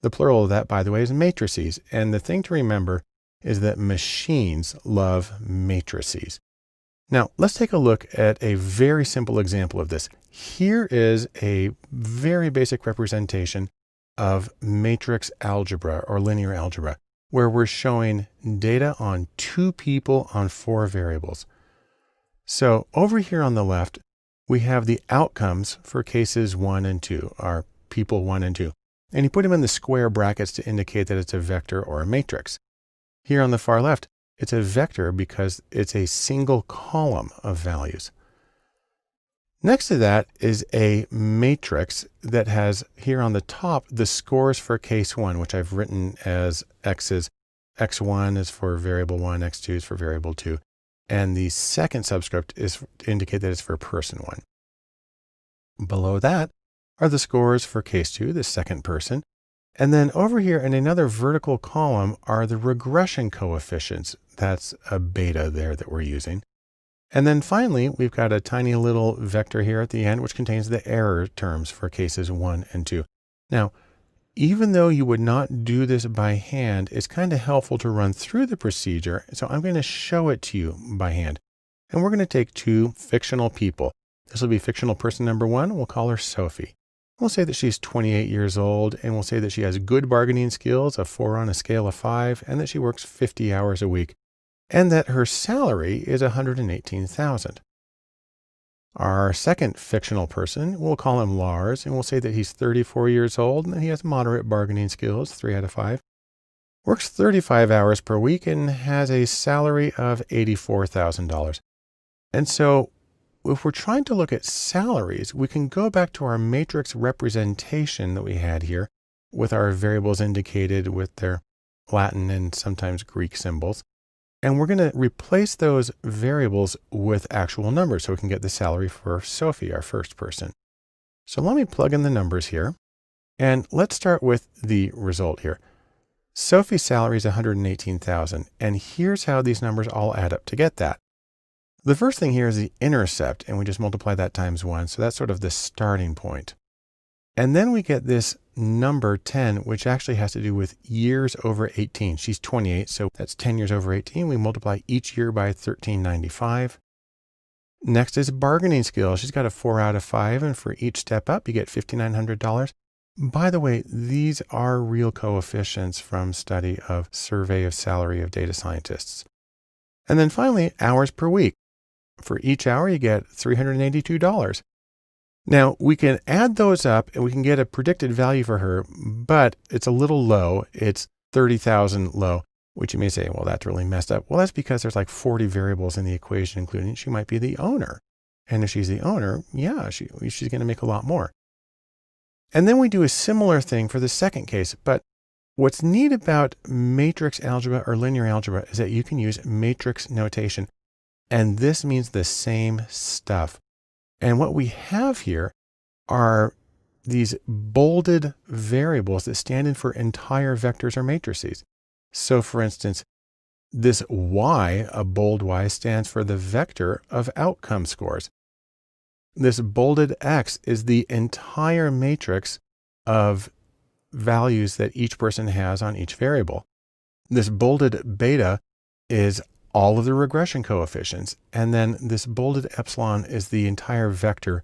The plural of that, by the way, is matrices. And the thing to remember is that machines love matrices. Now, let's take a look at a very simple example of this. Here is a very basic representation of matrix algebra or linear algebra, where we're showing data on 2 people on 4 variables. So over here on the left, we have the outcomes for cases 1 and 2, our people 1 and 2. And you put them in the square brackets to indicate that it's a vector or a matrix. Here on the far left, it's a vector because it's a single column of values. Next to that is a matrix that has here on the top the scores for case 1, which I've written as X's. X1 is for variable 1, X2 is for variable 2, and the second subscript is to indicate that it's for person 1. Below that are the scores for case 2, the second person. And then over here in another vertical column are the regression coefficients. That's a beta there that we're using. And then finally, we've got a tiny little vector here at the end, which contains the error terms for cases 1 and 2. Now, even though you would not do this by hand, it's kind of helpful to run through the procedure. So I'm going to show it to you by hand. And we're going to take 2 fictional people. This will be fictional person number 1. We'll call her Sophie. We'll say that she's 28 years old, and we'll say that she has good bargaining skills, a 4 on a scale of 5, and that she works 50 hours a week, and that her salary is $118,000. Our second fictional person, we'll call him Lars, and we'll say that he's 34 years old, and that he has moderate bargaining skills, 3 out of 5, works 35 hours per week, and has a salary of $84,000. And so if we're trying to look at salaries, we can go back to our matrix representation that we had here with our variables indicated with their Latin and sometimes Greek symbols. And we're going to replace those variables with actual numbers so we can get the salary for Sophie, our first person. So let me plug in the numbers here. And let's start with the result here. Sophie's salary is $118,000. And here's how these numbers all add up to get that. The first thing here is the intercept, and we just multiply that times 1. So that's sort of the starting point. And then we get this number 10, which actually has to do with years over 18. She's 28, so that's 10 years over 18. We multiply each year by 1395. Next is bargaining skills. She's got a 4 out of 5, and for each step up, you get $5,900. By the way, these are real coefficients from study of survey of salary of data scientists. And then finally, hours per week. For each hour, you get $382. Now, we can add those up and we can get a predicted value for her, but it's a little low. It's 30,000 low, which you may say, well, that's really messed up. Well, that's because there's like 40 variables in the equation, including she might be the owner. And if she's the owner, yeah, she's going to make a lot more. And then we do a similar thing for the second case. But what's neat about matrix algebra or linear algebra is that you can use matrix notation. And this means the same stuff. And what we have here are these bolded variables that stand in for entire vectors or matrices. So for instance, this Y, a bold Y, stands for the vector of outcome scores. This bolded X is the entire matrix of values that each person has on each variable. This bolded beta is all of the regression coefficients. And then this bolded epsilon is the entire vector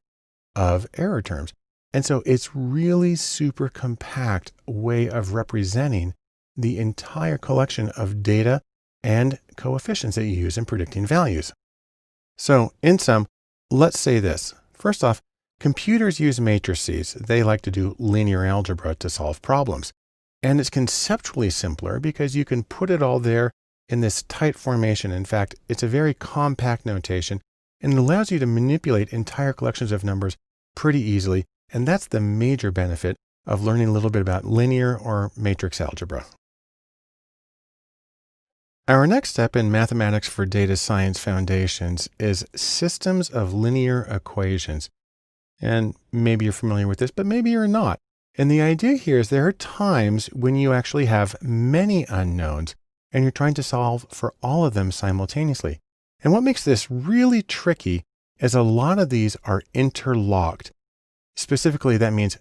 of error terms. And so it's really super compact way of representing the entire collection of data and coefficients that you use in predicting values. So in sum, let's say this. First off, computers use matrices. They like to do linear algebra to solve problems. And it's conceptually simpler because you can put it all there in this tight formation. In fact, it's a very compact notation and it allows you to manipulate entire collections of numbers pretty easily. And that's the major benefit of learning a little bit about linear or matrix algebra. Our next step in Mathematics for Data Science Foundations is systems of linear equations. And maybe you're familiar with this, but maybe you're not. And the idea here is there are times when you actually have many unknowns and you're trying to solve for all of them simultaneously. And what makes this really tricky is a lot of these are interlocked. Specifically, that means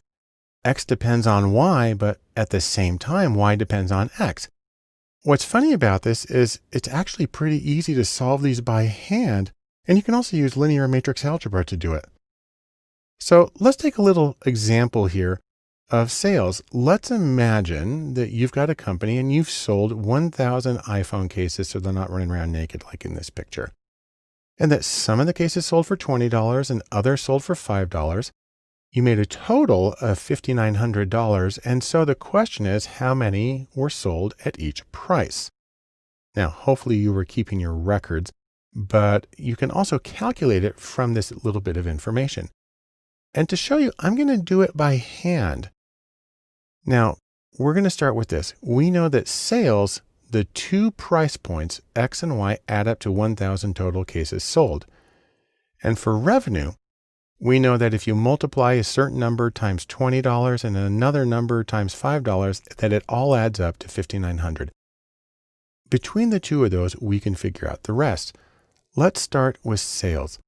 X depends on Y, but at the same time, Y depends on X. What's funny about this is it's actually pretty easy to solve these by hand, and you can also use linear matrix algebra to do it. So let's take a little example here of sales. Let's imagine that you've got a company and you've sold 1,000 iPhone cases so they're not running around naked like in this picture. And that some of the cases sold for $20 and others sold for $5. You made a total of $5,900. And so the question is, how many were sold at each price? Now, hopefully you were keeping your records but you can also calculate it from this little bit of information. And to show you, I'm going to do it by hand. Now, we're going to start with this. We know that sales, the two price points, X and Y, add up to 1,000 total cases sold. And for revenue, we know that if you multiply a certain number times $20 and another number times $5, that it all adds up to $5,900. Between the two of those, we can figure out the rest. Let's start with sales.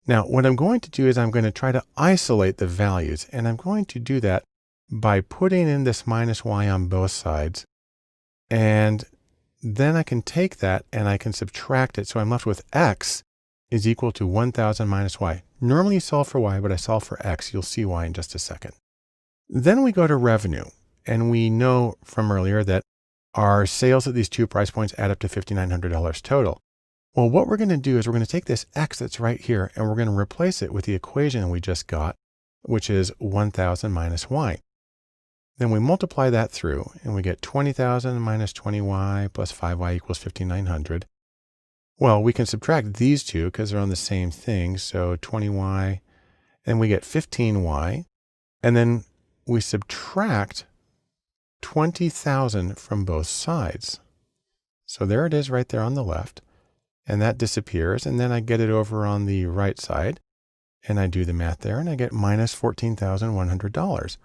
Now, what I'm going to do is I'm going to try to isolate the values, and I'm going to do that by putting in this minus Y on both sides. And then I can take that and I can subtract it. So I'm left with X is equal to 1,000 minus Y. Normally you solve for Y, but I solve for X. You'll see why in just a second. Then we go to revenue, and we know from earlier that our sales at these two price points add up to $5,900 total. Well, what we're going to do is we're going to take this X that's right here, and we're going to replace it with the equation we just got, which is 1,000 minus Y. Then we multiply that through, and we get 20,000 minus 20Y plus 5Y equals 5,900. Well, we can subtract these two because they're on the same thing. So 20Y, and we get 15Y. And then we subtract 20,000 from both sides. So there it is right there on the left. And that disappears. And then I get it over on the right side. And I do the math there, and I get minus $14,100.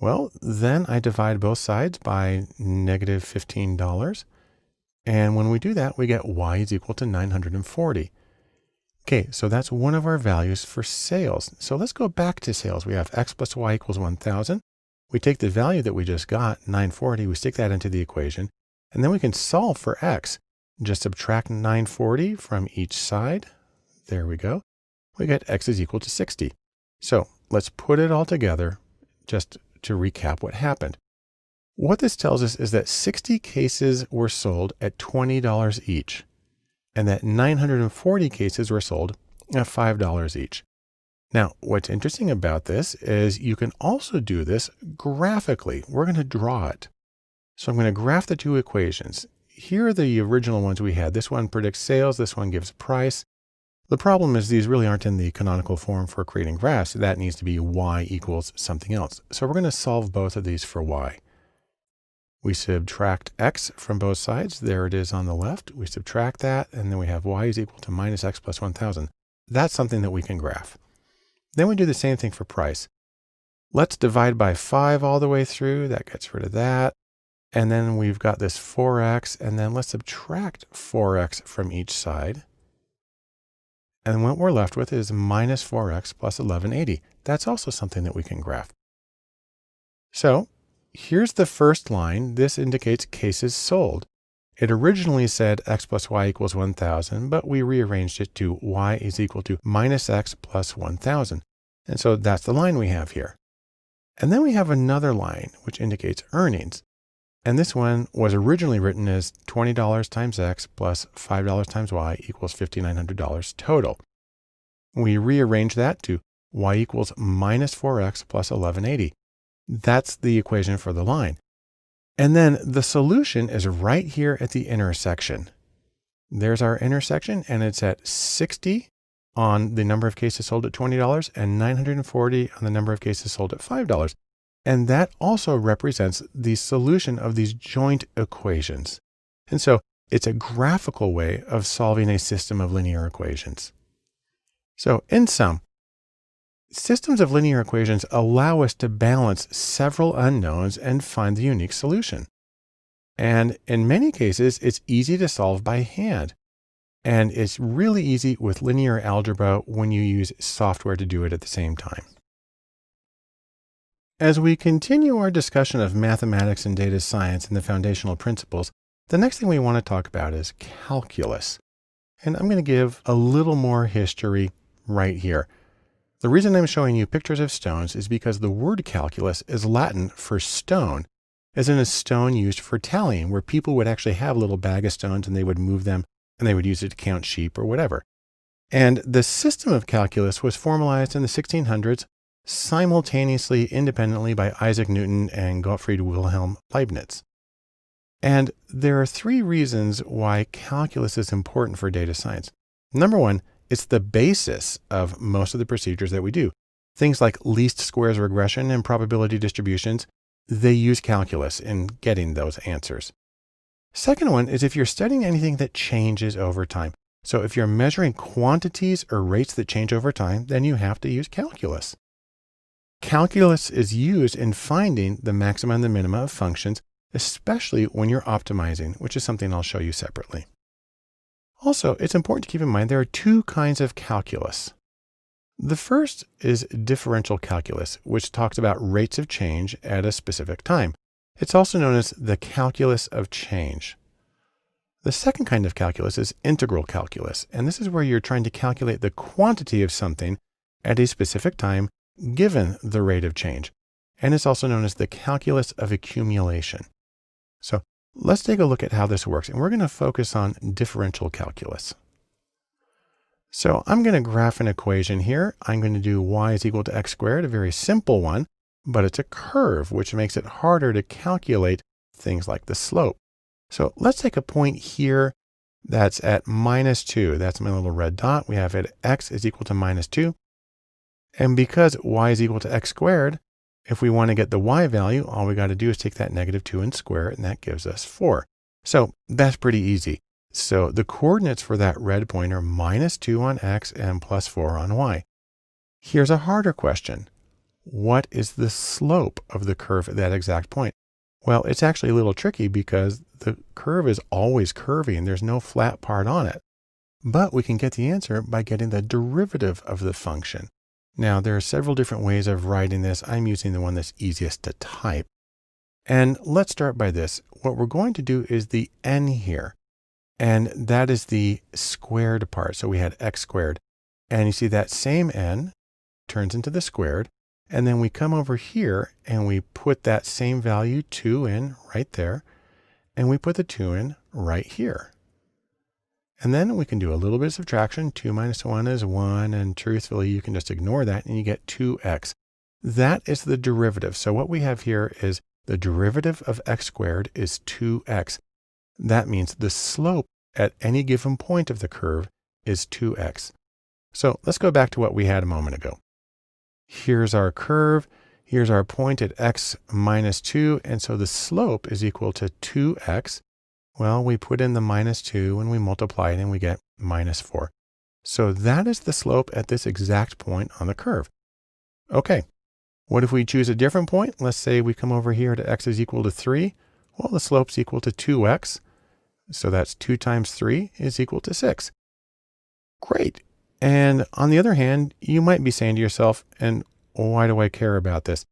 Well, then I divide both sides by negative $15. And when we do that, we get Y is equal to 940. Okay, so that's one of our values for sales. So let's go back to sales. We have X plus Y equals 1,000. We take the value that we just got, 940, we stick that into the equation, and then we can solve for X. Just subtract 940 from each side. There we go. We get X is equal to 60. So let's put it all together just to recap what happened. What this tells us is that 60 cases were sold at $20 each, and that 940 cases were sold at $5 each. Now, what's interesting about this is you can also do this graphically. We're going to draw it. So I'm going to graph the two equations. Here are the original ones we had. This one predicts sales. This one gives price. The problem is these really aren't in the canonical form for creating graphs. That needs to be Y equals something else. So we're going to solve both of these for Y. We subtract X from both sides. There it is on the left. We subtract that, and then we have Y is equal to minus X plus 1,000. That's something that we can graph. Then we do the same thing for price. Let's divide by 5 all the way through. That gets rid of that. And then we've got this 4X, and then let's subtract 4X from each side. And what we're left with is minus 4X plus 1180. That's also something that we can graph. So here's the first line. This indicates cases sold. It originally said X plus Y equals 1,000, but we rearranged it to Y is equal to minus X plus 1,000. And so that's the line we have here. And then we have another line which indicates earnings. And this one was originally written as $20 times X plus $5 times Y equals $5,900 total. We rearrange that to Y equals minus 4X plus 1180. That's the equation for the line. And then the solution is right here at the intersection. There's our intersection, and it's at 60 on the number of cases sold at $20 and 940 on the number of cases sold at $5. And that also represents the solution of these joint equations. And so it's a graphical way of solving a system of linear equations. So in sum, systems of linear equations allow us to balance several unknowns and find the unique solution. And in many cases, it's easy to solve by hand. And it's really easy with linear algebra when you use software to do it at the same time. As we continue our discussion of mathematics and data science and the foundational principles, the next thing we want to talk about is calculus. And I'm going to give a little more history right here. The reason I'm showing you pictures of stones is because the word calculus is Latin for stone, as in a stone used for tallying, where people would actually have a little bag of stones and they would move them and they would use it to count sheep or whatever. And the system of calculus was formalized in the 1600s simultaneously, independently by Isaac Newton and Gottfried Wilhelm Leibniz. And there are three reasons why calculus is important for data science. Number one, it's the basis of most of the procedures that we do. Things like least squares regression and probability distributions, they use calculus in getting those answers. Second one is if you're studying anything that changes over time. So if you're measuring quantities or rates that change over time, then you have to use calculus. Calculus is used in finding the maxima and the minima of functions, especially when you're optimizing, which is something I'll show you separately. Also, it's important to keep in mind there are two kinds of calculus. The first is differential calculus, which talks about rates of change at a specific time. It's also known as the calculus of change. The second kind of calculus is integral calculus, and this is where you're trying to calculate the quantity of something at a specific time given the rate of change. And it's also known as the calculus of accumulation. So let's take a look at how this works, and we're going to focus on differential calculus. So I'm going to graph an equation here. I'm going to do y is equal to x squared, a very simple one, but it's a curve, which makes it harder to calculate things like the slope. So let's take a point here that's at -2. That's my little red dot. We have it x is equal to -2. And because y is equal to x squared, if we want to get the y value, all we got to do is take that -2 and square it, and that gives us 4. So that's pretty easy. So the coordinates for that red point are -2 on x and +4 on y. Here's a harder question. What is the slope of the curve at that exact point? Well, it's actually a little tricky because the curve is always curvy and there's no flat part on it. But we can get the answer by getting the derivative of the function. Now, there are several different ways of writing this. I'm using the one that's easiest to type. And let's start by this. What we're going to do is the n here. And that is the squared part. So we had x squared. And you see that same n turns into the squared. And then we come over here and we put that same value 2 in right there. And we put the 2 in right here. And then we can do a little bit of subtraction. 2 minus 1 is 1. And truthfully, you can just ignore that and you get 2x. That is the derivative. So what we have here is the derivative of x squared is 2x. That means the slope at any given point of the curve is 2x. So let's go back to what we had a moment ago. Here's our curve. Here's our point at x -2. And so the slope is equal to 2x. Well, we put in the -2 and we multiply it and we get -4. So that is the slope at this exact point on the curve. Okay. What if we choose a different point? Let's say we come over here to x is equal to 3. Well, the slope's equal to 2x. So that's 2 times 3 is equal to 6. Great. And on the other hand, you might be saying to yourself, and why do I care about this?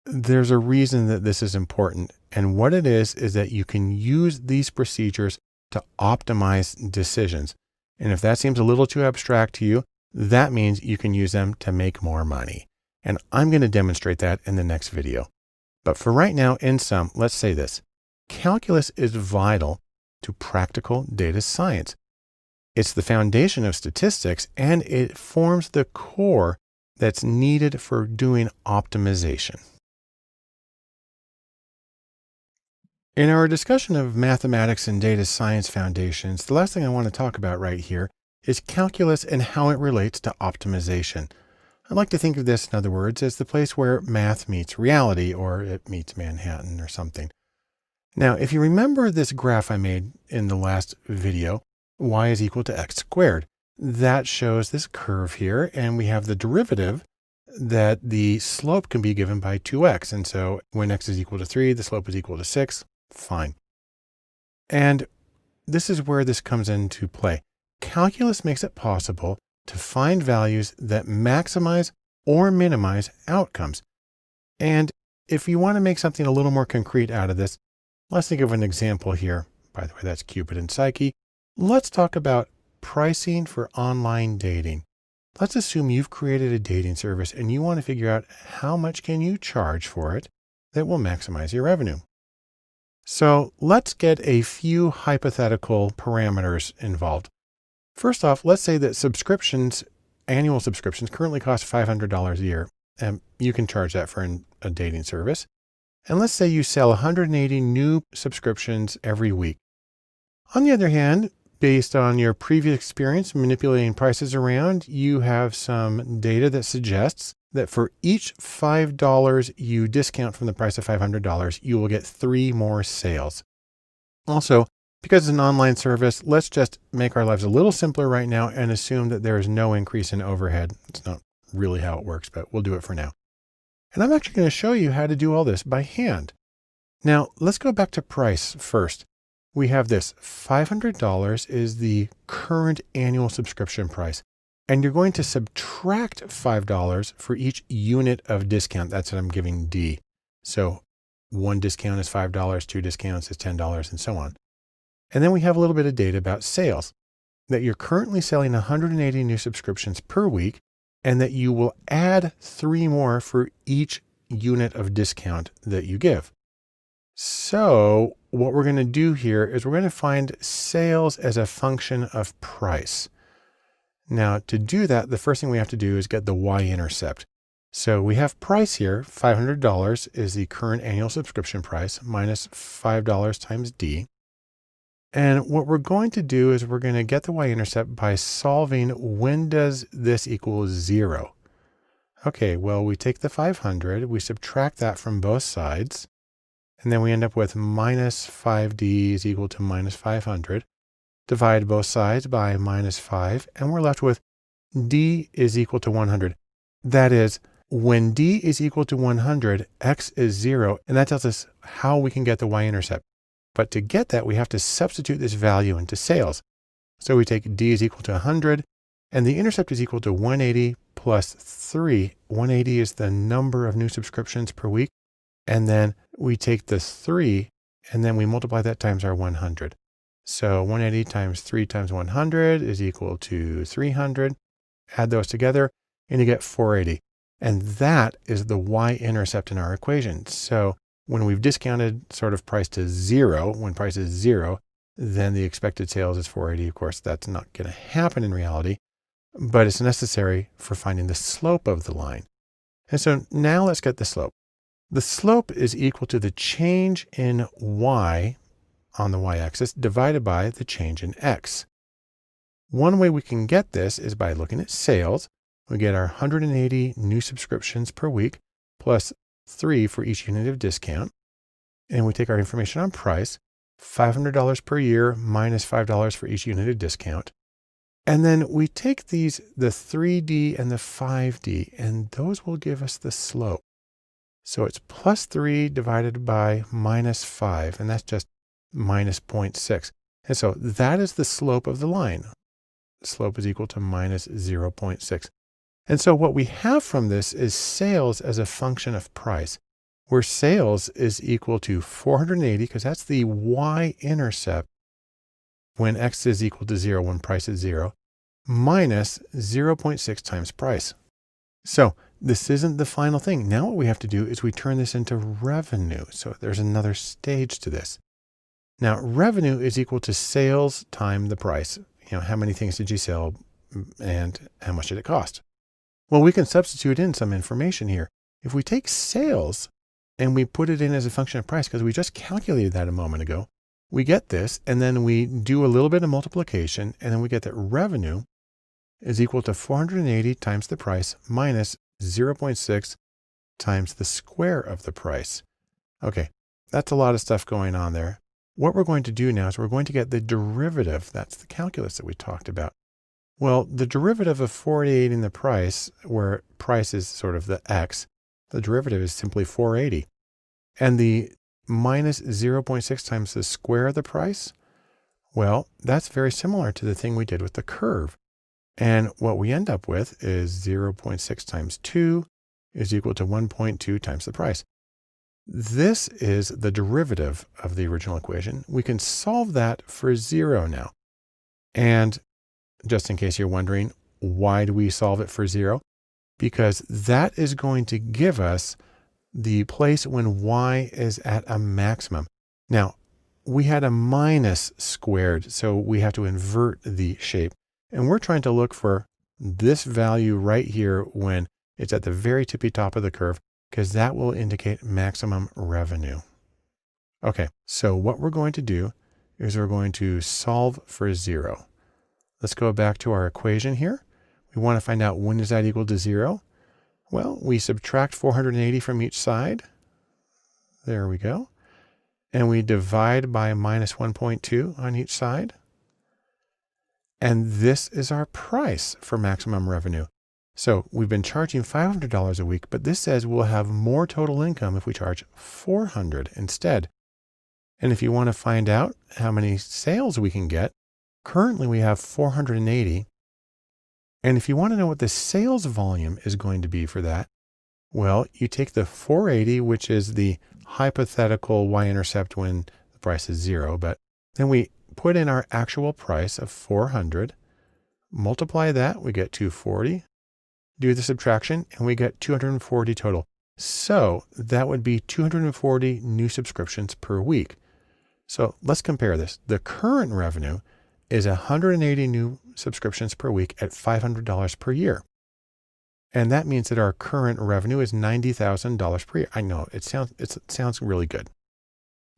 There's a reason that this is important. And what it is that you can use these procedures to optimize decisions. And if that seems a little too abstract to you, that means you can use them to make more money. And I'm going to demonstrate that in the next video. But for right now, in sum, let's say this. Calculus is vital to practical data science. It's the foundation of statistics, and it forms the core that's needed for doing optimization. In our discussion of mathematics and data science foundations, the last thing I want to talk about right here is calculus and how it relates to optimization. I like to think of this, in other words, as the place where math meets reality, or it meets Manhattan or something. Now, if you remember this graph I made in the last video, y is equal to x squared. That shows this curve here, and we have the derivative that the slope can be given by 2x. And so when x is equal to 3, the slope is equal to 6. Fine. And this is where this comes into play. Calculus makes it possible to find values that maximize or minimize outcomes. And if you want to make something a little more concrete out of this, let's think of an example here. By the way, that's Cupid and Psyche. Let's talk about pricing for online dating. Let's assume you've created a dating service and you want to figure out how much can you charge for it that will maximize your revenue. So let's get a few hypothetical parameters involved. First off, let's say that annual subscriptions currently cost $500 a year, and you can charge that for a dating service. And let's say you sell 180 new subscriptions every week. On the other hand, Based on your previous experience manipulating prices around, you have some data that suggests that for each $5 you discount from the price of $500, you will get 3 more sales. Also, because it's an online service, let's just make our lives a little simpler right now and assume that there is no increase in overhead. It's not really how it works, but we'll do it for now. And I'm actually going to show you how to do all this by hand. Now, let's go back to price first. We have this $500 is the current annual subscription price. And you're going to subtract $5 for each unit of discount. That's what I'm giving D. So 1 discount is $5, 2 discounts is $10, and so on. And then we have a little bit of data about sales, that you're currently selling 180 new subscriptions per week, and that you will add 3 more for each unit of discount that you give. So what we're going to do here is we're going to find sales as a function of price. Now to do that, the first thing we have to do is get the y-intercept. So we have price here, $500 is the current annual subscription price minus $5 times D. And what we're going to do is we're going to get the y-intercept by solving when does this equal 0. Okay, well, we take the 500, we subtract that from both sides, and then we end up with minus 5D is equal to minus 500. Divide both sides by minus 5, and we're left with D is equal to 100. That is, when D is equal to 100, X is 0, and that tells us how we can get the y-intercept. But to get that, we have to substitute this value into sales. So we take D is equal to 100, and the intercept is equal to 180 plus 3. 180 is the number of new subscriptions per week. And then we take the 3, and then we multiply that times our 100. So 180 times 3 times 100 is equal to 300. Add those together, and you get 480. And that is the y-intercept in our equation. So when we've discounted sort of price to 0, when price is 0, then the expected sales is 480. Of course, that's not going to happen in reality, but it's necessary for finding the slope of the line. And so now let's get the slope. The slope is equal to the change in y on the y-axis divided by the change in x. One way we can get this is by looking at sales. We get our 180 new subscriptions per week plus 3 for each unit of discount. And we take our information on price, $500 per year minus $5 for each unit of discount. And then we take these, the 3D and the 5D, and those will give us the slope. So it's plus 3 divided by minus 5, and that's just minus 0.6. And so that is the slope of the line. The slope is equal to minus 0.6. And so what we have from this is sales as a function of price, where sales is equal to 480, because that's the y-intercept when x is equal to 0, when price is 0, minus 0.6 times price. So this isn't the final thing. Now what we have to do is we turn this into revenue. So there's another stage to this. Now revenue is equal to sales times the price. You know, how many things did you sell and how much did it cost? Well, we can substitute in some information here. If we take sales and we put it in as a function of price, because we just calculated that a moment ago, we get this, and then we do a little bit of multiplication, and then we get that revenue is equal to 480 times the price minus 0.6 times the square of the price. Okay, that's a lot of stuff going on there. What we're going to do now is we're going to get the derivative. That's the calculus that we talked about. Well, the derivative of 480 in the price, where price is sort of the x, the derivative is simply 480. And the minus 0.6 times the square of the price, well, that's very similar to the thing we did with the curve. And what we end up with is 0.6 times 2 is equal to 1.2 times the price. This is the derivative of the original equation. We can solve that for 0 now. And just in case you're wondering, why do we solve it for 0? Because that is going to give us the place when y is at a maximum. Now, we had a minus squared, so we have to invert the shape. And we're trying to look for this value right here when it's at the very tippy top of the curve, because that will indicate maximum revenue. Okay, so what we're going to do is we're going to solve for 0. Let's go back to our equation here. We want to find out when is that equal to 0. Well, we subtract 480 from each side. There we go. And we divide by minus 1.2 on each side. And this is our price for maximum revenue. So we've been charging $500 a week, but this says we'll have more total income if we charge $400 instead. And if you want to find out how many sales we can get, currently we have 480. And if you want to know what the sales volume is going to be for that, well, you take the 480, which is the hypothetical y-intercept when the price is 0, but then we put in our actual price of 400, multiply that, we get 240, do the subtraction, and we get 240 total. So that would be 240 new subscriptions per week. So let's compare this. The current revenue is 180 new subscriptions per week at $500 per year. And that means that our current revenue is $90,000 per year. I know it sounds really good,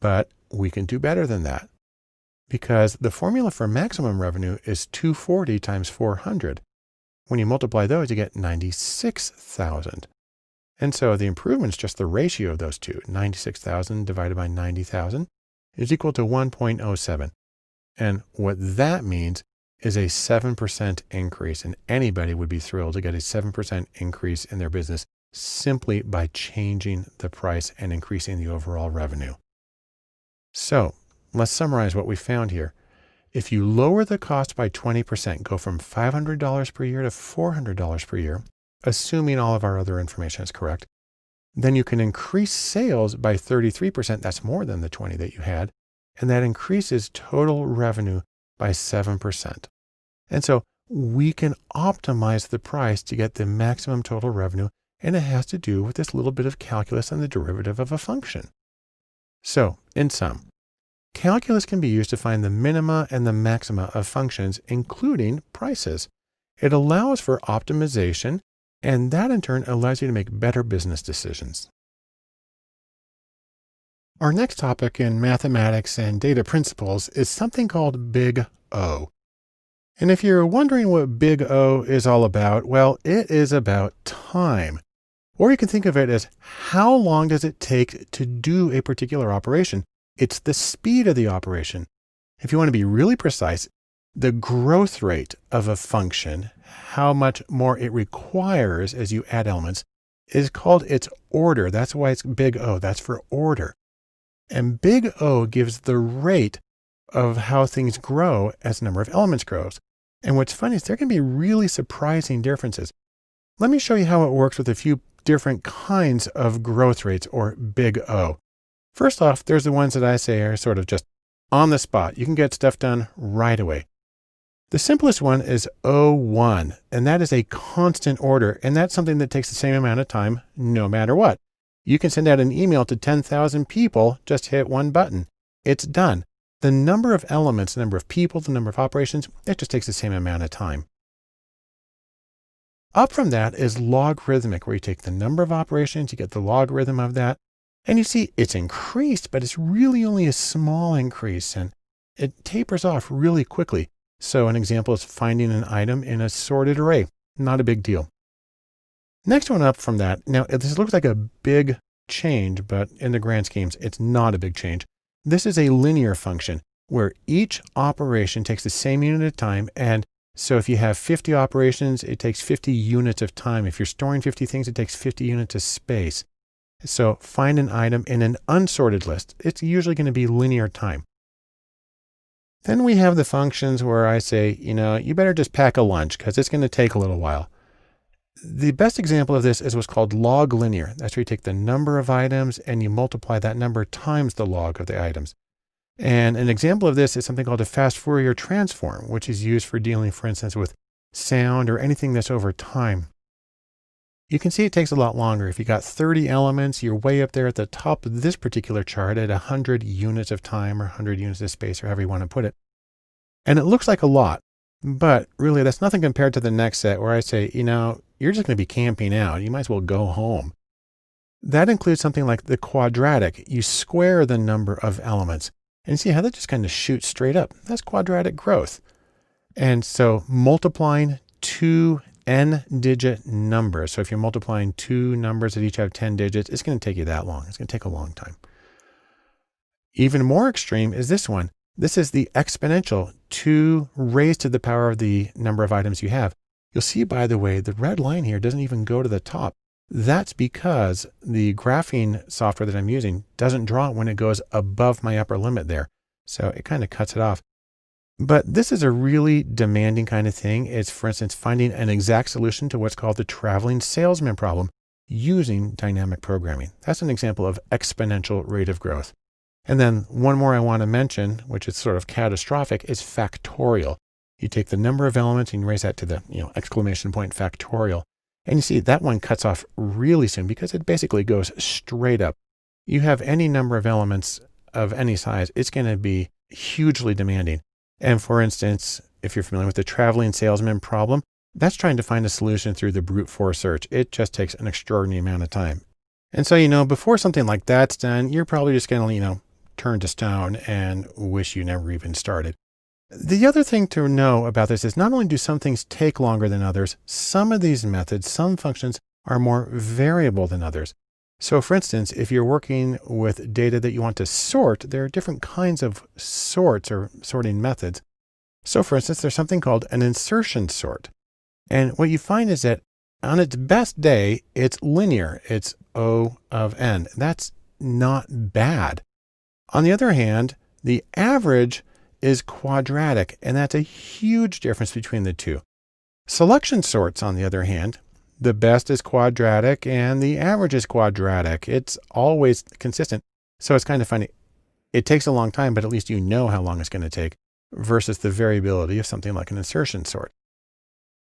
but we can do better than that because the formula for maximum revenue is 240 times 400. When you multiply those, you get 96,000. And so the improvement is just the ratio of those two. 96,000 divided by 90,000 is equal to 1.07. And what that means is a 7% increase, and anybody would be thrilled to get a 7% increase in their business simply by changing the price and increasing the overall revenue. So let's summarize what we found here. If you lower the cost by 20%, go from $500 per year to $400 per year, assuming all of our other information is correct, then you can increase sales by 33%. That's more than the 20 that you had. And that increases total revenue by 7%. And so we can optimize the price to get the maximum total revenue. And it has to do with this little bit of calculus on the derivative of a function. So in sum, calculus can be used to find the minima and the maxima of functions, including prices. It allows for optimization, and that in turn allows you to make better business decisions. Our next topic in mathematics and data principles is something called Big O. And if you're wondering what Big O is all about, well, it is about time. Or you can think of it as how long does it take to do a particular operation? It's the speed of the operation. If you want to be really precise, the growth rate of a function, how much more it requires as you add elements, is called its order. That's why it's Big O. That's for order. And Big O gives the rate of how things grow as the number of elements grows. And what's funny is there can be really surprising differences. Let me show you how it works with a few different kinds of growth rates, or Big O. First off, there's the ones that I say are sort of just on the spot. You can get stuff done right away. The simplest one is O1, and that is a constant order. And that's something that takes the same amount of time no matter what. You can send out an email to 10,000 people, just hit one button. It's done. The number of elements, the number of people, the number of operations, it just takes the same amount of time. Up from that is logarithmic, where you take the number of operations, you get the logarithm of that, and you see it's increased, but it's really only a small increase, and it tapers off really quickly. So an example is finding an item in a sorted array. Not a big deal. Next one up from that, now this looks like a big change, but in the grand schemes, it's not a big change. This is a linear function where each operation takes the same unit of time. And so if you have 50 operations, it takes 50 units of time. If you're storing 50 things, it takes 50 units of space. So find an item in an unsorted list. It's usually going to be linear time. Then we have the functions where I say, you better just pack a lunch because it's going to take a little while. The best example of this is what's called log linear. That's where you take the number of items and you multiply that number times the log of the items. And an example of this is something called a fast Fourier transform, which is used for dealing, for instance, with sound or anything that's over time. You can see it takes a lot longer. If you got 30 elements, you're way up there at the top of this particular chart at 100 units of time or 100 units of space, or however you want to put it. And it looks like a lot, but really that's nothing compared to the next set where I say, you're just going to be camping out. You might as well go home. That includes something like the quadratic. You square the number of elements. And see how that just kind of shoots straight up. That's quadratic growth. And so multiplying two n-digit numbers. So if you're multiplying two numbers that each have 10 digits, it's going to take you that long. It's going to take a long time. Even more extreme is this one. This is the exponential 2 raised to the power of the number of items you have. You'll see, by the way, the red line here doesn't even go to the top. That's because the graphing software that I'm using doesn't draw it when it goes above my upper limit there. So it kind of cuts it off. But this is a really demanding kind of thing. It's, for instance, finding an exact solution to what's called the traveling salesman problem using dynamic programming. That's an example of exponential rate of growth. And then one more I want to mention, which is sort of catastrophic, is factorial. You take the number of elements and you raise that to the exclamation point factorial. And you see that one cuts off really soon because it basically goes straight up. You have any number of elements of any size, it's going to be hugely demanding. And for instance, if you're familiar with the traveling salesman problem, that's trying to find a solution through the brute force search. It just takes an extraordinary amount of time. And so, before something like that's done, you're probably just going to, turn to stone and wish you never even started. The other thing to know about this is not only do some things take longer than others, some of these methods, some functions are more variable than others. So for instance, if you're working with data that you want to sort, there are different kinds of sorts or sorting methods. So for instance, there's something called an insertion sort. And what you find is that on its best day, it's linear. It's O of n. That's not bad. On the other hand, the average is quadratic, and that's a huge difference between the two. Selection sorts, on the other hand, the best is quadratic and the average is quadratic. It's always consistent. So it's kind of funny. It takes a long time, but at least you know how long it's going to take versus the variability of something like an insertion sort.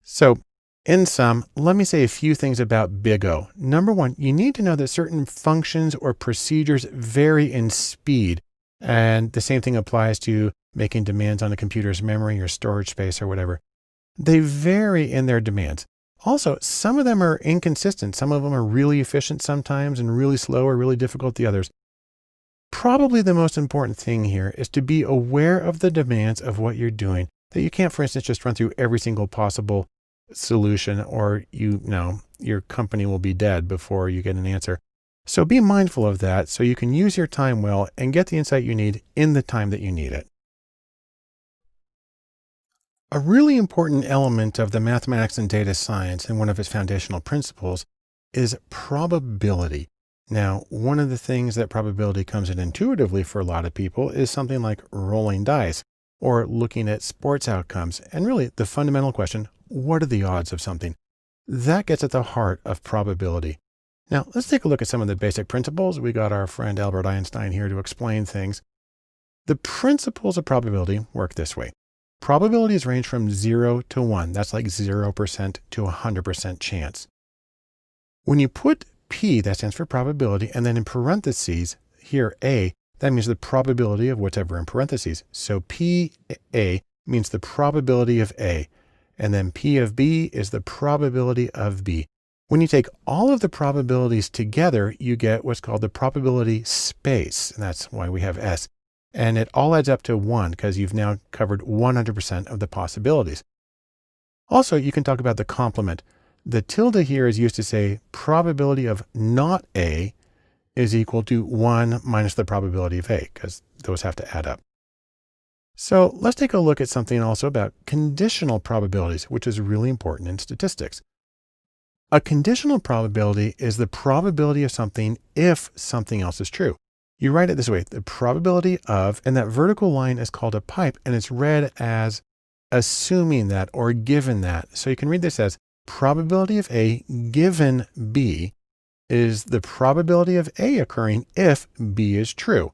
So in sum, let me say a few things about Big O. Number one, you need to know that certain functions or procedures vary in speed. And the same thing applies to making demands on a computer's memory or storage space or whatever. They vary in their demands. Also, some of them are inconsistent. Some of them are really efficient sometimes and really slow or really difficult the others. Probably the most important thing here is to be aware of the demands of what you're doing, that you can't, for instance, just run through every single possible solution or your company will be dead before you get an answer. So be mindful of that so you can use your time well and get the insight you need in the time that you need it. A really important element of the mathematics and data science and one of its foundational principles is probability. Now, one of the things that probability comes in intuitively for a lot of people is something like rolling dice or looking at sports outcomes. And really the fundamental question, what are the odds of something? That gets at the heart of probability. Now, let's take a look at some of the basic principles. We got our friend Albert Einstein here to explain things. The principles of probability work this way. Probabilities range from 0 to 1. That's like 0% to 100% chance. When you put P, that stands for probability, and then in parentheses, here A, that means the probability of whatever in parentheses. So PA means the probability of A, and then P of B is the probability of B. When you take all of the probabilities together, you get what's called the probability space, and that's why we have S. And it all adds up to 1 because you've now covered 100% of the possibilities. Also, you can talk about the complement. The tilde here is used to say probability of not A is equal to 1 minus the probability of A, because those have to add up. So let's take a look at something also about conditional probabilities, which is really important in statistics. A conditional probability is the probability of something if something else is true. You write it this way, the probability of, and that vertical line is called a pipe, and it's read as assuming that or given that. So you can read this as probability of A given B is the probability of A occurring if B is true.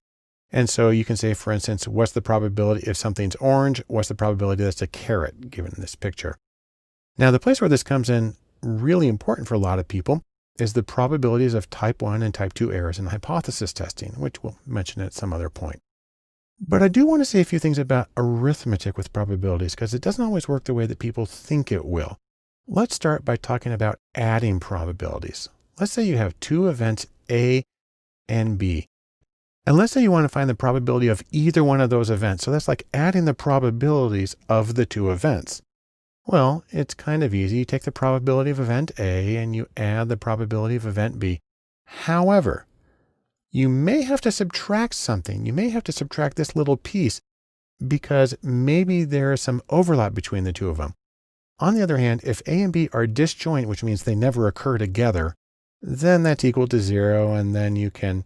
And so you can say, for instance, what's the probability if something's orange? What's the probability that's a carrot given in this picture? Now, the place where this comes in really important for a lot of people is the probabilities of type 1 and type 2 errors in hypothesis testing, which we'll mention at some other point. But I do want to say a few things about arithmetic with probabilities because it doesn't always work the way that people think it will. Let's start by talking about adding probabilities. Let's say you have two events A and B. And let's say you want to find the probability of either one of those events. So that's like adding the probabilities of the two events. Well, it's kind of easy. You take the probability of event A and you add the probability of event B. However, you may have to subtract something. You may have to subtract this little piece because maybe there is some overlap between the two of them. On the other hand, if A and B are disjoint, which means they never occur together, then that's equal to 0. And then you can,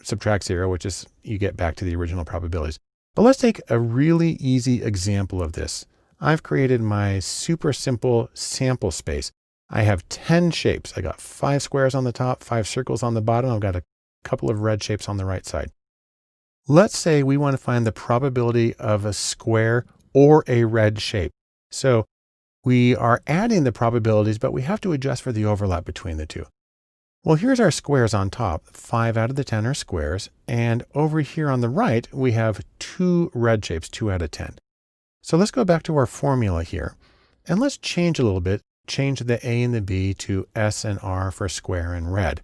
subtract 0, which is you get back to the original probabilities. But let's take a really easy example of this. I've created my super simple sample space. I have 10 shapes. I got 5 squares on the top, 5 circles on the bottom. I've got a couple of red shapes on the right side. Let's say we want to find the probability of a square or a red shape. So we are adding the probabilities, but we have to adjust for the overlap between the two. Well, here's our squares on top. 5 out of the 10 are squares. And over here on the right, we have 2 red shapes, 2 out of 10. So let's go back to our formula here and let's change a little bit. Change the A and the B to S and R for square and red.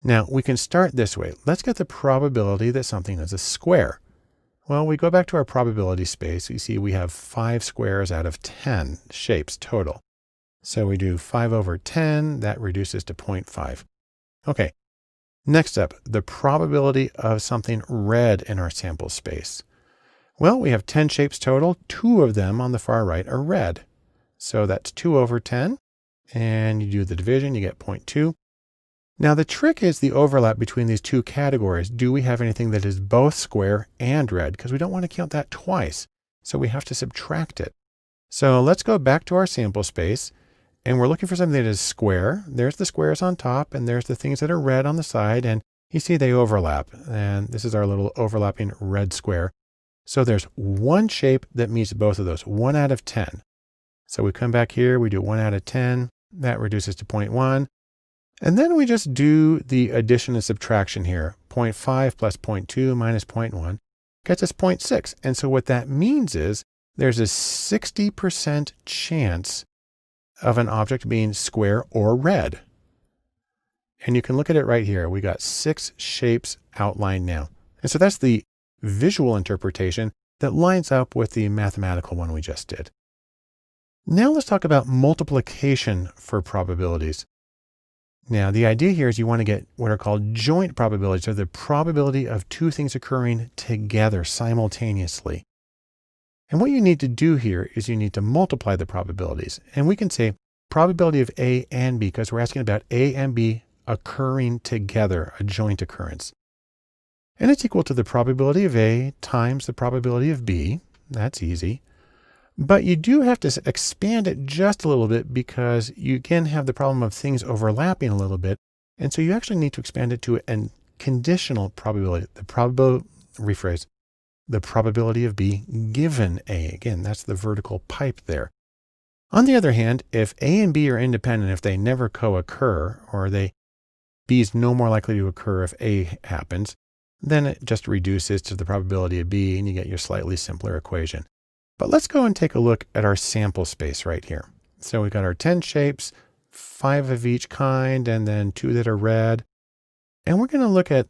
Now we can start this way. Let's get the probability that something is a square. Well, we go back to our probability space. You see we have 5 squares out of 10 shapes total. So we do 5 over 10, that reduces to 0.5. Okay, next up, the probability of something red in our sample space. Well, we have 10 shapes total. 2 of them on the far right are red. So that's 2 over 10. And you do the division, you get 0.2. Now the trick is the overlap between these two categories. Do we have anything that is both square and red? Because we don't want to count that twice. So we have to subtract it. So let's go back to our sample space. And we're looking for something that is square. There's the squares on top, and there's the things that are red on the side. And you see they overlap. And this is our little overlapping red square. So there's one shape that meets both of those, 1 out of 10. So we come back here, we do 1 out of 10. That reduces to 0.1. And then we just do the addition and subtraction here. 0.5 plus 0.2 minus 0.1 gets us 0.6. And so what that means is there's a 60% chance of an object being square or red. And you can look at it right here. We got 6 shapes outlined now. And so that's the visual interpretation that lines up with the mathematical one we just did. Now let's talk about multiplication for probabilities. Now the idea here is you want to get what are called joint probabilities, or the probability of 2 things occurring together simultaneously. And what you need to do here is you need to multiply the probabilities. And we can say probability of A and B because we're asking about A and B occurring together, a joint occurrence. And it's equal to the probability of A times the probability of B. That's easy. But you do have to expand it just a little bit because you again have the problem of things overlapping a little bit. And so you actually need to expand it to a conditional probability. The probability of B given A. Again, that's the vertical pipe there. On the other hand, if A and B are independent, if they never co-occur, or B is no more likely to occur if A happens, then it just reduces to the probability of B and you get your slightly simpler equation. But let's go and take a look at our sample space right here. So we've got our 10 shapes, 5 of each kind, and then 2 that are red. And we're going to look at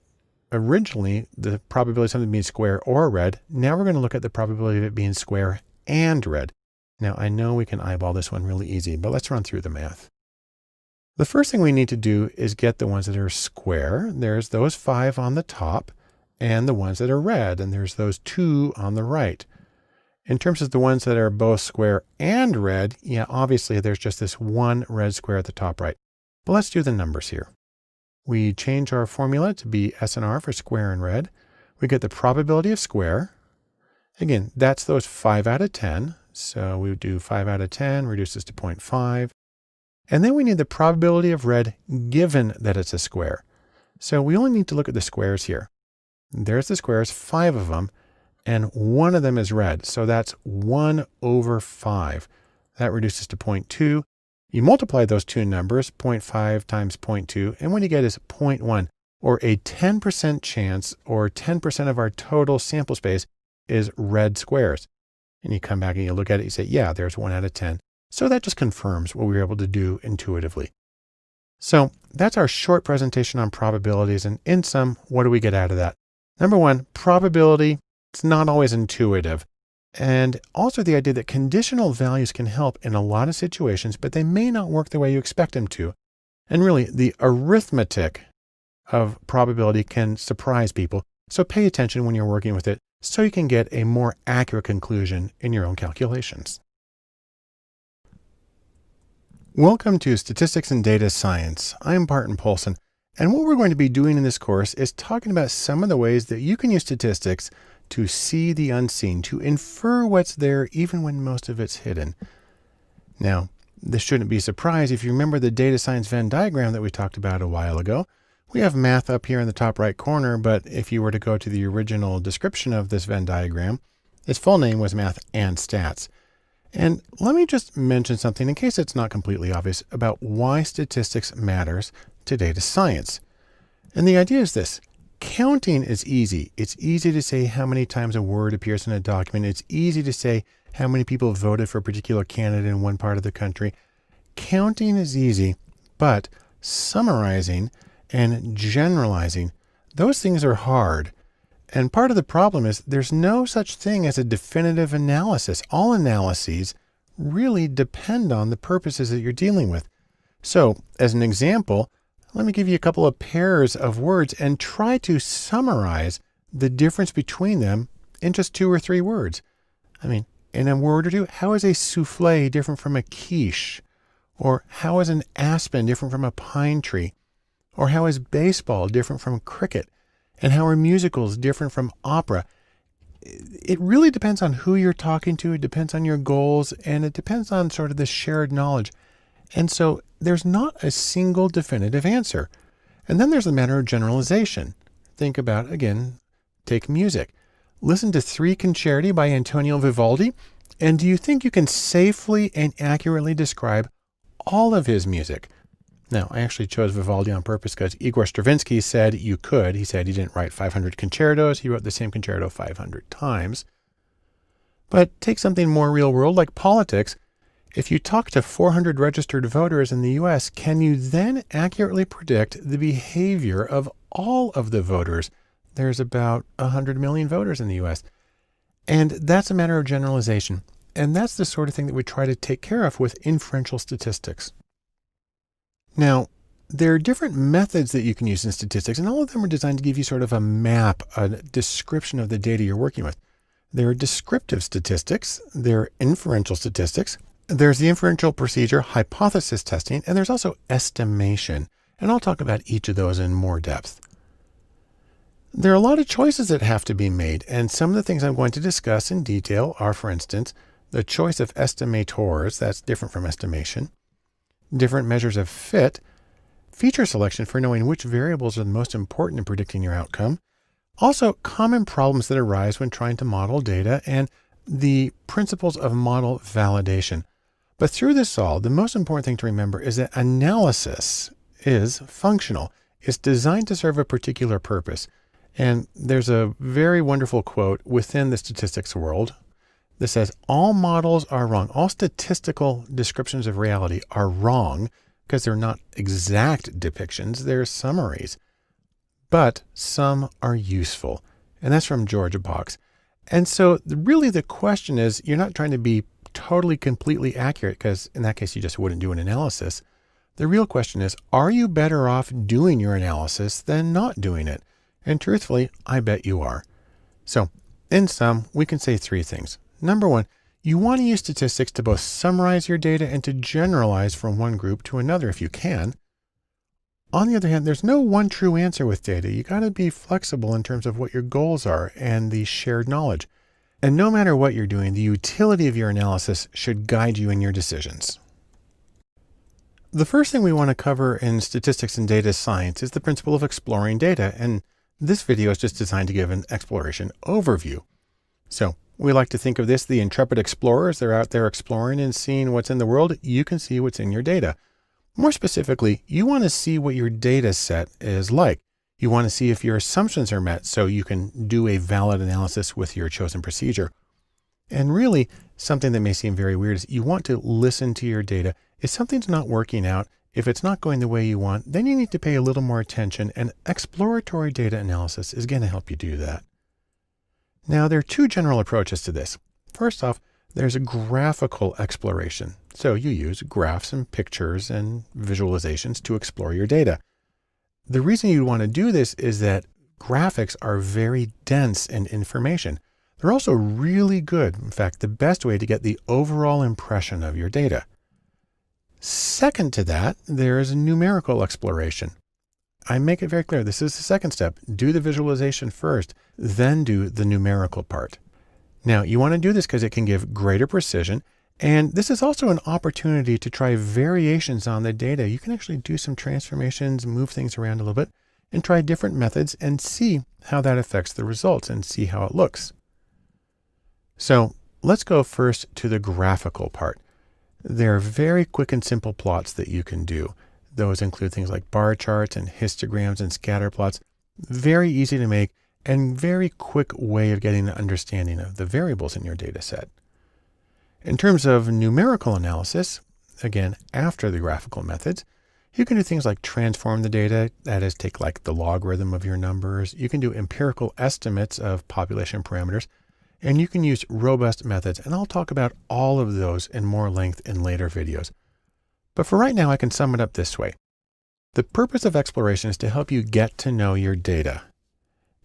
originally the probability of something being square or red. Now we're going to look at the probability of it being square and red. Now I know we can eyeball this one really easy, but let's run through the math. The first thing we need to do is get the ones that are square. There's those 5 on the top, and the ones that are red, and there's those 2 on the right. In terms of the ones that are both square and red, yeah, obviously there's just this one red square at the top right. But let's do the numbers here. We change our formula to be S and R for square and red. We get the probability of square. Again, that's those 5 out of 10. So we do 5 out of 10, reduces to 0.5. And then we need the probability of red given that it's a square. So we only need to look at the squares here. There's the squares, 5 of them, and 1 of them is red. So that's 1 over 5. That reduces to 0.2. You multiply those two numbers, 0.5 times 0.2, and what you get is 0.1, or a 10% chance, or 10% of our total sample space is red squares. And you come back and you look at it, you say, yeah, there's 1 out of 10. So that just confirms what we were able to do intuitively. So that's our short presentation on probabilities. And in sum, what do we get out of that? Number one, probability, it's not always intuitive. And also the idea that conditional values can help in a lot of situations, but they may not work the way you expect them to. And really, the arithmetic of probability can surprise people. So pay attention when you're working with it so you can get a more accurate conclusion in your own calculations. Welcome to Statistics and Data Science. I'm Barton Poulsen, and what we're going to be doing in this course is talking about some of the ways that you can use statistics to see the unseen, to infer what's there even when most of it's hidden. Now, this shouldn't be a surprise if you remember the data science Venn diagram that we talked about a while ago. We have math up here in the top right corner, but if you were to go to the original description of this Venn diagram, its full name was Math and Stats. And let me just mention something in case it's not completely obvious about why statistics matters to data science. And the idea is this: counting is easy. It's easy to say how many times a word appears in a document. It's easy to say how many people voted for a particular candidate in one part of the country. Counting is easy, but summarizing and generalizing, those things are hard. And part of the problem is there's no such thing as a definitive analysis. All analyses really depend on the purposes that you're dealing with. So as an example, let me give you a couple of pairs of words and try to summarize the difference between them in just 2 or 3 words. I mean, in a word or two, how is a souffle different from a quiche? Or how is an aspen different from a pine tree? Or how is baseball different from cricket? And how are musicals different from opera? It really depends on who you're talking to. It depends on your goals, and it depends on sort of the shared knowledge. And so there's not a single definitive answer. And then there's the matter of generalization. Think about, again, take music. Listen to 3 Concerti by Antonio Vivaldi, and do you think you can safely and accurately describe all of his music? Now, I actually chose Vivaldi on purpose because Igor Stravinsky said you could. He said he didn't write 500 concertos. He wrote the same concerto 500 times. But take something more real world like politics. If you talk to 400 registered voters in the US, can you then accurately predict the behavior of all of the voters? There's about 100 million voters in the US. And that's a matter of generalization. And that's the sort of thing that we try to take care of with inferential statistics. Now, there are different methods that you can use in statistics, and all of them are designed to give you sort of a map, a description of the data you're working with. There are descriptive statistics, there are inferential statistics, there's the inferential procedure hypothesis testing, and there's also estimation. And I'll talk about each of those in more depth. There are a lot of choices that have to be made, and some of the things I'm going to discuss in detail are, for instance, the choice of estimators, that's different from estimation, different measures of fit, feature selection for knowing which variables are the most important in predicting your outcome, also common problems that arise when trying to model data, and the principles of model validation. But through this all, the most important thing to remember is that analysis is functional. It's designed to serve a particular purpose. And there's a very wonderful quote within the statistics world that says, all models are wrong. All statistical descriptions of reality are wrong because they're not exact depictions, they're summaries. But some are useful. And that's from George Box. And so really the question is, you're not trying to be totally completely accurate, because in that case you just wouldn't do an analysis. The real question is, are you better off doing your analysis than not doing it? And truthfully, I bet you are. So in sum, we can say 3 things. Number 1, you want to use statistics to both summarize your data and to generalize from one group to another if you can. On the other hand, there's no one true answer with data. You got to be flexible in terms of what your goals are and the shared knowledge. And no matter what you're doing, the utility of your analysis should guide you in your decisions. The first thing we want to cover in statistics and data science is the principle of exploring data. And this video is just designed to give an exploration overview. So we like to think of this, the intrepid explorers. They're out there exploring and seeing what's in the world. You can see what's in your data. More specifically, you want to see what your data set is like. You want to see if your assumptions are met so you can do a valid analysis with your chosen procedure. And really, something that may seem very weird is you want to listen to your data. If something's not working out, If it's not going the way you want, then you need to pay a little more attention, and exploratory data analysis is going to help you do that. Now, there are two general approaches to this. First off, there's a graphical exploration. So you use graphs and pictures and visualizations to explore your data. The reason you want to do this is that graphics are very dense in information. They're also really good, in fact, the best way to get the overall impression of your data. Second to that, there is a numerical exploration. I make it very clear, this is the second step. Do the visualization first, then do the numerical part. Now, you want to do this because it can give greater precision, and this is also an opportunity to try variations on the data. You can actually do some transformations, move things around a little bit, and try different methods and see how that affects the results and see how it looks. So let's go first to the graphical part. There are very quick and simple plots that you can do. Those include things like bar charts and histograms and scatter plots. Very easy to make and very quick way of getting an understanding of the variables in your data set. In terms of numerical analysis, again, after the graphical methods, you can do things like transform the data, that is, take like the logarithm of your numbers. You can do empirical estimates of population parameters, and you can use robust methods, and I'll talk about all of those in more length in later videos. But for right now, I can sum it up this way. The purpose of exploration is to help you get to know your data.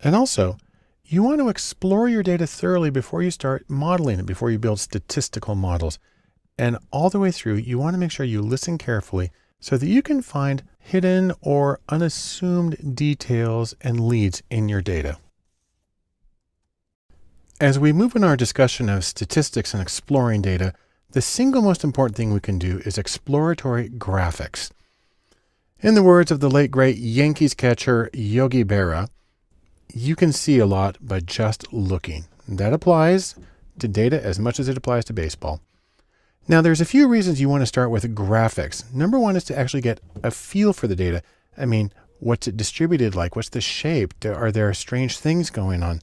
And also, you want to explore your data thoroughly before you start modeling it, before you build statistical models. And all the way through, you want to make sure you listen carefully so that you can find hidden or unassumed details and leads in your data. As we move in our discussion of statistics and exploring data, the single most important thing we can do is exploratory graphics. In the words of the late great Yankees catcher Yogi Berra, you can see a lot by just looking. That applies to data as much as it applies to baseball. Now, there's a few reasons you want to start with graphics. Number one is to actually get a feel for the data. I mean, what's it distributed like? What's the shape? Are there strange things going on?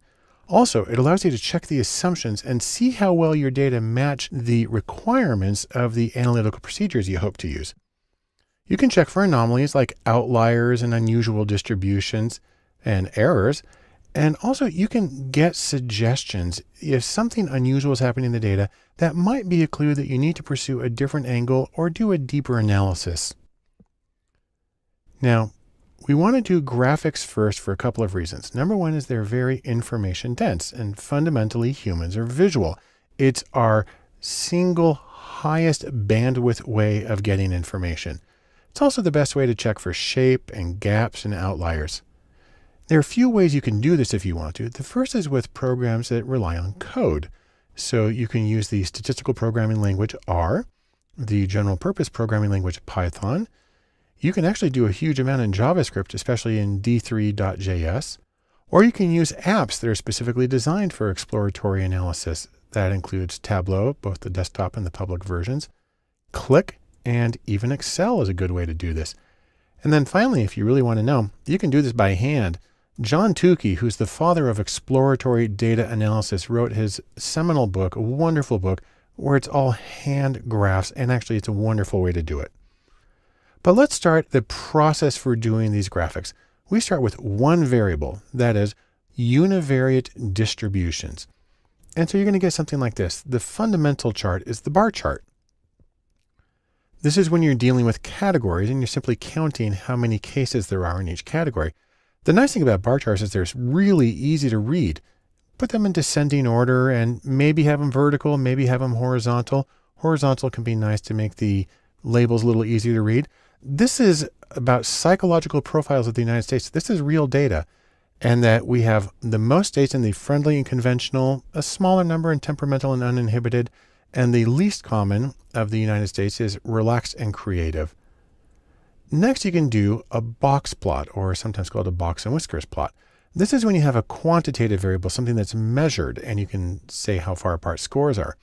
Also, it allows you to check the assumptions and see how well your data match the requirements of the analytical procedures you hope to use. You can check for anomalies like outliers and unusual distributions and errors. And also you can get suggestions. If something unusual is happening in the data, that might be a clue that you need to pursue a different angle or do a deeper analysis. Now, we want to do graphics first for a couple of reasons. Number one is they're very information dense, and fundamentally humans are visual. It's our single highest bandwidth way of getting information. It's also the best way to check for shape and gaps and outliers. There are a few ways you can do this if you want to. The first is with programs that rely on code. So you can use the statistical programming language R, the general purpose programming language Python. You can actually do a huge amount in JavaScript, especially in D3.js, or you can use apps that are specifically designed for exploratory analysis. That includes Tableau, both the desktop and the public versions, Qlik, and even Excel is a good way to do this. And then finally, if you really want to know, you can do this by hand. John Tukey, who's the father of exploratory data analysis, wrote his seminal book, a wonderful book, where it's all hand graphs, and actually it's a wonderful way to do it. But let's start the process for doing these graphics. We start with one variable, that is univariate distributions. And so you're going to get something like this. The fundamental chart is the bar chart. This is when you're dealing with categories and you're simply counting how many cases there are in each category. The nice thing about bar charts is they're really easy to read. Put them in descending order and maybe have them vertical, maybe have them horizontal. Horizontal can be nice to make the labels a little easier to read. This is about psychological profiles of the United States. This is real data, and that we have the most states in the friendly and conventional, a smaller number in temperamental and uninhibited, and the least common of the United States is relaxed and creative. Next, you can do a box plot, or sometimes called a box and whiskers plot. This is when you have a quantitative variable, something that's measured, and you can say how far apart scores are.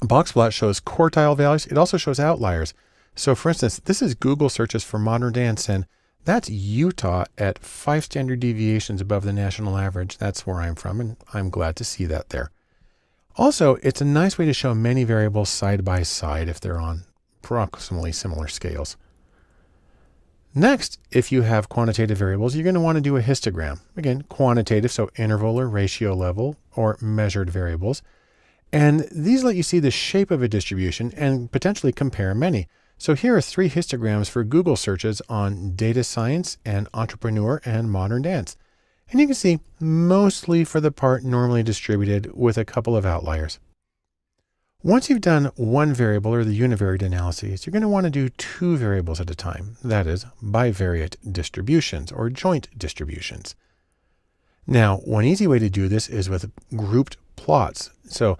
A box plot shows quartile values. It also shows outliers. So for instance, this is Google searches for modern dance, and that's Utah at 5 standard deviations above the national average. That's where I'm from, and I'm glad to see that there. Also, it's a nice way to show many variables side by side if they're on approximately similar scales. Next, if you have quantitative variables, you're going to want to do a histogram. Again, quantitative, so interval or ratio level or measured variables. And these let you see the shape of a distribution and potentially compare many. So here are 3 histograms for Google searches on data science and entrepreneur and modern dance. And you can see mostly for the part normally distributed with a couple of outliers. Once you've done one variable or the univariate analyses, you're going to want to do 2 variables at a time. That is bivariate distributions or joint distributions. Now, one easy way to do this is with grouped plots. So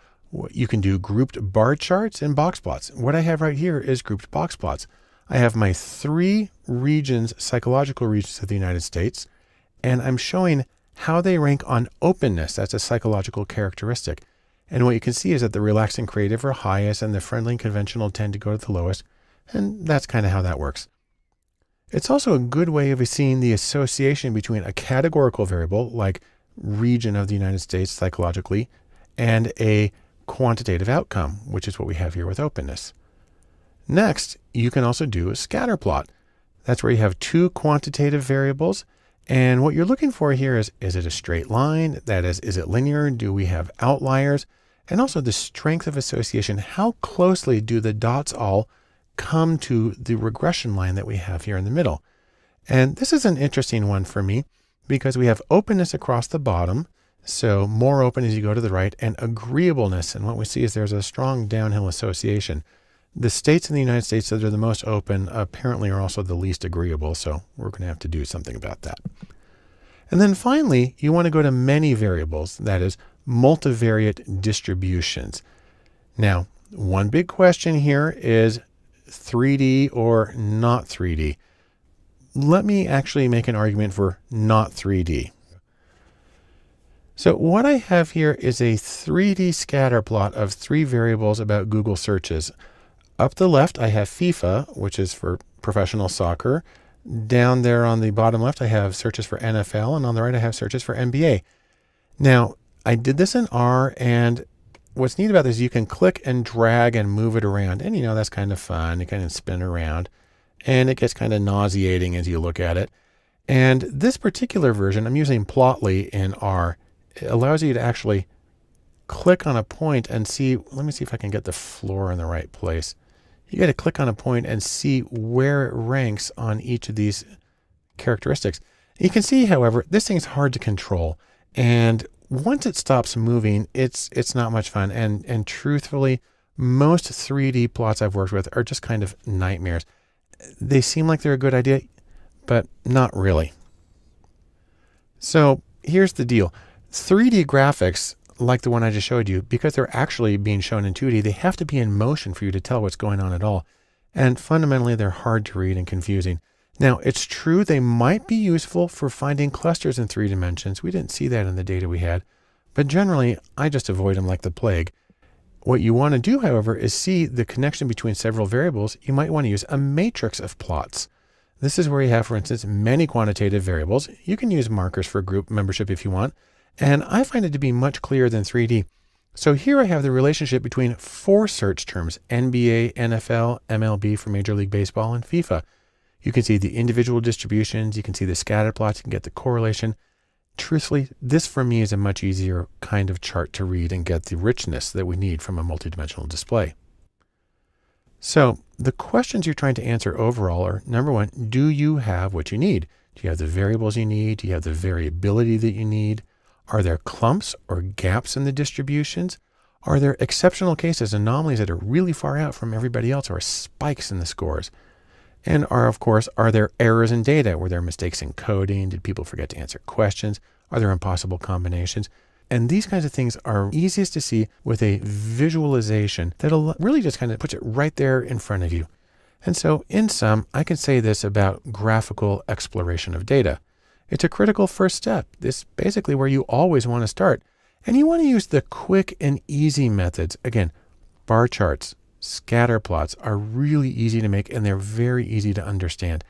you can do grouped bar charts and box plots. What I have right here is grouped box plots. I have my 3 regions, psychological regions of the United States, and I'm showing how they rank on openness. That's a psychological characteristic. And what you can see is that the relaxed and creative are highest and the friendly and conventional tend to go to the lowest. And that's kind of how that works. It's also a good way of seeing the association between a categorical variable like region of the United States psychologically and a quantitative outcome, which is what we have here with openness. Next, you can also do a scatter plot. That's where you have 2 quantitative variables. And what you're looking for here is it a straight line? That is it linear? Do we have outliers? And also the strength of association. How closely do the dots all come to the regression line that we have here in the middle? And this is an interesting one for me because we have openness across the bottom. So more open as you go to the right, and agreeableness. And what we see is there's a strong downhill association. The states in the United States that are the most open apparently are also the least agreeable. So we're going to have to do something about that. And then finally, you want to go to many variables, that is multivariate distributions. Now, one big question here is 3D or not 3D. Let me actually make an argument for not 3D. So what I have here is a 3D scatter plot of 3 variables about Google searches. Up the left, I have FIFA, which is for professional soccer. Down there on the bottom left, I have searches for NFL, and on the right, I have searches for NBA. Now, I did this in R, and what's neat about this is you can click and drag and move it around. And that's kind of fun. You kind of spin around, and it gets kind of nauseating as you look at it. And this particular version, I'm using Plotly in R. It allows you to actually click on a point and see, let me see if I can get the floor in the right place. You got to click on a point and see where it ranks on each of these characteristics. You can see, however, this thing's hard to control. And once it stops moving, it's not much fun. And truthfully, most 3D plots I've worked with are just kind of nightmares. They seem like they're a good idea, but not really. So here's the deal. 3D graphics, like the one I just showed you, because they're actually being shown in 2D, they have to be in motion for you to tell what's going on at all. And fundamentally, they're hard to read and confusing. Now, it's true they might be useful for finding clusters in 3 dimensions. We didn't see that in the data we had, but generally, I just avoid them like the plague. What you want to do, however, is see the connection between several variables. You might want to use a matrix of plots. This is where you have, for instance, many quantitative variables. You can use markers for group membership if you want. And I find it to be much clearer than 3D. So here I have the relationship between 4 search terms, NBA, NFL, MLB for Major League Baseball, and FIFA. You can see the individual distributions. You can see the scatter plots. You can get the correlation. Truthfully, this for me is a much easier kind of chart to read and get the richness that we need from a multidimensional display. So the questions you're trying to answer overall are, number 1, do you have what you need? Do you have the variables you need? Do you have the variability that you need? Are there clumps or gaps in the distributions? Are there exceptional cases, anomalies that are really far out from everybody else, or spikes in the scores? And are there errors in data? Were there mistakes in coding? Did people forget to answer questions? Are there impossible combinations? And these kinds of things are easiest to see with a visualization that'll really just kind of puts it right there in front of you. And so in sum, I can say this about graphical exploration of data. It's a critical first step. This is basically where you always want to start. And you want to use the quick and easy methods. Again, bar charts, scatter plots are really easy to make, and they're very easy to understand.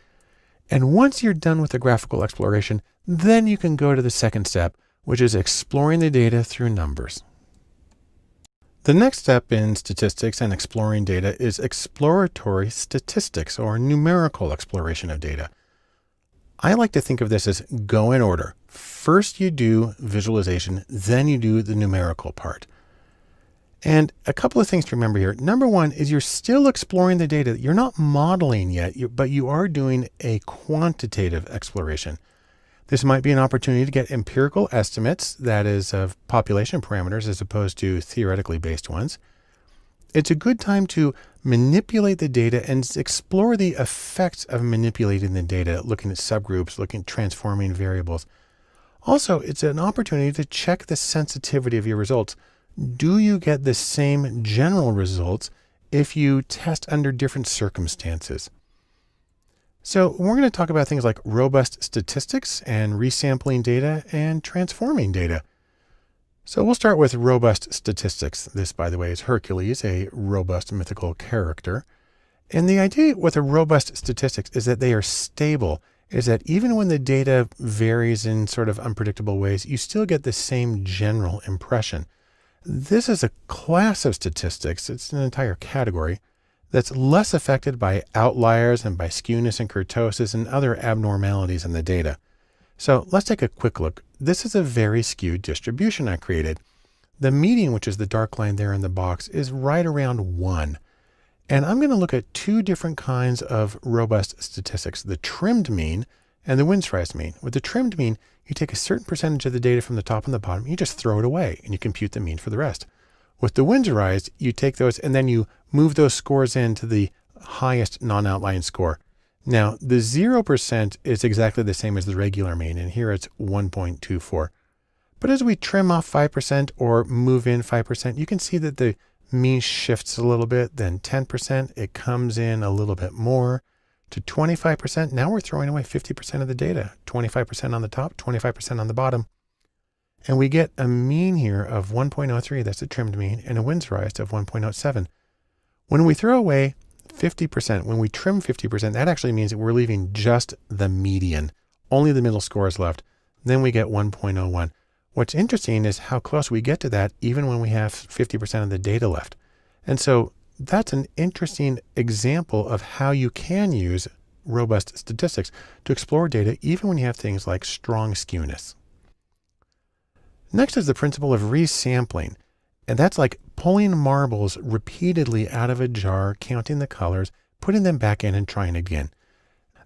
And once you're done with the graphical exploration, then you can go to the second step, which is exploring the data through numbers. The next step in statistics and exploring data is exploratory statistics, or numerical exploration of data. I like to think of this as go in order. First you do visualization, then you do the numerical part. And a couple of things to remember here. Number one is you're still exploring the data. You're not modeling yet, but you are doing a quantitative exploration. This might be an opportunity to get empirical estimates, that is, of population parameters as opposed to theoretically based ones. It's a good time to manipulate the data and explore the effects of manipulating the data, looking at subgroups, looking at transforming variables. Also, it's an opportunity to check the sensitivity of your results. Do you get the same general results if you test under different circumstances? So we're going to talk about things like robust statistics and resampling data and transforming data. So we'll start with robust statistics. This, by the way, is Hercules, a robust mythical character. And the idea with a robust statistics is that they are stable, is that even when the data varies in sort of unpredictable ways, you still get the same general impression. This is a class of statistics, it's an entire category, that's less affected by outliers and by skewness and kurtosis and other abnormalities in the data. So let's take a quick look. This is a very skewed distribution I created. The median, which is the dark line there in the box, is right around 1. And I'm going to look at two different kinds of robust statistics, the trimmed mean and the Windsorized mean. With the trimmed mean, you take a certain percentage of the data from the top and the bottom, you just throw it away and you compute the mean for the rest. With the Windsorized, you take those and then you move those scores into the highest non-outlying score. Now, the 0% is exactly the same as the regular mean, and here it's 1.24. But as we trim off 5% or move in 5%, you can see that the mean shifts a little bit. Then 10%, it comes in a little bit more to 25%. Now we're throwing away 50% of the data, 25% on the top, 25% on the bottom. And we get a mean here of 1.03, that's a trimmed mean, and a Windsorized of 1.07. When we throw away 50%, when we trim 50%, that actually means that we're leaving just the median. Only the middle score is left. Then we get 1.01. What's interesting is how close we get to that even when we have 50% of the data left. And so that's an interesting example of how you can use robust statistics to explore data even when you have things like strong skewness. Next is the principle of resampling. And that's like pulling marbles repeatedly out of a jar, counting the colors, putting them back in and trying again.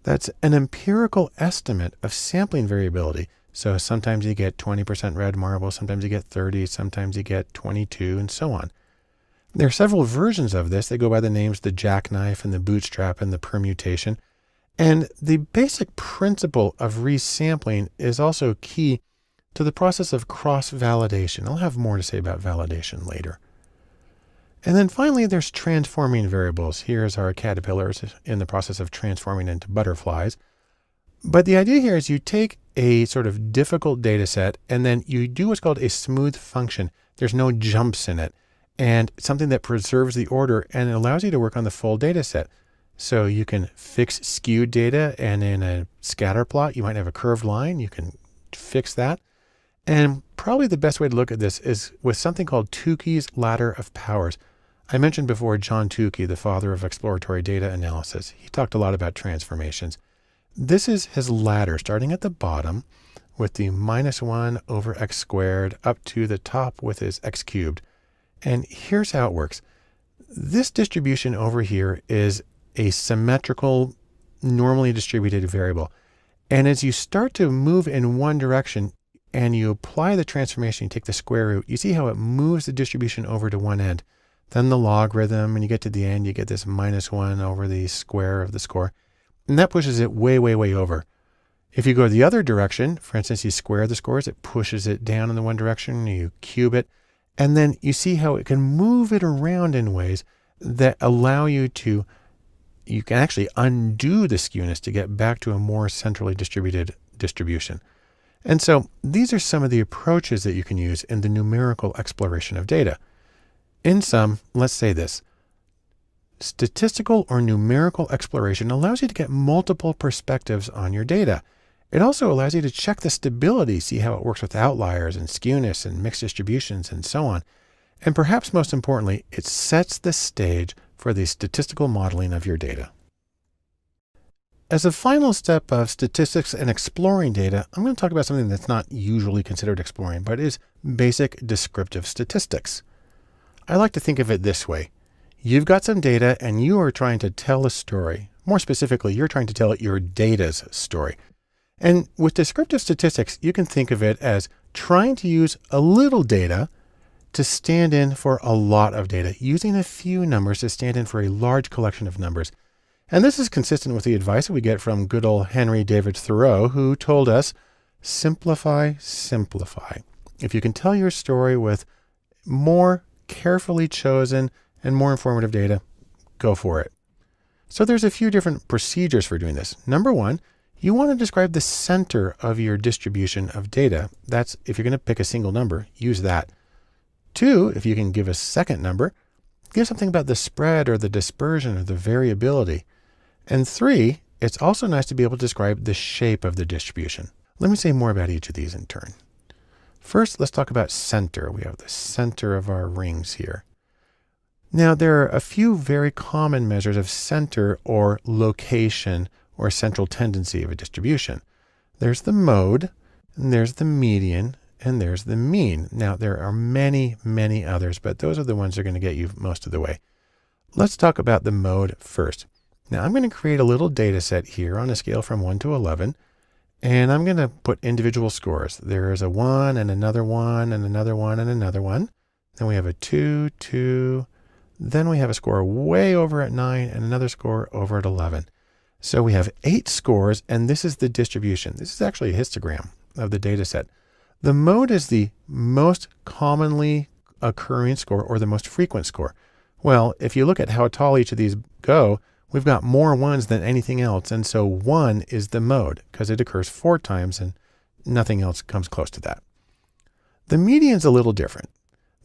That's an empirical estimate of sampling variability. So sometimes you get 20% red marbles, sometimes you get 30, sometimes you get 22, and so on. There are several versions of this. They go by the names the jackknife and the bootstrap and the permutation. And the basic principle of resampling is also key to the process of cross-validation. I'll have more to say about validation later. And then finally, there's transforming variables. Here's our caterpillars in the process of transforming into butterflies. But the idea here is you take a sort of difficult data set and then you do what's called a smooth function. There's no jumps in it, and something that preserves the order and it allows you to work on the full data set. So you can fix skewed data, and in a scatter plot, you might have a curved line. You can fix that. And probably the best way to look at this is with something called Tukey's ladder of powers. I mentioned before John Tukey, the father of exploratory data analysis. He talked a lot about transformations. This is his ladder starting at the bottom with the -1 over x squared up to the top with his x cubed. And here's how it works. This distribution over here is a symmetrical, normally distributed variable. And as you start to move in one direction, and you apply the transformation, you take the square root, you see how it moves the distribution over to one end. Then the logarithm, and you get to the end, you get this -1 over the square of the score. And that pushes it way, way, way over. If you go the other direction, for instance, you square the scores, it pushes it down in the one direction, you cube it, and then you see how it can move it around in ways that allow you can actually undo the skewness to get back to a more centrally distributed distribution. And so these are some of the approaches that you can use in the numerical exploration of data. In sum, let's say this. Statistical or numerical exploration allows you to get multiple perspectives on your data. It also allows you to check the stability, see how it works with outliers and skewness and mixed distributions and so on. And perhaps most importantly, it sets the stage for the statistical modeling of your data. As a final step of statistics and exploring data, I'm going to talk about something that's not usually considered exploring, but is basic descriptive statistics. I like to think of it this way. You've got some data and you are trying to tell a story. More specifically, you're trying to tell your data's story. And with descriptive statistics, you can think of it as trying to use a little data to stand in for a lot of data, using a few numbers to stand in for a large collection of numbers. And this is consistent with the advice that we get from good old Henry David Thoreau, who told us, simplify, simplify. If you can tell your story with more carefully chosen and more informative data, go for it. So there's a few different procedures for doing this. Number one, you want to describe the center of your distribution of data. That's if you're going to pick a single number, use that. Two, if you can give a second number, give something about the spread or the dispersion or the variability. And three, it's also nice to be able to describe the shape of the distribution. Let me say more about each of these in turn. First, let's talk about center. We have the center of our rings here. Now, there are a few very common measures of center or location or central tendency of a distribution. There's the mode, and there's the median, and there's the mean. Now, there are many, many others, but those are the ones that are going to get you most of the way. Let's talk about the mode first. Now, I'm going to create a little data set here on a scale from 1 to 11, and I'm going to put individual scores. There is a 1 and another 1 and another 1 and another 1. Then we have a 2, 2. Then we have a score way over at 9 and another score over at 11. So we have 8 scores, and this is the distribution. This is actually a histogram of the data set. The mode is the most commonly occurring score or the most frequent score. Well, if you look at how tall each of these go, we've got more ones than anything else. And so 1 is the mode because it occurs 4 times and nothing else comes close to that. The median is a little different.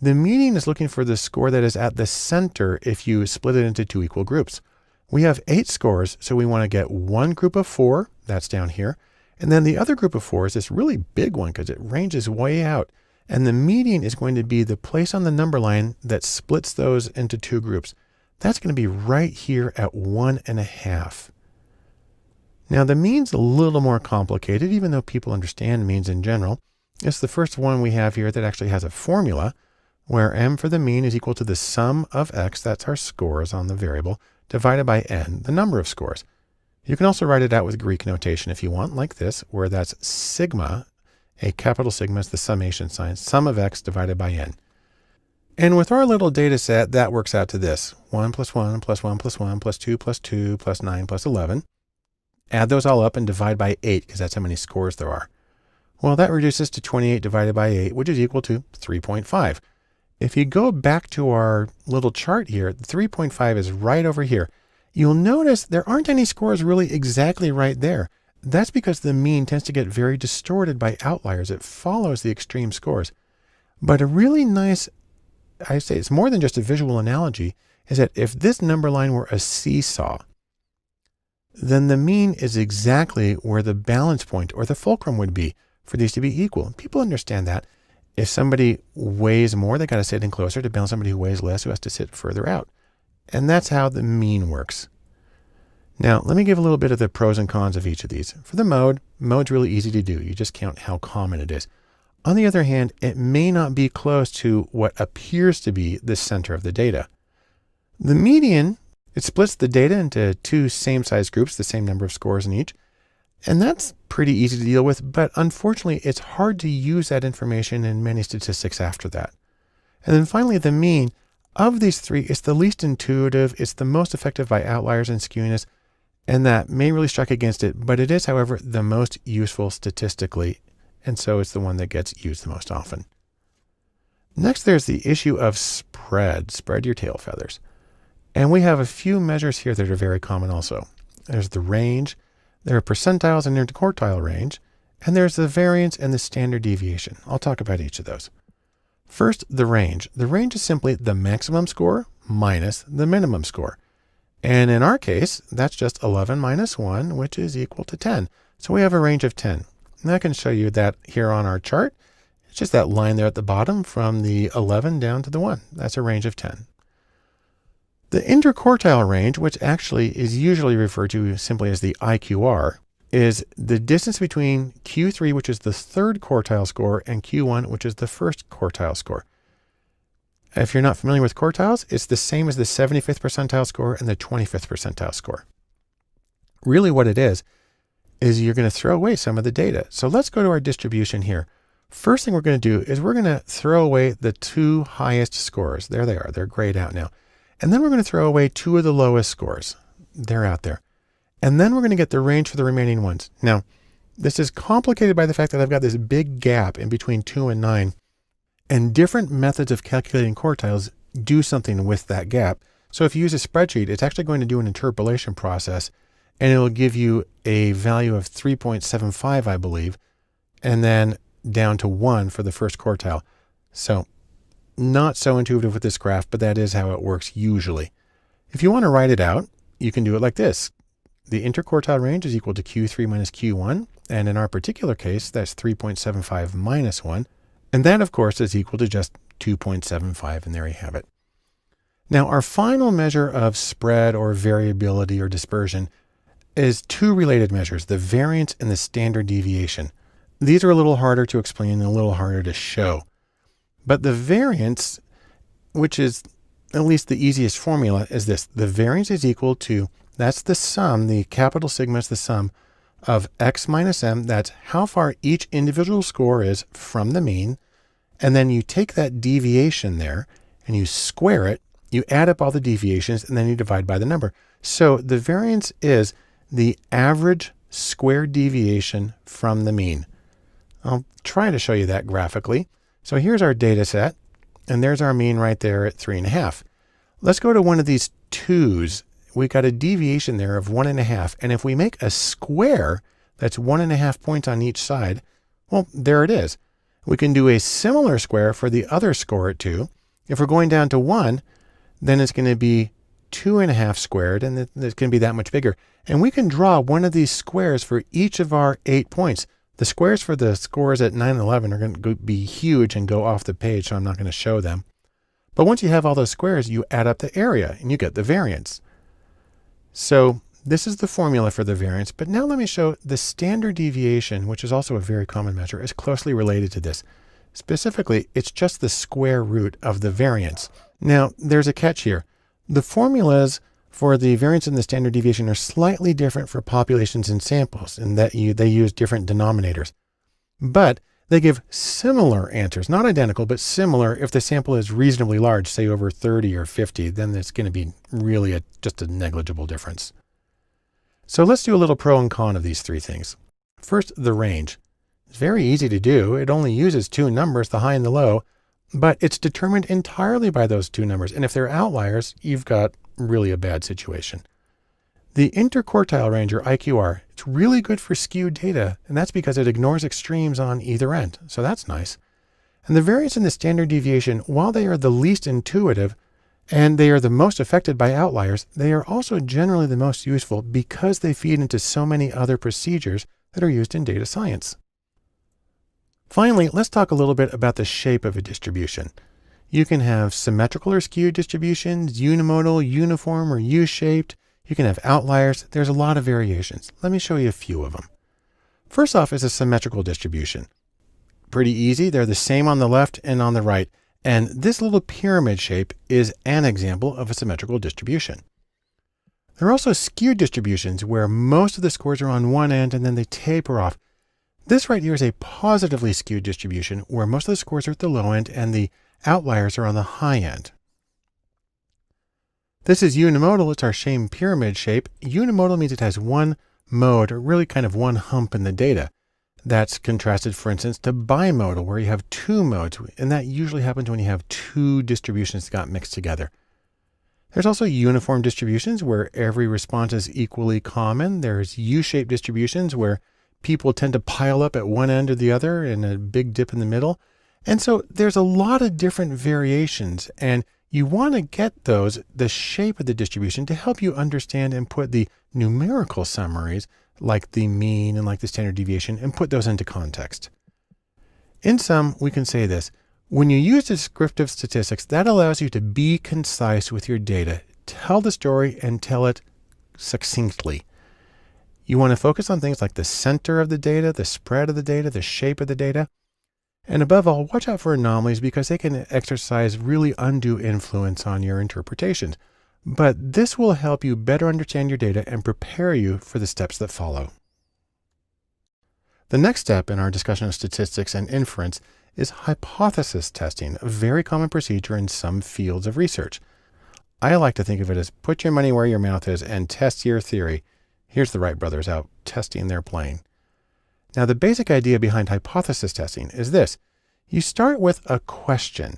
The median is looking for the score that is at the center if you split it into 2 equal groups. We have 8 scores, so we want to get one group of 4, that's down here. And then the other group of 4 is this really big one because it ranges way out. And the median is going to be the place on the number line that splits those into 2 groups. That's going to be right here at 1.5. Now the mean's a little more complicated, even though people understand means in general. It's the first one we have here that actually has a formula where m for the mean is equal to the sum of x, that's our scores on the variable, divided by n, the number of scores. You can also write it out with Greek notation if you want, like this, where that's sigma, a capital sigma is the summation sign, sum of x divided by n. And with our little data set, that works out to this: 1 plus 1 plus 1 plus 1 plus 2 plus 2 plus 9 plus 11. Add those all up and divide by 8, because that's how many scores there are. Well, that reduces to 28 divided by 8, which is equal to 3.5. If you go back to our little chart here, 3.5 is right over here. You'll notice there aren't any scores really exactly right there. That's because the mean tends to get very distorted by outliers. It follows the extreme scores. But a really nice, I say it's more than just a visual analogy, is that if this number line were a seesaw, then the mean is exactly where the balance point or the fulcrum would be for these to be equal. People understand that. If somebody weighs more, they got to sit in closer to balance somebody who weighs less, who has to sit further out. And that's how the mean works. Now, let me give a little bit of the pros and cons of each of these. For the mode's really easy to do. You just count how common it is. On the other hand, it may not be close to what appears to be the center of the data. The median, it splits the data into 2 same-sized groups, the same number of scores in each. And that's pretty easy to deal with, but unfortunately, it's hard to use that information in many statistics after that. And then finally, the mean. Of these 3, it's the least intuitive, it's the most effective by outliers and skewness, and that may really strike against it, but it is, however, the most useful statistically, and so it's the one that gets used the most often. Next, there's the issue of spread. Spread your tail feathers. And we have a few measures here that are very common also. There's the range, there are percentiles and interquartile range, and there's the variance and the standard deviation. I'll talk about each of those. First, the range. The range is simply the maximum score minus the minimum score. And in our case, that's just 11 minus 1, which is equal to 10. So we have a range of 10. And I can show you that here on our chart. It's just that line there at the bottom from the 11 down to the 1. That's a range of 10. The interquartile range, which actually is usually referred to simply as the IQR, is the distance between Q3, which is the third quartile score, and Q1, which is the first quartile score. If you're not familiar with quartiles, it's the same as the 75th percentile score and the 25th percentile score. Really what it is you're going to throw away some of the data. So let's go to our distribution here. First thing we're going to do is we're going to throw away the two highest scores. There they are. They're grayed out now. And then we're going to throw away two of the lowest scores. They're out there. And then we're going to get the range for the remaining ones. Now, this is complicated by the fact that I've got this big gap in between 2 and 9. And different methods of calculating quartiles do something with that gap. So if you use a spreadsheet, it's actually going to do an interpolation process, and it'll give you a value of 3.75, I believe, and then down to 1 for the first quartile. So not so intuitive with this graph, but that is how it works usually. If you want to write it out, you can do it like this. The interquartile range is equal to Q3 minus Q1. And in our particular case, that's 3.75 minus 1. And that, of course, is equal to just 2.75. And there you have it. Now, our final measure of spread or variability or dispersion is two related measures, the variance and the standard deviation. These are a little harder to explain and a little harder to show. But the variance, which is at least the easiest formula, is this. The variance is equal to, that's the sum, the capital sigma is the sum of x minus m. That's how far each individual score is from the mean. And then you take that deviation there and you square it, you add up all the deviations, and then you divide by the number. So the variance is the average squared deviation from the mean. I'll try to show you that graphically. So here's our data set, and there's our mean right there at 3.5. Let's go to one of these 2's. We got a deviation there of 1.5. And if we make a square that's 1.5 points on each side, well, there it is. We can do a similar square for the other score at 2. If we're going down to 1, then it's going to be 2.5 squared, and it's going to be that much bigger. And we can draw one of these squares for each of our 8 points. The squares for the scores at 9 and 11 are going to be huge and go off the page, so I'm not going to show them. But once you have all those squares, you add up the area and you get the variance. So this is the formula for the variance, but now let me show the standard deviation, which is also a very common measure, is closely related to this. Specifically, it's just the square root of the variance. Now, there's a catch here. The formulas for the variance and the standard deviation are slightly different for populations and samples in that they use different denominators. But they give similar answers, not identical, but similar if the sample is reasonably large, say over 30 or 50, then it's going to be really just a negligible difference. So let's do a little pro and con of these three things. First, the range. It's very easy to do. It only uses two numbers, the high and the low, but it's determined entirely by those two numbers. And if they're outliers, you've got really a bad situation. The interquartile range, or IQR, it's really good for skewed data, and that's because it ignores extremes on either end. So that's nice. And the variance and the standard deviation, while they are the least intuitive and they are the most affected by outliers, they are also generally the most useful because they feed into so many other procedures that are used in data science. Finally, let's talk a little bit about the shape of a distribution. You can have symmetrical or skewed distributions, unimodal, uniform, or U-shaped. You can have outliers. There's a lot of variations. Let me show you a few of them. First off is a symmetrical distribution. Pretty easy. They're the same on the left and on the right. And this little pyramid shape is an example of a symmetrical distribution. There are also skewed distributions where most of the scores are on one end and then they taper off. This right here is a positively skewed distribution where most of the scores are at the low end and the outliers are on the high end. This is unimodal. It's our same pyramid shape. Unimodal means it has one mode, or really kind of one hump in the data. That's contrasted, for instance, to bimodal, where you have two modes, and that usually happens when you have two distributions that got mixed together. There's also uniform distributions where every response is equally common. There's U-shaped distributions where people tend to pile up at one end or the other and a big dip in the middle. And so there's a lot of different variations, and you want to get the shape of the distribution to help you understand and put the numerical summaries like the mean and like the standard deviation and put those into context. In sum, we can say this. When you use descriptive statistics, that allows you to be concise with your data, tell the story and tell it succinctly. You want to focus on things like the center of the data, the spread of the data, the shape of the data. And above all, watch out for anomalies because they can exercise really undue influence on your interpretations. But this will help you better understand your data and prepare you for the steps that follow. The next step in our discussion of statistics and inference is hypothesis testing, a very common procedure in some fields of research. I like to think of it as put your money where your mouth is and test your theory. Here's the Wright brothers out testing their plane. Now, the basic idea behind hypothesis testing is this. You start with a question,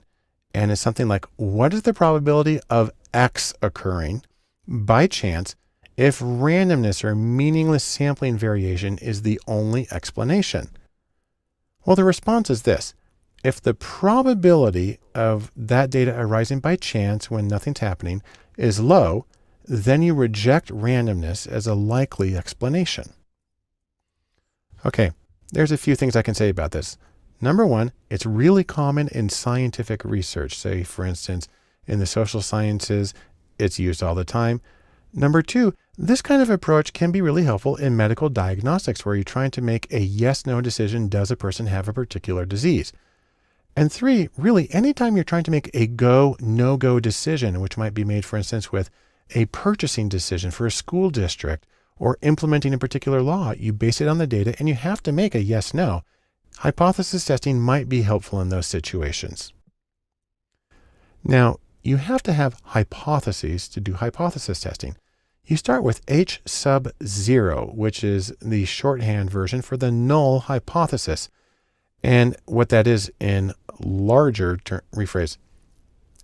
and it's something like, what is the probability of X occurring by chance if randomness or meaningless sampling variation is the only explanation? Well, the response is this. If the probability of that data arising by chance when nothing's happening is low, then you reject randomness as a likely explanation. Okay, there's a few things I can say about this. Number one, it's really common in scientific research. Say, for instance, in the social sciences, it's used all the time. Number two, this kind of approach can be really helpful in medical diagnostics where you're trying to make a yes-no decision. Does a person have a particular disease? And three, really, anytime you're trying to make a go, no-go decision, which might be made, for instance, with a purchasing decision for a school district or implementing a particular law, you base it on the data and you have to make a yes-no. Hypothesis testing might be helpful in those situations. Now, you have to have hypotheses to do hypothesis testing. You start with H sub 0, which is the shorthand version for the null hypothesis. And what that is in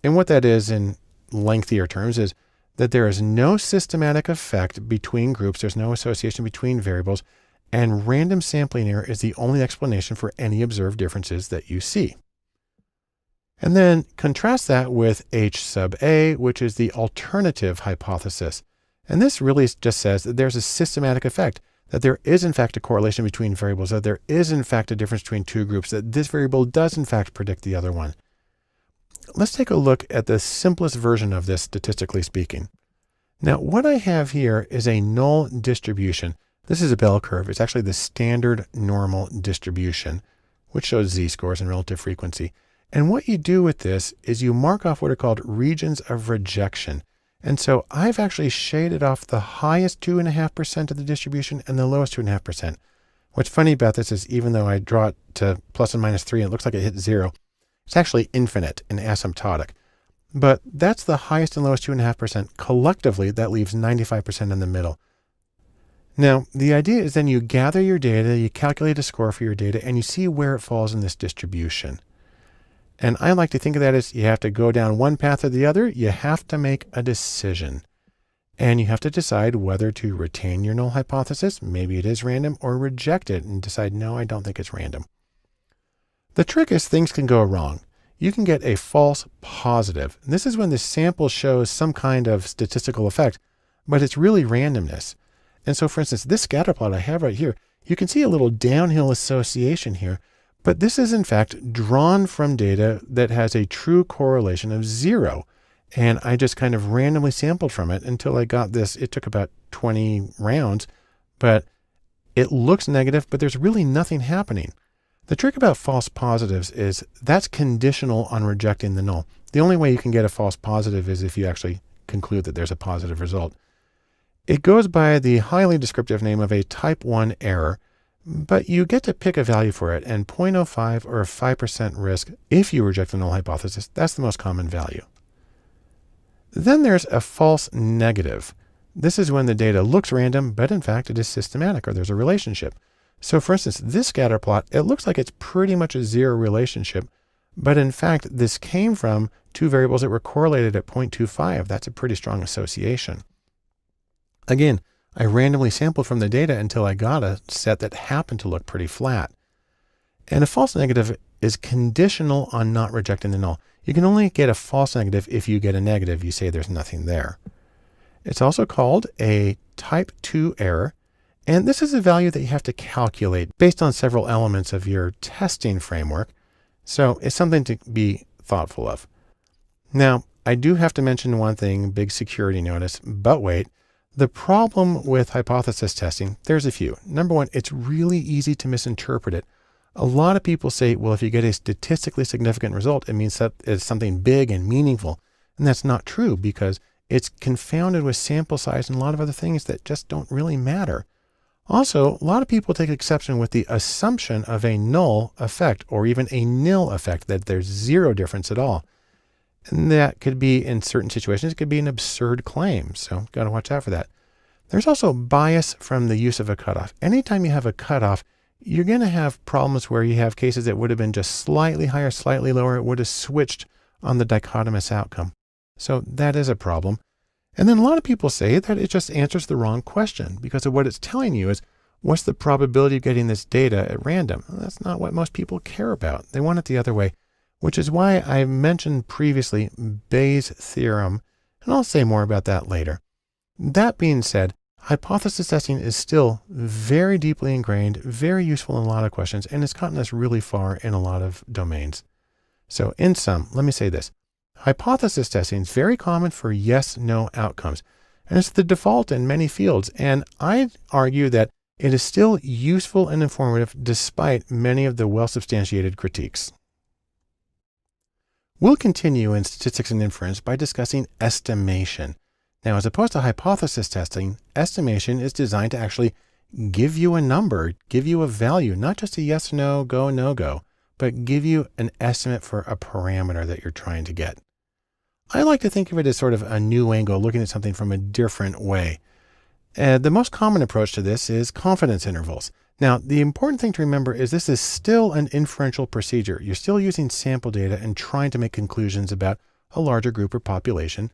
and what that is in lengthier terms is that there is no systematic effect between groups. There's no association between variables, and random sampling error is the only explanation for any observed differences that you see. And then contrast that with H sub A, which is the alternative hypothesis. And this really just says that there's a systematic effect, that there is in fact a correlation between variables, that there is in fact a difference between two groups, that this variable does in fact predict the other one. Let's take a look at the simplest version of this, statistically speaking. Now, what I have here is a null distribution. This is a bell curve. It's actually the standard normal distribution, which shows z-scores and relative frequency. And what you do with this is you mark off what are called regions of rejection. And so I've actually shaded off the highest 2.5% of the distribution and the lowest 2.5%. What's funny about this is even though I draw it to plus and minus 3 and it looks like it hits 0, it's actually infinite and asymptotic. But that's the highest and lowest 2.5%. Collectively, that leaves 95% in the middle. Now, the idea is then you gather your data, you calculate a score for your data, and you see where it falls in this distribution. And I like to think of that as you have to go down one path or the other. You have to make a decision. And you have to decide whether to retain your null hypothesis, maybe it is random, or reject it and decide, no, I don't think it's random. The trick is things can go wrong. You can get a false positive. And this is when the sample shows some kind of statistical effect, but it's really randomness. And so, for instance, this scatter plot I have right here, you can see a little downhill association here, but this is in fact drawn from data that has a true correlation of 0. And I just kind of randomly sampled from it until I got this. It took about 20 rounds, but it looks negative, but there's really nothing happening. The trick about false positives is that's conditional on rejecting the null. The only way you can get a false positive is if you actually conclude that there's a positive result. It goes by the highly descriptive name of a type 1 error, but you get to pick a value for it, and 0.05 or a 5% risk if you reject the null hypothesis. That's the most common value. Then there's a false negative. This is when the data looks random, but in fact it is systematic or there's a relationship. So for instance, this scatter plot, it looks like it's pretty much a 0 relationship, but in fact, this came from two variables that were correlated at 0.25. That's a pretty strong association. Again, I randomly sampled from the data until I got a set that happened to look pretty flat. And a false negative is conditional on not rejecting the null. You can only get a false negative if you get a negative. You say there's nothing there. It's also called a type 2 error. And this is a value that you have to calculate based on several elements of your testing framework. So it's something to be thoughtful of. Now, I do have to mention one thing, big security notice, but wait. The problem with hypothesis testing, there's a few. Number one, it's really easy to misinterpret it. A lot of people say, well, if you get a statistically significant result, it means that it's something big and meaningful. And that's not true because it's confounded with sample size and a lot of other things that just don't really matter. Also, a lot of people take exception with the assumption of a null effect or even a nil effect, that there's zero difference at all. And that could be, in certain situations, it could be an absurd claim. So got to watch out for that. There's also bias from the use of a cutoff. Anytime you have a cutoff, you're going to have problems where you have cases that would have been just slightly higher, slightly lower. It would have switched on the dichotomous outcome. So that is a problem. And then a lot of people say that it just answers the wrong question because of what it's telling you is, what's the probability of getting this data at random? Well, that's not what most people care about. They want it the other way, which is why I mentioned previously Bayes' theorem, and I'll say more about that later. That being said, hypothesis testing is still very deeply ingrained, very useful in a lot of questions, and it's gotten us really far in a lot of domains. So in sum, let me say this. Hypothesis testing is very common for yes-no outcomes, and it's the default in many fields. And I'd argue that it is still useful and informative despite many of the well-substantiated critiques. We'll continue in statistics and inference by discussing estimation. Now, as opposed to hypothesis testing, estimation is designed to actually give you a number, give you a value, not just a yes, no, go, no go, but give you an estimate for a parameter that you're trying to get. I like to think of it as sort of a new angle, looking at something from a different way. The most common approach to this is confidence intervals. Now, the important thing to remember is this is still an inferential procedure. You're still using sample data and trying to make conclusions about a larger group or population.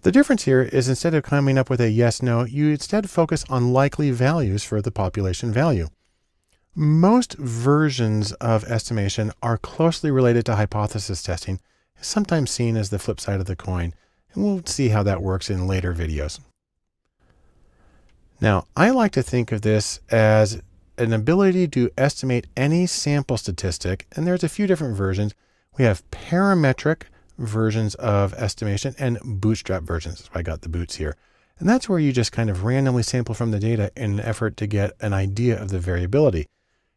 The difference here is instead of coming up with a yes, no, you instead focus on likely values for the population value. Most versions of estimation are closely related to hypothesis testing, sometimes seen as the flip side of the coin, and we'll see how that works in later videos. Now, I like to think of this as an ability to estimate any sample statistic, and there's a few different versions. We have parametric versions of estimation and bootstrap versions. That's why I got the boots here. And that's where you just kind of randomly sample from the data in an effort to get an idea of the variability.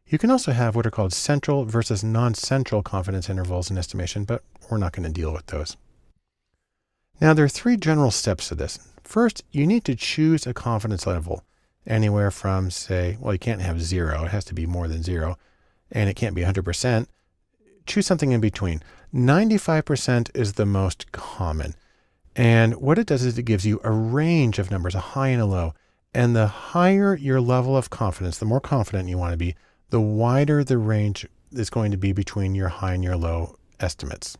You can also have what are called central versus non-central confidence intervals in estimation, but we're not going to deal with those. Now, there are three general steps to this. First, you need to choose a confidence level, anywhere from, say, well, you can't have 0. It has to be more than 0, and it can't be 100%. Choose something in between. 95% is the most common. And what it does is it gives you a range of numbers, a high and a low. And the higher your level of confidence, the more confident you want to be, the wider the range is going to be between your high and your low estimates.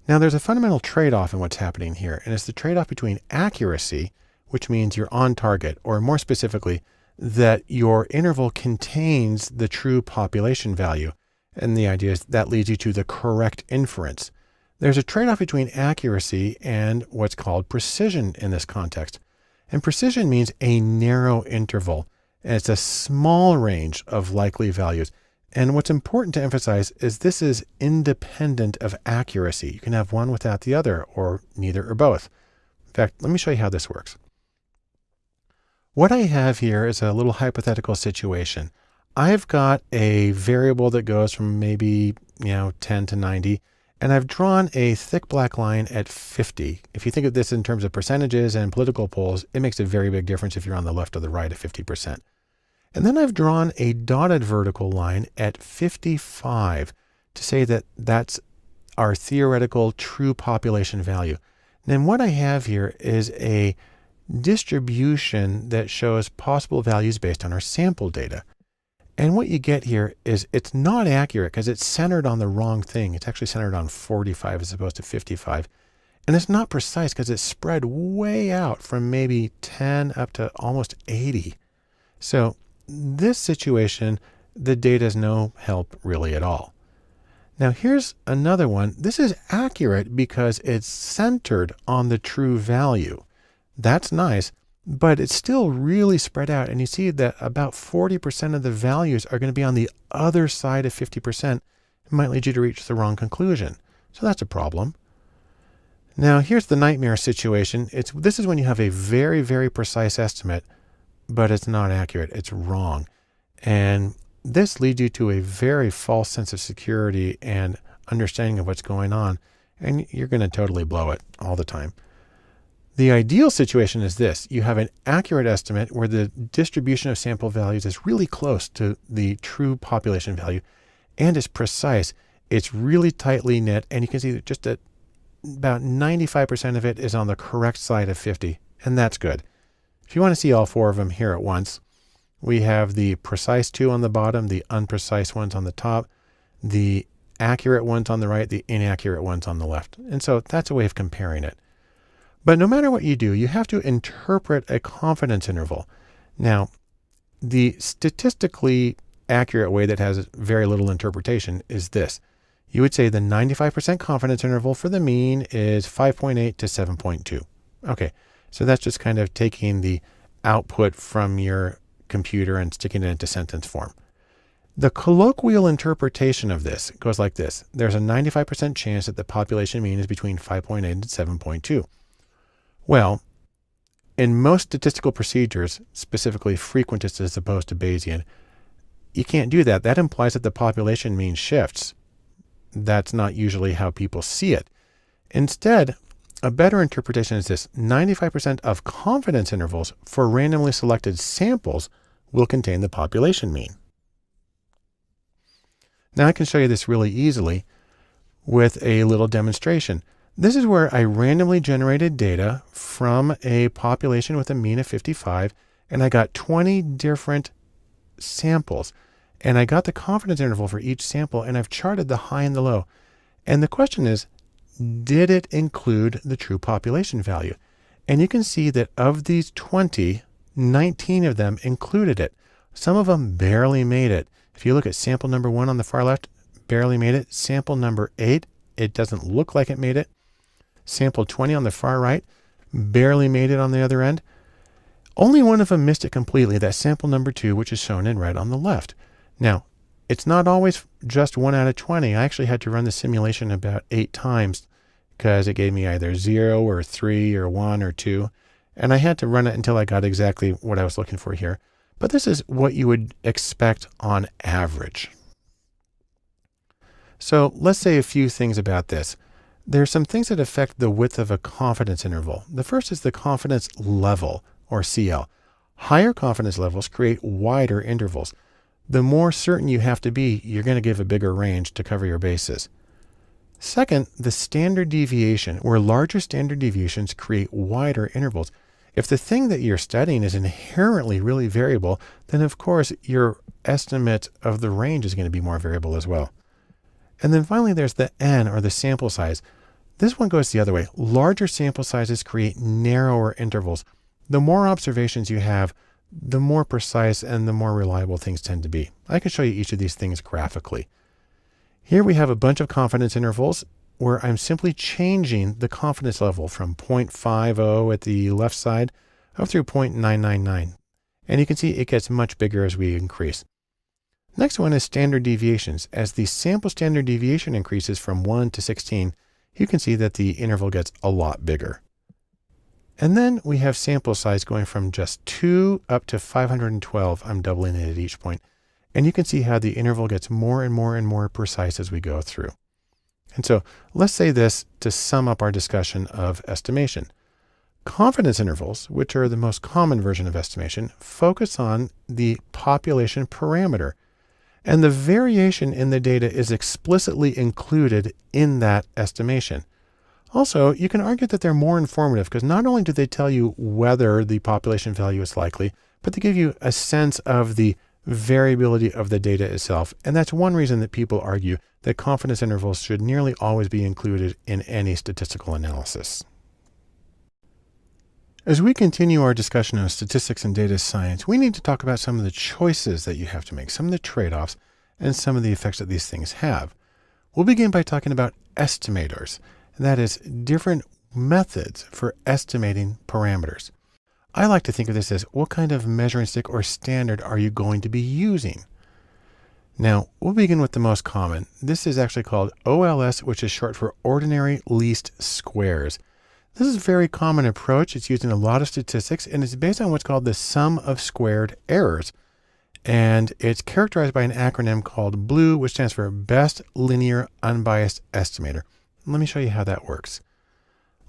Now, there's a fundamental trade-off in what's happening here, and it's the trade-off between accuracy, which means you're on target, or more specifically, that your interval contains the true population value. And the idea is that leads you to the correct inference. There's a trade-off between accuracy and what's called precision in this context. And precision means a narrow interval. And it's a small range of likely values. And what's important to emphasize is this is independent of accuracy. You can have one without the other, or neither or both. In fact, let me show you how this works. What I have here is a little hypothetical situation. I've got a variable that goes from maybe 10 to 90, and I've drawn a thick black line at 50. If you think of this in terms of percentages and political polls, it makes a very big difference if you're on the left or the right of 50%. And then I've drawn a dotted vertical line at 55 to say that that's our theoretical true population value. And then what I have here is a distribution that shows possible values based on our sample data. And what you get here is it's not accurate because it's centered on the wrong thing. It's actually centered on 45 as opposed to 55. And it's not precise because it's spread way out from maybe 10 up to almost 80. So this situation, the data is no help really at all. Now here's another one. This is accurate because it's centered on the true value. That's nice, but it's still really spread out. And you see that about 40% of the values are going to be on the other side of 50%. It might lead you to reach the wrong conclusion. So that's a problem. Now, here's the nightmare situation. This is when you have a very, very precise estimate, but it's not accurate. It's wrong. And this leads you to a very false sense of security and understanding of what's going on. And you're going to totally blow it all the time. The ideal situation is this. You have an accurate estimate where the distribution of sample values is really close to the true population value and is precise. It's really tightly knit, and you can see that just about 95% of it is on the correct side of 50, and that's good. If you want to see all four of them here at once, we have the precise two on the bottom, the unprecise ones on the top, the accurate ones on the right, the inaccurate ones on the left. And so that's a way of comparing it. But no matter what you do, you have to interpret a confidence interval. Now, the statistically accurate way that has very little interpretation is this. You would say the 95% confidence interval for the mean is 5.8 to 7.2. Okay, so that's just kind of taking the output from your computer and sticking it into sentence form. The colloquial interpretation of this goes like this. There's a 95% chance that the population mean is between 5.8 and 7.2. Well, in most statistical procedures, specifically frequentist as opposed to Bayesian, you can't do that. That implies that the population mean shifts. That's not usually how people see it. Instead, a better interpretation is this. 95% of confidence intervals for randomly selected samples will contain the population mean. Now I can show you this really easily with a little demonstration. This is where I randomly generated data from a population with a mean of 55, and I got 20 different samples. And I got the confidence interval for each sample, and I've charted the high and the low. And the question is, did it include the true population value? And you can see that of these 20, 19 of them included it. Some of them barely made it. If you look at sample number 1 on the far left, barely made it. Sample number 8, it doesn't look like it made it. Sample 20 on the far right, barely made it on the other end. Only one of them missed it completely, that's sample number 2, which is shown in red on the left. Now, it's not always just 1 out of 20. I actually had to run the simulation about 8 times because it gave me either 0 or 3 or 1 or 2. And I had to run it until I got exactly what I was looking for here. But this is what you would expect on average. So let's say a few things about this. There are some things that affect the width of a confidence interval. The first is the confidence level, or CL. Higher confidence levels create wider intervals. The more certain you have to be, you're going to give a bigger range to cover your bases. Second, the standard deviation, where larger standard deviations create wider intervals. If the thing that you're studying is inherently really variable, then of course your estimate of the range is going to be more variable as well. And then finally, there's the N, or the sample size. This one goes the other way. Larger sample sizes create narrower intervals. The more observations you have, the more precise and the more reliable things tend to be. I can show you each of these things graphically. Here we have a bunch of confidence intervals where I'm simply changing the confidence level from 0.50 at the left side up through 0.999. And you can see it gets much bigger as we increase. Next one is standard deviations. As the sample standard deviation increases from 1 to 16, you can see that the interval gets a lot bigger. And then we have sample size going from just 2 up to 512. I'm doubling it at each point. And you can see how the interval gets more and more and more precise as we go through. And so let's say this to sum up our discussion of estimation. Confidence intervals, which are the most common version of estimation, focus on the population parameter. And the variation in the data is explicitly included in that estimation. Also, you can argue that they're more informative because not only do they tell you whether the population value is likely, but they give you a sense of the variability of the data itself. And that's one reason that people argue that confidence intervals should nearly always be included in any statistical analysis. As we continue our discussion of statistics and data science, we need to talk about some of the choices that you have to make, some of the trade-offs, and some of the effects that these things have. We'll begin by talking about estimators. That is, different methods for estimating parameters. I like to think of this as what kind of measuring stick or standard are you going to be using? Now, we'll begin with the most common. This is actually called OLS, which is short for ordinary least squares. This is a very common approach. It's used in a lot of statistics, and it's based on what's called the sum of squared errors. And it's characterized by an acronym called BLEU, which stands for Best Linear Unbiased Estimator. Let me show you how that works.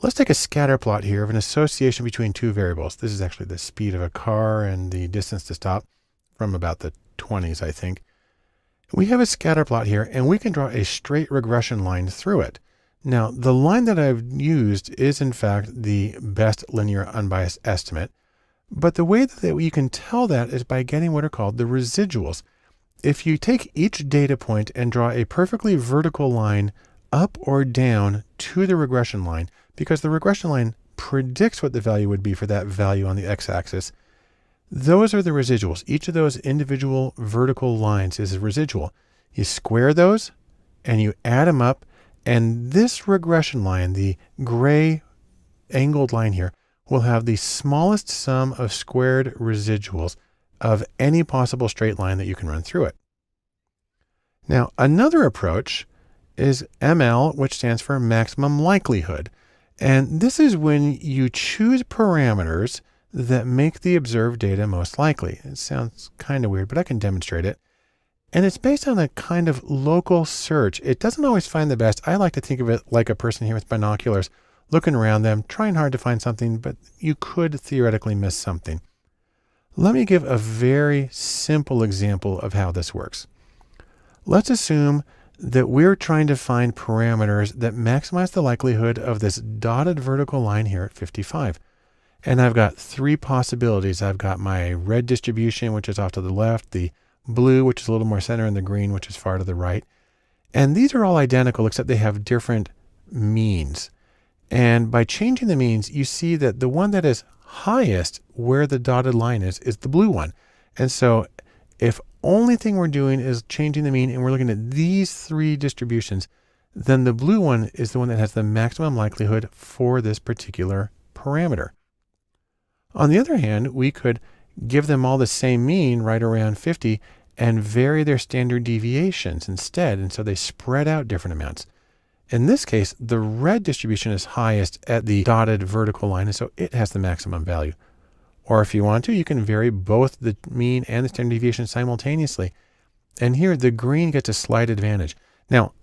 Let's take a scatter plot here of an association between two variables. This is actually the speed of a car and the distance to stop from about the 20s, I think. We have a scatter plot here, and we can draw a straight regression line through it. Now, the line that I've used is in fact the best linear unbiased estimate, but the way that you can tell that is by getting what are called the residuals. If you take each data point and draw a perfectly vertical line up or down to the regression line, because the regression line predicts what the value would be for that value on the x-axis, those are the residuals. Each of those individual vertical lines is a residual. You square those and you add them up, and this regression line, the gray angled line here, will have the smallest sum of squared residuals of any possible straight line that you can run through it. Now, another approach is ML, which stands for maximum likelihood. And this is when you choose parameters that make the observed data most likely. It sounds kind of weird, but I can demonstrate it. And it's based on a kind of local search. It doesn't always find the best. I like to think of it like a person here with binoculars, looking around them, trying hard to find something, but you could theoretically miss something. Let me give a very simple example of how this works. Let's assume that we're trying to find parameters that maximize the likelihood of this dotted vertical line here at 55. And I've got three possibilities. I've got my red distribution, which is off to the left, the blue, which is a little more center, and the green, which is far to the right. And these are all identical, except they have different means. And by changing the means, you see that the one that is highest where the dotted line is the blue one. And so if only thing we're doing is changing the mean and we're looking at these three distributions, then the blue one is the one that has the maximum likelihood for this particular parameter. On the other hand, we could give them all the same mean right around 50 and vary their standard deviations instead. And so they spread out different amounts. In this case, the red distribution is highest at the dotted vertical line, and so it has the maximum value. Or if you want to, you can vary both the mean and the standard deviation simultaneously. And here the green gets a slight advantage. Now,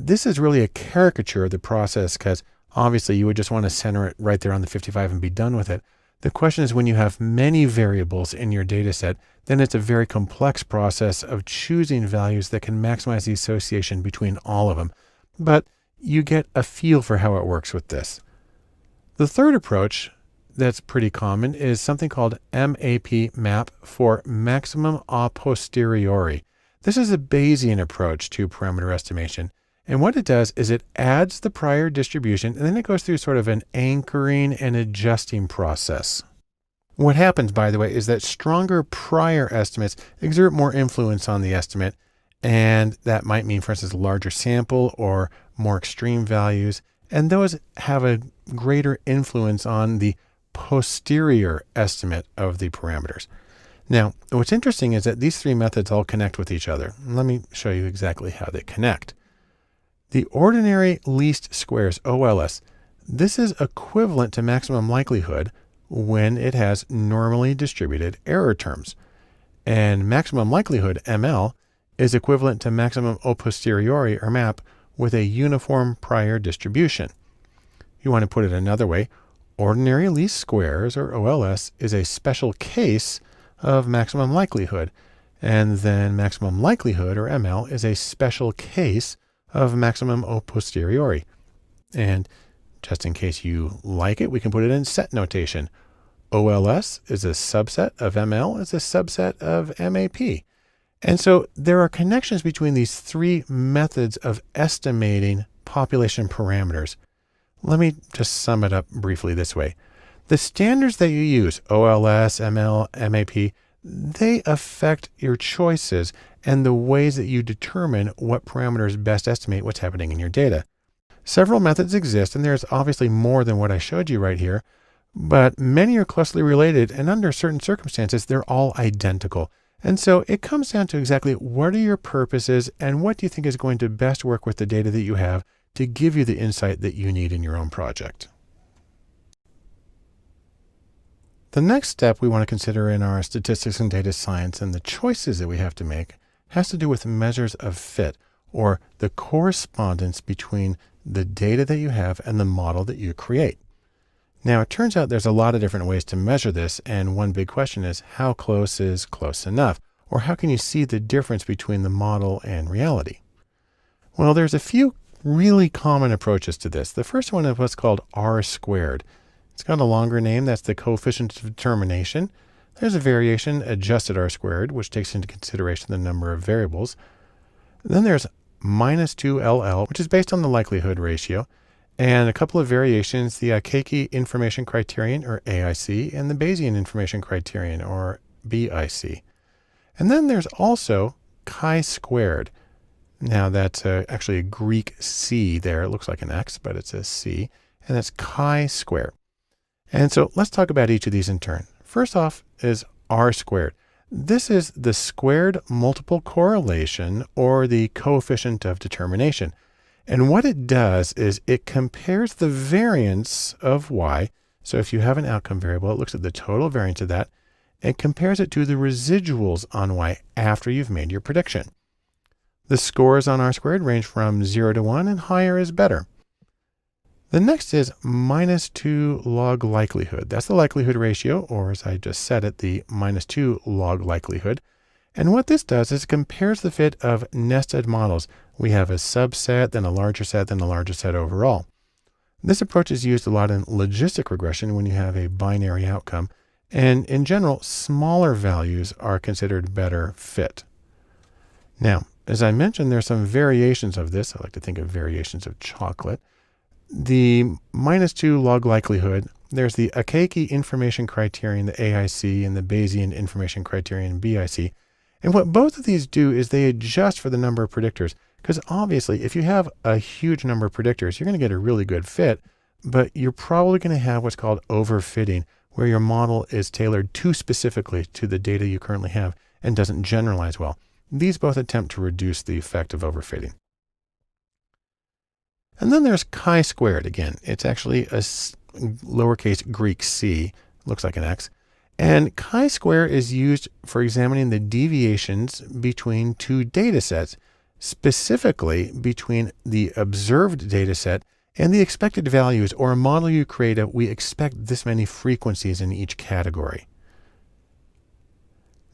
this is really a caricature of the process because obviously you would just want to center it right there on the 55 and be done with it. The question is when you have many variables in your data set, then it's a very complex process of choosing values that can maximize the association between all of them. But you get a feel for how it works with this. The third approach that's pretty common is something called MAP for maximum a posteriori. This is a Bayesian approach to parameter estimation. And what it does is it adds the prior distribution, and then it goes through sort of an anchoring and adjusting process. What happens, by the way, is that stronger prior estimates exert more influence on the estimate. And that might mean, for instance, a larger sample or more extreme values. And those have a greater influence on the posterior estimate of the parameters. Now, what's interesting is that these three methods all connect with each other. Let me show you exactly how they connect. The ordinary least squares, OLS, this is equivalent to maximum likelihood when it has normally distributed error terms. And maximum likelihood, ML, is equivalent to maximum a posteriori, or MAP, with a uniform prior distribution. You want to put it another way, ordinary least squares, or OLS, is a special case of maximum likelihood. And then maximum likelihood, or ML, is a special case of maximum a posteriori. And just in case you like it, we can put it in set notation. OLS is a subset of ML, is a subset of MAP. And so there are connections between these three methods of estimating population parameters. Let me just sum it up briefly this way. The standards that you use, OLS, ML, MAP, they affect your choices and the ways that you determine what parameters best estimate what's happening in your data. Several methods exist, and there's obviously more than what I showed you right here, but many are closely related, and under certain circumstances, they're all identical. And so it comes down to exactly what are your purposes and what do you think is going to best work with the data that you have to give you the insight that you need in your own project. The next step we want to consider in our statistics and data science and the choices that we have to make has to do with measures of fit, or the correspondence between the data that you have and the model that you create. Now, it turns out there's a lot of different ways to measure this, and one big question is how close is close enough? Or how can you see the difference between the model and reality? Well, there's a few really common approaches to this. The first one is what's called R-squared. It's got a longer name. That's the coefficient of determination. There's a variation, adjusted R-squared, which takes into consideration the number of variables. Then there's minus 2LL, which is based on the likelihood ratio, and a couple of variations, the Akaike Information Criterion, or AIC, and the Bayesian Information Criterion, or BIC. And then there's also chi-squared. Now that's actually a Greek C there. It looks like an X, but it's a C, and that's chi-squared. And so let's talk about each of these in turn. First off is R-squared. This is the squared multiple correlation, or the coefficient of determination. And what it does is it compares the variance of Y. So if you have an outcome variable, it looks at the total variance of that and compares it to the residuals on Y after you've made your prediction. The scores on R-squared range from 0 to 1, and higher is better. The next is minus 2 log likelihood. That's the likelihood ratio, or as I just said it, the minus 2 log likelihood. And what this does is it compares the fit of nested models. We have a subset, then a larger set, then a larger set overall. This approach is used a lot in logistic regression when you have a binary outcome. And in general, smaller values are considered better fit. Now, as I mentioned, there's some variations of this. I like to think of variations of chocolate. The minus 2 log likelihood, there's the Akaike Information Criterion, the AIC, and the Bayesian Information Criterion, BIC. And what both of these do is they adjust for the number of predictors. Because obviously, if you have a huge number of predictors, you're going to get a really good fit, but you're probably going to have what's called overfitting, where your model is tailored too specifically to the data you currently have and doesn't generalize well. These both attempt to reduce the effect of overfitting. And then there's chi-squared again. It's actually a lowercase Greek c, looks like an X. And chi-square is used for examining the deviations between two data sets, specifically between the observed data set and the expected values, or a model you create of we expect this many frequencies in each category.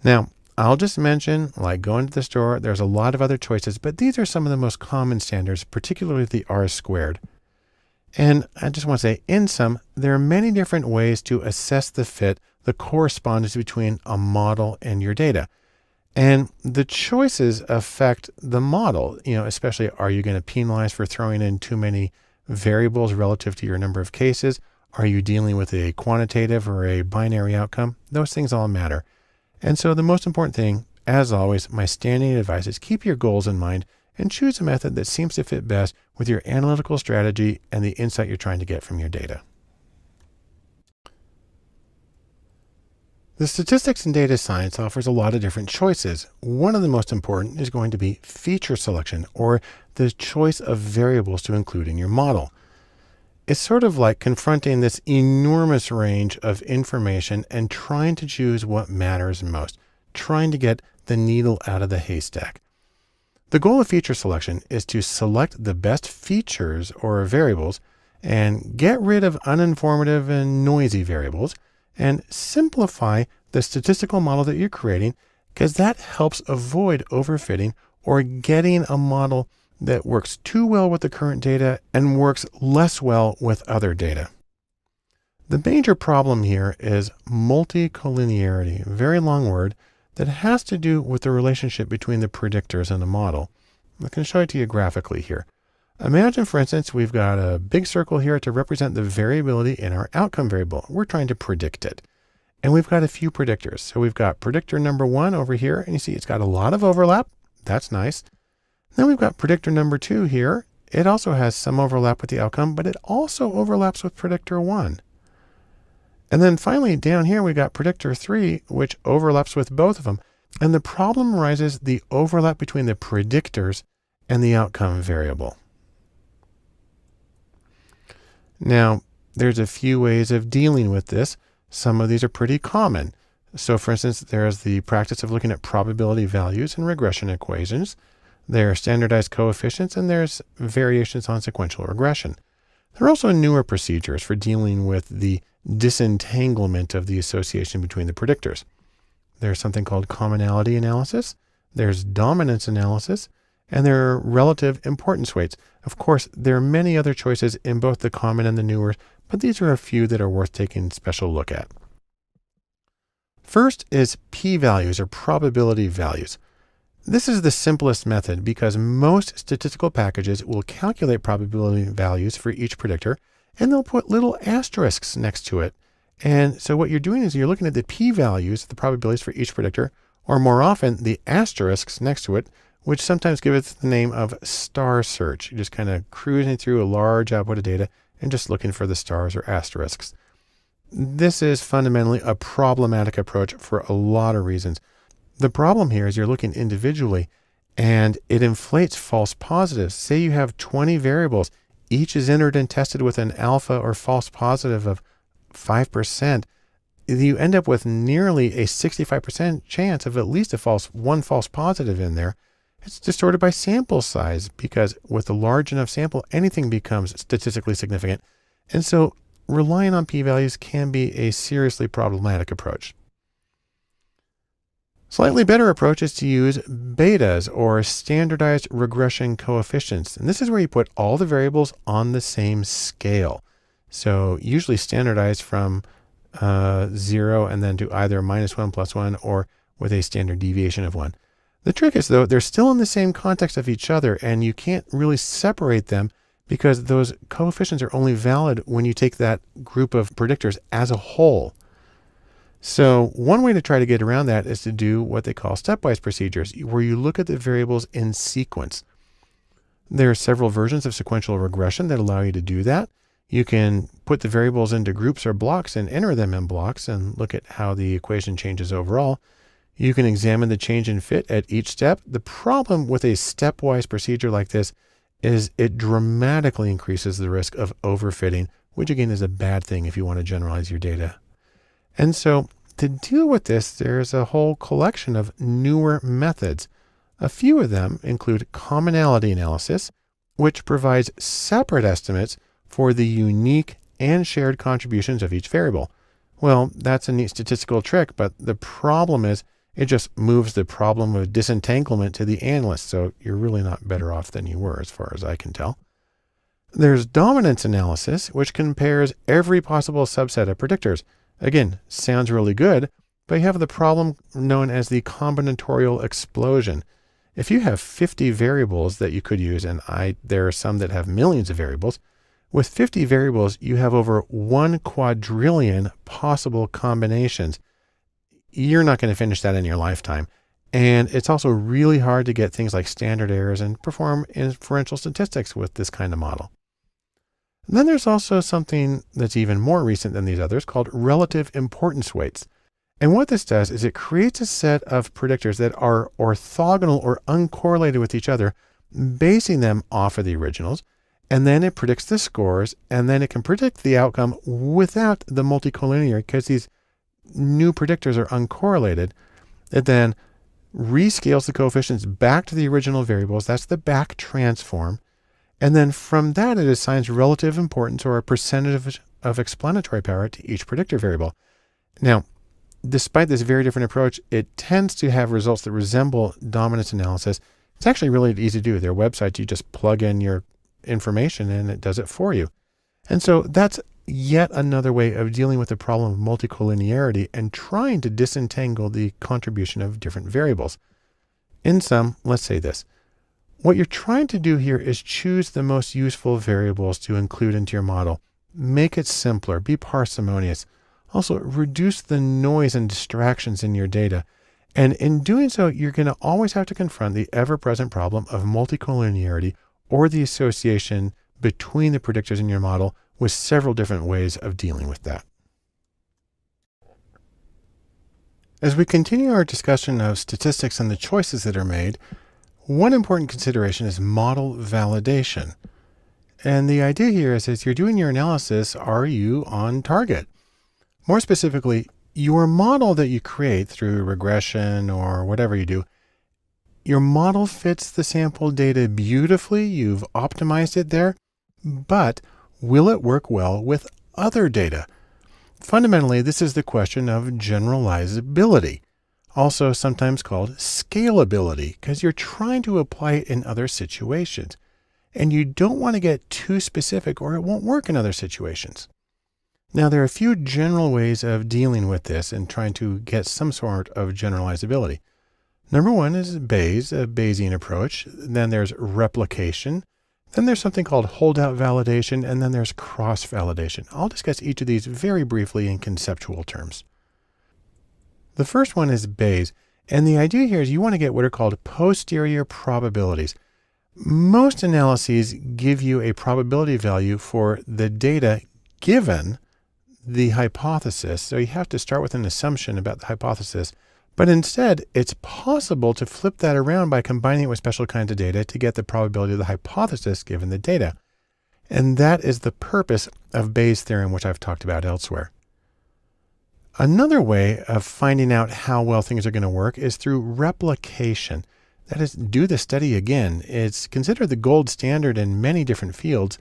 Now, I'll just mention, like going to the store, there's a lot of other choices, but these are some of the most common standards, particularly the R-squared. And I just want to say, in sum, there are many different ways to assess the fit, the correspondence between a model and your data. And the choices affect the model, especially are you going to penalize for throwing in too many variables relative to your number of cases? Are you dealing with a quantitative or a binary outcome? Those things all matter. And so the most important thing, as always, my standing advice is keep your goals in mind and choose a method that seems to fit best with your analytical strategy and the insight you're trying to get from your data. The statistics and data science offers a lot of different choices. One of the most important is going to be feature selection, or the choice of variables to include in your model. It's sort of like confronting this enormous range of information and trying to choose what matters most, trying to get the needle out of the haystack. The goal of feature selection is to select the best features or variables and get rid of uninformative and noisy variables and simplify the statistical model that you're creating, because that helps avoid overfitting or getting a model that works too well with the current data and works less well with other data. The major problem here is multicollinearity, a very long word that has to do with the relationship between the predictors and the model. I can show it to you graphically here. Imagine, for instance, we've got a big circle here to represent the variability in our outcome variable. We're trying to predict it. And we've got a few predictors. So we've got predictor number 1 over here, and you see it's got a lot of overlap. That's nice. Then we've got predictor number 2 here. It also has some overlap with the outcome, but it also overlaps with predictor 1. And then finally down here, we've got predictor 3, which overlaps with both of them. And the problem arises the overlap between the predictors and the outcome variable. Now, there's a few ways of dealing with this. Some of these are pretty common. So for instance, there's the practice of looking at probability values in regression equations. There are standardized coefficients, and there's variations on sequential regression. There are also newer procedures for dealing with the disentanglement of the association between the predictors. There's something called commonality analysis, there's dominance analysis, and there are relative importance weights. Of course, there are many other choices in both the common and the newer, but these are a few that are worth taking a special look at. First is p-values, or probability values. This is the simplest method because most statistical packages will calculate probability values for each predictor, and they'll put little asterisks next to it. And so what you're doing is you're looking at the p-values, the probabilities for each predictor, or more often the asterisks next to it, which sometimes give it the name of star search. You're just kind of cruising through a large output of data and just looking for the stars or asterisks. This is fundamentally a problematic approach for a lot of reasons. The problem here is you're looking individually and it inflates false positives. Say you have 20 variables, each is entered and tested with an alpha or false positive of 5%. You end up with nearly a 65% chance of at least one false positive in there. It's distorted by sample size because with a large enough sample, anything becomes statistically significant. And so relying on p-values can be a seriously problematic approach. Slightly better approach is to use betas, or standardized regression coefficients. And this is where you put all the variables on the same scale. So usually standardized from 0 and then to either -1, +1, or with a standard deviation of 1. The trick is, though, they're still in the same context of each other, and you can't really separate them because those coefficients are only valid when you take that group of predictors as a whole. So one way to try to get around that is to do what they call stepwise procedures, where you look at the variables in sequence. There are several versions of sequential regression that allow you to do that. You can put the variables into groups or blocks and enter them in blocks and look at how the equation changes overall. You can examine the change in fit at each step. The problem with a stepwise procedure like this is it dramatically increases the risk of overfitting, which again is a bad thing if you want to generalize your data. And so to deal with this, there's a whole collection of newer methods. A few of them include commonality analysis, which provides separate estimates for the unique and shared contributions of each variable. Well, that's a neat statistical trick, but the problem is it just moves the problem of disentanglement to the analyst, so you're really not better off than you were as far as I can tell. There's dominance analysis, which compares every possible subset of predictors. Again, sounds really good, but you have the problem known as the combinatorial explosion. If you have 50 variables that you could use, and there are some that have millions of variables, with 50 variables, you have over 1 quadrillion possible combinations. You're not going to finish that in your lifetime. And it's also really hard to get things like standard errors and perform inferential statistics with this kind of model. And then there's also something that's even more recent than these others called relative importance weights. And what this does is it creates a set of predictors that are orthogonal or uncorrelated with each other, basing them off of the originals. And then it predicts the scores, and then it can predict the outcome without the multicollinear because these new predictors are uncorrelated. It then rescales the coefficients back to the original variables. That's the back transform. And then from that, it assigns relative importance or a percentage of explanatory power to each predictor variable. Now, despite this very different approach, it tends to have results that resemble dominance analysis. It's actually really easy to do. Their websites, you just plug in your information and it does it for you. And so that's yet another way of dealing with the problem of multicollinearity and trying to disentangle the contribution of different variables. In sum, let's say this. What you're trying to do here is choose the most useful variables to include into your model. Make it simpler, be parsimonious. Also, reduce the noise and distractions in your data. And in doing so, you're going to always have to confront the ever-present problem of multicollinearity or the association between the predictors in your model with several different ways of dealing with that. As we continue our discussion of statistics and the choices that are made, one important consideration is model validation. And the idea here is as you're doing your analysis, are you on target? More specifically, your model that you create through regression or whatever you do, your model fits the sample data beautifully, you've optimized it there, but will it work well with other data? Fundamentally, this is the question of generalizability, also sometimes called scalability, because you're trying to apply it in other situations. And you don't want to get too specific or it won't work in other situations. Now, there are a few general ways of dealing with this and trying to get some sort of generalizability. Number one is Bayes, a Bayesian approach. Then there's replication. Then there's something called holdout validation, and then there's cross-validation. I'll discuss each of these very briefly in conceptual terms. The first one is Bayes, and the idea here is you want to get what are called posterior probabilities. Most analyses give you a probability value for the data given the hypothesis, so you have to start with an assumption about the hypothesis. But instead, it's possible to flip that around by combining it with special kinds of data to get the probability of the hypothesis given the data. And that is the purpose of Bayes' theorem, which I've talked about elsewhere. Another way of finding out how well things are going to work is through replication. That is, do the study again. It's considered the gold standard in many different fields.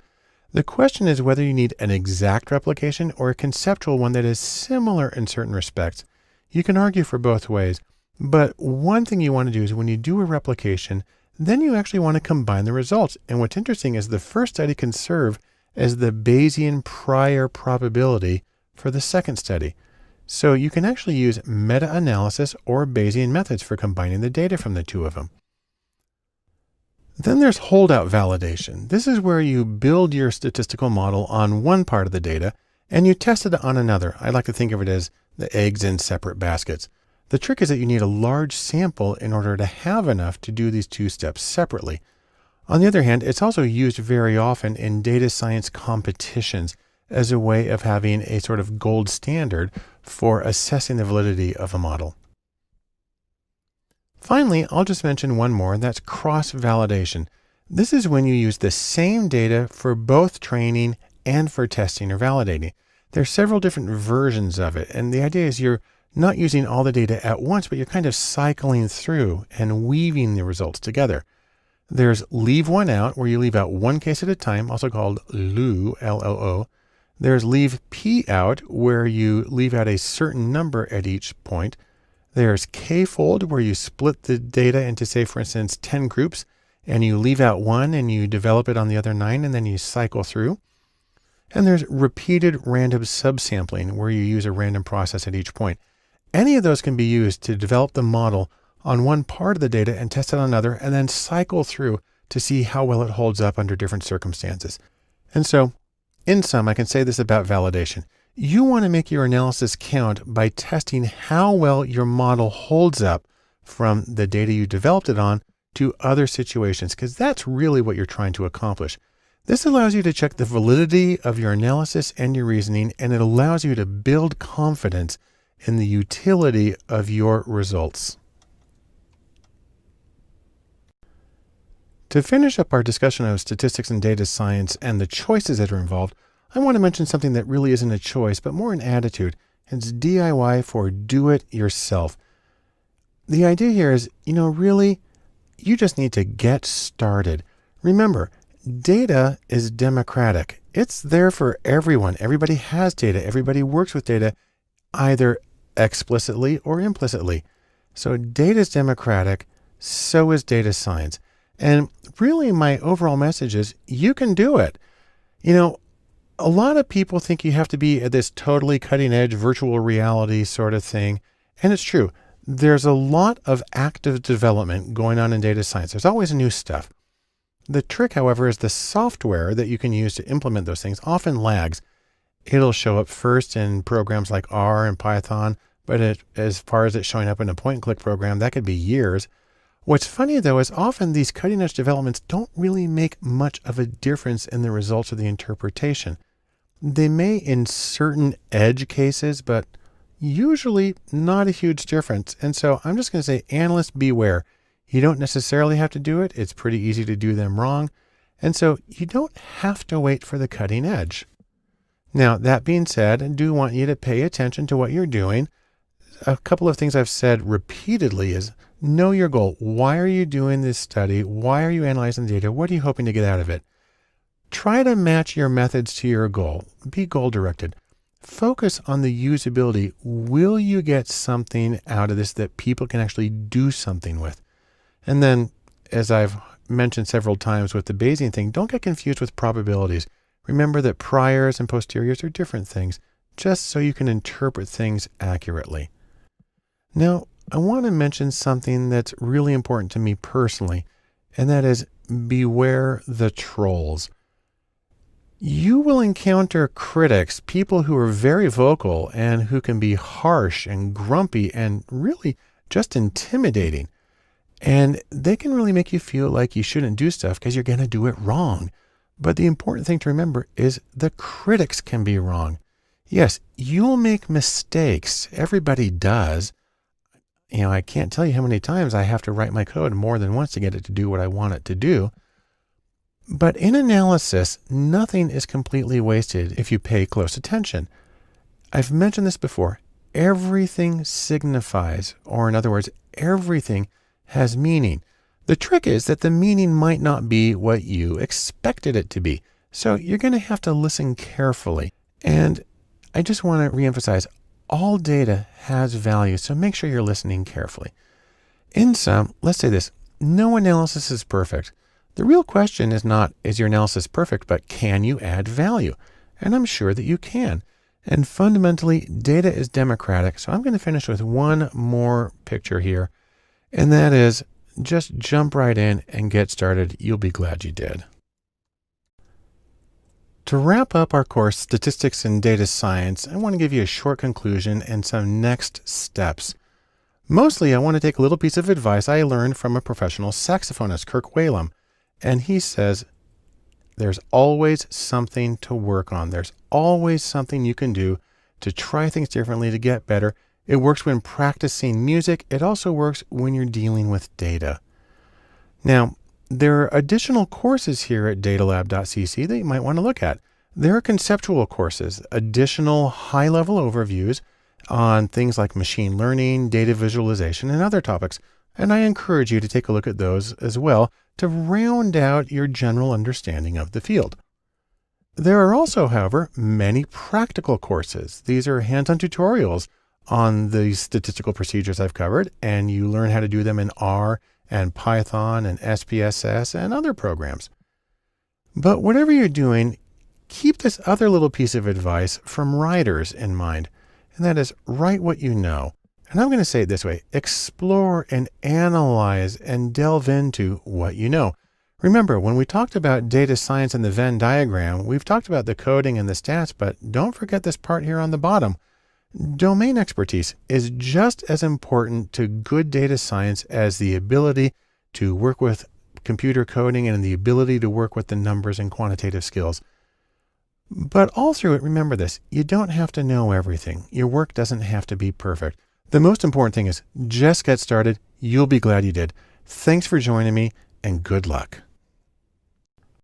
The question is whether you need an exact replication or a conceptual one that is similar in certain respects. You can argue for both ways, but one thing you want to do is when you do a replication, then you actually want to combine the results. And what's interesting is the first study can serve as the Bayesian prior probability for the second study. So you can actually use meta-analysis or Bayesian methods for combining the data from the two of them. Then there's holdout validation. This is where you build your statistical model on one part of the data and you test it on another. I like to think of it as the eggs in separate baskets. The trick is that you need a large sample in order to have enough to do these two steps separately. On the other hand, it's also used very often in data science competitions as a way of having a sort of gold standard for assessing the validity of a model. Finally, I'll just mention one more, and that's cross-validation. This is when you use the same data for both training and for testing or validating. There are several different versions of it, and the idea is you're not using all the data at once, but you're kind of cycling through and weaving the results together. There's leave one out, where you leave out one case at a time, also called LOO, L-O-O. There's leave P out, where you leave out a certain number at each point. There's K-fold, where you split the data into, say, for instance, 10 groups, and you leave out one and you develop it on the other 9, and then you cycle through. And there's repeated random subsampling, where you use a random process at each point. Any of those can be used to develop the model on one part of the data and test it on another, and then cycle through to see how well it holds up under different circumstances. And so, in sum, I can say this about validation. You want to make your analysis count by testing how well your model holds up from the data you developed it on to other situations, because that's really what you're trying to accomplish. This allows you to check the validity of your analysis and your reasoning, and it allows you to build confidence in the utility of your results. To finish up our discussion of statistics and data science and the choices that are involved, I want to mention something that really isn't a choice, but more an attitude. It's DIY for do it yourself. The idea here is, really, you just need to get started. Remember, data is democratic. It's there for everyone. Everybody has data. Everybody works with data, either explicitly or implicitly. So data is democratic. So is data science. And really, my overall message is you can do it. A lot of people think you have to be at this totally cutting edge virtual reality sort of thing. And it's true. There's a lot of active development going on in data science. There's always new stuff. The trick, however, is the software that you can use to implement those things often lags. It'll show up first in programs like R and Python, but as far as it showing up in a point-and-click program, that could be years. What's funny, though, is often these cutting-edge developments don't really make much of a difference in the results of the interpretation. They may in certain edge cases, but Usually not a huge difference. And so I'm just going to say, analysts beware. You don't necessarily have to do it. It's pretty easy to do them wrong. And so you don't have to wait for the cutting edge. Now, that being said, I do want you to pay attention to what you're doing. A couple of things I've said repeatedly is know your goal. Why are you doing this study? Why are you analyzing the data? What are you hoping to get out of it? Try to match your methods to your goal. Be goal directed. Focus on the usability. Will you get something out of this that people can actually do something with? And then, as I've mentioned several times with the Bayesian thing, don't get confused with probabilities. Remember that priors and posteriors are different things, just so you can interpret things accurately. Now, I want to mention something that's really important to me personally, and that is beware the trolls. You will encounter critics, people who are very vocal and who can be harsh and grumpy and really just intimidating. And they can really make you feel like you shouldn't do stuff because you're going to do it wrong. But the important thing to remember is the critics can be wrong. Yes, you'll make mistakes. Everybody does. I can't tell you how many times I have to write my code more than once to get it to do what I want it to do. But in analysis, nothing is completely wasted if you pay close attention. I've mentioned this before. Everything signifies, or in other words, everything has meaning. The trick is that the meaning might not be what you expected it to be. So you're going to have to listen carefully. And I just want to reemphasize, all data has value, so make sure you're listening carefully. In sum, let's say this, no analysis is perfect. The real question is not, is your analysis perfect, but can you add value? And I'm sure that you can. And fundamentally, data is democratic. So I'm going to finish with one more picture here. And that is, just jump right in and get started. You'll be glad you did. To wrap up our course, Statistics and Data Science, I want to give you a short conclusion and some next steps. Mostly, I want to take a little piece of advice I learned from a professional saxophonist, Kirk Whalum. And he says, there's always something to work on. There's always something you can do to try things differently, to get better. It works when practicing music. It also works when you're dealing with data. Now, there are additional courses here at datalab.cc that you might want to look at. There are conceptual courses, additional high-level overviews on things like machine learning, data visualization, and other topics. And I encourage you to take a look at those as well to round out your general understanding of the field. There are also, however, many practical courses. These are hands-on tutorials on the statistical procedures I've covered, and you learn how to do them in R and Python and SPSS and other programs. But whatever you're doing, keep this other little piece of advice from writers in mind, and that is write what you know. And I'm going to say it this way, explore and analyze and delve into what you know. Remember, when we talked about data science and the Venn diagram, we've talked about the coding and the stats, but don't forget this part here on the bottom. Domain expertise is just as important to good data science as the ability to work with computer coding and the ability to work with the numbers and quantitative skills. But all through it, remember this, you don't have to know everything. Your work doesn't have to be perfect. The most important thing is just get started. You'll be glad you did. Thanks for joining me and good luck.